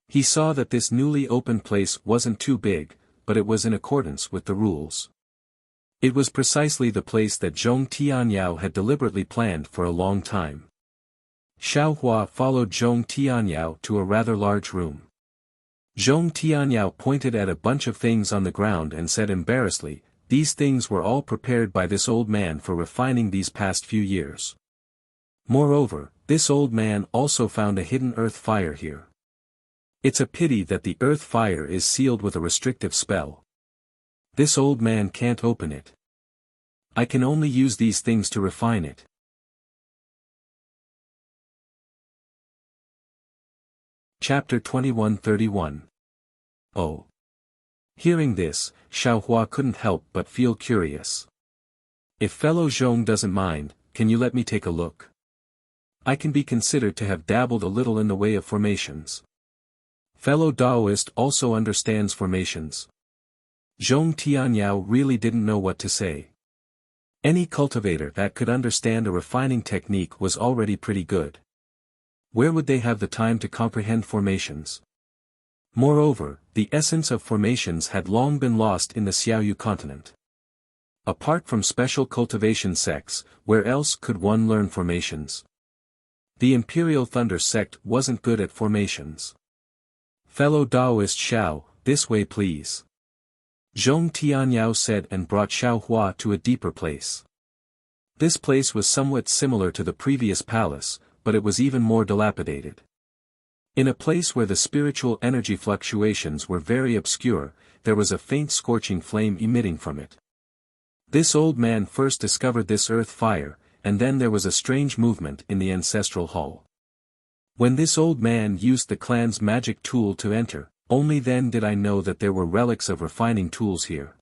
He saw that this newly opened place wasn't too big, but it was in accordance with the rules. It was precisely the place that Zhong Tianyao had deliberately planned for a long time. Xiaohua followed Zhong Tianyao to a rather large room. Zhong Tianyao pointed at a bunch of things on the ground and said embarrassedly, "These things were all prepared by this old man for refining these past few years. Moreover, this old man also found a hidden earth fire here. It's a pity that the earth fire is sealed with a restrictive spell. This old man can't open it. I can only use these things to refine it." Chapter 21:31. Oh. Hearing this, Xiaohua couldn't help but feel curious. "If fellow Zhong doesn't mind, can you let me take a look? I can be considered to have dabbled a little in the way of formations. Fellow Taoist also understands formations." Zhong Tianyao really didn't know what to say. Any cultivator that could understand a refining technique was already pretty good. Where would they have the time to comprehend formations? Moreover, the essence of formations had long been lost in the Xiaoyu continent. Apart from special cultivation sects, where else could one learn formations? The Imperial Thunder sect wasn't good at formations. "Fellow Taoist Xiao, this way please," Zhong Tianyao said and brought Xiaohua to a deeper place. This place was somewhat similar to the previous palace, but it was even more dilapidated. In a place where the spiritual energy fluctuations were very obscure, there was a faint scorching flame emitting from it. This old man first discovered this earth fire, and then there was a strange movement in the ancestral hall. When this old man used the clan's magic tool to enter, only then did I know that there were relics of refining tools here.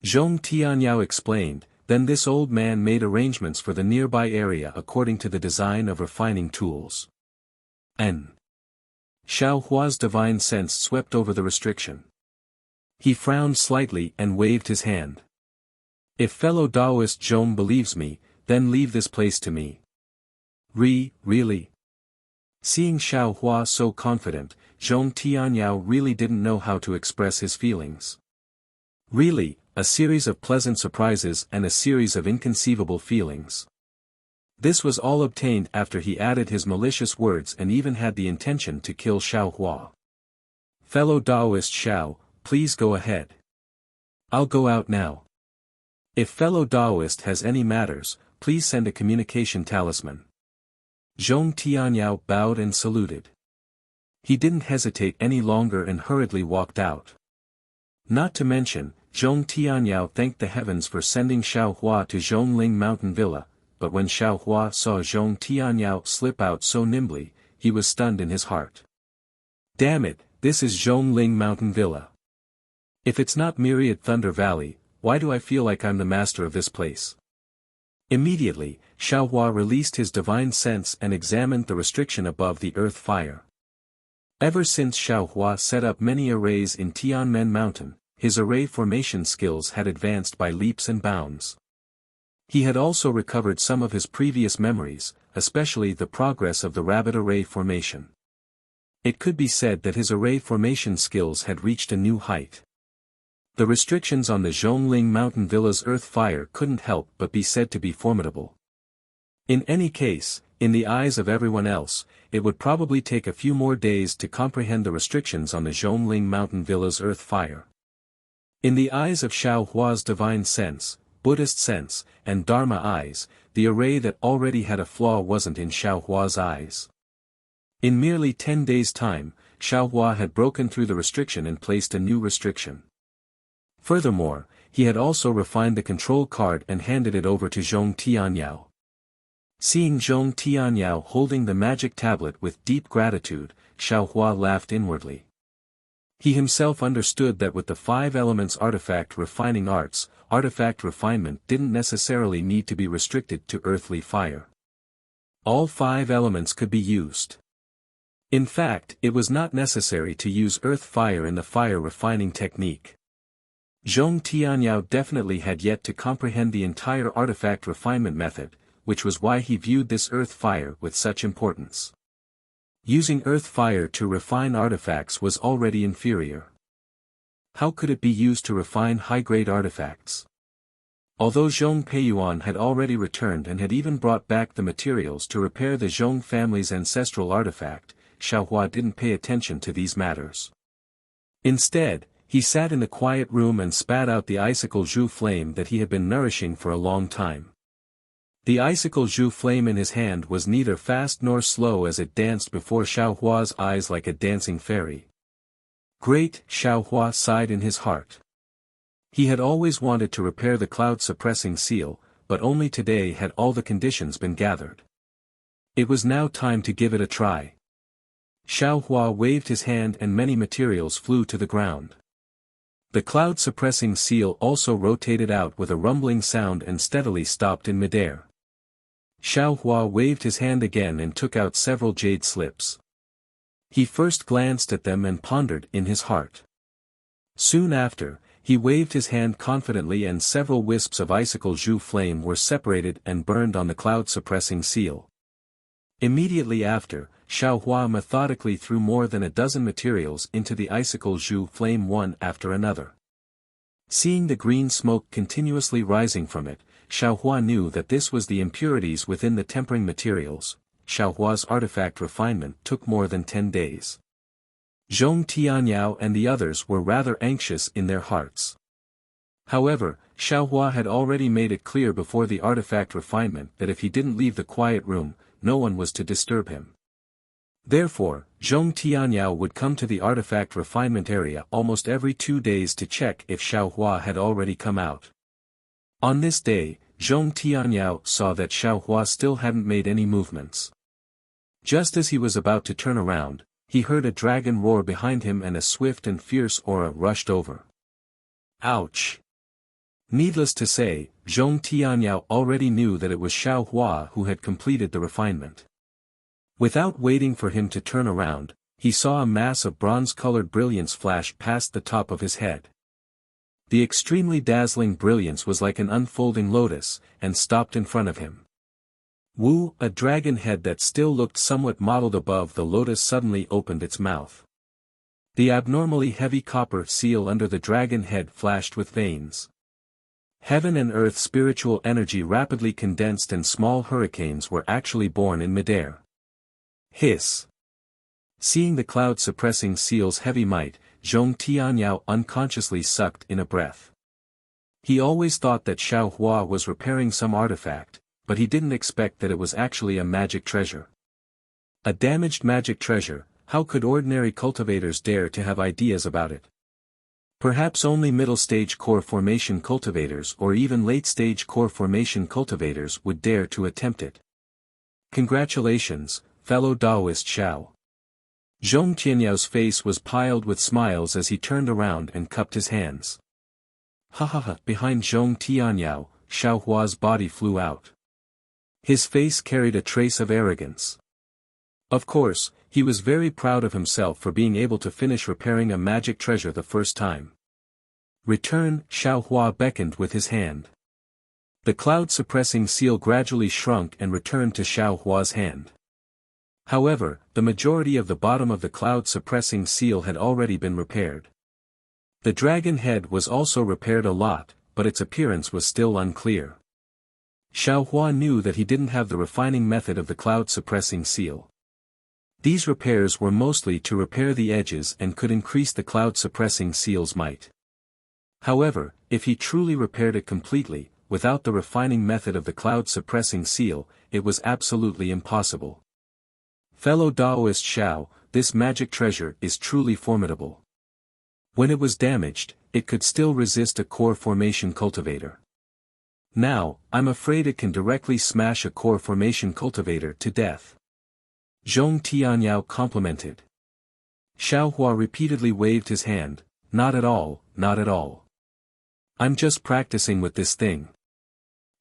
Zhong Tianyao explained, then this old man made arrangements for the nearby area according to the design of refining tools. N. Xiaohua's divine sense swept over the restriction. He frowned slightly and waved his hand. "If fellow Taoist Zhong believes me, then leave this place to me." Really? Seeing Xiaohua so confident, Zhong Tianyao really didn't know how to express his feelings. Really, a series of pleasant surprises and a series of inconceivable feelings. This was all obtained after he added his malicious words and even had the intention to kill Xiaohua. "Fellow Taoist Xiao, please go ahead. I'll go out now. If fellow Taoist has any matters, please send a communication talisman." Zhong Tianyao bowed and saluted. He didn't hesitate any longer and hurriedly walked out. Not to mention, Zhong Tianyao thanked the heavens for sending Xiaohua to Zhongling Mountain Villa, but when Xiaohua saw Zhong Tianyao slip out so nimbly, he was stunned in his heart. Damn it, this is Zhongling Mountain Villa. If it's not Myriad Thunder Valley, why do I feel like I'm the master of this place? Immediately, Xiaohua released his divine sense and examined the restriction above the earth fire. Ever since Xiaohua set up many arrays in Tianmen Mountain, his array formation skills had advanced by leaps and bounds. He had also recovered some of his previous memories, especially the progress of the rabbit array formation. It could be said that his array formation skills had reached a new height. The restrictions on the Zhongling Mountain Villa's earth fire couldn't help but be said to be formidable. In any case, in the eyes of everyone else, it would probably take a few more days to comprehend the restrictions on the Zhongling Mountain Villa's earth fire. In the eyes of Xiaohua's divine sense, Buddhist sense, and Dharma eyes, the array that already had a flaw wasn't in Xiaohua's eyes. In merely 10 days' time, Xiaohua had broken through the restriction and placed a new restriction. Furthermore, he had also refined the control card and handed it over to Zhong Tianyao. Seeing Zhong Tianyao holding the magic tablet with deep gratitude, Xiaohua laughed inwardly. He himself understood that with the 5 elements artifact refining arts, artifact refinement didn't necessarily need to be restricted to earthly fire. All 5 elements could be used. In fact, it was not necessary to use earth fire in the fire refining technique. Zhong Tianyao definitely had yet to comprehend the entire artifact refinement method, which was why he viewed this earth fire with such importance. Using earth fire to refine artifacts was already inferior. How could it be used to refine high-grade artifacts? Although Zhong Peiyuan had already returned and had even brought back the materials to repair the Zhong family's ancestral artifact, Xiaohua didn't pay attention to these matters. Instead, he sat in the quiet room and spat out the icicle Zhu flame that he had been nourishing for a long time. The icicle Zhu flame in his hand was neither fast nor slow as it danced before Xiaohua's eyes like a dancing fairy. Great, Xiaohua sighed in his heart. He had always wanted to repair the cloud-suppressing seal, but only today had all the conditions been gathered. It was now time to give it a try. Xiaohua waved his hand and many materials flew to the ground. The cloud-suppressing seal also rotated out with a rumbling sound and steadily stopped in midair. Xiaohua waved his hand again and took out several jade slips. He first glanced at them and pondered in his heart. Soon after, he waved his hand confidently and several wisps of icicle Zhu flame were separated and burned on the cloud-suppressing seal. Immediately after, Xiaohua methodically threw more than a dozen materials into the icicle Zhu flame one after another. Seeing the green smoke continuously rising from it, Xiaohua knew that this was the impurities within the tempering materials. Xiaohua's artifact refinement took more than 10 days. Zhong Tianyao and the others were rather anxious in their hearts. However, Xiaohua had already made it clear before the artifact refinement that if he didn't leave the quiet room, no one was to disturb him. Therefore, Zhong Tianyao would come to the artifact refinement area almost every 2 days to check if Xiaohua had already come out. On this day, Zhong Tianyao saw that Xiaohua still hadn't made any movements. Just as he was about to turn around, he heard a dragon roar behind him and a swift and fierce aura rushed over. Ouch! Needless to say, Zhong Tianyao already knew that it was Xiaohua who had completed the refinement. Without waiting for him to turn around, he saw a mass of bronze-colored brilliance flash past the top of his head. The extremely dazzling brilliance was like an unfolding lotus, and stopped in front of him. Wu, a dragon head that still looked somewhat mottled above the lotus suddenly opened its mouth. The abnormally heavy copper seal under the dragon head flashed with veins. Heaven and earth spiritual energy rapidly condensed and small hurricanes were actually born in midair. Hiss! Seeing the cloud-suppressing seal's heavy might, Zhong Tianyao unconsciously sucked in a breath. He always thought that Xiaohua was repairing some artifact, but he didn't expect that it was actually a magic treasure. A damaged magic treasure, how could ordinary cultivators dare to have ideas about it? Perhaps only middle-stage core formation cultivators or even late-stage core formation cultivators would dare to attempt it. Congratulations, fellow Taoist Xiao. Zhong Tianyao's face was piled with smiles as he turned around and cupped his hands. Ha ha ha! Behind Zhong Tianyao, Xiaohua's body flew out. His face carried a trace of arrogance. Of course, he was very proud of himself for being able to finish repairing a magic treasure the first time. Return, Xiaohua beckoned with his hand. The cloud-suppressing seal gradually shrunk and returned to Xiaohua's hand. However, the majority of the bottom of the cloud-suppressing seal had already been repaired. The dragon head was also repaired a lot, but its appearance was still unclear. Xiaohua knew that he didn't have the refining method of the cloud-suppressing seal. These repairs were mostly to repair the edges and could increase the cloud-suppressing seal's might. However, if he truly repaired it completely, without the refining method of the cloud-suppressing seal, it was absolutely impossible. Fellow Taoist Xiao, this magic treasure is truly formidable. When it was damaged, it could still resist a core formation cultivator. Now, I'm afraid it can directly smash a core formation cultivator to death. Zhong Tianyao complimented. Xiaohua repeatedly waved his hand, not at all, not at all. I'm just practicing with this thing.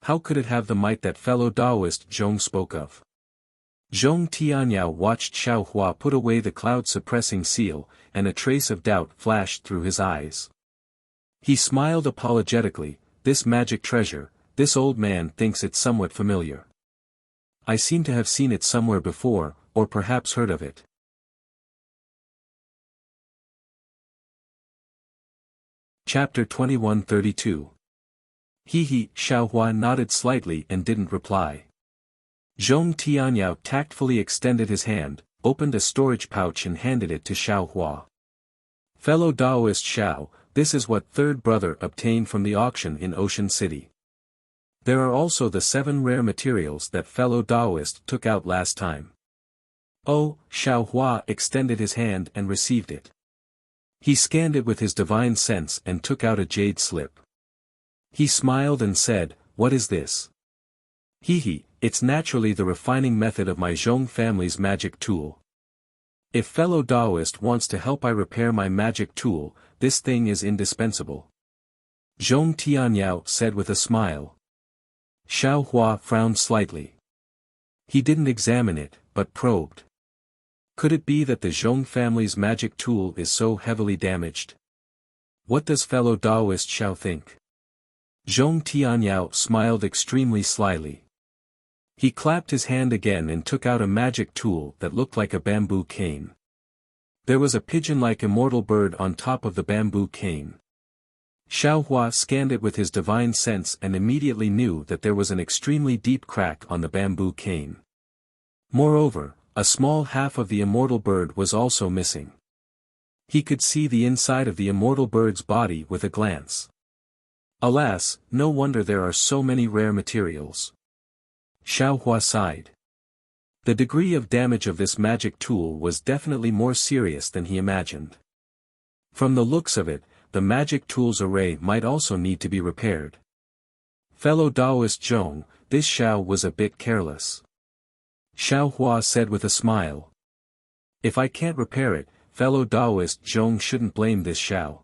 How could it have the might that fellow Taoist Zhong spoke of? Zhong Tianyao watched Xiaohua put away the cloud-suppressing seal, and a trace of doubt flashed through his eyes. He smiled apologetically, this magic treasure, this old man thinks it's somewhat familiar. I seem to have seen it somewhere before, or perhaps heard of it. Chapter 2132. Xiao Hua nodded slightly and didn't reply. Zhong Tianyao tactfully extended his hand, opened a storage pouch and handed it to Xiao Hua. Fellow Taoist Xiao, this is what third brother obtained from the auction in Ocean City. There are also the 7 rare materials that fellow Taoist took out last time. Oh, Xiao Hua extended his hand and received it. He scanned it with his divine sense and took out a jade slip. He smiled and said, "What is this?" It's naturally the refining method of my Zhong family's magic tool. If fellow Taoist wants to help I repair my magic tool, this thing is indispensable. Zhong Tianyao said with a smile. Xiao Hua frowned slightly. He didn't examine it, but probed. Could it be that the Zhong family's magic tool is so heavily damaged? What does fellow Taoist Xiao think? Zhong Tianyao smiled extremely slyly. He clapped his hand again and took out a magic tool that looked like a bamboo cane. There was a pigeon-like immortal bird on top of the bamboo cane. Xiao Hua scanned it with his divine sense and immediately knew that there was an extremely deep crack on the bamboo cane. Moreover, a small half of the immortal bird was also missing. He could see the inside of the immortal bird's body with a glance. Alas, no wonder there are so many rare materials. Xiao Hua sighed. The degree of damage of this magic tool was definitely more serious than he imagined. From the looks of it, the magic tool's array might also need to be repaired. Fellow Taoist Zhong, this Xiao was a bit careless. Xiao Hua said with a smile. If I can't repair it, fellow Taoist Zhong shouldn't blame this Xiao.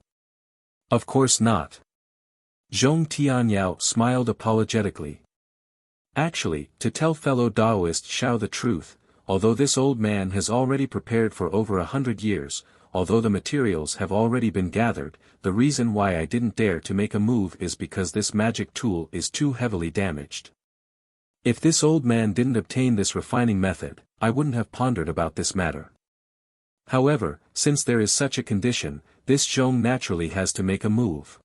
Of course not. Zhong Tianyao smiled apologetically. Actually, to tell fellow Taoist Xiao the truth, although this old man has already prepared for over 100 years, although the materials have already been gathered, the reason why I didn't dare to make a move is because this magic tool is too heavily damaged. If this old man didn't obtain this refining method, I wouldn't have pondered about this matter. However, since there is such a condition, this Zhong naturally has to make a move.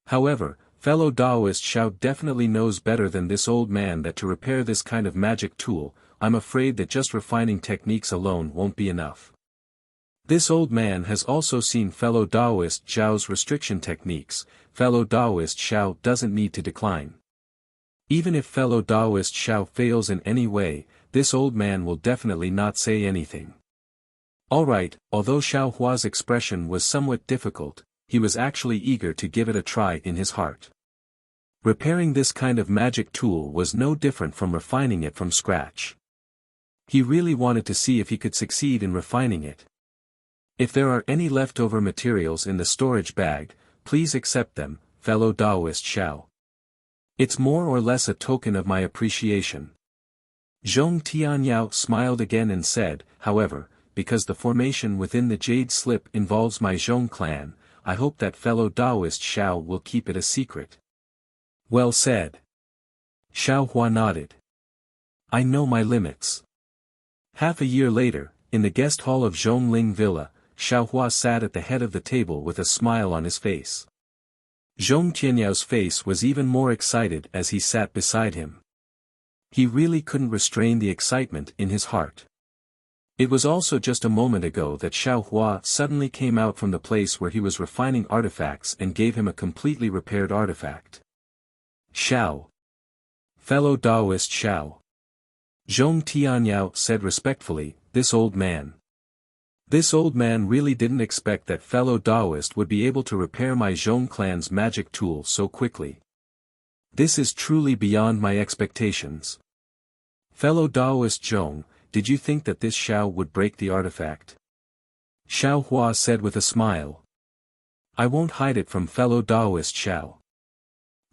However, fellow Taoist Xiao definitely knows better than this old man that to repair this kind of magic tool, I'm afraid that just refining techniques alone won't be enough. This old man has also seen fellow Taoist Xiao's restriction techniques. Fellow Taoist Xiao doesn't need to decline. Even if fellow Taoist Xiao fails in any way, this old man will definitely not say anything. Alright, although Xiao Hua's expression was somewhat difficult, he was actually eager to give it a try in his heart. Repairing this kind of magic tool was no different from refining it from scratch. He really wanted to see if he could succeed in refining it. If there are any leftover materials in the storage bag, please accept them, fellow Taoist Xiao. It's more or less a token of my appreciation. Zhong Tianyao smiled again and said, however, because the formation within the jade slip involves my Zhong clan, I hope that fellow Taoist Xiao will keep it a secret. Well said. Xiao Hua nodded. I know my limits. Half a year later, in the guest hall of Zhongling Villa, Xiao Hua sat at the head of the table with a smile on his face. Zhong Tianyao's face was even more excited as he sat beside him. He really couldn't restrain the excitement in his heart. It was also just a moment ago that Xiao Hua suddenly came out from the place where he was refining artifacts and gave him a completely repaired artifact. Xiao. Fellow Taoist Xiao. Zhong Tianyao said respectfully, this old man. This old man really didn't expect that fellow Taoist would be able to repair my Zhong clan's magic tool so quickly. This is truly beyond my expectations. Fellow Taoist Zhong, did you think that this Xiao would break the artifact? Xiao Hua said with a smile. I won't hide it from fellow Taoist Xiao.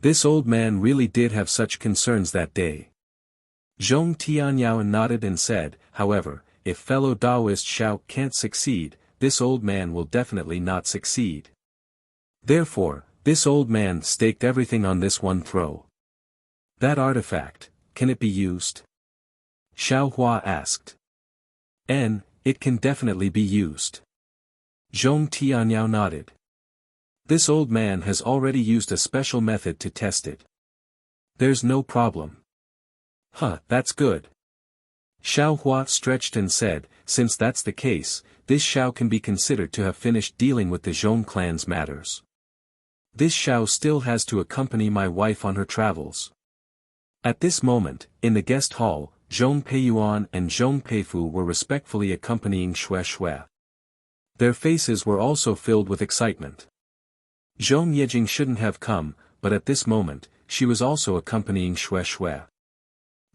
This old man really did have such concerns that day. Zhong Tianyao nodded and said, however, if fellow Taoist Xiao can't succeed, this old man will definitely not succeed. Therefore, this old man staked everything on this one throw. That artifact, can it be used? Xiao Hua asked. It can definitely be used. Zhong Tianyao nodded. This old man has already used a special method to test it. There's no problem. That's good. Xiao Hua stretched and said, since that's the case, this Xiao can be considered to have finished dealing with the Zhong clan's matters. This Xiao still has to accompany my wife on her travels. At this moment, in the guest hall, Zhong Peiyuan and Zhong Peifu were respectfully accompanying Xue Xue. Their faces were also filled with excitement. Zhong Yejing shouldn't have come, but at this moment, she was also accompanying Xue Xue.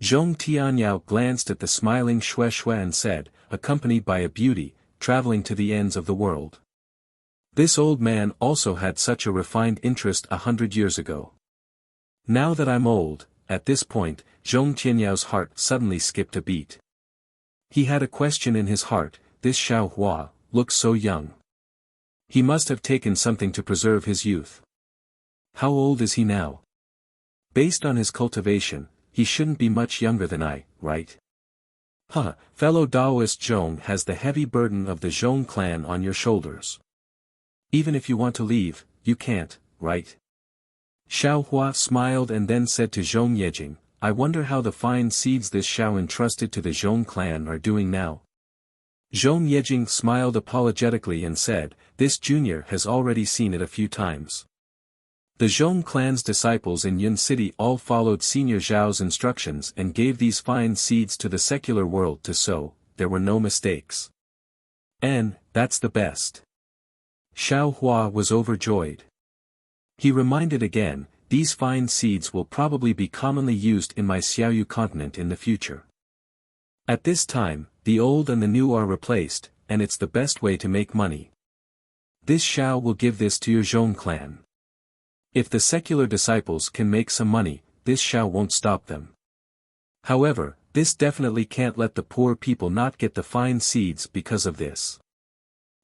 Zhong Tianyao glanced at the smiling Xue Xue and said, accompanied by a beauty, traveling to the ends of the world. This old man also had such a refined interest 100 years ago. Now that I'm old, at this point, Zhong Tianyao's heart suddenly skipped a beat. He had a question in his heart, this Xiao Hua, looks so young. He must have taken something to preserve his youth. How old is he now? Based on his cultivation, he shouldn't be much younger than I, right? Fellow Taoist Zhong has the heavy burden of the Zhong clan on your shoulders. Even if you want to leave, you can't, right? Xiao Hua smiled and then said to Zhong Yejing, I wonder how the fine seeds this Xiao entrusted to the Zhong clan are doing now. Zhong Yejing smiled apologetically and said, this junior has already seen it a few times. The Zhong clan's disciples in Yun City all followed Senior Zhao's instructions and gave these fine seeds to the secular world to sow, there were no mistakes. And, that's the best. Xiao Hua was overjoyed. He reminded again, these fine seeds will probably be commonly used in my Xiaoyu continent in the future. At this time, the old and the new are replaced, and it's the best way to make money. This Xiao will give this to your Zhong clan. If the secular disciples can make some money, this Xiao won't stop them. However, this definitely can't let the poor people not get the fine seeds because of this.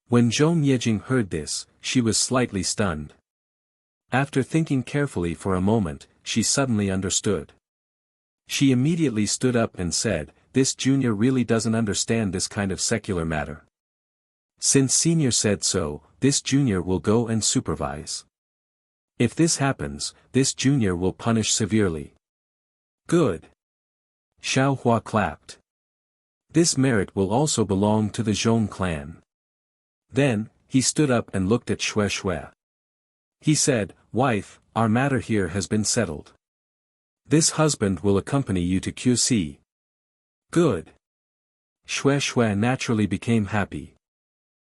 When Zhong Yejing heard this, she was slightly stunned. After thinking carefully for a moment, she suddenly understood. She immediately stood up and said, this junior really doesn't understand this kind of secular matter. Since senior said so, this junior will go and supervise. If this happens, this junior will punish severely. Good. Xiao Hua clapped. This merit will also belong to the Zhong clan. Then, he stood up and looked at Xue Xue. He said, wife, our matter here has been settled. This husband will accompany you to QC. Good. Xue Xue naturally became happy.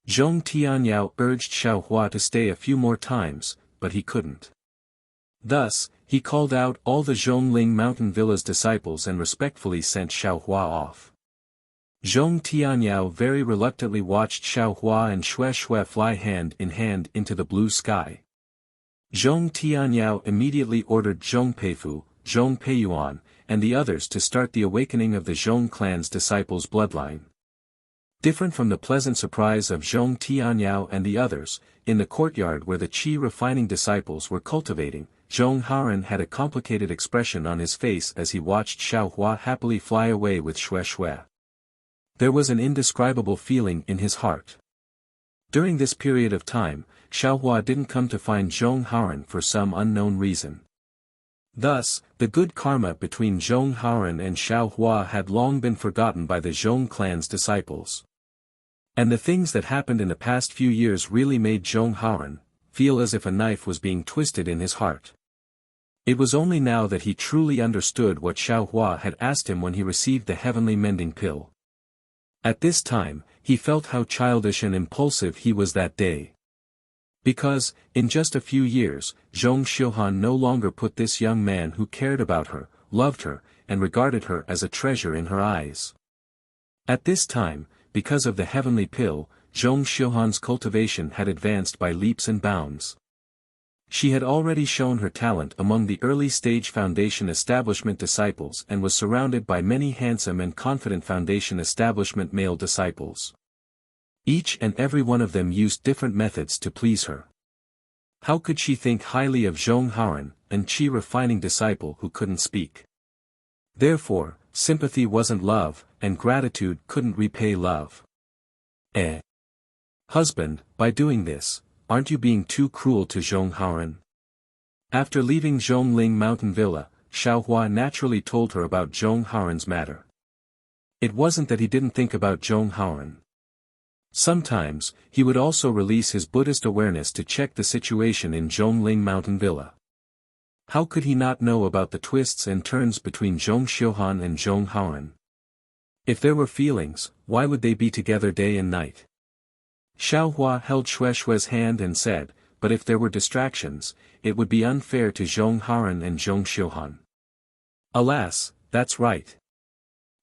Zhong Tianyao urged Xiao Hua to stay a few more times, but he couldn't. Thus, he called out all the Zhongling Mountain Villa's disciples and respectfully sent Xiao Hua off. Zhong Tianyao very reluctantly watched Xiao Hua and Xue Xue fly hand in hand into the blue sky. Zhong Tianyao immediately ordered Zhong Peifu, Zhong Peiyuan, and the others to start the awakening of the Zhong clan's disciples' bloodline. Different from the pleasant surprise of Zhong Tianyao and the others, in the courtyard where the qi refining disciples were cultivating, Zhong Haoren had a complicated expression on his face as he watched Xiao Hua happily fly away with Xue Xue. There was an indescribable feeling in his heart. During this period of time, Xiao Hua didn't come to find Zhong Haoren for some unknown reason. Thus, the good karma between Zhong Haoren and Xiao Hua had long been forgotten by the Zhong clan's disciples. And the things that happened in the past few years really made Zhong Haoren feel as if a knife was being twisted in his heart. It was only now that he truly understood what Xiao Hua had asked him when he received the heavenly mending pill. At this time, he felt how childish and impulsive he was that day. Because, in just a few years, Zhong Xiuhan no longer put this young man who cared about her, loved her, and regarded her as a treasure in her eyes. At this time, because of the heavenly pill, Zhong Xiuhan's cultivation had advanced by leaps and bounds. She had already shown her talent among the early-stage foundation establishment disciples and was surrounded by many handsome and confident foundation establishment male disciples. Each and every one of them used different methods to please her. How could she think highly of Zhong Haoren, an qi refining disciple who couldn't speak? Therefore, sympathy wasn't love, and gratitude couldn't repay love. Husband, by doing this, aren't you being too cruel to Zhong Haoren? After leaving Zhongling Mountain Villa, Xiaohua naturally told her about Zhong Haoren's matter. It wasn't that he didn't think about Zhong Haoren. Sometimes, he would also release his Buddhist awareness to check the situation in Zhongling Mountain Villa. How could he not know about the twists and turns between Zhong Xiuhan and Zhong Haoren? If there were feelings, why would they be together day and night? Xiaohua held Shueishue's hand and said, but if there were distractions, it would be unfair to Zhong Haoren and Zhong Xiuhan. Alas, that's right.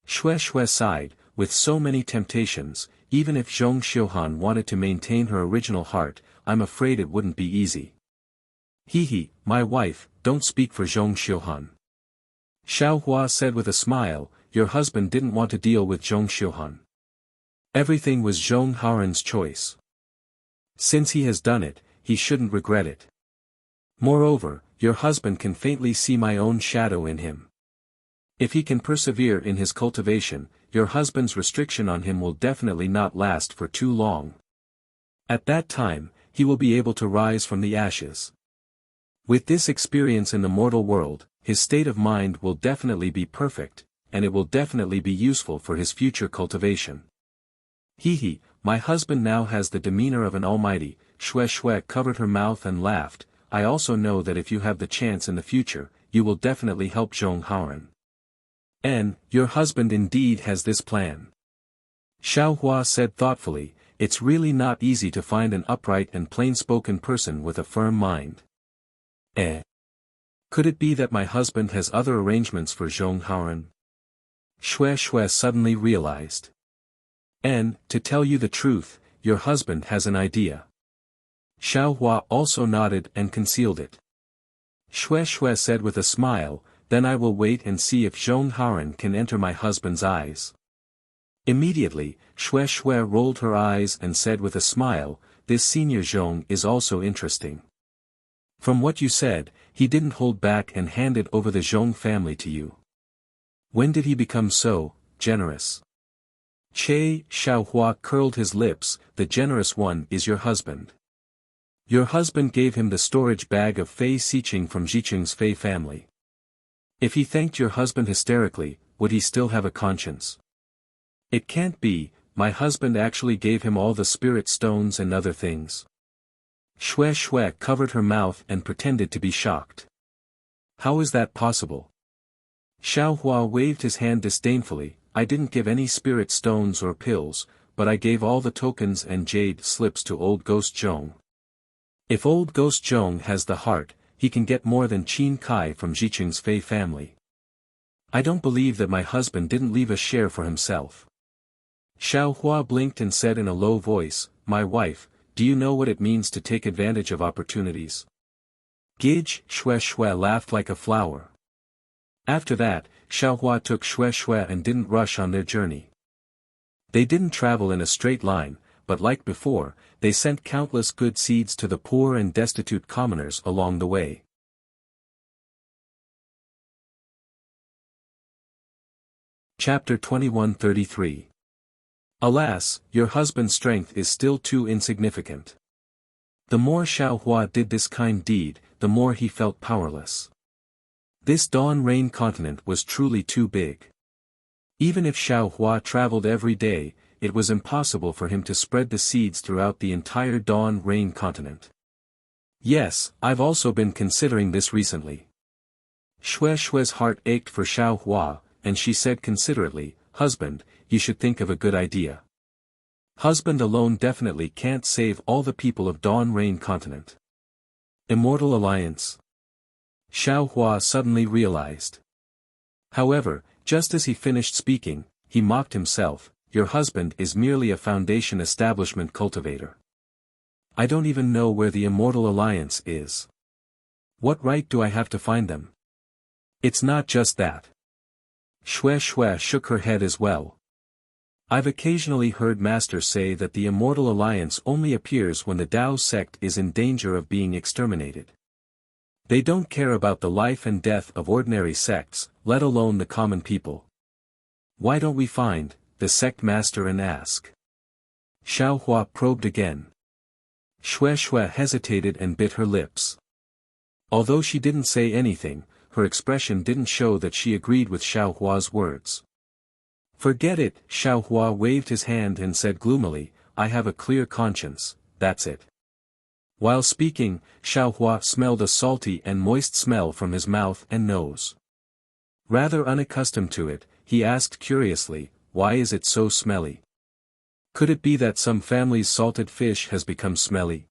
Shueishue sighed, with so many temptations, even if Zhong Xiuhan wanted to maintain her original heart, I'm afraid it wouldn't be easy. He, my wife, don't speak for Zhong Xiuhan. Xiaohua said with a smile, your husband didn't want to deal with Zhong Xiuhan. Everything was Zhong Haoren's choice. Since he has done it, he shouldn't regret it. Moreover, your husband can faintly see my own shadow in him. If he can persevere in his cultivation, your husband's restriction on him will definitely not last for too long. At that time, he will be able to rise from the ashes. With this experience in the mortal world, his state of mind will definitely be perfect, and it will definitely be useful for his future cultivation. My husband now has the demeanor of an almighty. Shueishue covered her mouth and laughed. I also know that if you have the chance in the future, you will definitely help Zhong Haoren. And, your husband indeed has this plan. Xiaohua said thoughtfully, it's really not easy to find an upright and plain-spoken person with a firm mind. Could it be that my husband has other arrangements for Zhong Haoren? Shueishue suddenly realized. And, to tell you the truth, your husband has an idea. Xiaohua also nodded and concealed it. Shueishue said with a smile, then I will wait and see if Zhong Haoren can enter my husband's eyes. Immediately, Shueishue rolled her eyes and said with a smile, this senior Zhong is also interesting. From what you said, he didn't hold back and handed over the Zhong family to you. When did he become so generous? Xiaohua curled his lips, the generous one is your husband. Your husband gave him the storage bag of Fei Xiqing from Jiqing's Fei family. If he thanked your husband hysterically, would he still have a conscience? It can't be, my husband actually gave him all the spirit stones and other things. Shueishue covered her mouth and pretended to be shocked. How is that possible? Xiaohua waved his hand disdainfully, I didn't give any spirit stones or pills, but I gave all the tokens and jade slips to old Ghost Zhong. If old Ghost Zhong has the heart, he can get more than Qin Kai from Jiqing's Fei family. I don't believe that my husband didn't leave a share for himself. Xiaohua blinked and said in a low voice, my wife, do you know what it means to take advantage of opportunities? Gij, Shueishue laughed like a flower. After that, Xiaohua took Shueishue and didn't rush on their journey. They didn't travel in a straight line, but like before, they sent countless good seeds to the poor and destitute commoners along the way. Chapter 2133. Alas, your husband's strength is still too insignificant. The more Xiaohua did this kind deed, the more he felt powerless. This Dawn Rain continent was truly too big. Even if Xiaohua traveled every day, it was impossible for him to spread the seeds throughout the entire Dawn Rain continent. Yes, I've also been considering this recently. Shueishue's heart ached for Xiaohua, and she said considerately, husband, you should think of a good idea. Husband alone definitely can't save all the people of Dawn Rain continent. Immortal Alliance. Xiaohua suddenly realized. However, just as he finished speaking, he mocked himself, your husband is merely a foundation establishment cultivator. I don't even know where the Immortal Alliance is. What right do I have to find them? It's not just that. Shueishue shook her head as well. I've occasionally heard masters say that the Immortal Alliance only appears when the Tao sect is in danger of being exterminated. They don't care about the life and death of ordinary sects, let alone the common people. Why don't we find the sect master and ask? Xiaohua probed again. Xue Xue hesitated and bit her lips. Although she didn't say anything, her expression didn't show that she agreed with Xiao Hua's words. Forget it, Xiao Hua waved his hand and said gloomily, I have a clear conscience, that's it. While speaking, Xiao Hua smelled a salty and moist smell from his mouth and nose. Rather unaccustomed to it, he asked curiously, why is it so smelly? Could it be that some family's salted fish has become smelly?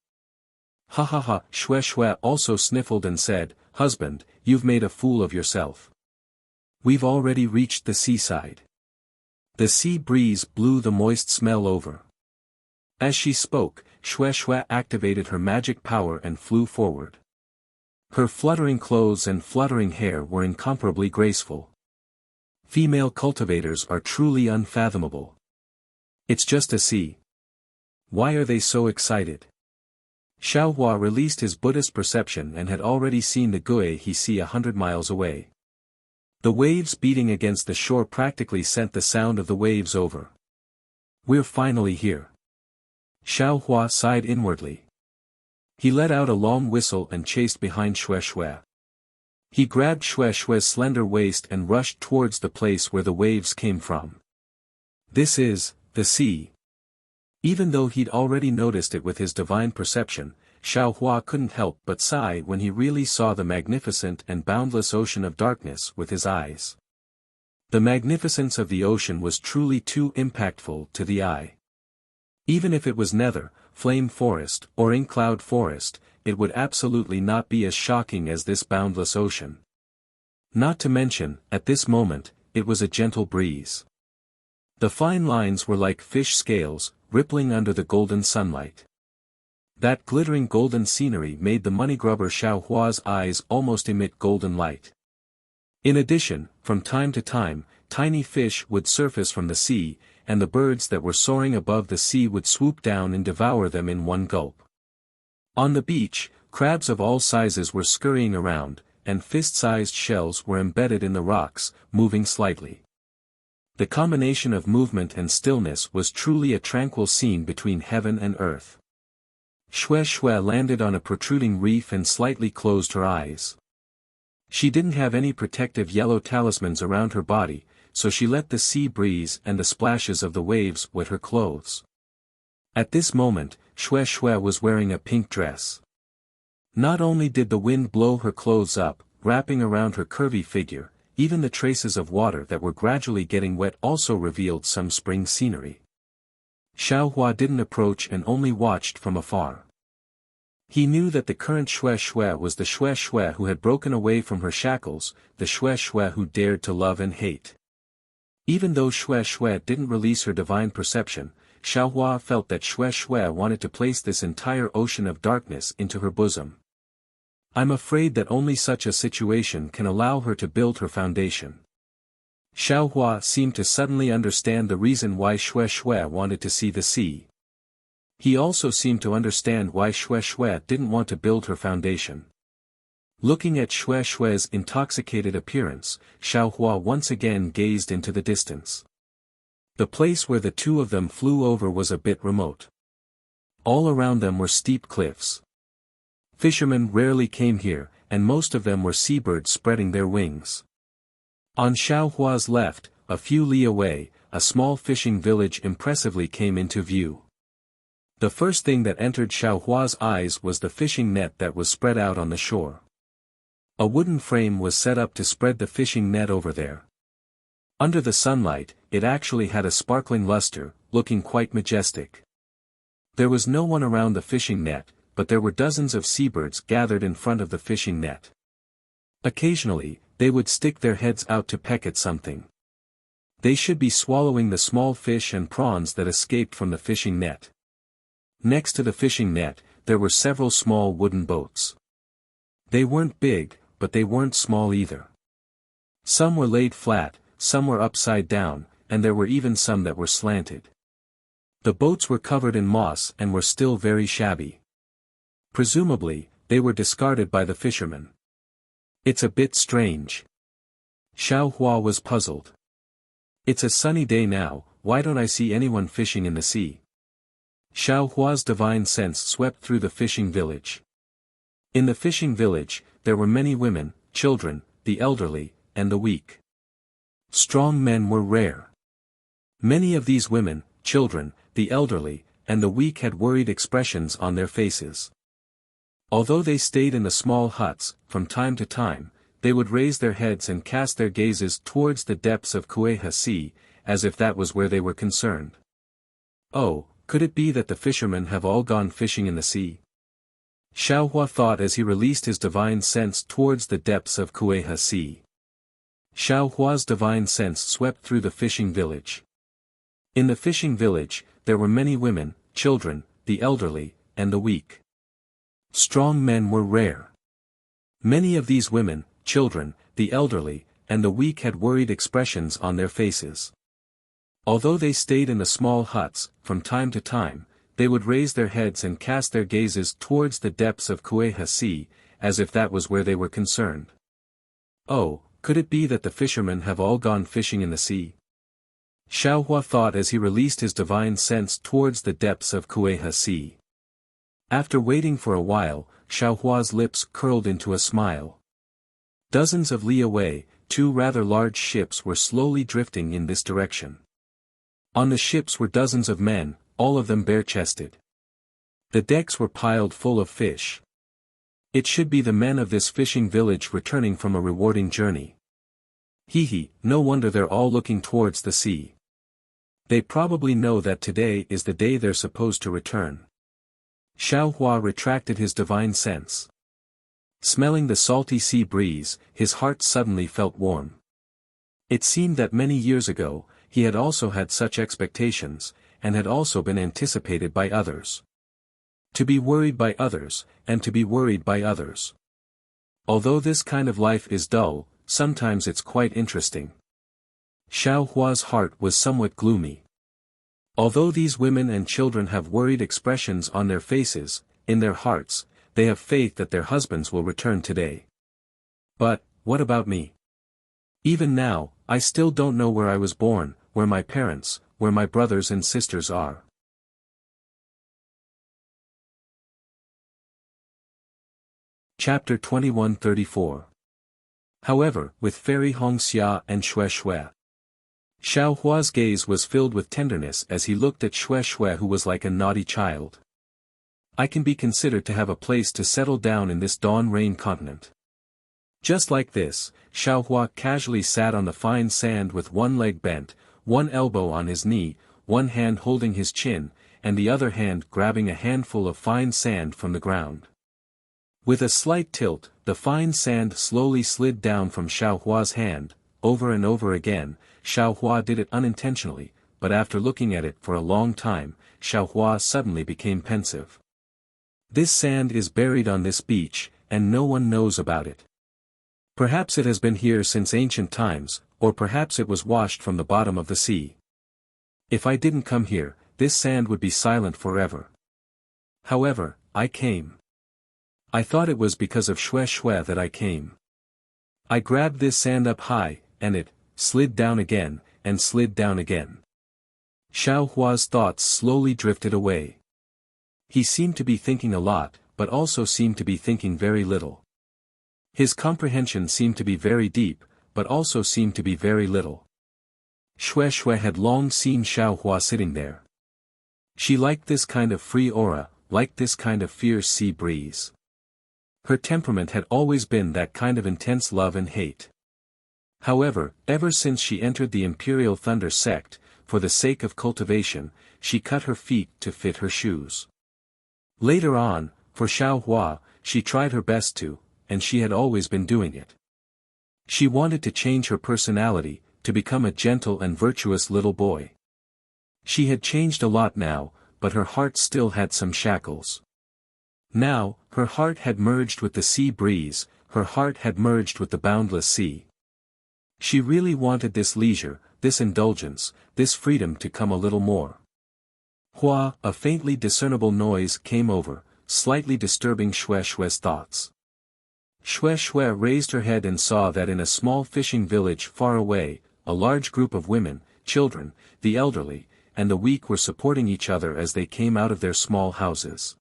Ha ha ha, Xue Xue also sniffled and said, husband, you've made a fool of yourself. We've already reached the seaside. The sea breeze blew the moist smell over. As she spoke, Xue Xue activated her magic power and flew forward. Her fluttering clothes and fluttering hair were incomparably graceful. Female cultivators are truly unfathomable. It's just a sea. Why are they so excited? Xiao Hua released his Buddhist perception and had already seen the Gui he see 100 miles away. The waves beating against the shore practically sent the sound of the waves over. We're finally here. Xiao Hua sighed inwardly. He let out a long whistle and chased behind Xue Xue. He grabbed Xue Xue's slender waist and rushed towards the place where the waves came from. This is the sea. Even though he'd already noticed it with his divine perception, Xiao Hua couldn't help but sigh when he really saw the magnificent and boundless ocean of darkness with his eyes. The magnificence of the ocean was truly too impactful to the eye. Even if it was nether, flame forest, or ink-cloud forest, it would absolutely not be as shocking as this boundless ocean. Not to mention, at this moment, it was a gentle breeze. The fine lines were like fish scales, rippling under the golden sunlight. That glittering golden scenery made the moneygrubber Xiao Hua's eyes almost emit golden light. In addition, from time to time, tiny fish would surface from the sea, and the birds that were soaring above the sea would swoop down and devour them in one gulp. On the beach, crabs of all sizes were scurrying around, and fist-sized shells were embedded in the rocks, moving slightly. The combination of movement and stillness was truly a tranquil scene between heaven and earth. Xue Xue landed on a protruding reef and slightly closed her eyes. She didn't have any protective yellow talismans around her body, so she let the sea breeze and the splashes of the waves wet her clothes. At this moment, Xue Xue was wearing a pink dress. Not only did the wind blow her clothes up, wrapping around her curvy figure, even the traces of water that were gradually getting wet also revealed some spring scenery. Xiao Hua didn't approach and only watched from afar. He knew that the current Xue Xue was the Xue Xue who had broken away from her shackles, the Xue Xue who dared to love and hate. Even though Xue Xue didn't release her divine perception, Xiao Hua felt that Xue Xue wanted to place this entire ocean of darkness into her bosom. I'm afraid that only such a situation can allow her to build her foundation. Xiao Hua seemed to suddenly understand the reason why Xue Xue wanted to see the sea. He also seemed to understand why Xue Xue didn't want to build her foundation. Looking at Xue Xue's intoxicated appearance, Xiao Hua once again gazed into the distance. The place where the two of them flew over was a bit remote. All around them were steep cliffs. Fishermen rarely came here, and most of them were seabirds spreading their wings. On Xiao Hua's left, a few li away, a small fishing village impressively came into view. The first thing that entered Xiao Hua's eyes was the fishing net that was spread out on the shore. A wooden frame was set up to spread the fishing net over there. Under the sunlight, it actually had a sparkling luster, looking quite majestic. There was no one around the fishing net, but there were dozens of seabirds gathered in front of the fishing net. Occasionally, they would stick their heads out to peck at something. They should be swallowing the small fish and prawns that escaped from the fishing net. Next to the fishing net, there were several small wooden boats. They weren't big, but they weren't small either. Some were laid flat, some were upside down, and there were even some that were slanted. The boats were covered in moss and were still very shabby. Presumably, they were discarded by the fishermen. It's a bit strange. Xiao Hua was puzzled. It's a sunny day now, why don't I see anyone fishing in the sea? Xiao Hua's divine sense swept through the fishing village. In the fishing village, there were many women, children, the elderly, and the weak. Strong men were rare. Many of these women, children, the elderly, and the weak had worried expressions on their faces. Although they stayed in the small huts, from time to time, they would raise their heads and cast their gazes towards the depths of Kueha Sea, as if that was where they were concerned. Oh, could it be that the fishermen have all gone fishing in the sea? Xiao Hua thought as he released his divine sense towards the depths of Kueha Sea. Xiao Hua's divine sense swept through the fishing village. In the fishing village, there were many women, children, the elderly, and the weak. Strong men were rare. Many of these women, children, the elderly, and the weak had worried expressions on their faces. Although they stayed in the small huts, from time to time, they would raise their heads and cast their gazes towards the depths of Kueha Sea, as if that was where they were concerned. Oh, could it be that the fishermen have all gone fishing in the sea? Xiao Hua thought as he released his divine sense towards the depths of Kueha Sea. After waiting for a while, Xiao Hua's lips curled into a smile. Dozens of li away, two rather large ships were slowly drifting in this direction. On the ships were dozens of men, all of them bare-chested. The decks were piled full of fish. It should be the men of this fishing village returning from a rewarding journey. Hee, no wonder they're all looking towards the sea. They probably know that today is the day they're supposed to return. Xiao Hua retracted his divine sense. Smelling the salty sea breeze, his heart suddenly felt warm. It seemed that many years ago, he had also had such expectations, and had also been anticipated by others. To be worried by others, and to be worried by others. Although this kind of life is dull, sometimes it's quite interesting. Xiao Hua's heart was somewhat gloomy. Although these women and children have worried expressions on their faces, in their hearts, they have faith that their husbands will return today. But, what about me? Even now, I still don't know where I was born, where my parents, where my brothers and sisters are. Chapter 2134. However, with Fairy Hongxia and Xue, Xiao Hua's gaze was filled with tenderness as he looked at Xue, who was like a naughty child. I can be considered to have a place to settle down in this dawn-rain continent. Just like this, Xiao Hua casually sat on the fine sand with one leg bent, one elbow on his knee, one hand holding his chin, and the other hand grabbing a handful of fine sand from the ground. With a slight tilt, the fine sand slowly slid down from Xiao Hua's hand. Over and over again, Xiao Hua did it unintentionally, but after looking at it for a long time, Xiao Hua suddenly became pensive. This sand is buried on this beach, and no one knows about it. Perhaps it has been here since ancient times, or perhaps it was washed from the bottom of the sea. If I didn't come here, this sand would be silent forever. However, I came. I thought it was because of Xue that I came. I grabbed this sand up high, and it slid down again, and slid down again. Xiao Hua's thoughts slowly drifted away. He seemed to be thinking a lot, but also seemed to be thinking very little. His comprehension seemed to be very deep, but also seemed to be very little. Xue had long seen Xiao Hua sitting there. She liked this kind of free aura, liked this kind of fierce sea breeze. Her temperament had always been that kind of intense love and hate. However, ever since she entered the Imperial Thunder sect, for the sake of cultivation, she cut her feet to fit her shoes. Later on, for Xiao Hua, she tried her best to, and she had always been doing it. She wanted to change her personality, to become a gentle and virtuous little boy. She had changed a lot now, but her heart still had some shackles. Now, her heart had merged with the sea breeze, her heart had merged with the boundless sea. She really wanted this leisure, this indulgence, this freedom to come a little more. Hua, a faintly discernible noise came over, slightly disturbing Xue's thoughts. Xue raised her head and saw that in a small fishing village far away, a large group of women, children, the elderly, and the weak were supporting each other as they came out of their small houses.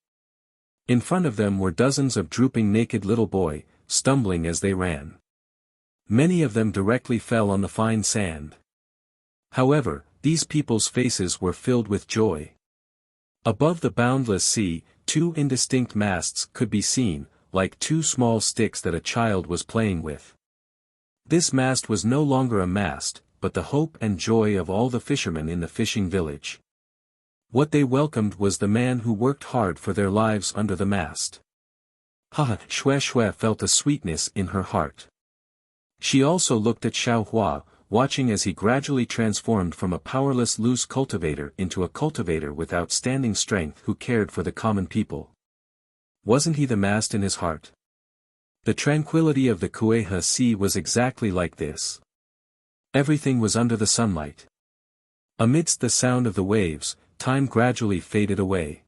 In front of them were dozens of drooping naked little boys, stumbling as they ran. Many of them directly fell on the fine sand. However, these people's faces were filled with joy. Above the boundless sea, two indistinct masts could be seen, like two small sticks that a child was playing with. This mast was no longer a mast, but the hope and joy of all the fishermen in the fishing village. What they welcomed was the man who worked hard for their lives under the mast. Xue Xue felt a sweetness in her heart. She also looked at Xiaohua, watching as he gradually transformed from a powerless loose cultivator into a cultivator with outstanding strength who cared for the common people. Wasn't he the mast in his heart? The tranquility of the Kueha Sea was exactly like this. Everything was under the sunlight. Amidst the sound of the waves, time gradually faded away.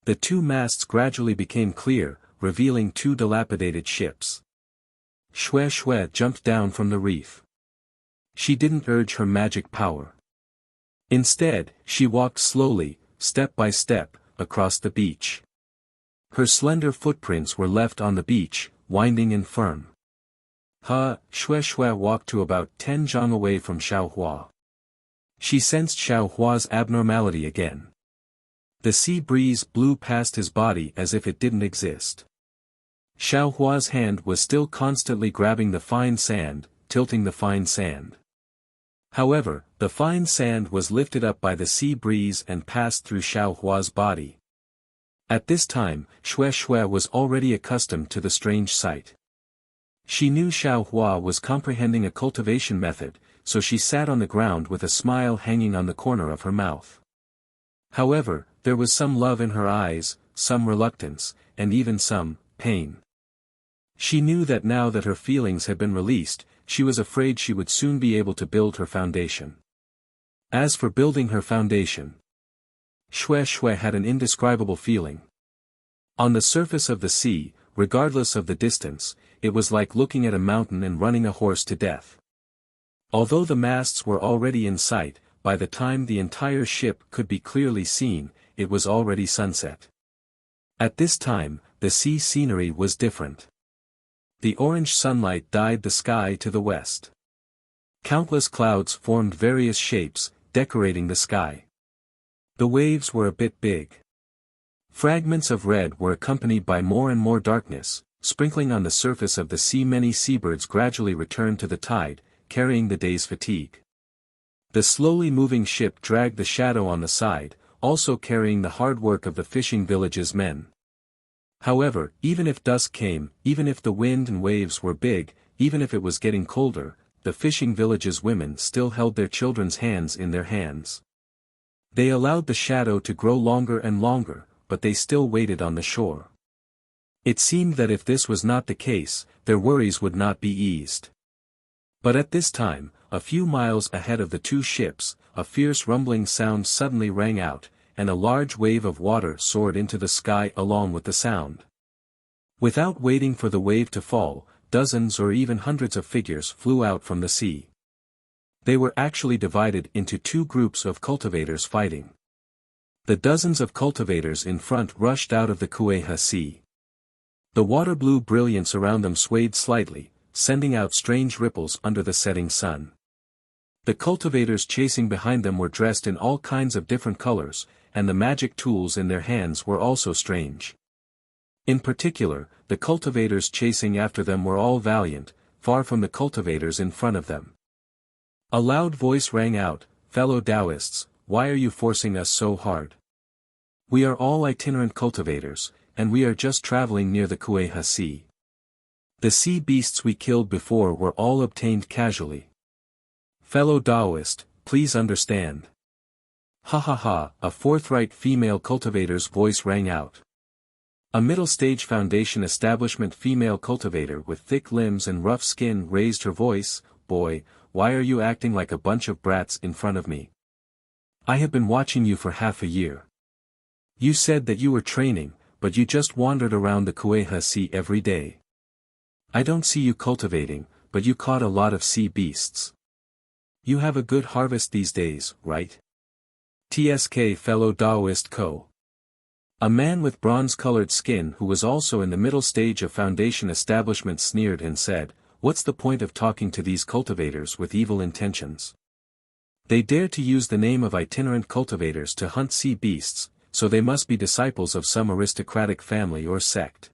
The two masts gradually became clear, revealing two dilapidated ships. Xue Xue jumped down from the reef. She didn't urge her magic power. Instead, she walked slowly, step by step, across the beach. Her slender footprints were left on the beach, winding and firm. Xue Xue walked to about 10 zhang away from Xiaohua. She sensed Xiaohua's abnormality again. The sea breeze blew past his body as if it didn't exist. Xiaohua's hand was still constantly grabbing the fine sand, tilting the fine sand. However, the fine sand was lifted up by the sea breeze and passed through Xiaohua's body. At this time, Xue Xue was already accustomed to the strange sight. She knew Xiaohua was comprehending a cultivation method, so she sat on the ground with a smile hanging on the corner of her mouth. However, there was some love in her eyes, some reluctance, and even some pain. She knew that now that her feelings had been released, she was afraid she would soon be able to build her foundation. As for building her foundation, Xue Xue had an indescribable feeling. On the surface of the sea, regardless of the distance, it was like looking at a mountain and running a horse to death. Although the masts were already in sight, by the time the entire ship could be clearly seen, it was already sunset. At this time, the sea scenery was different. The orange sunlight dyed the sky to the west. Countless clouds formed various shapes, decorating the sky. The waves were a bit big. Fragments of red were accompanied by more and more darkness, sprinkling on the surface of the sea. Many seabirds gradually returned to the tide, carrying the day's fatigue. The slowly moving ship dragged the shadow on the side, also carrying the hard work of the fishing village's men. However, even if dusk came, even if the wind and waves were big, even if it was getting colder, the fishing village's women still held their children's hands in their hands. They allowed the shadow to grow longer and longer, but they still waited on the shore. It seemed that if this was not the case, their worries would not be eased. But at this time, a few miles ahead of the two ships, a fierce rumbling sound suddenly rang out, and a large wave of water soared into the sky along with the sound. Without waiting for the wave to fall, dozens or even hundreds of figures flew out from the sea. They were actually divided into two groups of cultivators fighting. The dozens of cultivators in front rushed out of the Kueha Sea. The water-blue brilliance around them swayed slightly, sending out strange ripples under the setting sun. The cultivators chasing behind them were dressed in all kinds of different colors, and the magic tools in their hands were also strange. In particular, the cultivators chasing after them were all valiant, far from the cultivators in front of them. A loud voice rang out, "Fellow Taoists, why are you forcing us so hard? We are all itinerant cultivators, and we are just traveling near the Kueha Sea. The sea beasts we killed before were all obtained casually. Fellow Taoist, please understand." Ha ha ha, a forthright female cultivator's voice rang out. A middle-stage foundation establishment female cultivator with thick limbs and rough skin raised her voice, "Boy, why are you acting like a bunch of brats in front of me? I have been watching you for half a year. You said that you were training, but you just wandered around the Kueha Sea every day. I don't see you cultivating, but you caught a lot of sea beasts. You have a good harvest these days, right? TSK fellow Taoist Co. A man with bronze-colored skin who was also in the middle stage of foundation establishment sneered and said, "What's the point of talking to these cultivators with evil intentions? They dare to use the name of itinerant cultivators to hunt sea beasts, so they must be disciples of some aristocratic family or sect.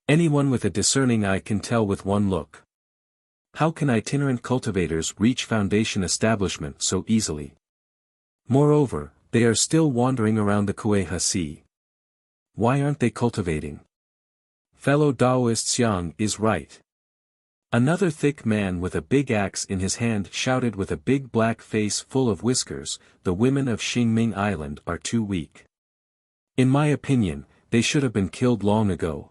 Anyone with a discerning eye can tell with one look. How can itinerant cultivators reach foundation establishment so easily? Moreover, they are still wandering around the Kueha Sea. Why aren't they cultivating? Fellow Taoist Xiang is right." Another thick man with a big axe in his hand shouted with a big black face full of whiskers, "The women of Xingming Island are too weak. In my opinion, they should have been killed long ago.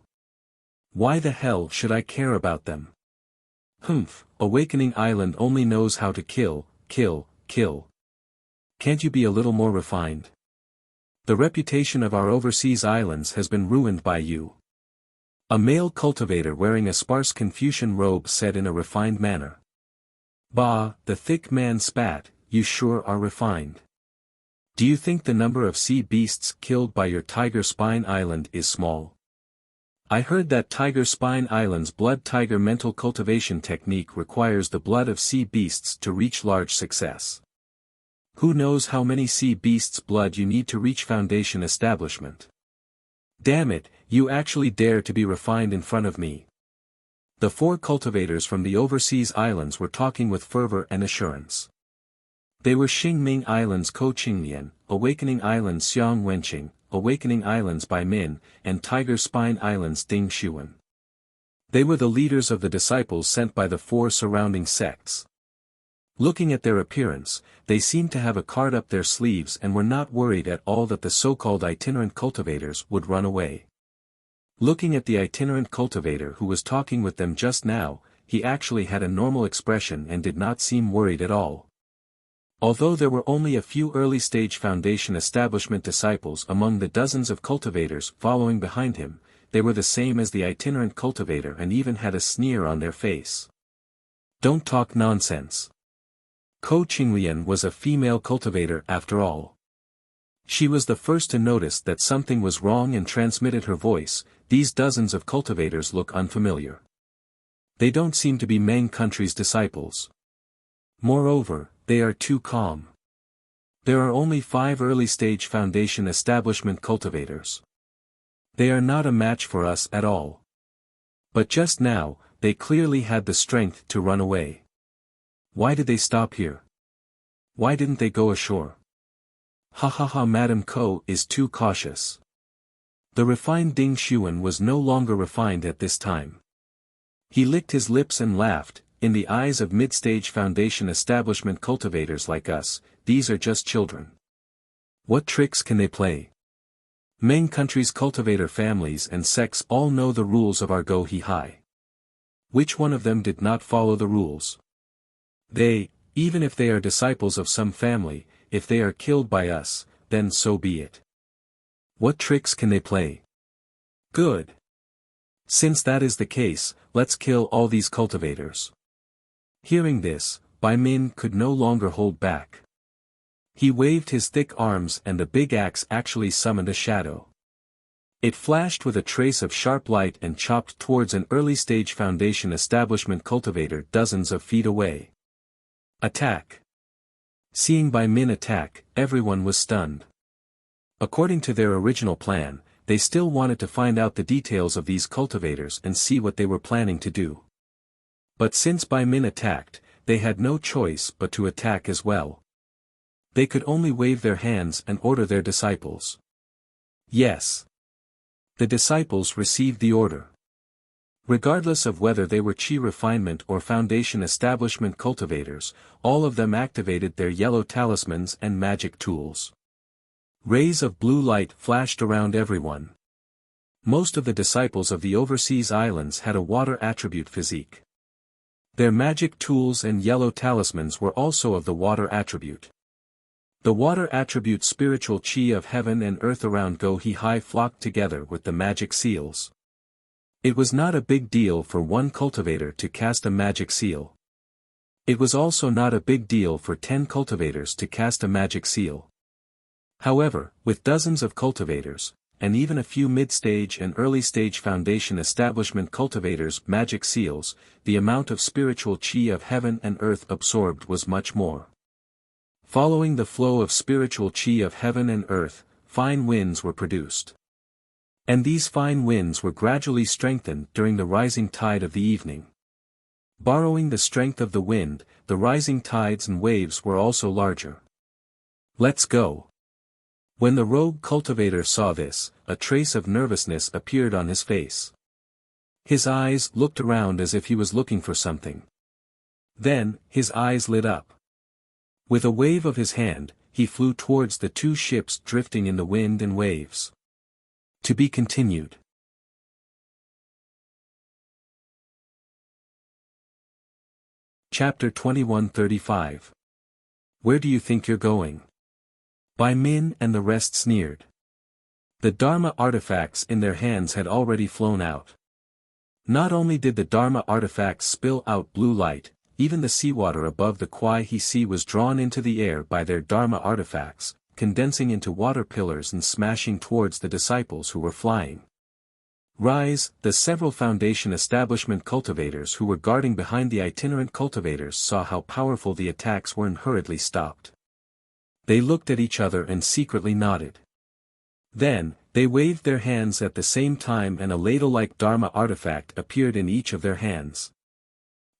Why the hell should I care about them? Humph, Awakening Island only knows how to kill, kill, kill. Can't you be a little more refined? The reputation of our overseas islands has been ruined by you." A male cultivator wearing a sparse Confucian robe said in a refined manner. "Bah," the thick man spat, "you sure are refined. Do you think the number of sea beasts killed by your Tiger Spine Island is small? I heard that Tiger Spine Island's blood tiger mental cultivation technique requires the blood of sea beasts to reach large success. Who knows how many sea beasts' blood you need to reach foundation establishment? Damn it, you actually dare to be refined in front of me." The four cultivators from the overseas islands were talking with fervor and assurance. They were Xingming Islands Ko Qinglian, Awakening Islands Xiang Wenqing, Awakening Islands Bai Min, and Tiger Spine Islands Ding Xuan. They were the leaders of the disciples sent by the four surrounding sects. Looking at their appearance, they seemed to have a card up their sleeves and were not worried at all that the so-called itinerant cultivators would run away. Looking at the itinerant cultivator who was talking with them just now, he actually had a normal expression and did not seem worried at all. Although there were only a few early-stage foundation establishment disciples among the dozens of cultivators following behind him, they were the same as the itinerant cultivator and even had a sneer on their face. "Don't talk nonsense. Ko Qinglian was a female cultivator after all. She was the first to notice that something was wrong and transmitted her voice. These dozens of cultivators look unfamiliar. They don't seem to be Meng country's disciples. Moreover, they are too calm. There are only 5 early-stage foundation establishment cultivators. They are not a match for us at all. But just now, they clearly had the strength to run away. Why did they stop here? Why didn't they go ashore? Ha ha ha, Madam Ko is too cautious." The refined Ding Xuan was no longer refined at this time. He licked his lips and laughed. "In the eyes of mid-stage foundation establishment cultivators like us, these are just children. What tricks can they play? Meng country's cultivator families and sects all know the rules of our Go He Hai. Which one of them did not follow the rules? They, even if they are disciples of some family, if they are killed by us, then so be it. What tricks can they play? Good. Since that is the case, let's kill all these cultivators." Hearing this, Bai Min could no longer hold back. He waved his thick arms and the big axe actually summoned a shadow. It flashed with a trace of sharp light and chopped towards an early-stage foundation establishment cultivator dozens of feet away. Attack! Seeing Bai Min attack, everyone was stunned. According to their original plan, they still wanted to find out the details of these cultivators and see what they were planning to do. But since Bai Min attacked, they had no choice but to attack as well. They could only wave their hands and order their disciples. Yes. The disciples received the order. Regardless of whether they were Qi refinement or foundation establishment cultivators, all of them activated their yellow talismans and magic tools. Rays of blue light flashed around everyone. Most of the disciples of the overseas islands had a water attribute physique. Their magic tools and yellow talismans were also of the water attribute. The water attribute spiritual Qi of heaven and earth around Go He Hai flocked together with the magic seals. It was not a big deal for one cultivator to cast a magic seal. It was also not a big deal for 10 cultivators to cast a magic seal. However, with dozens of cultivators, and even a few mid-stage and early-stage foundation establishment cultivators' magic seals, the amount of spiritual chi of heaven and earth absorbed was much more. Following the flow of spiritual chi of heaven and earth, fine winds were produced. And these fine winds were gradually strengthened during the rising tide of the evening. Borrowing the strength of the wind, the rising tides and waves were also larger. Let's go. When the rogue cultivator saw this, a trace of nervousness appeared on his face. His eyes looked around as if he was looking for something. Then, his eyes lit up. With a wave of his hand, he flew towards the two ships drifting in the wind and waves. To be continued. Chapter 2135. Where do you think you're going? Bai Min and the rest sneered. The Dharma artifacts in their hands had already flown out. Not only did the Dharma artifacts spill out blue light, even the seawater above the Kuai He Sea was drawn into the air by their Dharma artifacts, condensing into water pillars and smashing towards the disciples who were flying. Rise, the several foundation establishment cultivators who were guarding behind the itinerant cultivators saw how powerful the attacks were and hurriedly stopped. They looked at each other and secretly nodded. Then, they waved their hands at the same time and a ladle-like Dharma artifact appeared in each of their hands.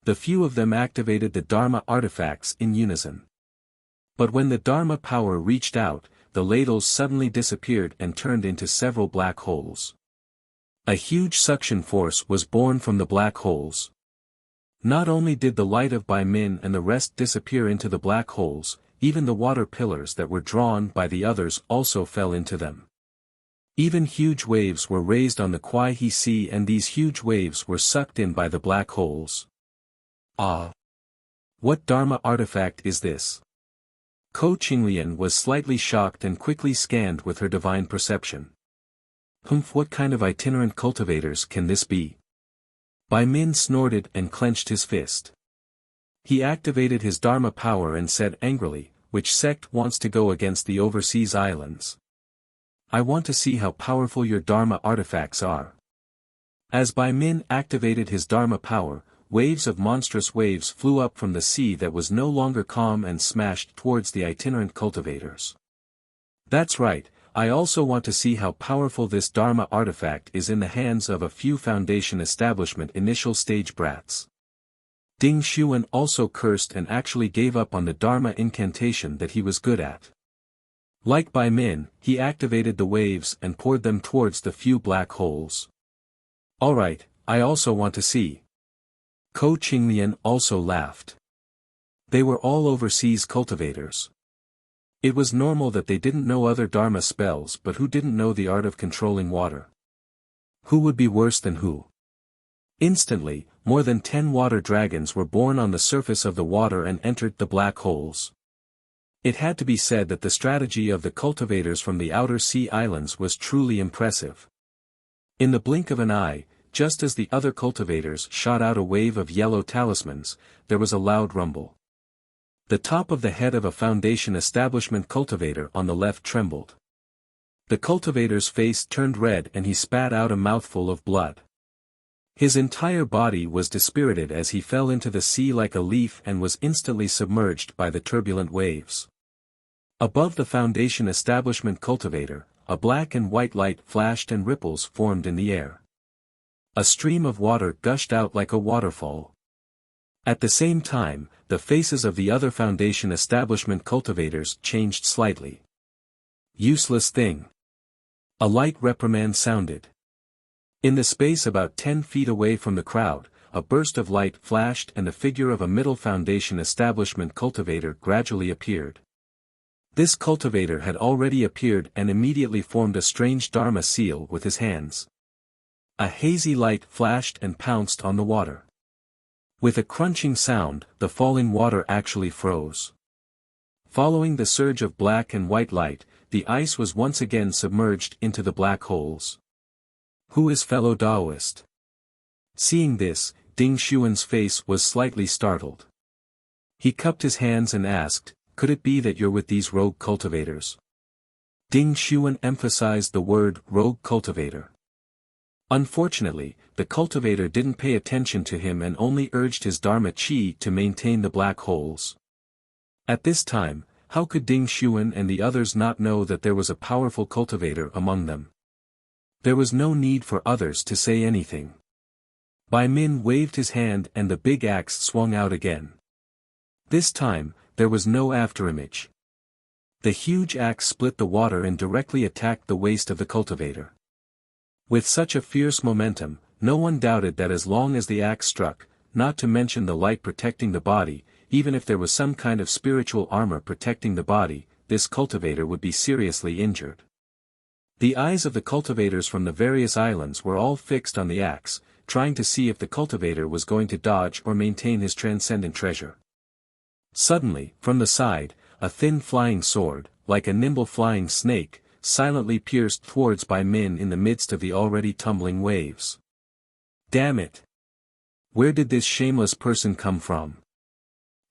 The few of them activated the Dharma artifacts in unison. But when the Dharma power reached out, the ladles suddenly disappeared and turned into several black holes. A huge suction force was born from the black holes. Not only did the light of Bai Min and the rest disappear into the black holes, even the water pillars that were drawn by the others also fell into them. Even huge waves were raised on the Kuai He Sea and these huge waves were sucked in by the black holes. Ah! What Dharma artifact is this? Ko Qinglian was slightly shocked and quickly scanned with her divine perception. Humph, what kind of itinerant cultivators can this be? Bai Min snorted and clenched his fist. He activated his Dharma power and said angrily, which sect wants to go against the overseas islands? I want to see how powerful your Dharma artifacts are. As Bai Min activated his Dharma power, waves of monstrous waves flew up from the sea that was no longer calm and smashed towards the itinerant cultivators. That's right, I also want to see how powerful this Dharma artifact is in the hands of a few foundation establishment initial stage brats. Ding Xuan also cursed and actually gave up on the Dharma incantation that he was good at. Like Bai Min, he activated the waves and poured them towards the few black holes. Alright, I also want to see. Ko Qinglian also laughed. They were all overseas cultivators. It was normal that they didn't know other Dharma spells, but who didn't know the art of controlling water? Who would be worse than who? Instantly, more than 10 water dragons were born on the surface of the water and entered the black holes. It had to be said that the strategy of the cultivators from the outer sea islands was truly impressive. In the blink of an eye, just as the other cultivators shot out a wave of yellow talismans, there was a loud rumble. The top of the head of a foundation establishment cultivator on the left trembled. The cultivator's face turned red and he spat out a mouthful of blood. His entire body was dispirited as he fell into the sea like a leaf and was instantly submerged by the turbulent waves. Above the foundation establishment cultivator, a black and white light flashed and ripples formed in the air. A stream of water gushed out like a waterfall. At the same time, the faces of the other foundation establishment cultivators changed slightly. Useless thing. A light reprimand sounded. In the space about 10 feet away from the crowd, a burst of light flashed and the figure of a middle foundation establishment cultivator gradually appeared. This cultivator had already appeared and immediately formed a strange Dharma seal with his hands. A hazy light flashed and pounced on the water. With a crunching sound, the falling water actually froze. Following the surge of black and white light, the ice was once again submerged into the black holes. Who is fellow Taoist? Seeing this, Ding Xuan's face was slightly startled. He cupped his hands and asked, could it be that you're with these rogue cultivators? Ding Xuan emphasized the word rogue cultivator. Unfortunately, the cultivator didn't pay attention to him and only urged his Dharma Chi to maintain the black holes. At this time, how could Ding Xuan and the others not know that there was a powerful cultivator among them? There was no need for others to say anything. Bai Min waved his hand and the big axe swung out again. This time, there was no afterimage. The huge axe split the water and directly attacked the waist of the cultivator. With such a fierce momentum, no one doubted that as long as the axe struck, not to mention the light protecting the body, even if there was some kind of spiritual armor protecting the body, this cultivator would be seriously injured. The eyes of the cultivators from the various islands were all fixed on the axe, trying to see if the cultivator was going to dodge or maintain his transcendent treasure. Suddenly, from the side, a thin flying sword, like a nimble flying snake, silently pierced towards Bai Min in the midst of the already tumbling waves. Damn it! Where did this shameless person come from?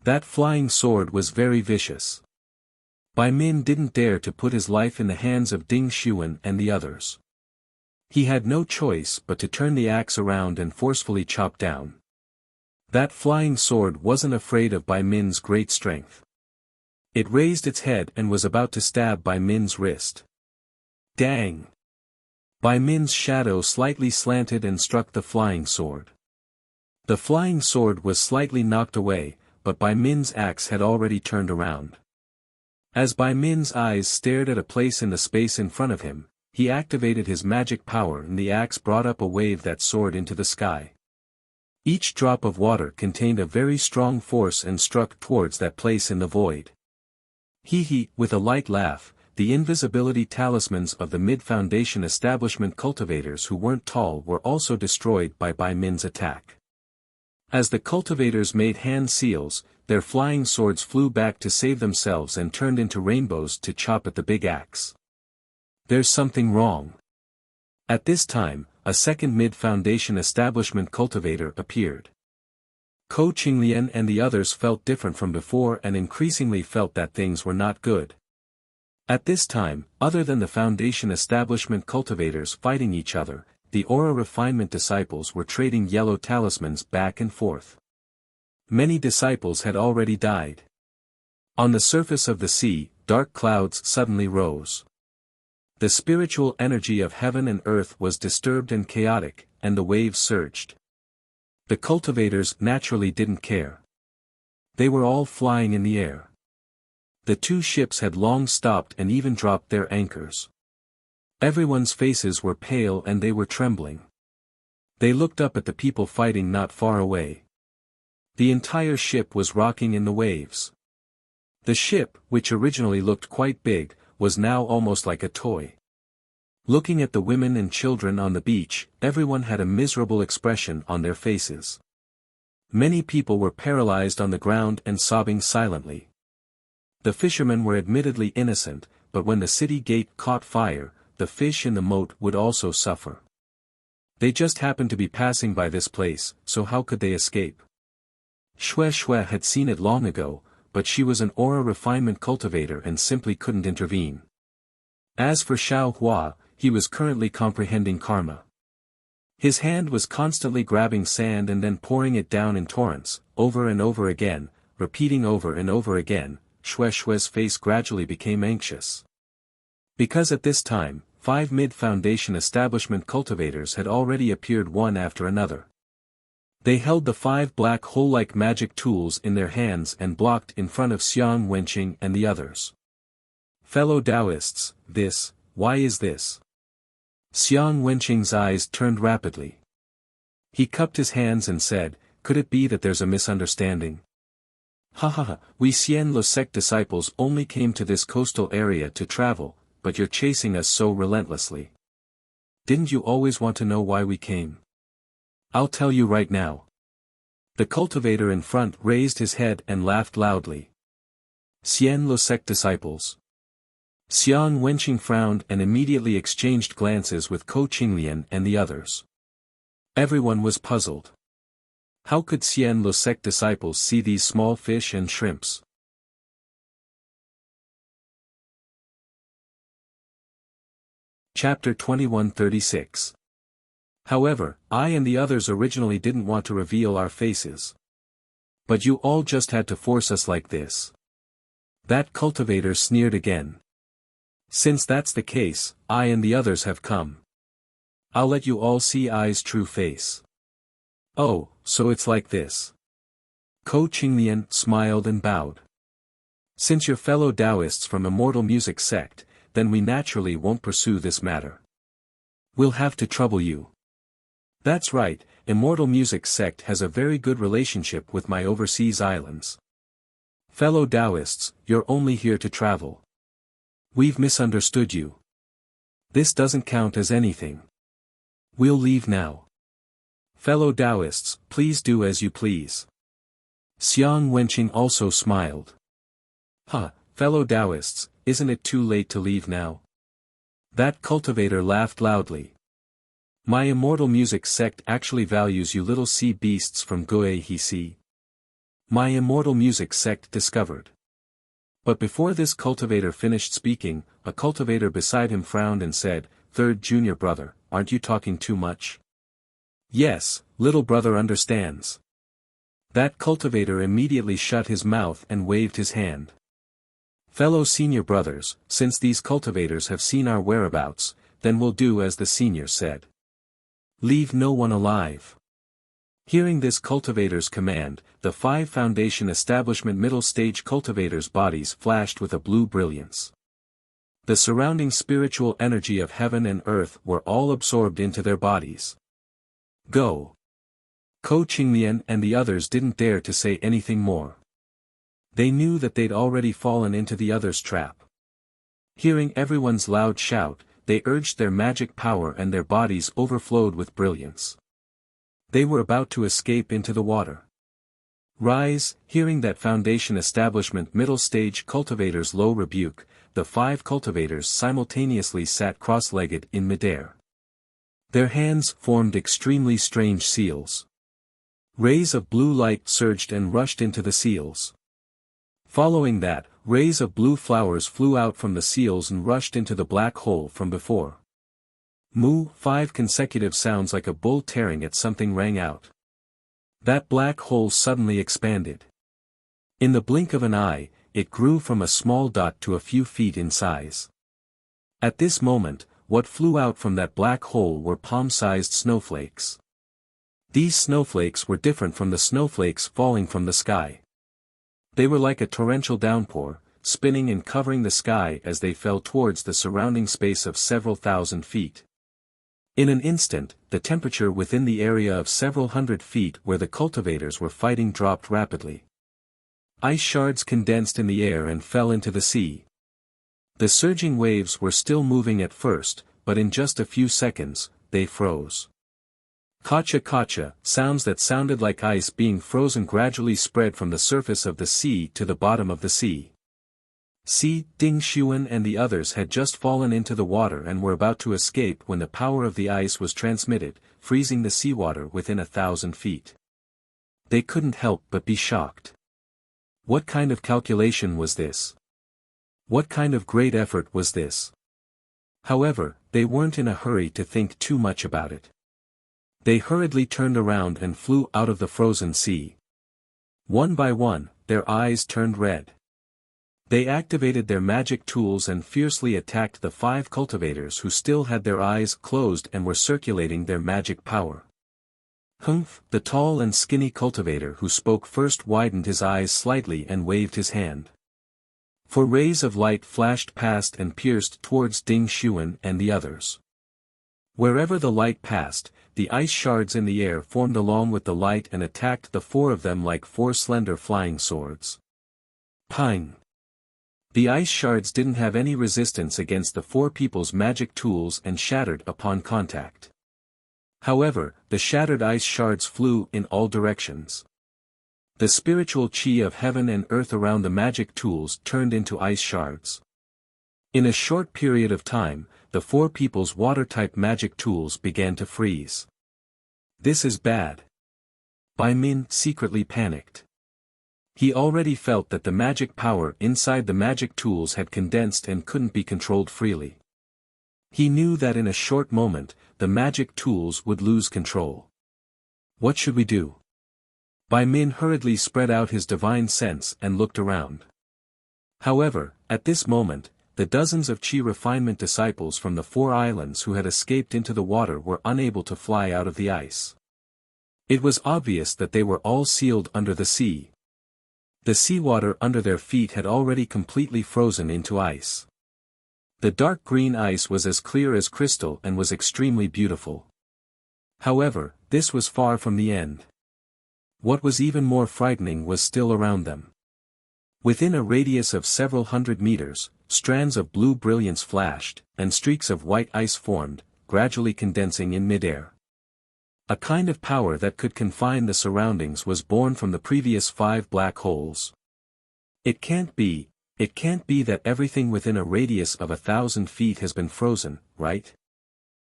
That flying sword was very vicious. Bai Min didn't dare to put his life in the hands of Ding Xuan and the others. He had no choice but to turn the axe around and forcefully chop down. That flying sword wasn't afraid of Bai Min's great strength. It raised its head and was about to stab Bai Min's wrist. Dang! Bai Min's shadow slightly slanted and struck the flying sword. The flying sword was slightly knocked away, but Bai Min's axe had already turned around. As Bai Min's eyes stared at a place in the space in front of him, he activated his magic power and the axe brought up a wave that soared into the sky. Each drop of water contained a very strong force and struck towards that place in the void. Hee, with a light laugh, the invisibility talismans of the mid-foundation establishment cultivators who weren't tall were also destroyed by Bai Min's attack. As the cultivators made hand seals, their flying swords flew back to save themselves and turned into rainbows to chop at the big axe. There's something wrong. At this time, a second mid-foundation establishment cultivator appeared. Ko Qinglian and the others felt different from before and increasingly felt that things were not good. At this time, other than the foundation establishment cultivators fighting each other, the aura refinement disciples were trading yellow talismans back and forth. Many disciples had already died. On the surface of the sea, dark clouds suddenly rose. The spiritual energy of heaven and earth was disturbed and chaotic, and the waves surged. The cultivators naturally didn't care. They were all flying in the air. The two ships had long stopped and even dropped their anchors. Everyone's faces were pale and they were trembling. They looked up at the people fighting not far away. The entire ship was rocking in the waves. The ship, which originally looked quite big, was now almost like a toy. Looking at the women and children on the beach, everyone had a miserable expression on their faces. Many people were paralyzed on the ground and sobbing silently. The fishermen were admittedly innocent, but when the city gate caught fire, the fish in the moat would also suffer. They just happened to be passing by this place, so how could they escape? Shui had seen it long ago, but she was an aura refinement cultivator and simply couldn't intervene. As for Xiao Hua, he was currently comprehending karma. His hand was constantly grabbing sand and then pouring it down in torrents, over and over again, repeating over and over again. Shui's face gradually became anxious. Because at this time, 5 mid-foundation establishment cultivators had already appeared one after another. They held the 5 black hole-like magic tools in their hands and blocked in front of Xiang Wenqing and the others. Fellow Taoists, why is this? Xiang Wenqing's eyes turned rapidly. He cupped his hands and said, could it be that there's a misunderstanding? We Xian Losec disciples only came to this coastal area to travel, but you're chasing us so relentlessly. Didn't you always want to know why we came? I'll tell you right now. The cultivator in front raised his head and laughed loudly. Xian Losec disciples. Xiang Wenqing frowned and immediately exchanged glances with Ko Qinglian and the others. Everyone was puzzled. How could Xian Losec disciples see these small fish and shrimps? Chapter 2136. However, I and the others originally didn't want to reveal our faces. But you all just had to force us like this. That cultivator sneered again. Since that's the case, I and the others have come. I'll let you all see I's true face. Oh, so it's like this. Ko Qingnian smiled and bowed. Since you're fellow Taoists from Immortal Music Sect, then we naturally won't pursue this matter. We'll have to trouble you. That's right, Immortal Music Sect has a very good relationship with my overseas islands. Fellow Taoists, you're only here to travel. We've misunderstood you. This doesn't count as anything. We'll leave now. Fellow Taoists, please do as you please. Xiang Wenqing also smiled. Fellow Taoists, isn't it too late to leave now? That cultivator laughed loudly. My Immortal Music Sect actually values you little sea beasts from Goe Hisi. My Immortal Music Sect discovered. But before this cultivator finished speaking, a cultivator beside him frowned and said, "Third junior brother, aren't you talking too much?" Yes, little brother understands. That cultivator immediately shut his mouth and waved his hand. Fellow senior brothers, since these cultivators have seen our whereabouts, then we'll do as the senior said. Leave no one alive. Hearing this cultivator's command, the 5 Foundation Establishment middle stage cultivators' bodies flashed with a blue brilliance. The surrounding spiritual energy of heaven and earth were all absorbed into their bodies. Go. Ko Qingnian and the others didn't dare to say anything more. They knew that they'd already fallen into the others' trap. Hearing everyone's loud shout, they urged their magic power and their bodies overflowed with brilliance. They were about to escape into the water. Rise, hearing that Foundation Establishment middle stage cultivators' low rebuke, the 5 cultivators simultaneously sat cross-legged in midair. Their hands formed extremely strange seals. Rays of blue light surged and rushed into the seals. Following that, rays of blue flowers flew out from the seals and rushed into the black hole from before. Moo, 5 consecutive sounds like a bull tearing at something rang out. That black hole suddenly expanded. In the blink of an eye, it grew from a small dot to a few feet in size. At this moment, what flew out from that black hole were palm-sized snowflakes. These snowflakes were different from the snowflakes falling from the sky. They were like a torrential downpour, spinning and covering the sky as they fell towards the surrounding space of several thousand feet. In an instant, the temperature within the area of several hundred feet where the cultivators were fighting dropped rapidly. Ice shards condensed in the air and fell into the sea. The surging waves were still moving at first, but in just a few seconds, they froze. Kacha, sounds that sounded like ice being frozen gradually spread from the surface of the sea to the bottom of the sea. Ding Xuan and the others had just fallen into the water and were about to escape when the power of the ice was transmitted, freezing the seawater within 1,000 feet. They couldn't help but be shocked. What kind of calculation was this? What kind of great effort was this? However, they weren't in a hurry to think too much about it. They hurriedly turned around and flew out of the frozen sea. One by one, their eyes turned red. They activated their magic tools and fiercely attacked the 5 cultivators who still had their eyes closed and were circulating their magic power. Humph, the tall and skinny cultivator who spoke first widened his eyes slightly and waved his hand. For rays of light flashed past and pierced towards Ding Xuan and the others. Wherever the light passed, the ice shards in the air formed along with the light and attacked the 4 of them like 4 slender flying swords. Pang! The ice shards didn't have any resistance against the 4 people's magic tools and shattered upon contact. However, the shattered ice shards flew in all directions. The spiritual chi of heaven and earth around the magic tools turned into ice shards. In a short period of time, the 4 people's water-type magic tools began to freeze. This is bad. Bai Min secretly panicked. He already felt that the magic power inside the magic tools had condensed and couldn't be controlled freely. He knew that in a short moment, the magic tools would lose control. What should we do? Bai Min hurriedly spread out his divine sense and looked around. However, at this moment, the dozens of Qi refinement disciples from the 4 islands who had escaped into the water were unable to fly out of the ice. It was obvious that they were all sealed under the sea. The seawater under their feet had already completely frozen into ice. The dark green ice was as clear as crystal and was extremely beautiful. However, this was far from the end. What was even more frightening was still around them. Within a radius of several hundred meters, strands of blue brilliance flashed, and streaks of white ice formed, gradually condensing in midair. A kind of power that could confine the surroundings was born from the previous 5 black holes. It can't be that everything within a radius of 1,000 feet has been frozen, right?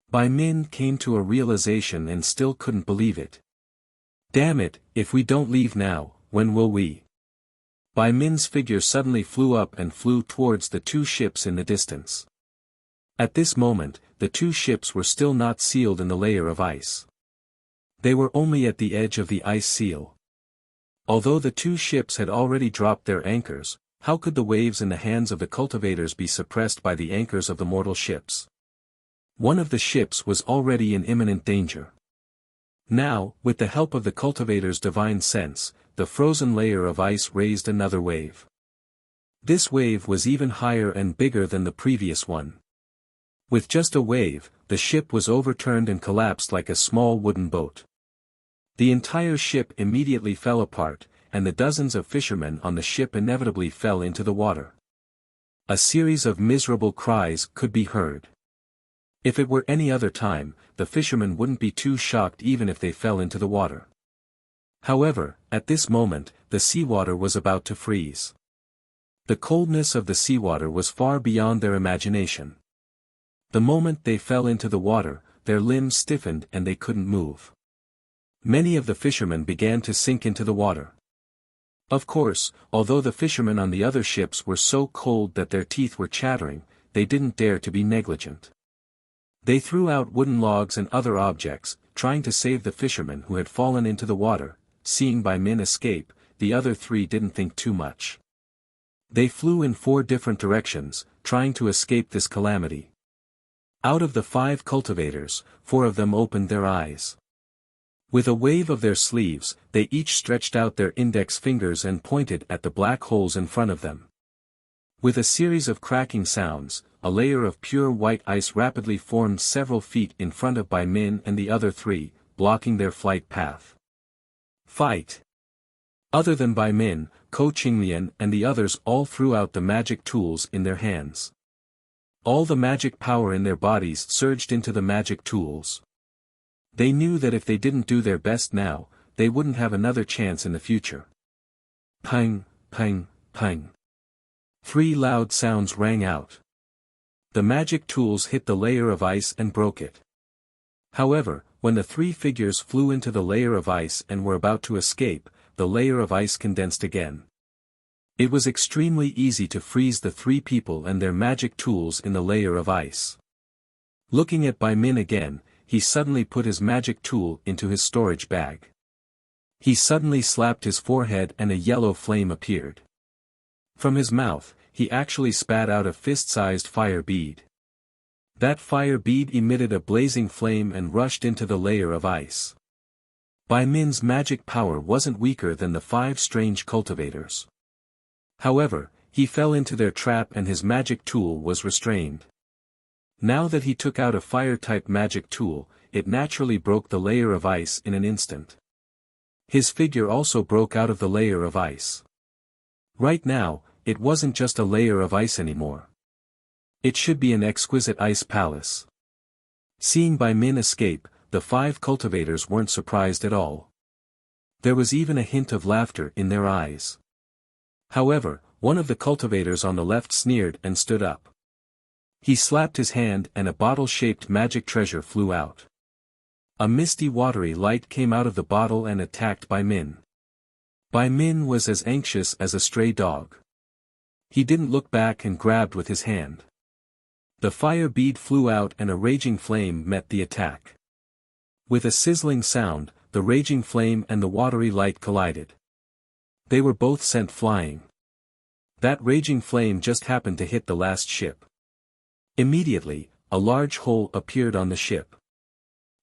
Bai Min came to a realization and still couldn't believe it. Damn it, if we don't leave now, when will we? Bai Min's figure suddenly flew up and flew towards the 2 ships in the distance. At this moment, the 2 ships were still not sealed in the layer of ice. They were only at the edge of the ice seal. Although the 2 ships had already dropped their anchors, how could the waves in the hands of the cultivators be suppressed by the anchors of the mortal ships? One of the ships was already in imminent danger. Now, with the help of the cultivator's divine sense, the frozen layer of ice raised another wave. This wave was even higher and bigger than the previous one. With just a wave, the ship was overturned and collapsed like a small wooden boat. The entire ship immediately fell apart, and the dozens of fishermen on the ship inevitably fell into the water. A series of miserable cries could be heard. If it were any other time, the fishermen wouldn't be too shocked even if they fell into the water. However, at this moment, the seawater was about to freeze. The coldness of the seawater was far beyond their imagination. The moment they fell into the water, their limbs stiffened and they couldn't move. Many of the fishermen began to sink into the water. Of course, although the fishermen on the other ships were so cold that their teeth were chattering, they didn't dare to be negligent. They threw out wooden logs and other objects, trying to save the fishermen who had fallen into the water. Seeing Bai Min escape, the other 3 didn't think too much. They flew in 4 different directions, trying to escape this calamity. Out of the 5 cultivators, 4 of them opened their eyes. With a wave of their sleeves, they each stretched out their index fingers and pointed at the black holes in front of them. With a series of cracking sounds, a layer of pure white ice rapidly formed several feet in front of Bai Min and the other 3, blocking their flight path. Fight! Other than Bai Min, Ko Qinglian and the others all threw out the magic tools in their hands. All the magic power in their bodies surged into the magic tools. They knew that if they didn't do their best now, they wouldn't have another chance in the future. Pang, pang, pang. 3 loud sounds rang out. The magic tools hit the layer of ice and broke it. However, when the 3 figures flew into the layer of ice and were about to escape, the layer of ice condensed again. It was extremely easy to freeze the 3 people and their magic tools in the layer of ice. Looking at Bai Min again, he suddenly put his magic tool into his storage bag. He suddenly slapped his forehead and a yellow flame appeared. From his mouth, he actually spat out a fist-sized fire bead. That fire bead emitted a blazing flame and rushed into the layer of ice. Bai Min's magic power wasn't weaker than the 5 strange cultivators. However, he fell into their trap and his magic tool was restrained. Now that he took out a fire-type magic tool, it naturally broke the layer of ice in an instant. His figure also broke out of the layer of ice. Right now, it wasn't just a layer of ice anymore. It should be an exquisite ice palace. Seeing Bai Min escape, the 5 cultivators weren't surprised at all. There was even a hint of laughter in their eyes. However, one of the cultivators on the left sneered and stood up. He slapped his hand and a bottle-shaped magic treasure flew out. A misty watery light came out of the bottle and attacked Bai Min. Bai Min was as anxious as a stray dog. He didn't look back and grabbed with his hand. The fire bead flew out and a raging flame met the attack. With a sizzling sound, the raging flame and the watery light collided. They were both sent flying. That raging flame just happened to hit the last ship. Immediately, a large hole appeared on the ship.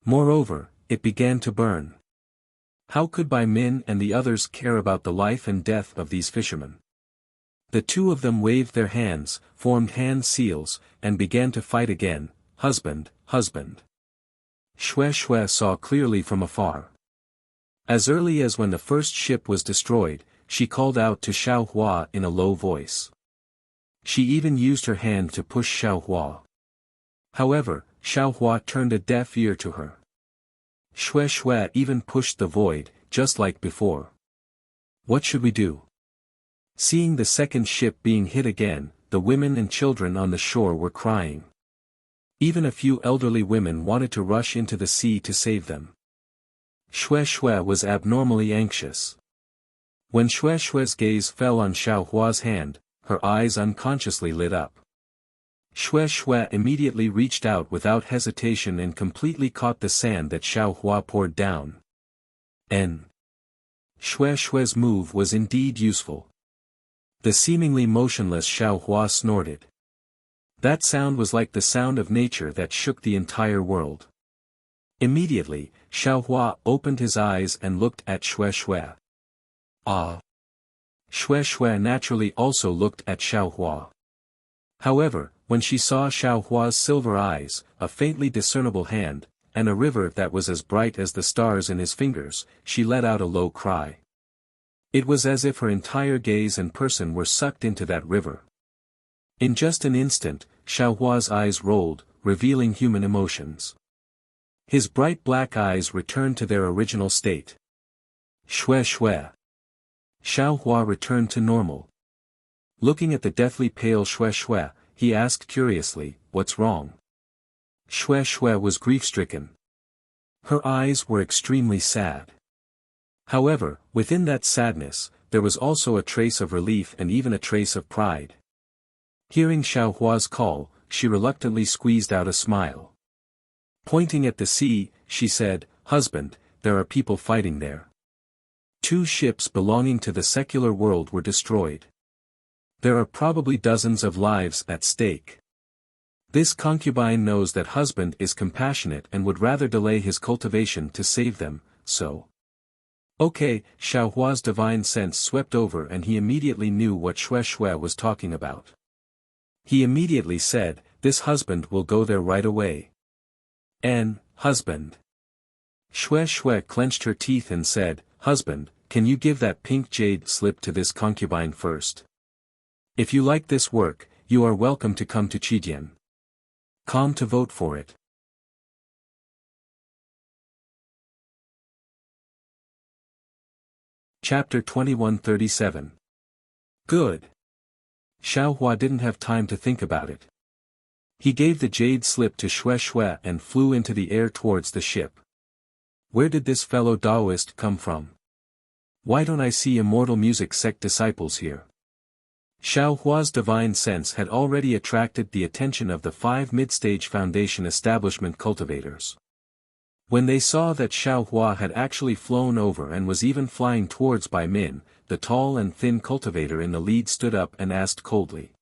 Moreover, it began to burn. How could Bai Min and the others care about the life and death of these fishermen? The two of them waved their hands, formed hand seals, and began to fight again. Husband, husband. Xue Xue saw clearly from afar. As early as when the first ship was destroyed, she called out to Xiao Hua in a low voice. She even used her hand to push Xiao Hua. However, Xiao Hua turned a deaf ear to her. Xue Xue even pushed the void, just like before. What should we do? Seeing the second ship being hit again, the women and children on the shore were crying. Even a few elderly women wanted to rush into the sea to save them. Xue Xue was abnormally anxious. When Xue Xue's gaze fell on Xiao Hua's hand, her eyes unconsciously lit up. Xue Xue immediately reached out without hesitation and completely caught the sand that Xiao Hua poured down. Xue Xue's move was indeed useful. The seemingly motionless Xiao Hua snorted. That sound was like the sound of nature that shook the entire world. Immediately, Xiao Hua opened his eyes and looked at Xue Xue. Ah! Xue Xue naturally also looked at Xiao Hua. However, when she saw Xiao Hua's silver eyes, a faintly discernible hand, and a river that was as bright as the stars in his fingers, she let out a low cry. It was as if her entire gaze and person were sucked into that river. In just an instant, Xiao Hua's eyes rolled, revealing human emotions. His bright black eyes returned to their original state. Xue Xue. Xiao Hua returned to normal. Looking at the deathly pale Xue Xue, he asked curiously, "What's wrong?" Xue Xue was grief-stricken. Her eyes were extremely sad. However, within that sadness, there was also a trace of relief and even a trace of pride. Hearing Xiao Hua's call, she reluctantly squeezed out a smile. Pointing at the sea, she said, "Husband, there are people fighting there. 2 ships belonging to the secular world were destroyed. There are probably dozens of lives at stake. This concubine knows that husband is compassionate and would rather delay his cultivation to save them, so." Okay, Xiao Hua's divine sense swept over and he immediately knew what Xue Xue was talking about. He immediately said, "This husband will go there right away." Husband. Xue Xue clenched her teeth and said, "Husband, can you give that pink jade slip to this concubine first? If you like this work, you are welcome to come to Qidian. Come to vote for it." Chapter 2137. Good. Xiao Hua didn't have time to think about it. He gave the jade slip to Xue Xue and flew into the air towards the ship. Where did this fellow Taoist come from? Why don't I see immortal music sect disciples here? Xiao Hua's divine sense had already attracted the attention of the 5 mid-stage foundation establishment cultivators. When they saw that Xiao Hua had actually flown over and was even flying towards Bai Min, the tall and thin cultivator in the lead stood up and asked coldly.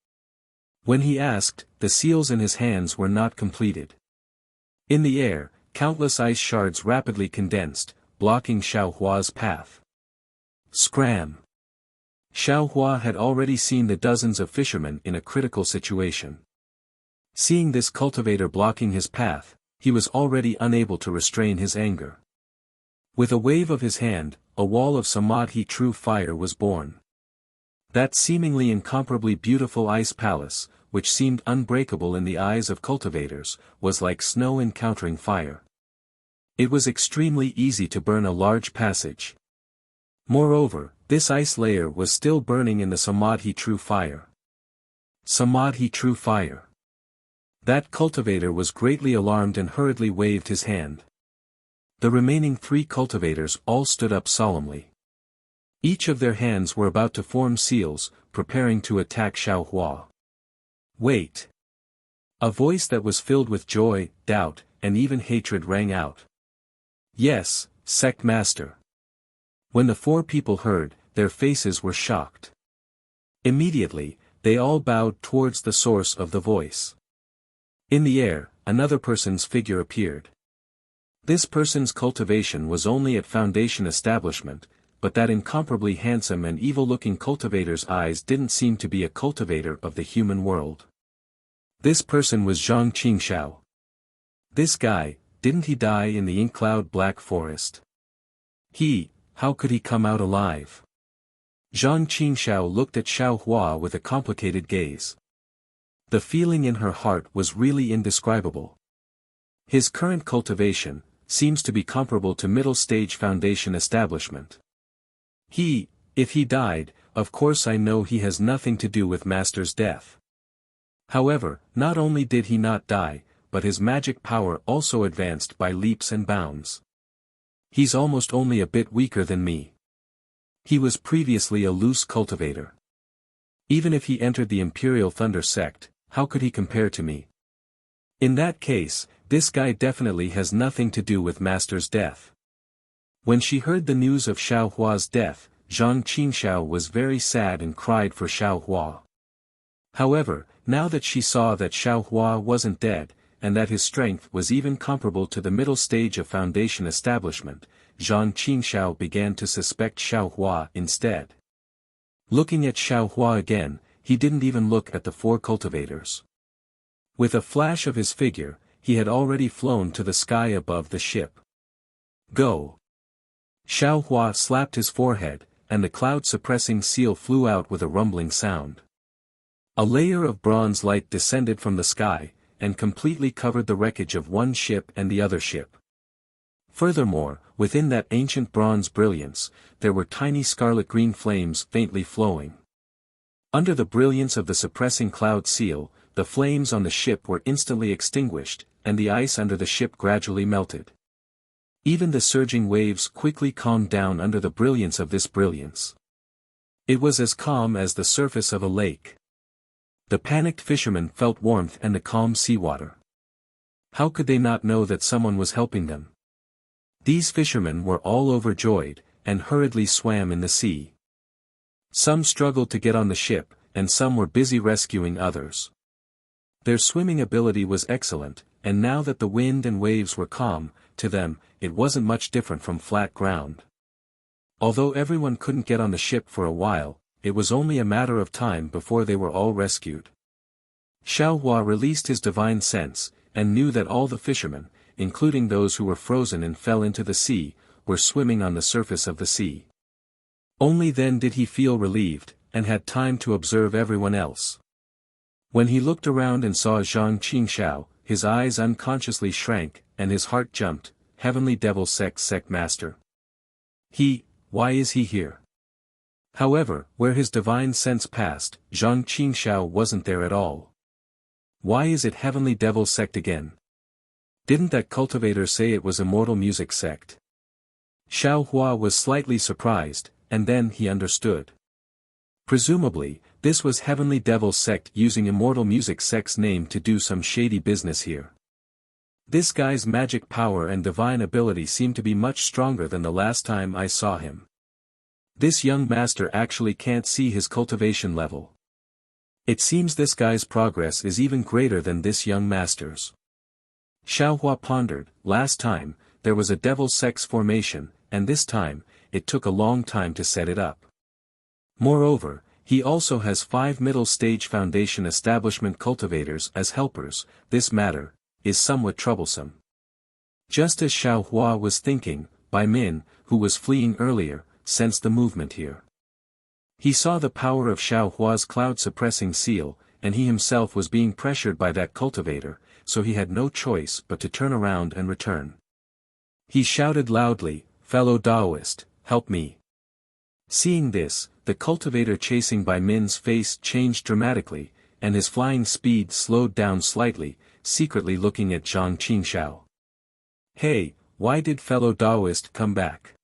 When he asked, the seals in his hands were not completed. In the air, countless ice shards rapidly condensed, blocking Xiao Hua's path. Scram! Xiao Hua had already seen the dozens of fishermen in a critical situation. Seeing this cultivator blocking his path, he was already unable to restrain his anger. With a wave of his hand, a wall of Samadhi true fire was born. That seemingly incomparably beautiful ice palace, which seemed unbreakable in the eyes of cultivators, was like snow encountering fire. It was extremely easy to burn a large passage. Moreover, this ice layer was still burning in the Samadhi true fire. Samadhi true fire. That cultivator was greatly alarmed and hurriedly waved his hand. The remaining 3 cultivators all stood up solemnly. Each of their hands were about to form seals, preparing to attack Xiao Hua. Wait! A voice that was filled with joy, doubt, and even hatred rang out. Yes, sect master. When the four people heard, their faces were shocked. Immediately, they all bowed towards the source of the voice. In the air, another person's figure appeared. This person's cultivation was only at foundation establishment, but that incomparably handsome and evil-looking cultivator's eyes didn't seem to be a cultivator of the human world. This person was Zhang Qingshao. This guy, didn't he die in the ink-cloud black forest? How could he come out alive? Zhang Qingshao looked at Xiaohua with a complicated gaze. The feeling in her heart was really indescribable. His current cultivation seems to be comparable to middle-stage foundation establishment. If he died, of course I know he has nothing to do with Master's death. However, not only did he not die, but his magic power also advanced by leaps and bounds. He's almost only a bit weaker than me. He was previously a loose cultivator. Even if he entered the Imperial Thunder sect, how could he compare to me? In that case, this guy definitely has nothing to do with Master's death. When she heard the news of Xiaohua's death, Zhang Qingshao was very sad and cried for Xiaohua. However, now that she saw that Xiaohua wasn't dead, and that his strength was even comparable to the middle stage of foundation establishment, Zhang Qingshao began to suspect Xiaohua instead. Looking at Xiaohua again, he didn't even look at the four cultivators. With a flash of his figure, he had already flown to the sky above the ship. Go! Xiaohua slapped his forehead, and the cloud-suppressing seal flew out with a rumbling sound. A layer of bronze light descended from the sky, and completely covered the wreckage of one ship and the other ship. Furthermore, within that ancient bronze brilliance, there were tiny scarlet-green flames faintly flowing. Under the brilliance of the suppressing cloud seal, the flames on the ship were instantly extinguished, and the ice under the ship gradually melted. Even the surging waves quickly calmed down under the brilliance of this brilliance. It was as calm as the surface of a lake. The panicked fishermen felt warmth and the calm seawater. How could they not know that someone was helping them? These fishermen were all overjoyed, and hurriedly swam in the sea. Some struggled to get on the ship, and some were busy rescuing others. Their swimming ability was excellent, and now that the wind and waves were calm, to them, it wasn't much different from flat ground. Although everyone couldn't get on the ship for a while, it was only a matter of time before they were all rescued. Xiaohua released his divine sense, and knew that all the fishermen, including those who were frozen and fell into the sea, were swimming on the surface of the sea. Only then did he feel relieved, and had time to observe everyone else. When he looked around and saw Zhang Qingshao, his eyes unconsciously shrank, and his heart jumped. Heavenly Devil Sect Master. Why is he here? However, where his divine sense passed, Zhang Qingshao wasn't there at all. Why is it Heavenly Devil Sect again? Didn't that cultivator say it was Immortal Music Sect? Xiaohua was slightly surprised, and then he understood. Presumably, this was Heavenly Devil Sect using Immortal Music Sect's name to do some shady business here. This guy's magic power and divine ability seem to be much stronger than the last time I saw him. This young master actually can't see his cultivation level. It seems this guy's progress is even greater than this young master's. Xiaohua pondered. Last time, there was a devil sect's formation, and this time, it took a long time to set it up. Moreover, he also has 5 middle-stage foundation establishment cultivators as helpers. This matter is somewhat troublesome. Just as Xiaohua was thinking, Bai Min, who was fleeing earlier, sensed the movement here. He saw the power of Xiaohua's cloud-suppressing seal, and he himself was being pressured by that cultivator, so he had no choice but to turn around and return. He shouted loudly, "Fellow Taoist, help me!" Seeing this, the cultivator chasing Bai Min's face changed dramatically, and his flying speed slowed down slightly, secretly looking at Zhang Qingshao. Hey, why did fellow Taoist come back?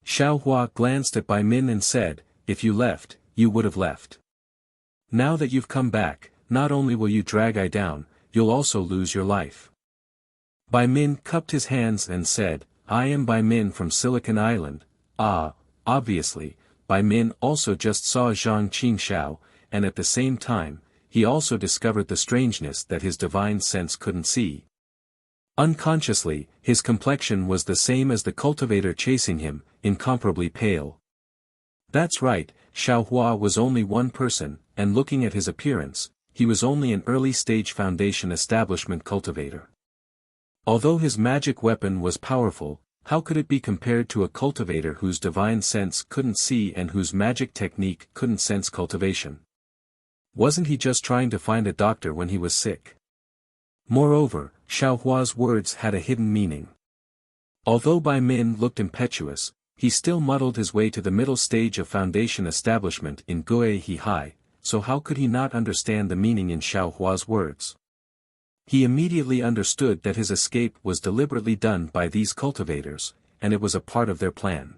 Xiaohua glanced at Bai Min and said, if you left, you would have left. Now that you've come back, not only will you drag I down, you'll also lose your life. Bai Min cupped his hands and said, I am Bai Min from Silicon Island. Obviously, Bai Min also just saw Zhang Qingxiao, and at the same time, he also discovered the strangeness that his divine sense couldn't see. Unconsciously, his complexion was the same as the cultivator chasing him, incomparably pale. That's right, Xiaohua was only one person, and looking at his appearance, he was only an early-stage foundation establishment cultivator. Although his magic weapon was powerful, how could it be compared to a cultivator whose divine sense couldn't see and whose magic technique couldn't sense cultivation? Wasn't he just trying to find a doctor when he was sick? Moreover, Xiaohua's words had a hidden meaning. Although Bai Min looked impetuous, he still muddled his way to the middle stage of foundation establishment in Guihe Hai, so how could he not understand the meaning in Xiaohua's words? He immediately understood that his escape was deliberately done by these cultivators, and it was a part of their plan.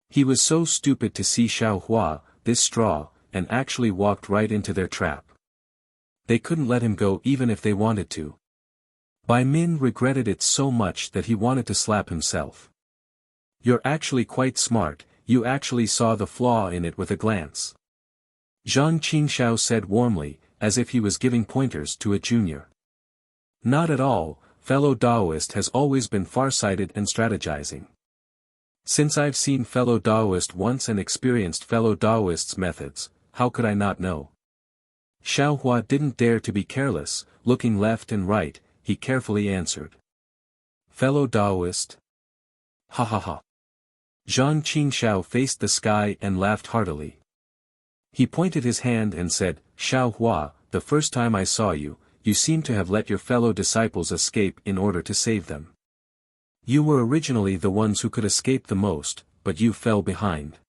He was so stupid to see Xiaohua, this straw, and actually walked right into their trap. They couldn't let him go even if they wanted to. Bai Min regretted it so much that he wanted to slap himself. You're actually quite smart, you actually saw the flaw in it with a glance. Zhang Qingxiao said warmly, as if he was giving pointers to a junior. Not at all, fellow Taoist has always been farsighted and strategizing. Since I've seen fellow Taoist once and experienced fellow Taoist's methods, how could I not know? Xiaohua didn't dare to be careless, looking left and right, he carefully answered. Fellow Taoist? Ha ha ha. Zhang Qingxiao faced the sky and laughed heartily. He pointed his hand and said, Xiaohua, the first time I saw you, you seem to have let your fellow disciples escape in order to save them. You were originally the ones who could escape the most, but you fell behind.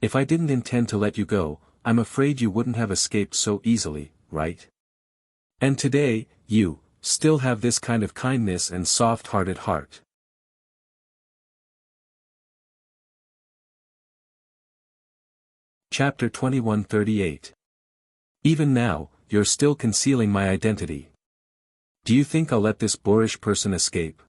If I didn't intend to let you go, I'm afraid you wouldn't have escaped so easily, right? And today, you still have this kind of kindness and soft-hearted heart. Chapter 2138. Even now, you're still concealing my identity. Do you think I'll let this boorish person escape?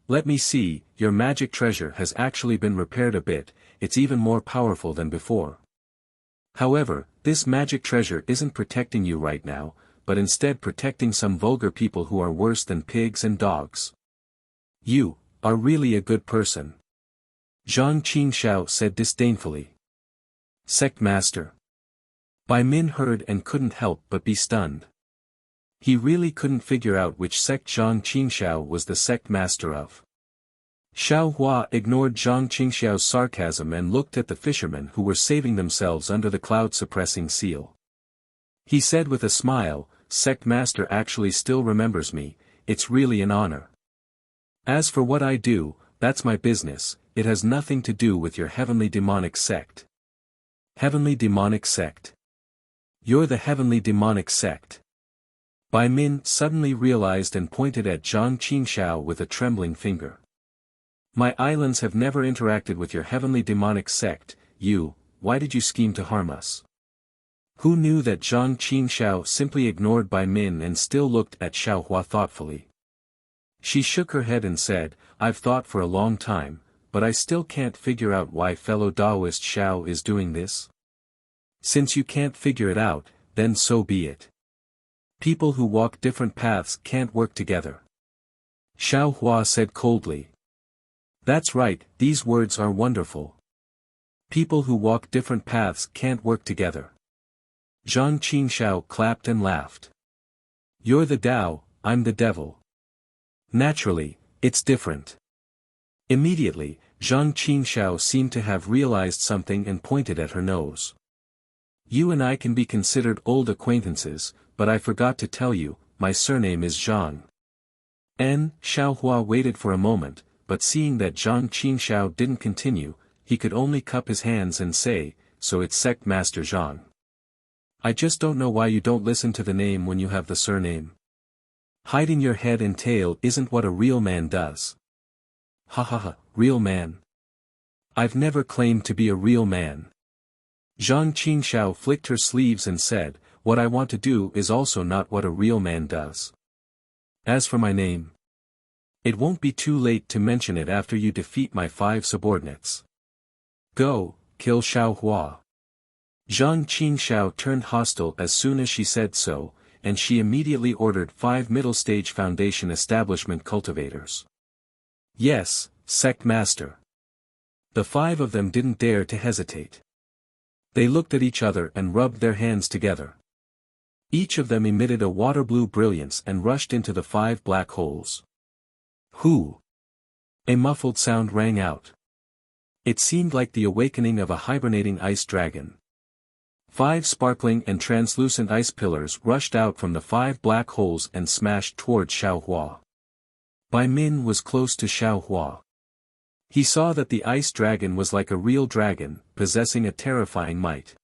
Let me see, your magic treasure has actually been repaired a bit, it's even more powerful than before. However, this magic treasure isn't protecting you right now, but instead protecting some vulgar people who are worse than pigs and dogs. You are really a good person. Zhang Qingxiao said disdainfully. Sect Master. Bai Min heard and couldn't help but be stunned. He really couldn't figure out which sect Zhang Qingxiao was the sect master of. Xiaohua ignored Zhang Qingxiao's sarcasm and looked at the fishermen who were saving themselves under the cloud-suppressing seal. He said with a smile, Sect Master actually still remembers me, it's really an honor. As for what I do, that's my business, it has nothing to do with your heavenly demonic sect. Heavenly demonic sect. You're the heavenly demonic sect. Bai Min suddenly realized and pointed at Zhang Qingxiao with a trembling finger. My islands have never interacted with your heavenly demonic sect, why did you scheme to harm us? Who knew that Zhang Qingxiao simply ignored Bai Min and still looked at Xiaohua thoughtfully. She shook her head and said, I've thought for a long time, but I still can't figure out why fellow Taoist Xiao is doing this. Since you can't figure it out, then so be it. People who walk different paths can't work together. Xiaohua said coldly. That's right, these words are wonderful. People who walk different paths can't work together. Zhang Qingxiao clapped and laughed. You're the Tao, I'm the devil. Naturally, it's different. Immediately, Zhang Qingxiao seemed to have realized something and pointed at her nose. You and I can be considered old acquaintances, but I forgot to tell you, my surname is Zhang. Xiaohua waited for a moment, but seeing that Zhang Qingxiao didn't continue, he could only cup his hands and say, so it's Sect Master Zhang. I just don't know why you don't listen to the name when you have the surname. Hiding your head and tail isn't what a real man does. Ha ha ha, real man. I've never claimed to be a real man. Zhang Qingxiao flicked her sleeves and said, what I want to do is also not what a real man does. As for my name, it won't be too late to mention it after you defeat my 5 subordinates. Go, kill Xiaohua. Zhang Qingxiao turned hostile as soon as she said so, and she immediately ordered 5 middle-stage foundation establishment cultivators. Yes, sect master. The 5 of them didn't dare to hesitate. They looked at each other and rubbed their hands together. Each of them emitted a water-blue brilliance and rushed into the 5 black holes. Whoo! A muffled sound rang out. It seemed like the awakening of a hibernating ice dragon. 5 sparkling and translucent ice pillars rushed out from the 5 black holes and smashed towards Xiaohua. Bai Min was close to Xiaohua. He saw that the ice dragon was like a real dragon, possessing a terrifying might.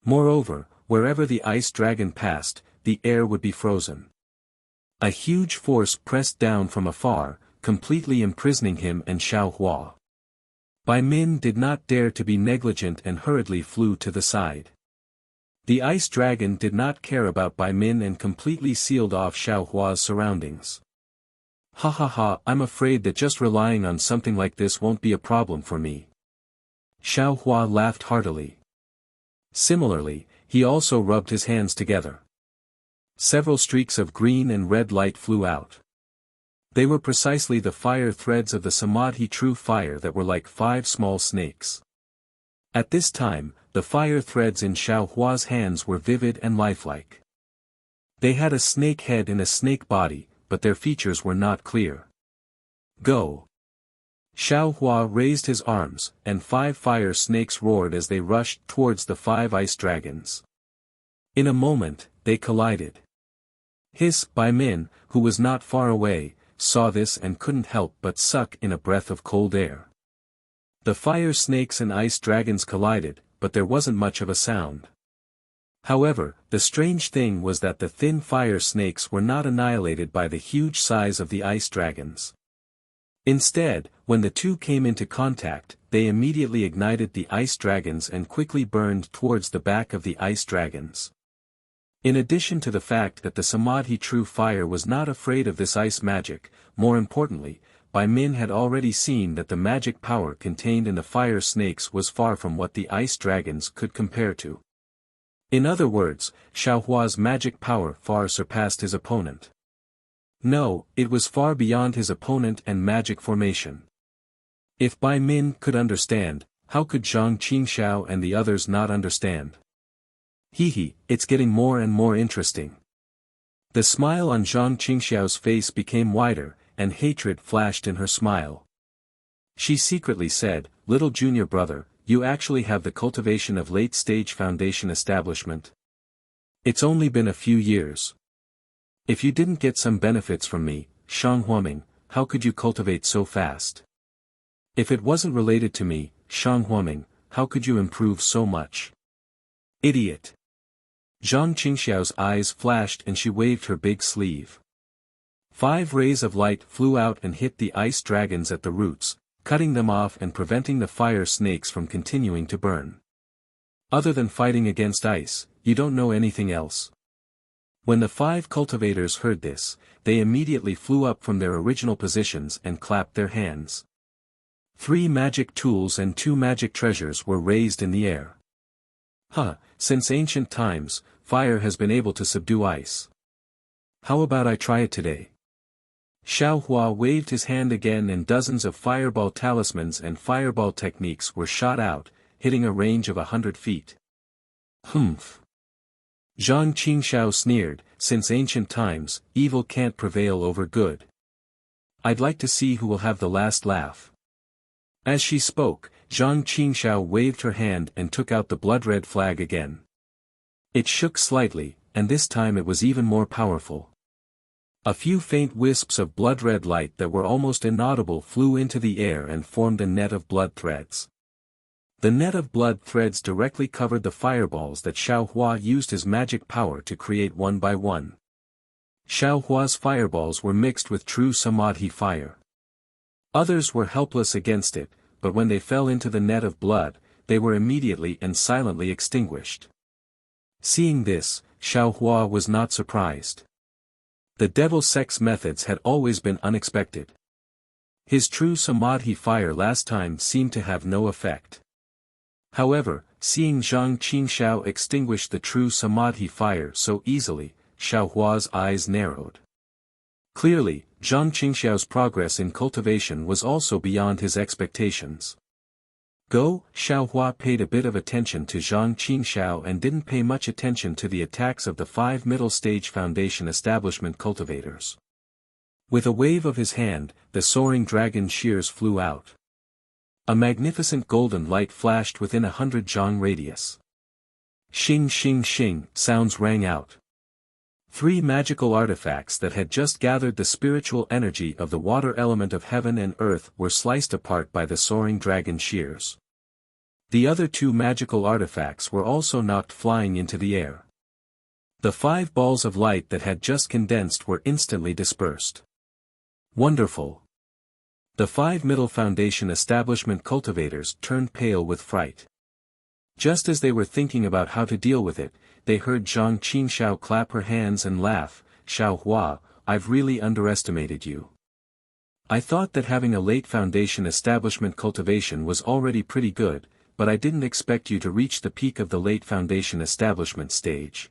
Moreover, wherever the ice dragon passed, the air would be frozen. A huge force pressed down from afar, completely imprisoning him and Xiaohua. Bai Min did not dare to be negligent and hurriedly flew to the side. The ice dragon did not care about Bai Min and completely sealed off Xiaohua's surroundings. Ha ha ha, I'm afraid that just relying on something like this won't be a problem for me. Xiaohua laughed heartily. Similarly, he also rubbed his hands together. Several streaks of green and red light flew out. They were precisely the fire threads of the Samadhi true fire that were like 5 small snakes. At this time, the fire threads in Xiaohua's hands were vivid and lifelike. They had a snake head and a snake body, but their features were not clear. Go! Xiaohua raised his arms, and 5 fire snakes roared as they rushed towards the 5 ice dragons. In a moment, they collided. Bai Min, who was not far away, saw this and couldn't help but suck in a breath of cold air. The fire snakes and ice dragons collided, but there wasn't much of a sound. However, the strange thing was that the thin fire snakes were not annihilated by the huge size of the ice dragons. Instead, when the two came into contact, they immediately ignited the ice dragons and quickly burned towards the back of the ice dragons. In addition to the fact that the Samadhi true fire was not afraid of this ice magic, more importantly, Bai Min had already seen that the magic power contained in the fire snakes was far from what the ice dragons could compare to. In other words, Xiaohua's magic power far surpassed his opponent. No, it was far beyond his opponent and magic formation. If Bai Min could understand, how could Zhang Qingxiao and the others not understand? Hehe, it's getting more and more interesting. The smile on Zhang Qingxiao's face became wider, and hatred flashed in her smile. She secretly said, "Little junior brother, you actually have the cultivation of late-stage foundation establishment. It's only been a few years. If you didn't get some benefits from me, Shang Huaming, how could you cultivate so fast? If it wasn't related to me, Shang Huaming, how could you improve so much? Idiot." Zhang Qingxiao's eyes flashed and she waved her big sleeve. 5 rays of light flew out and hit the ice dragons at the roots, cutting them off and preventing the fire snakes from continuing to burn. Other than fighting against ice, you don't know anything else. When the 5 cultivators heard this, they immediately flew up from their original positions and clapped their hands. 3 magic tools and 2 magic treasures were raised in the air. Since ancient times, fire has been able to subdue ice. How about I try it today? Xiaohua waved his hand again and dozens of fireball talismans and fireball techniques were shot out, hitting a range of 100 feet. Humph! Zhang Qingxiao sneered, since ancient times, evil can't prevail over good. I'd like to see who will have the last laugh. As she spoke, Zhang Qingxiao waved her hand and took out the blood-red flag again. It shook slightly, and this time it was even more powerful. A few faint wisps of blood-red light that were almost inaudible flew into the air and formed a net of blood threads. The net of blood threads directly covered the fireballs that Xiaohua used his magic power to create one by one. Xiaohua's fireballs were mixed with true Samadhi fire. Others were helpless against it, but when they fell into the net of blood, they were immediately and silently extinguished. Seeing this, Xiaohua was not surprised. The devil sect's methods had always been unexpected. His true samadhi fire last time seemed to have no effect. However, seeing Zhang Qingxiao extinguish the true samadhi fire so easily, Xiaohua's eyes narrowed. Clearly, Zhang Qingxiao's progress in cultivation was also beyond his expectations. Xiaohua paid a bit of attention to Zhang Qingxiao and didn't pay much attention to the attacks of the 5 middle-stage foundation establishment cultivators. With a wave of his hand, the soaring dragon shears flew out. A magnificent golden light flashed within 100 zhang radius. Xing xing xing, sounds rang out. 3 magical artifacts that had just gathered the spiritual energy of the water element of heaven and earth were sliced apart by the soaring dragon shears. The other 2 magical artifacts were also knocked flying into the air. The 5 balls of light that had just condensed were instantly dispersed. Wonderful! The 5 middle foundation establishment cultivators turned pale with fright. Just as they were thinking about how to deal with it, they heard Zhang Qingxiao clap her hands and laugh. Xiaohua, I've really underestimated you. I thought that having a late foundation establishment cultivation was already pretty good, but I didn't expect you to reach the peak of the late foundation establishment stage.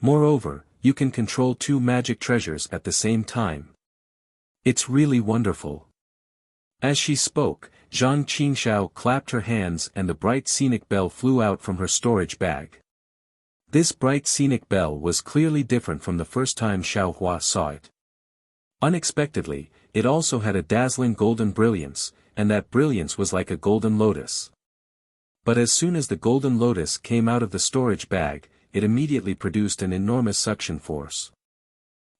Moreover, you can control 2 magic treasures at the same time. It's really wonderful. As she spoke, Zhang Qingxiao clapped her hands and the bright scenic bell flew out from her storage bag. This bright scenic bell was clearly different from the first time Xiaohua saw it. Unexpectedly, it also had a dazzling golden brilliance, and that brilliance was like a golden lotus. But as soon as the golden lotus came out of the storage bag, it immediately produced an enormous suction force.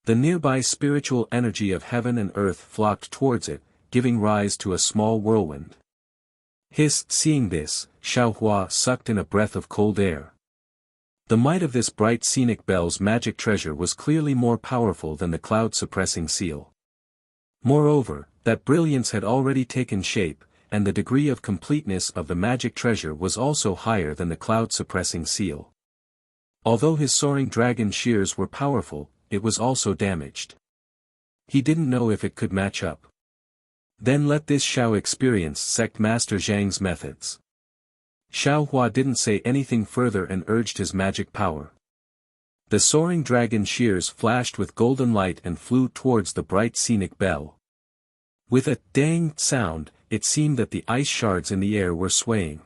The nearby spiritual energy of heaven and earth flocked towards it, giving rise to a small whirlwind. Seeing this, Xiaohua sucked in a breath of cold air. The might of this bright scenic bell's magic treasure was clearly more powerful than the cloud-suppressing seal. Moreover, that brilliance had already taken shape, and the degree of completeness of the magic treasure was also higher than the cloud-suppressing seal. Although his soaring dragon shears were powerful, it was also damaged. He didn't know if it could match up. Then let this Xiao experience sect master Zhang's methods. Xiaohua didn't say anything further and urged his magic power. The soaring dragon shears flashed with golden light and flew towards the bright scenic bell. With a dang sound, it seemed that the ice shards in the air were swaying.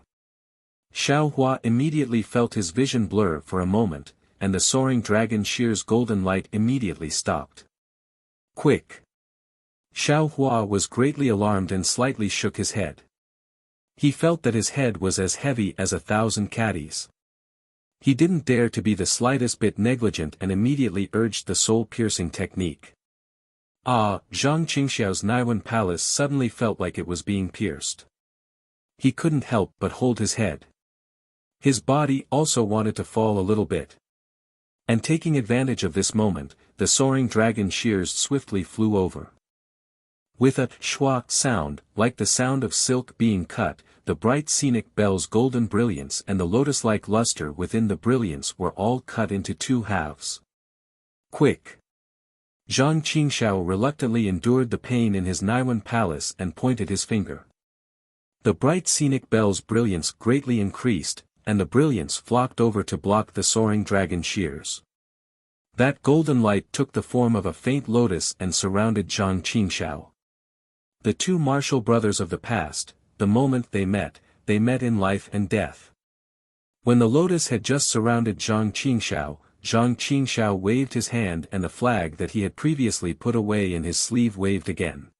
Xiaohua immediately felt his vision blur for a moment, and the soaring dragon shears' golden light immediately stopped. Quick! Xiaohua was greatly alarmed and slightly shook his head. He felt that his head was as heavy as 1,000 caddies. He didn't dare to be the slightest bit negligent and immediately urged the soul-piercing technique. Zhang Qingxiao's Naiwan palace suddenly felt like it was being pierced. He couldn't help but hold his head. His body also wanted to fall a little bit. And taking advantage of this moment, the soaring dragon shears swiftly flew over. With a schwa sound, like the sound of silk being cut, the bright scenic bell's golden brilliance and the lotus-like luster within the brilliance were all cut into 2 halves. Quick! Zhang Qingxiao reluctantly endured the pain in his Naiwan palace and pointed his finger. The bright scenic bell's brilliance greatly increased, and the brilliance flocked over to block the soaring dragon shears. That golden light took the form of a faint lotus and surrounded Zhang Qingxiao. The 2 martial brothers of the past, the moment they met in life and death. When the lotus had just surrounded Zhang Qingxiao waved his hand and the flag that he had previously put away in his sleeve waved again.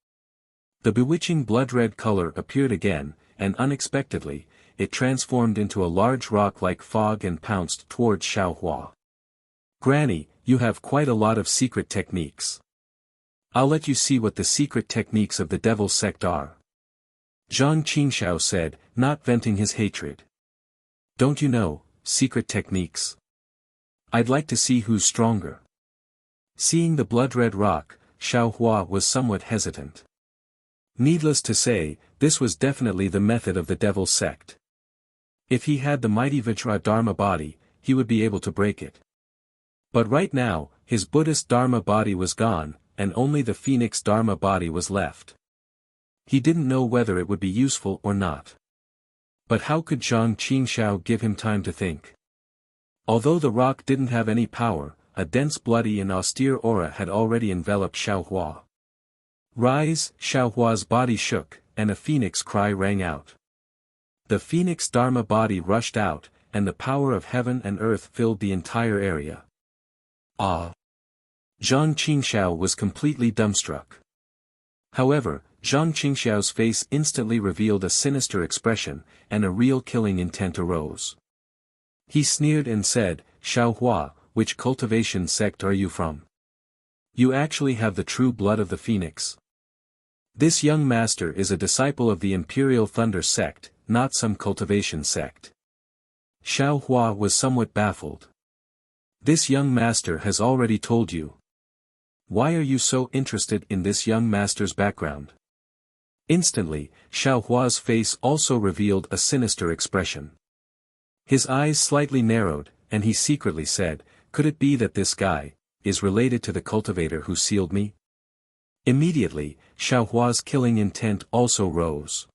The bewitching blood-red color appeared again, and unexpectedly, it transformed into a large rock like fog and pounced towards Xiaohua. Granny, you have quite a lot of secret techniques. I'll let you see what the secret techniques of the devil sect are. Zhang Qingxiao said, not venting his hatred. Don't you know, secret techniques? I'd like to see who's stronger. Seeing the blood-red rock, Xiaohua was somewhat hesitant. Needless to say, this was definitely the method of the devil sect. If he had the mighty Vajra Dharma body, he would be able to break it. But right now, his Buddhist Dharma body was gone, and only the Phoenix Dharma body was left. He didn't know whether it would be useful or not. But how could Zhang Qingxiao give him time to think? Although the rock didn't have any power, a dense bloody and austere aura had already enveloped Xiaohua. Rise! Xiaohua's body shook, and a phoenix cry rang out. The Phoenix Dharma body rushed out, and the power of heaven and earth filled the entire area. Ah! Zhang Qingxiao was completely dumbstruck. However, Zhang Qingxiao's face instantly revealed a sinister expression, and a real killing intent arose. He sneered and said, "Xiaohua, which cultivation sect are you from? You actually have the true blood of the phoenix. This young master is a disciple of the Imperial Thunder sect, not some cultivation sect." Xiaohua was somewhat baffled. "This young master has already told you. Why are you so interested in this young master's background?" Instantly, Xiaohua's face also revealed a sinister expression. His eyes slightly narrowed, and he secretly said, "Could it be that this guy is related to the cultivator who sealed me?" Immediately, Xiaohua's killing intent also rose.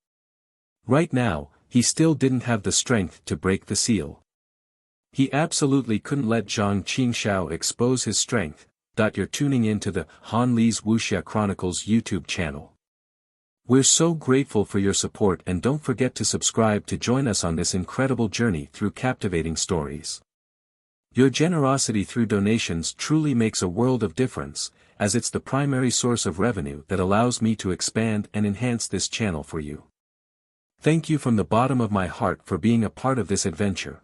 Right now, he still didn't have the strength to break the seal. He absolutely couldn't let Zhang Qingxiao expose his strength. You're tuning in to the Han Li's Wuxia Chronicles YouTube channel. We're so grateful for your support, and don't forget to subscribe to join us on this incredible journey through captivating stories. Your generosity through donations truly makes a world of difference, as it's the primary source of revenue that allows me to expand and enhance this channel for you. Thank you from the bottom of my heart for being a part of this adventure.